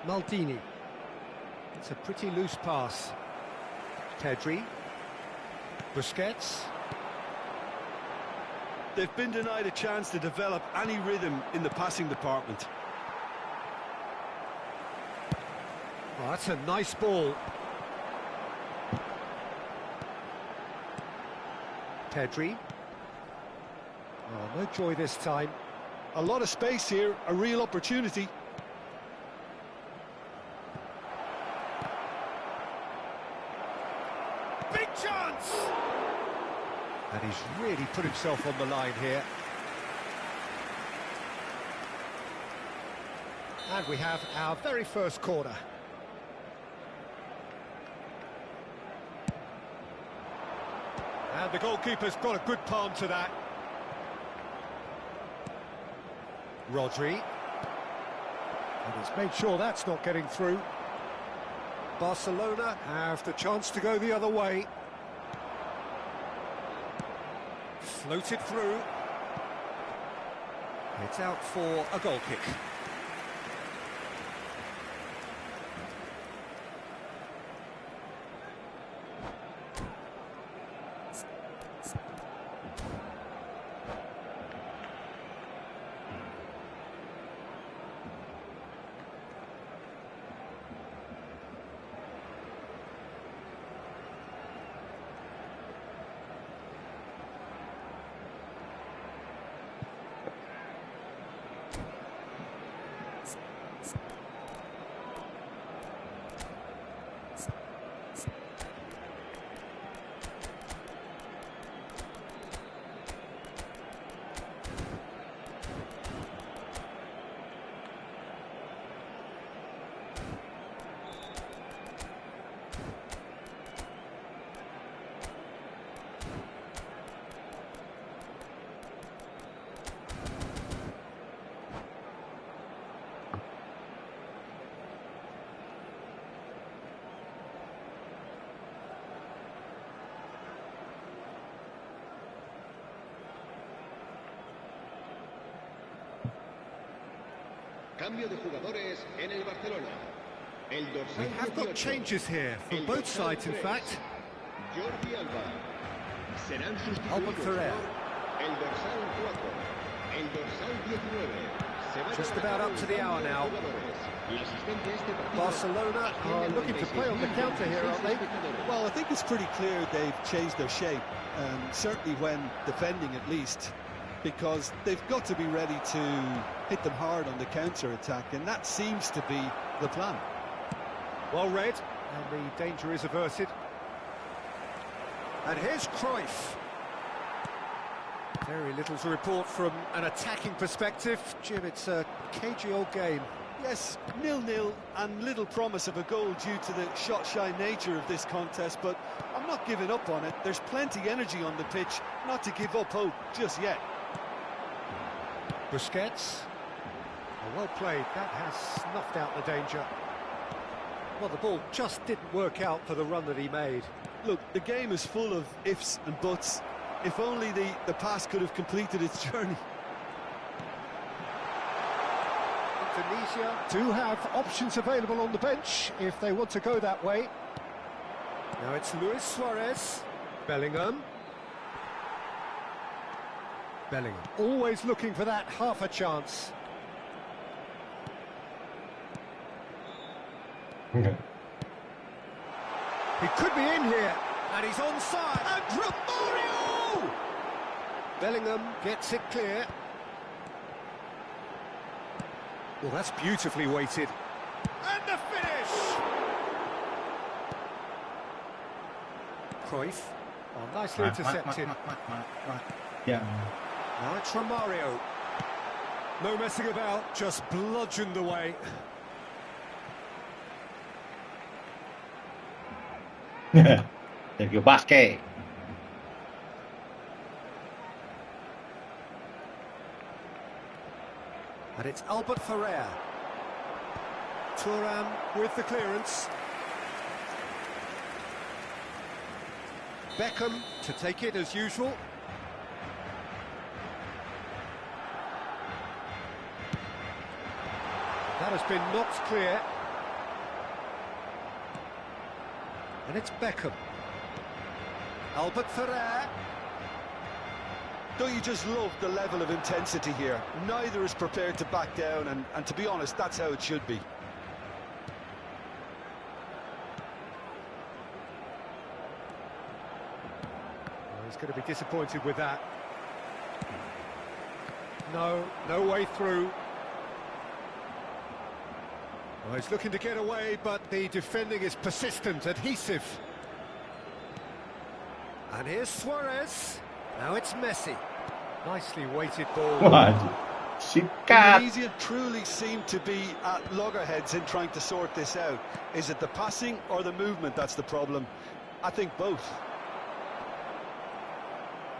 Maldini. It's a pretty loose pass. Pedri. Busquets. They've been denied a chance to develop any rhythm in the passing department. Oh, that's a nice ball. Pedri. Oh, no joy this time. A lot of space here, a real opportunity. Big chance! And he's really put himself on the line here. And we have our very first corner. And the goalkeeper's got a good palm to that. Rodri. And he's made sure that's not getting through. Barcelona have the chance to go the other way. Floated through. It's out for a goal kick. Cambio de jugadores en el Barcelona. El We dorsal have got 18. changes here from El both dorsal sides, in 3, fact. Jordi Alba. Serán Albert sustituidos Ferrer. por el dorsal 4. El dorsal 19. Se va a Just llevar a about cabo up to un the cambio hour de now. jugadores. La asistencia a este partido Barcelona are looking to play on the counter here, aren't they? Well, I think it's pretty clear they've changed their shape, certainly when defending at least, because they've got to be ready to hit them hard on the counter-attack, and that seems to be the plan. Well read, and the danger is averted. And here's Cruyff. Very little to report from an attacking perspective. Jim, it's a cagey old game. Yes, 0-0 and little promise of a goal due to the shot-shy nature of this contest, but I'm not giving up on it. There's plenty energy on the pitch, not to give up hope just yet. Busquets. Well played, that has snuffed out the danger. Well, the ball just didn't work out for the run that he made. Look, the game is full of ifs and buts. If only the pass could have completed its journey. Tunisia do have options available on the bench if they want to go that way. Now it's Luis Suarez. Bellingham. Bellingham always looking for that half a chance. He could be in here, and he's onside. And Romario! Bellingham gets it clear. Well, that's beautifully weighted. And the finish! Cruyff. Oh, nicely intercepted. Yeah. Now it's Romario. No messing about, just bludgeoned away. Thank you, Basque. And it's Albert Ferrer. Thuram with the clearance. Beckham to take it as usual. That has been knocked clear. And it's Beckham. Albert Ferrer. Don't you just love the level of intensity here? Neither is prepared to back down, and to be honest, that's how it should be. Well, he's going to be disappointed with that. No way through. Well, he's looking to get away, but the defending is persistent, adhesive. And here's Suarez. Now it's Messi. Nicely weighted ball. Indonesia truly seem to be at loggerheads in trying to sort this out. Is it the passing or the movement that's the problem? I think both.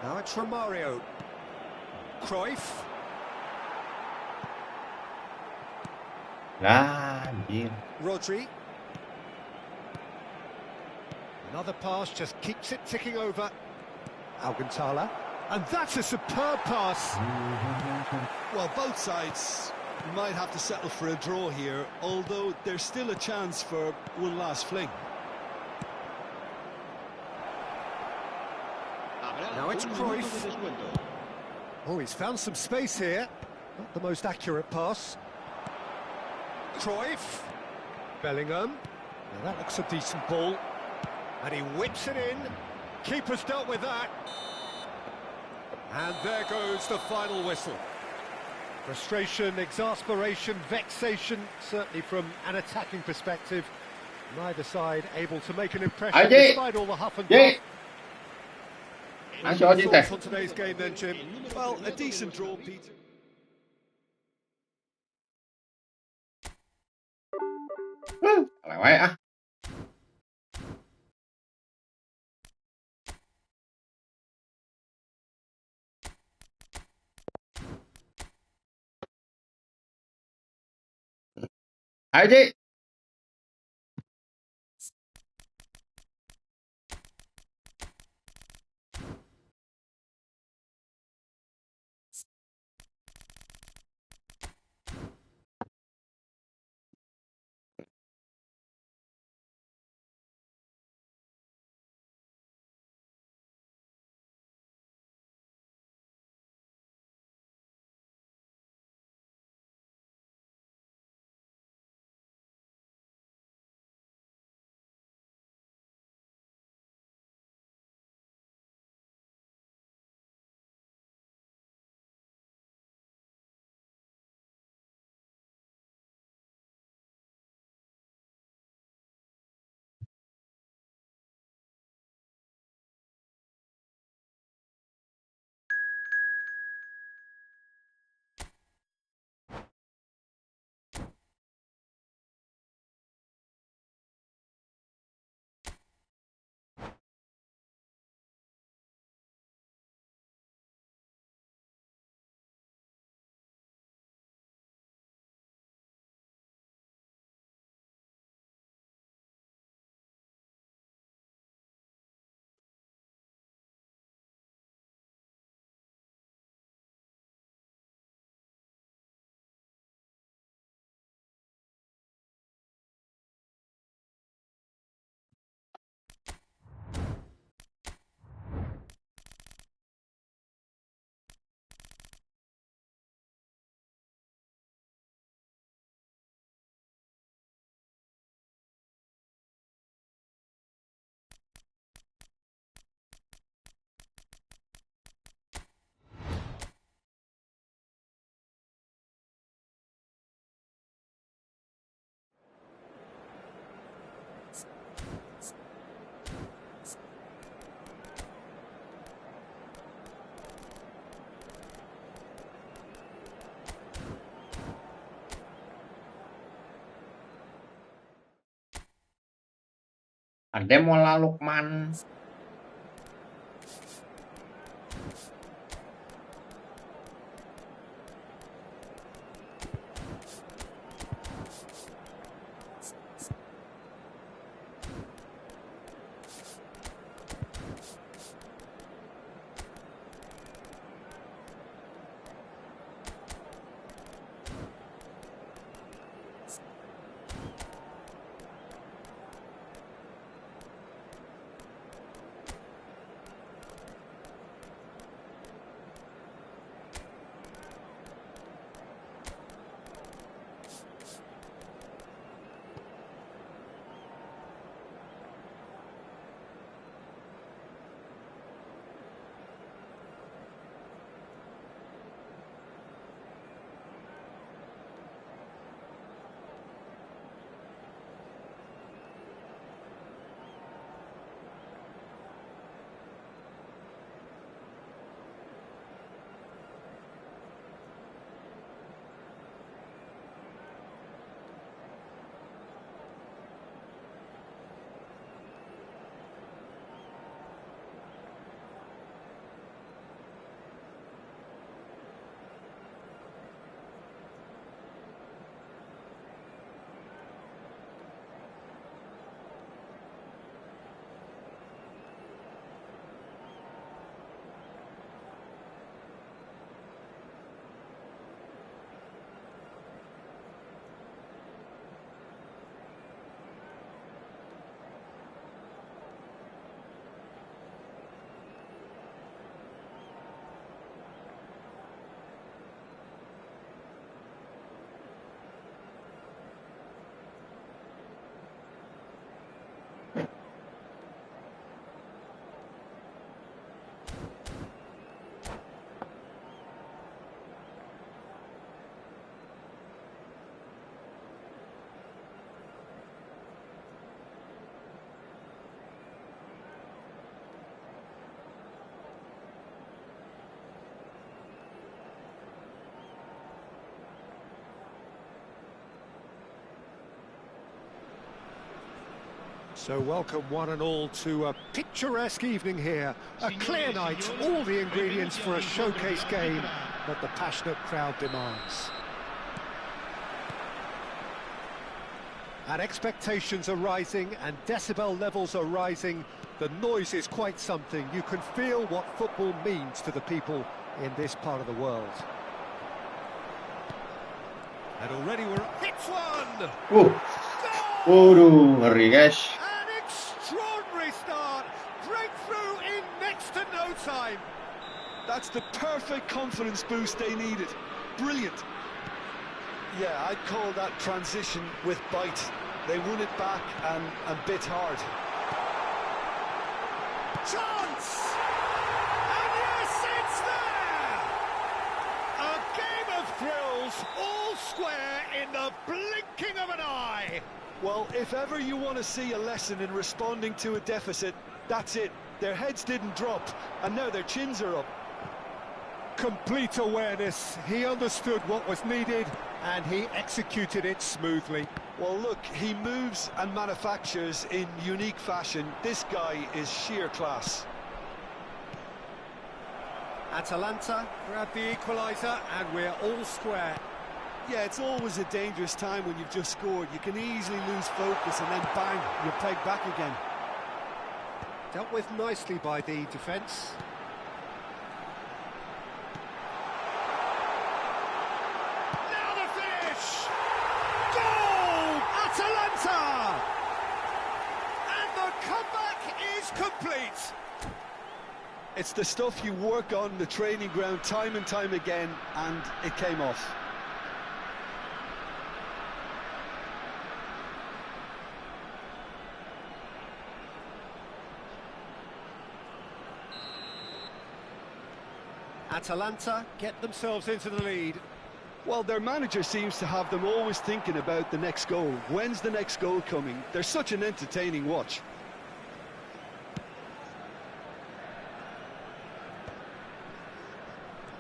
Now it's Romario. Cruyff. Rodri. Another pass, just keeps it ticking over. Alcantara. And that's a superb pass. Well, both sides might have to settle for a draw here, although there's still a chance for one last fling. Now it's Cruyff. Oh, he's found some space here. Not the most accurate pass. Cruyff. Bellingham. Now that looks a decent ball. And he whips it in. Keeper's dealt with that. And there goes the final whistle. Frustration, exasperation, vexation, certainly from an attacking perspective. Neither side able to make an impression despite all the huff and puff. Thoughts on today's game then, Jim? Well, a decent draw, Peter. Lewat ah. Ayo, Cik. Ademola Lukman. So welcome one and all to a picturesque evening here. A clear night, all the ingredients for a showcase game that the passionate crowd demands. And expectations are rising and decibel levels are rising. The noise is quite something. You can feel what football means to the people in this part of the world. And already we're... Hits one! Waduh, ngeri guys. An extraordinary start. Breakthrough in next to no time. That's the perfect confidence boost they needed. Brilliant. Yeah, I'd call that transition with bite. They won it back and bit hard. Chance! And yes, it's there! A game of thrills, all square in the blinking of an eye. Well, if ever you want to see a lesson in responding to a deficit, that's it. Their heads didn't drop, and now their chins are up. Complete awareness. He understood what was needed, and he executed it smoothly. Well, look, he moves and manufactures in unique fashion. This guy is sheer class. Atalanta grab the equaliser, and we're all square. Yeah, it's always a dangerous time when you've just scored. You can easily lose focus and then bang, you're pegged back again. Dealt with nicely by the defence. Now the finish! Goal! Atalanta! And the comeback is complete. It's the stuff you work on the training ground time and time again, and it came off. Atalanta get themselves into the lead. Well, their manager seems to have them always thinking about the next goal. When's the next goal coming? They're such an entertaining watch.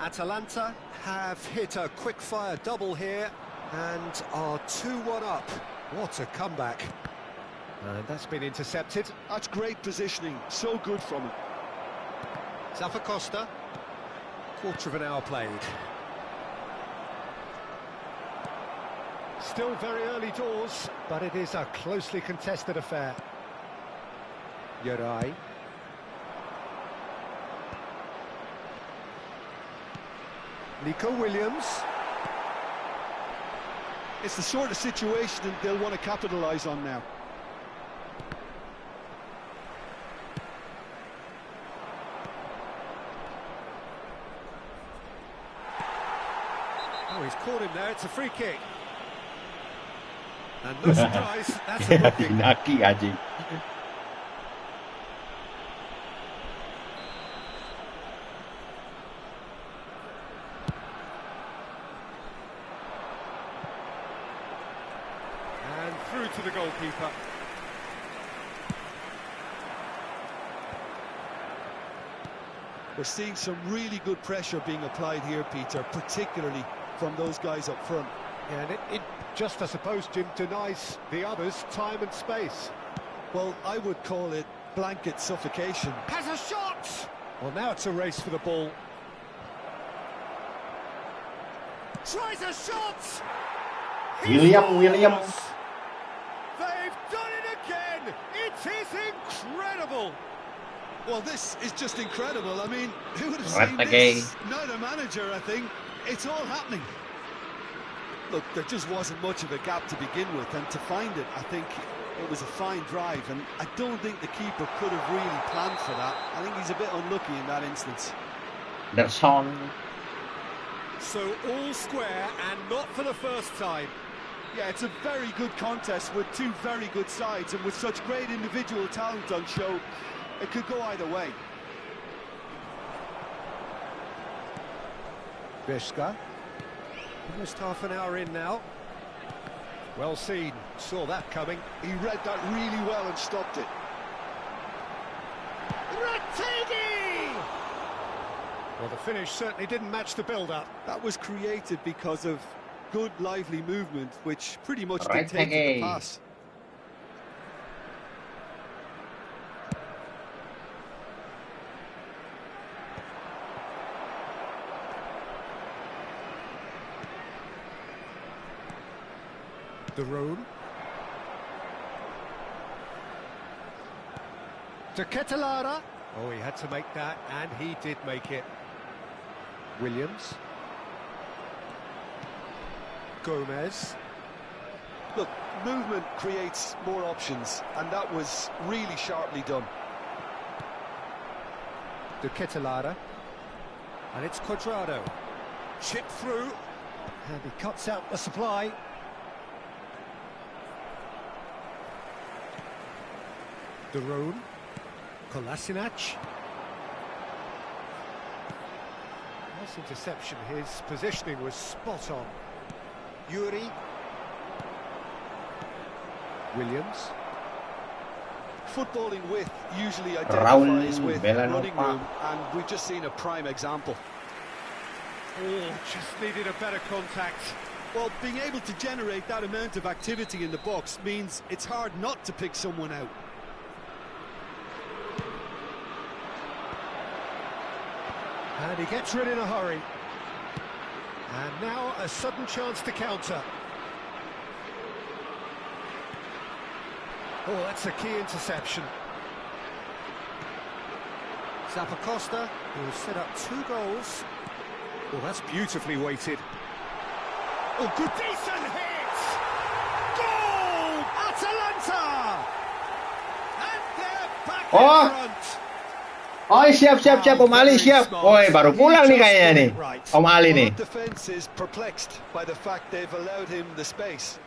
Atalanta have hit a quick-fire double here and are 2-1 up. What a comeback. And that's been intercepted. That's great positioning, so good from him. Costa. Quarter of an hour played. Still very early doors, but it is a closely contested affair. Yorai. Nico Williams. It's the sort of situation that they'll want to capitalise on now. Oh, he's caught him there. It's a free kick. And no surprise, that's a booking. Naki anjing. And through to the goalkeeper. We're seeing some really good pressure being applied here, Peter, particularly from those guys up front. Yeah, and it just, I suppose, Jim, denies the others time and space. Well, I would call it blanket suffocation. Has a shot! Well, now it's a race for the ball. Tries a shot! Williams. They've done it again! It is incredible! Well, this is just incredible. I mean, who would have What seen the this? Not a manager, I think. It's all happening. Look, there just wasn't much of a gap to begin with, and to find it, I think it was a fine drive, and I don't think the keeper could have really planned for that. I think he's a bit unlucky in that instance. Anderson. So all square, and not for the first time. Yeah, it's a very good contest with two very good sides, and with such great individual talent on show, it could go either way. Vishka. Almost half an hour in now. Well seen. Saw that coming. He read that really well and stopped it. Rattegi! Well, the finish certainly didn't match the build-up. That was created because of good, lively movement, which pretty much dictated the pass. The room. To Ketelara. Oh, he had to make that, and he did make it. Williams. Gomez. Look, movement creates more options, and that was really sharply done. To Ketelara. And it's Cuadrado. Chip through. And he cuts out the supply. De Roon, Kolasinac. Nice interception, his positioning was spot on. Yuri. Williams. Footballing width usually identifies with running room, and we've just seen a prime example. Oh, just needed a better contact. Well, being able to generate that amount of activity in the box means it's hard not to pick someone out. And he gets rid in a hurry. And now a sudden chance to counter. Oh, that's a key interception. Costa, who has set up 2 goals. Oh, that's beautifully weighted. Oh, good, decent hit! Goal! Atalanta! And they're back in front. Oh, siap Om Ali siap. Woi, baru pulang nih kayaknya nih. Om Ali nih. The defense is perplexed by the fact they've allowed him the space.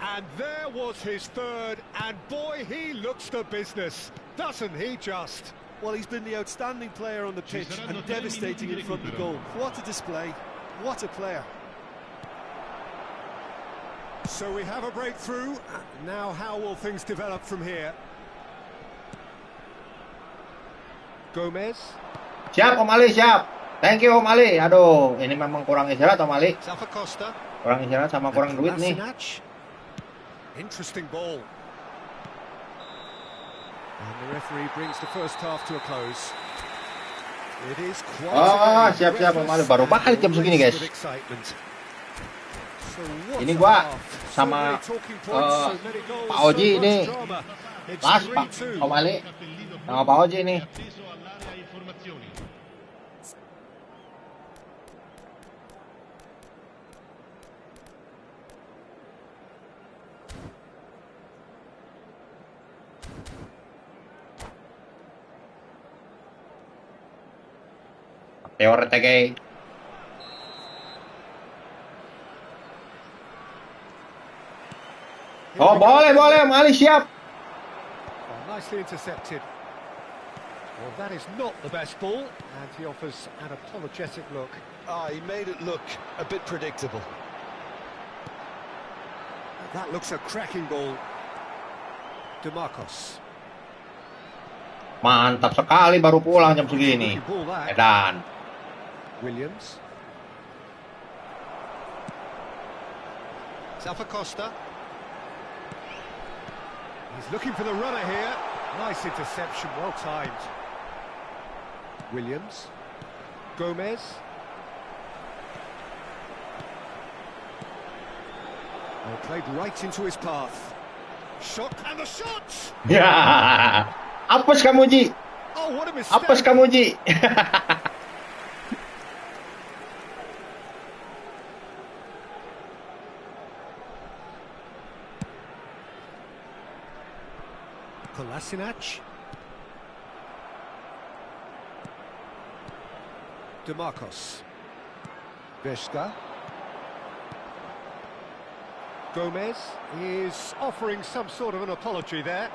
And there was his third, and boy, he looks the business, doesn't he just? Well, he's been the outstanding player on the pitch and devastating in front of the goal. What a display, what a player. So we have a breakthrough. Now how will things develop from here? Gomez. Siap Om Ali, siap. Thank you Om Ali. Aduh, ini memang kurang istirahat Om Ali. Costa. Kurang istirahat sama kurang duit nih. Interesting ball. And the referee brings the first half to a close. It is quite siap-siap Malu. Baru balik jam segini, guys. Ini gua sama Pak Oji ini pas Pak Om Ali sama Pak Oji ini. Teori. Oh, boleh, Mali siap. Oh, nicely intercepted. Well, that is not the best ball, and he offers an apologetic look. He made it look a bit predictable. That looks a cracking ball. DeMarcos. Mantap sekali, baru pulang jam segini. Edan. Williams. Costa. He's looking for the runner here. Nice interception, well timed. Williams. Gomez. Well, played right into his path. Shot, and the shot! Ya, apes kamu, Ji. Oh, what a mistake. Apes kamu, Ji. Kolasinac. DeMarcos. Vesta. Gomez is offering some sort of an apology there.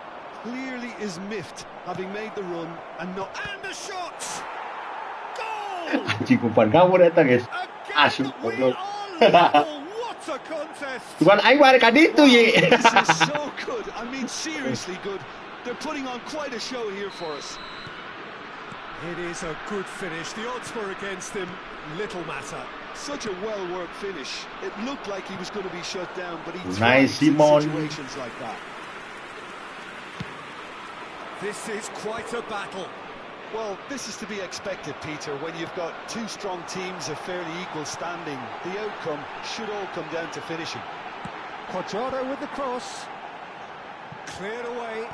Clearly is miffed, having made the run and not... And the shot! Goal! Anjing, umpan kamu datang, guys. Asyik, goblok. What a contest! Cuman aing balik ka ditu, Ye. This is so good. I mean, seriously good. They're putting on quite a show here for us. It is a good finish. The odds were against him. Little matter. Such a well-worked finish. It looked like he was going to be shut down, but he nice, thrives in Simon. situations like that. This is quite a battle. Well, this is to be expected, Peter. When you've got two strong teams of fairly equal standing, the outcome should all come down to finishing. Quadrado with the cross. Cleared away.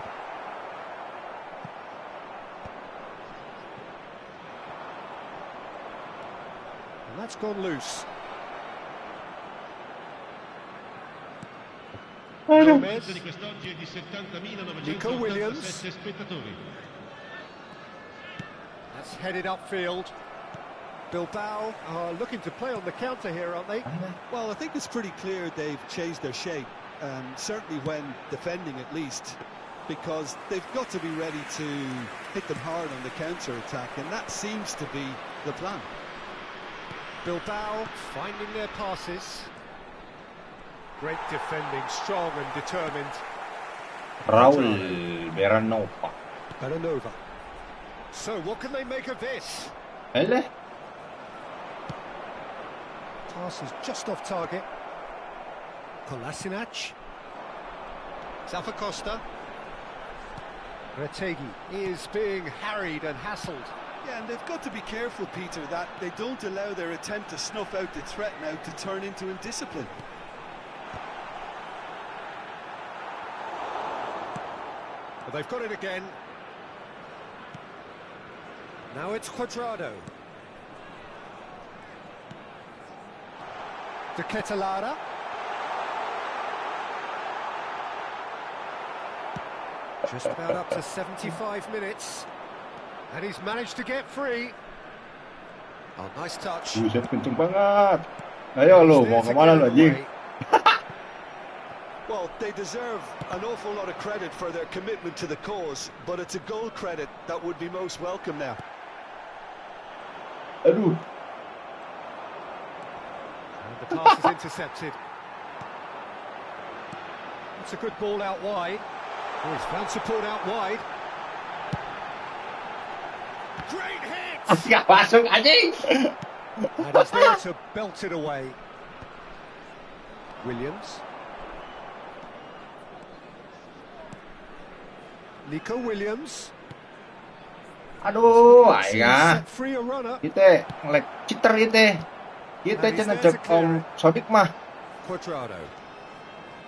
And that's gone loose. Gomez. Nico Williams. That's headed upfield. Bilbao are looking to play on the counter here, aren't they? Well, I think it's pretty clear they've changed their shape, certainly when defending at least, because they've got to be ready to hit them hard on the counter-attack, and that seems to be the plan. Bilbao finding their passes. Great defending, strong and determined. Raul Beranova. So, what can they make of this? Pass is just off target. Kolasinac. Costa. Retegi is being harried and hassled. Yeah, and they've got to be careful, Peter, that they don't allow their attempt to snuff out the threat now to turn into indiscipline. But they've got it again. Now it's Quadrado. De Ketelada. Just about up to 75 minutes. And he's managed to get free. Oh, nice touch. Buset, kenceng banget. Ayo lo, mau kemana lo, anjing? Well, they deserve an awful lot of credit for their commitment to the cause, but it's a goal credit that would be most welcome now. Aduh. And the pass is intercepted. It's a good ball out wide. Oh, he's found support out wide. Great hit! Gak masuk, anjing. And he's there to belt it away. Williams. Nico Williams. Aduh, ayah. Set free a runner. Kita ngelek cheater kita. Kita cenah cek Om Sodik mah. Quadrado.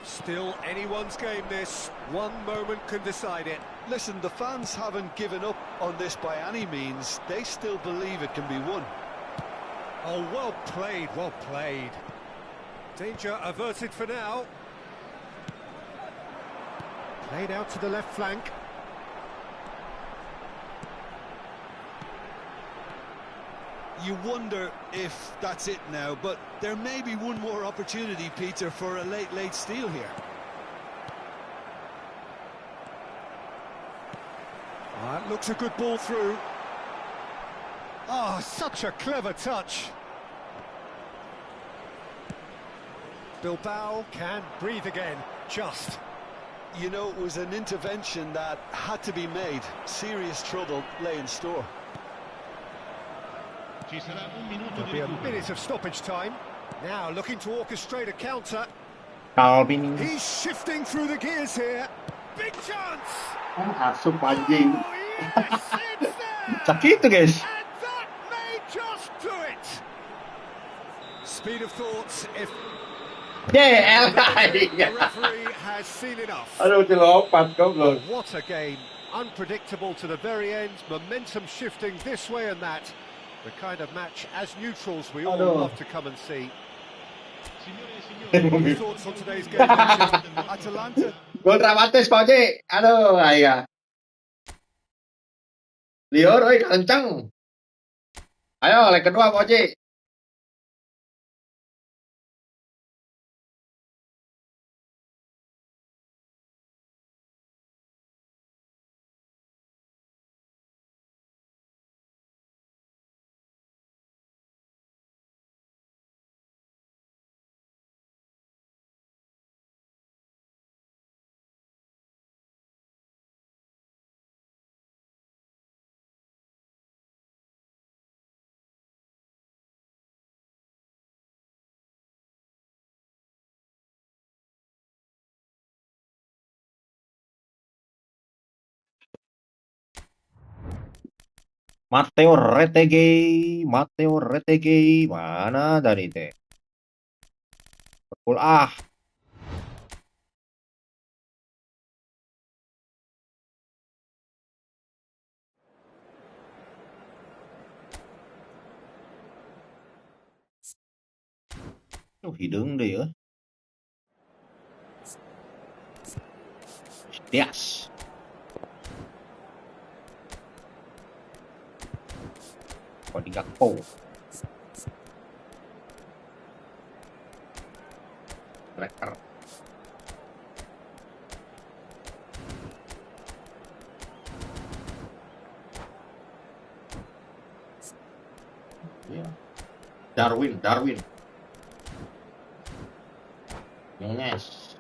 Still anyone's game this. One moment can decide it. Listen, the fans haven't given up on this by any means. They still believe it can be won. Oh, well played, well played. Danger averted for now. Played out to the left flank. You wonder if that's it now, but there may be one more opportunity, Peter, for a late steal here. That looks a good ball through. Oh, such a clever touch. Bilbao can breathe again, just. You know, it was an intervention that had to be made. Serious trouble lay in store. There'll be a minute of stoppage time. Now looking to orchestrate a counter. Calvin. He's shifting through the gears here. Big chance! Asup anjing. Oh, yes, it's there! Sakit tuh, guys. And that may just do it! Speed of thoughts, if... Yeah, The referee has seen enough. aduh, dilompat goblok. What a game. Unpredictable to the very end. Momentum shifting this way and that. The kind of match, as neutrals, we all love to come and see. Your thoughts on today's game? Atalanta. Gol dramatis, Pak Oji. Aduh, ayah. Lior, oi, kenceng. Ayo, leg kedua, Pak Oji. Matteo Retegui, mana dari teh? Betul ah. Hidung deh ya. Yes. Poligami. Striker. Ya. Darwin. Yes.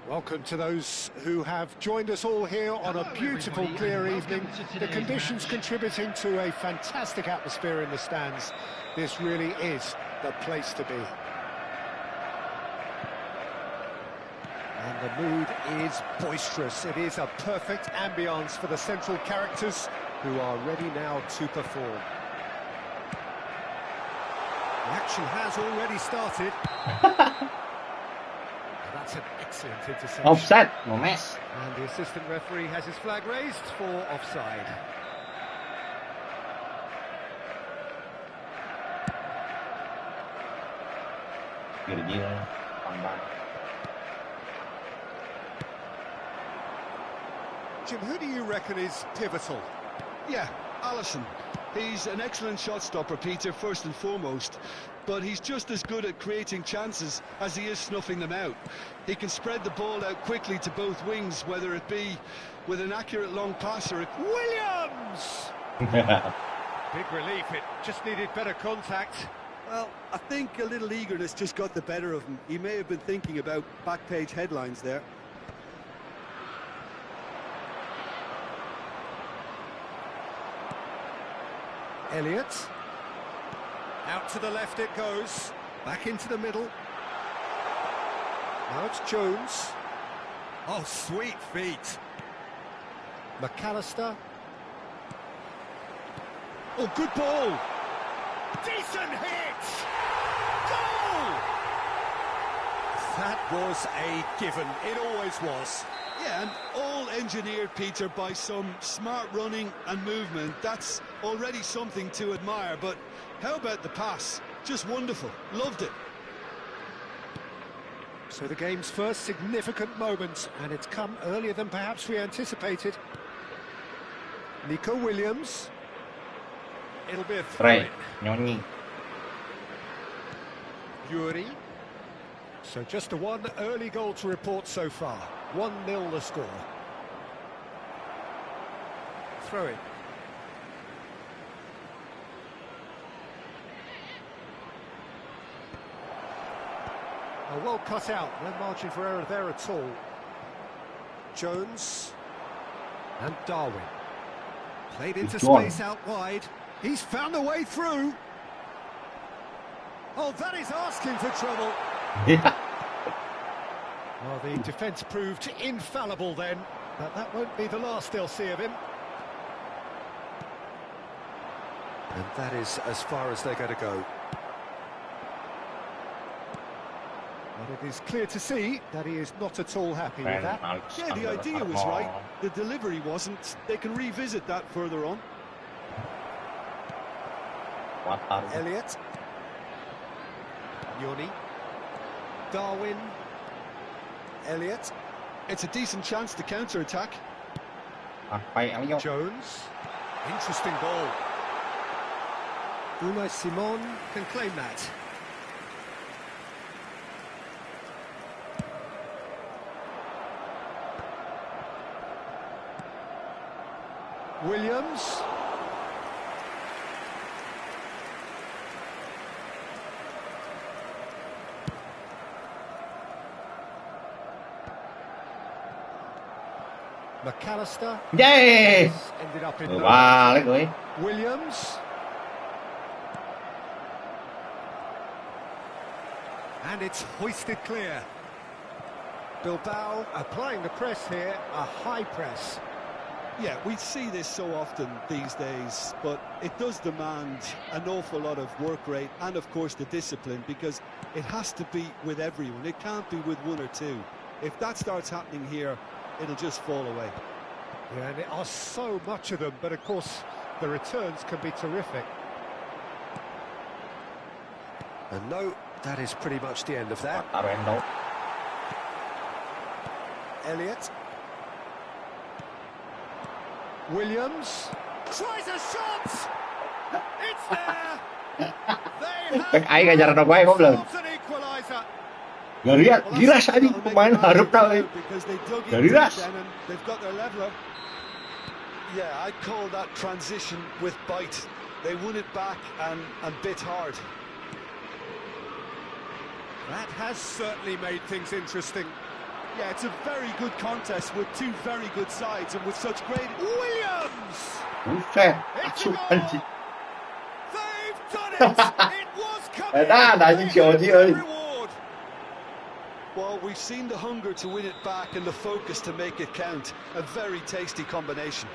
Welcome to those who have joined us all here on a beautiful, clear evening. The conditions contributing to a fantastic atmosphere in the stands. This really is the place to be. And the mood is boisterous. It is a perfect ambience for the central characters who are ready now to perform. The action has already started. That's an excellent interception. Offside, no mess. And the assistant referee has his flag raised for offside. Jim, who do you reckon is pivotal? Yeah, Alisson. He's an excellent shot stopper, Peter, first and foremost, but he's just as good at creating chances as he is snuffing them out. He can spread the ball out quickly to both wings, whether it be with an accurate long pass or... Williams! Big relief, it just needed better contact. Well, I think a little eagerness just got the better of him. He may have been thinking about back-page headlines there. Elliott. Out to the left it goes. Back into the middle. Now it's Jones. Oh, sweet feet. McAllister. Oh, good ball. Decent hit! Goal! That was a given. It always was. Yeah, and all engineered, Peter, by some smart running and movement. That's already something to admire, but how about the pass? Just wonderful. Loved it. So the game's first significant moment, and it's come earlier than perhaps we anticipated. Nico Williams. It'll be a throw-in. Nyonyi. Yuri. So just a one early goal to report so far. 1-0 the score. Throw in. Well cut out, no margin for error there at all. Jones and Darwin. Played into space out wide. He's found a way through. Oh, that is asking for trouble. Yeah. Well, the defence proved infallible then, but that won't be the last they'll see of him. And that is as far as they're going to go. But it is clear to see that he is not at all happy with that. Yeah, the idea was right. The delivery wasn't. They can revisit that further on. Elliott. Yoni. Darwin. Elliott. It's a decent chance to counter-attack. Jones. Interesting ball. Unai Simon can claim that. Williams. McAllister. Yes. Ended up in Balik gue. Williams. And it's hoisted clear. Bilbao applying the press here, a high press. Yeah, we see this so often these days, but it does demand an awful lot of work rate and, of course, the discipline, because it has to be with everyone. It can't be with one or two. If that starts happening here, it'll just fall away. Yeah, and there are so much of them, but of course the returns can be terrific. And no, that is pretty much the end of that. Elliott. Williams tries a shot. It's there. They Ai ngajar anak gue goblok. an equaliser. Giras aja pemain harap tahu. Dari ras. They've got their leveler. Yeah, I'd call that transition with bite. They won it back and bit hard. That has certainly made things interesting. Yeah, it's a very good contest with two very good sides and with such great... Williams! Buset, It's a asuh goal! anjing. They've done it! It was coming! Anjing si Oji ơi. Reward. Well, we've seen the hunger to win it back and the focus to make it count. A very tasty combination.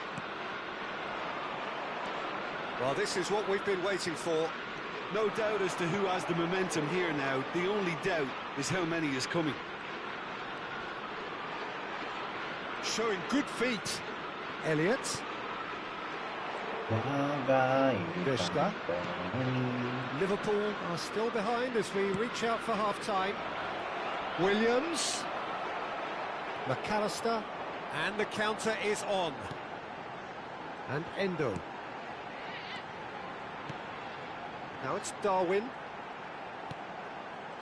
Well, this is what we've been waiting for. No doubt as to who has the momentum here now. The only doubt is how many is coming. Showing good feet. Elliott. Vista. Liverpool are still behind as we reach out for half-time. Williams. McAllister. And the counter is on. And Endo. Now it's Darwin.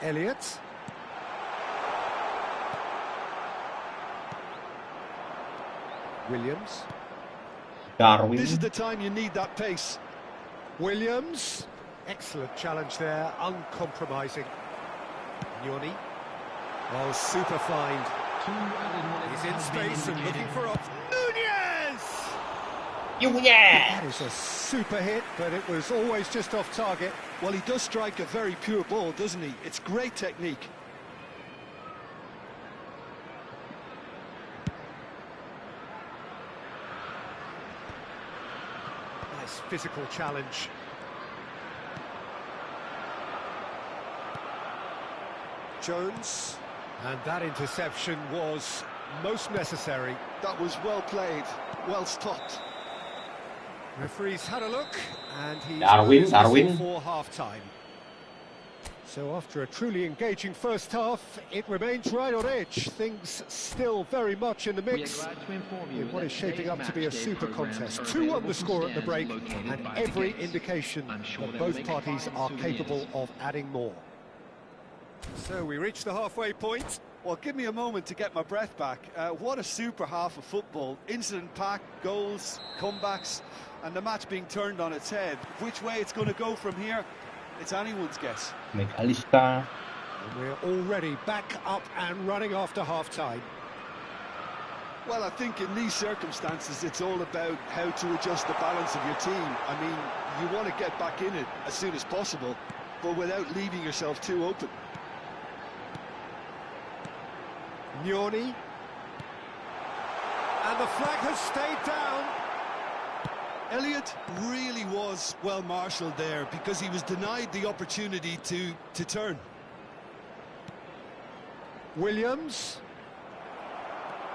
Elliott. Williams. Darwin. This is the time you need that pace. Williams. Excellent challenge there, uncompromising. Nyoni. Oh, super find. He's in space and looking for off. Nunez! That is a super hit, but it was always just off target. Well, he does strike a very pure ball, doesn't he? It's great technique. Nice physical challenge. Jones, and that interception was most necessary. That was well played, well stopped. Referee's had a look, and he's Darwin. for half-time. So after a truly engaging first half, it remains right on edge. Things still very much in the mix in what is shaping up to be a super contest. 2-1 the score at the break, and every indication that both parties are capable of adding more. So we reach the halfway point. Well, give me a moment to get my breath back. What a super half of football. Incident-packed, goals, comebacks, and the match being turned on its head. Which way it's going to go from here, it's anyone's guess. And we're already back up and running after half-time. Well, I think in these circumstances, it's all about how to adjust the balance of your team. I mean, you want to get back in it as soon as possible, but without leaving yourself too open. Nyoni. And the flag has stayed down. Elliott really was well marshalled there because he was denied the opportunity to turn. Williams.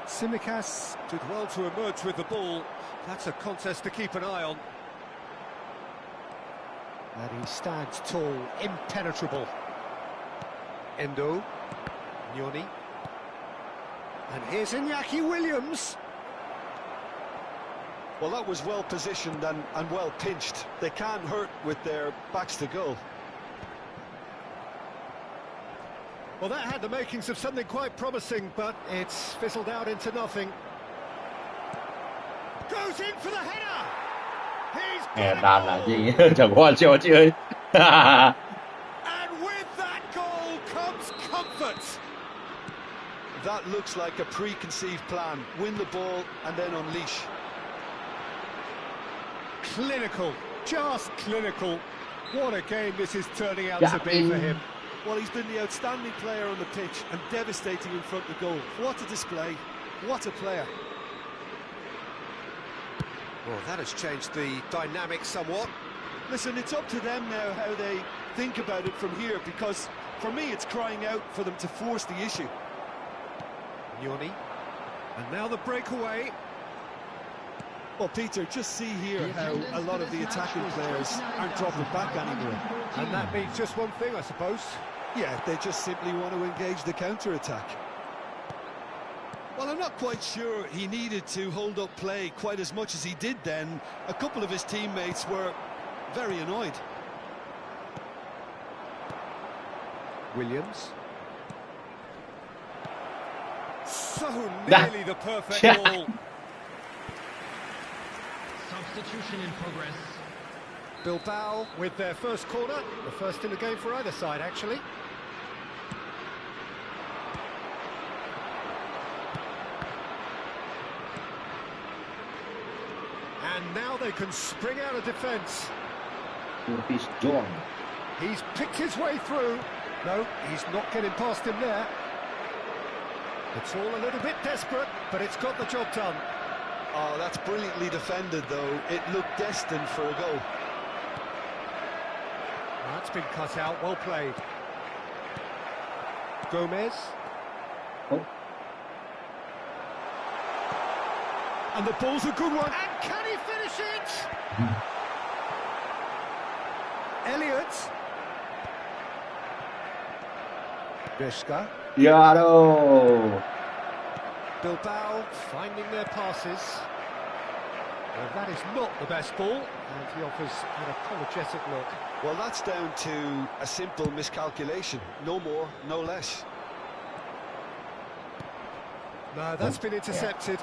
Tsimikas did well to emerge with the ball. That's a contest to keep an eye on. And he stands tall, impenetrable. Endo. Nyoni. And here's Iñaki Williams. Well, that was well positioned and well pinched. They can't hurt with their backs to goal. Well, that had the makings of something quite promising, but it's fizzled out into nothing. Goes in for the header! He's got it! Chẳng qua chơi chơi. And with that goal comes comfort. That looks like a preconceived plan. Win the ball and then unleash. Clinical, just clinical. What a game this is turning out to be for him. Well, he's been the outstanding player on the pitch and devastating in front of goal. What a display, what a player. Well, that has changed the dynamic somewhat. Listen, it's up to them now how they think about it from here, because for me it's crying out for them to force the issue. Nyoni. And now the breakaway. Well, Peter, just see here how a lot of the attacking players aren't dropping back anymore. And that means just one thing, I suppose. Yeah, they just simply want to engage the counter-attack. Well, I'm not quite sure he needed to hold up play quite as much as he did then. A couple of his teammates were very annoyed. Williams. So nearly the perfect ball. Substitution in progress. Bilbao with their first corner, the first in the game for either side, actually. And now they can spring out of defence. He's picked his way through. No, he's not getting past him there. It's all a little bit desperate, but it's got the job done. Oh, that's brilliantly defended, though. It looked destined for a goal. That's been cut out, well played. Gomez. Oh. And the ball's a good one. And can he finish it? Elliott. Vishka. Yaro. Bilbao finding their passes. Well, that is not the best ball, and he offers an apologetic look. Well, that's down to a simple miscalculation. No more, no less. No, that's been intercepted.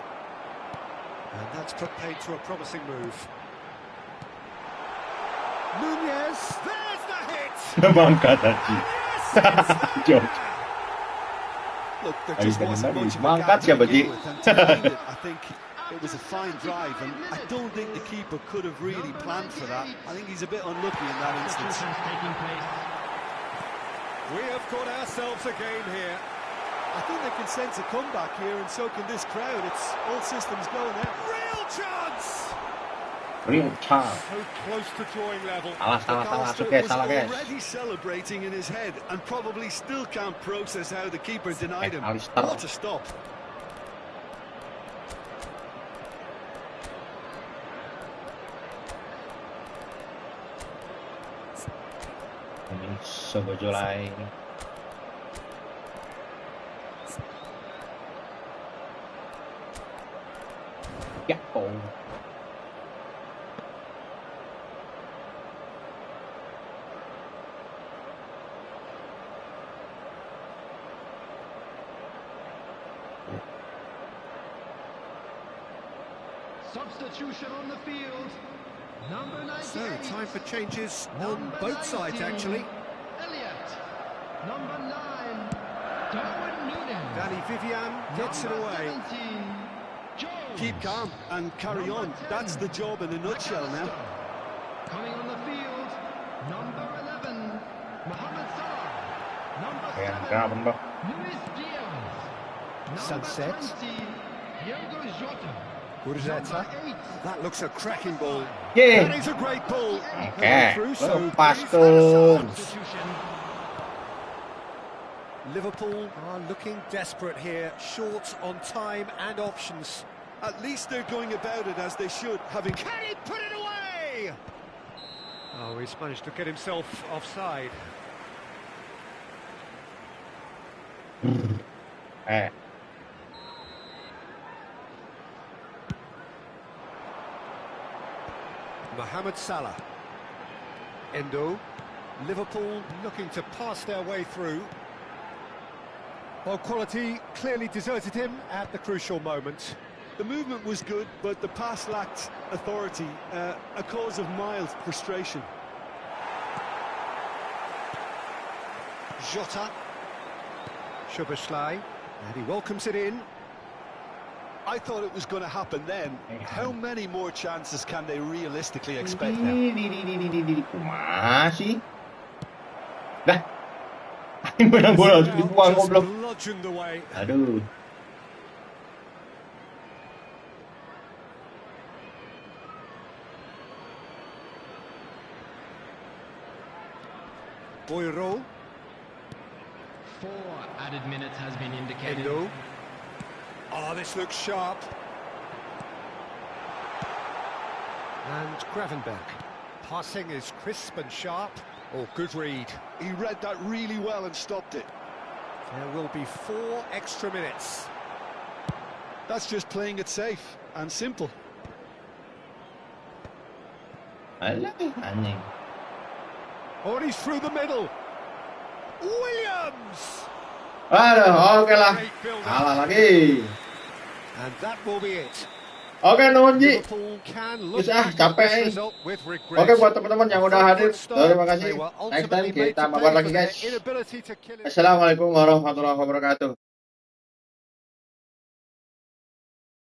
And that's put paid to a promising move. Nunez, there's Mangkat tadi. George. Look, there Are you just wasn't gonna much of a mangkat gap to siapa, begin Ji? with, and to find it, I think it was a fine drive, and I don't think the keeper could have really planned for that. I think he's a bit unlucky in that instance. We have got ourselves a game here. I think they can sense a comeback here, and so can this crowd. It's all systems go now. Real chance! Real chance. So close to drawing level. Salah, McAllister sukses, was salah guys. already celebrating in his head, and probably still can't process how the keeper denied him. McAllister. What a stop! Ini sebojolai. Ya, oh. Substitution on the field. Number 98. So, time for changes on both sides, actually. Lihat. Number 9. Darwin Nunez. Danny Vivian gets it away. 17. Jones. Keep calm and carry on. That's the job in a nutshell now. Coming on the field. Number 11. Mohamed Salah. Number 7. Luis Diaz. Number Sunset. 20. Diogo Jota. Gurzetta. That looks a cracking ball. Yeah. That is a great ball. Okay. Through, so Pas he's tuh. Liverpool are looking desperate here, short on time and options. At least they're going about it as they should, having... Can he put it away? Oh, he's managed to get himself offside. Mohamed Salah. Endo. Liverpool looking to pass their way through. Well, quality clearly deserted him at the crucial moment. The movement was good, but the pass lacked authority, a cause of mild frustration. Jota. Szoboszlai. And he welcomes it in. I thought it was going to happen then. How many more chances can they realistically expect now? Masih. Dah. Menang bola dibuang goblok. Bludgeoned away. Aduh. Boiro. 4 added minutes has been indicated. Endo. Oh, this looks sharp. And Gravenberg. Passing is crisp and sharp. Oh, good read. He read that really well and stopped it. There will be 4 extra minutes. That's just playing it safe and simple. Alah, anjing. Oh, and he's through the middle. Williams! Aduh, oke lah. Kalah lagi. And that will be it. Oke, nuhun Ji. Liverpool can look Bisa back capek at this nih. result with regret. Oke, buat teman-teman yang udah hadir, terima kasih. They were Next time ultimately made kita to mabar pay lagi for their guys. inability to kill it. Assalamualaikum warahmatullahi wabarakatuh.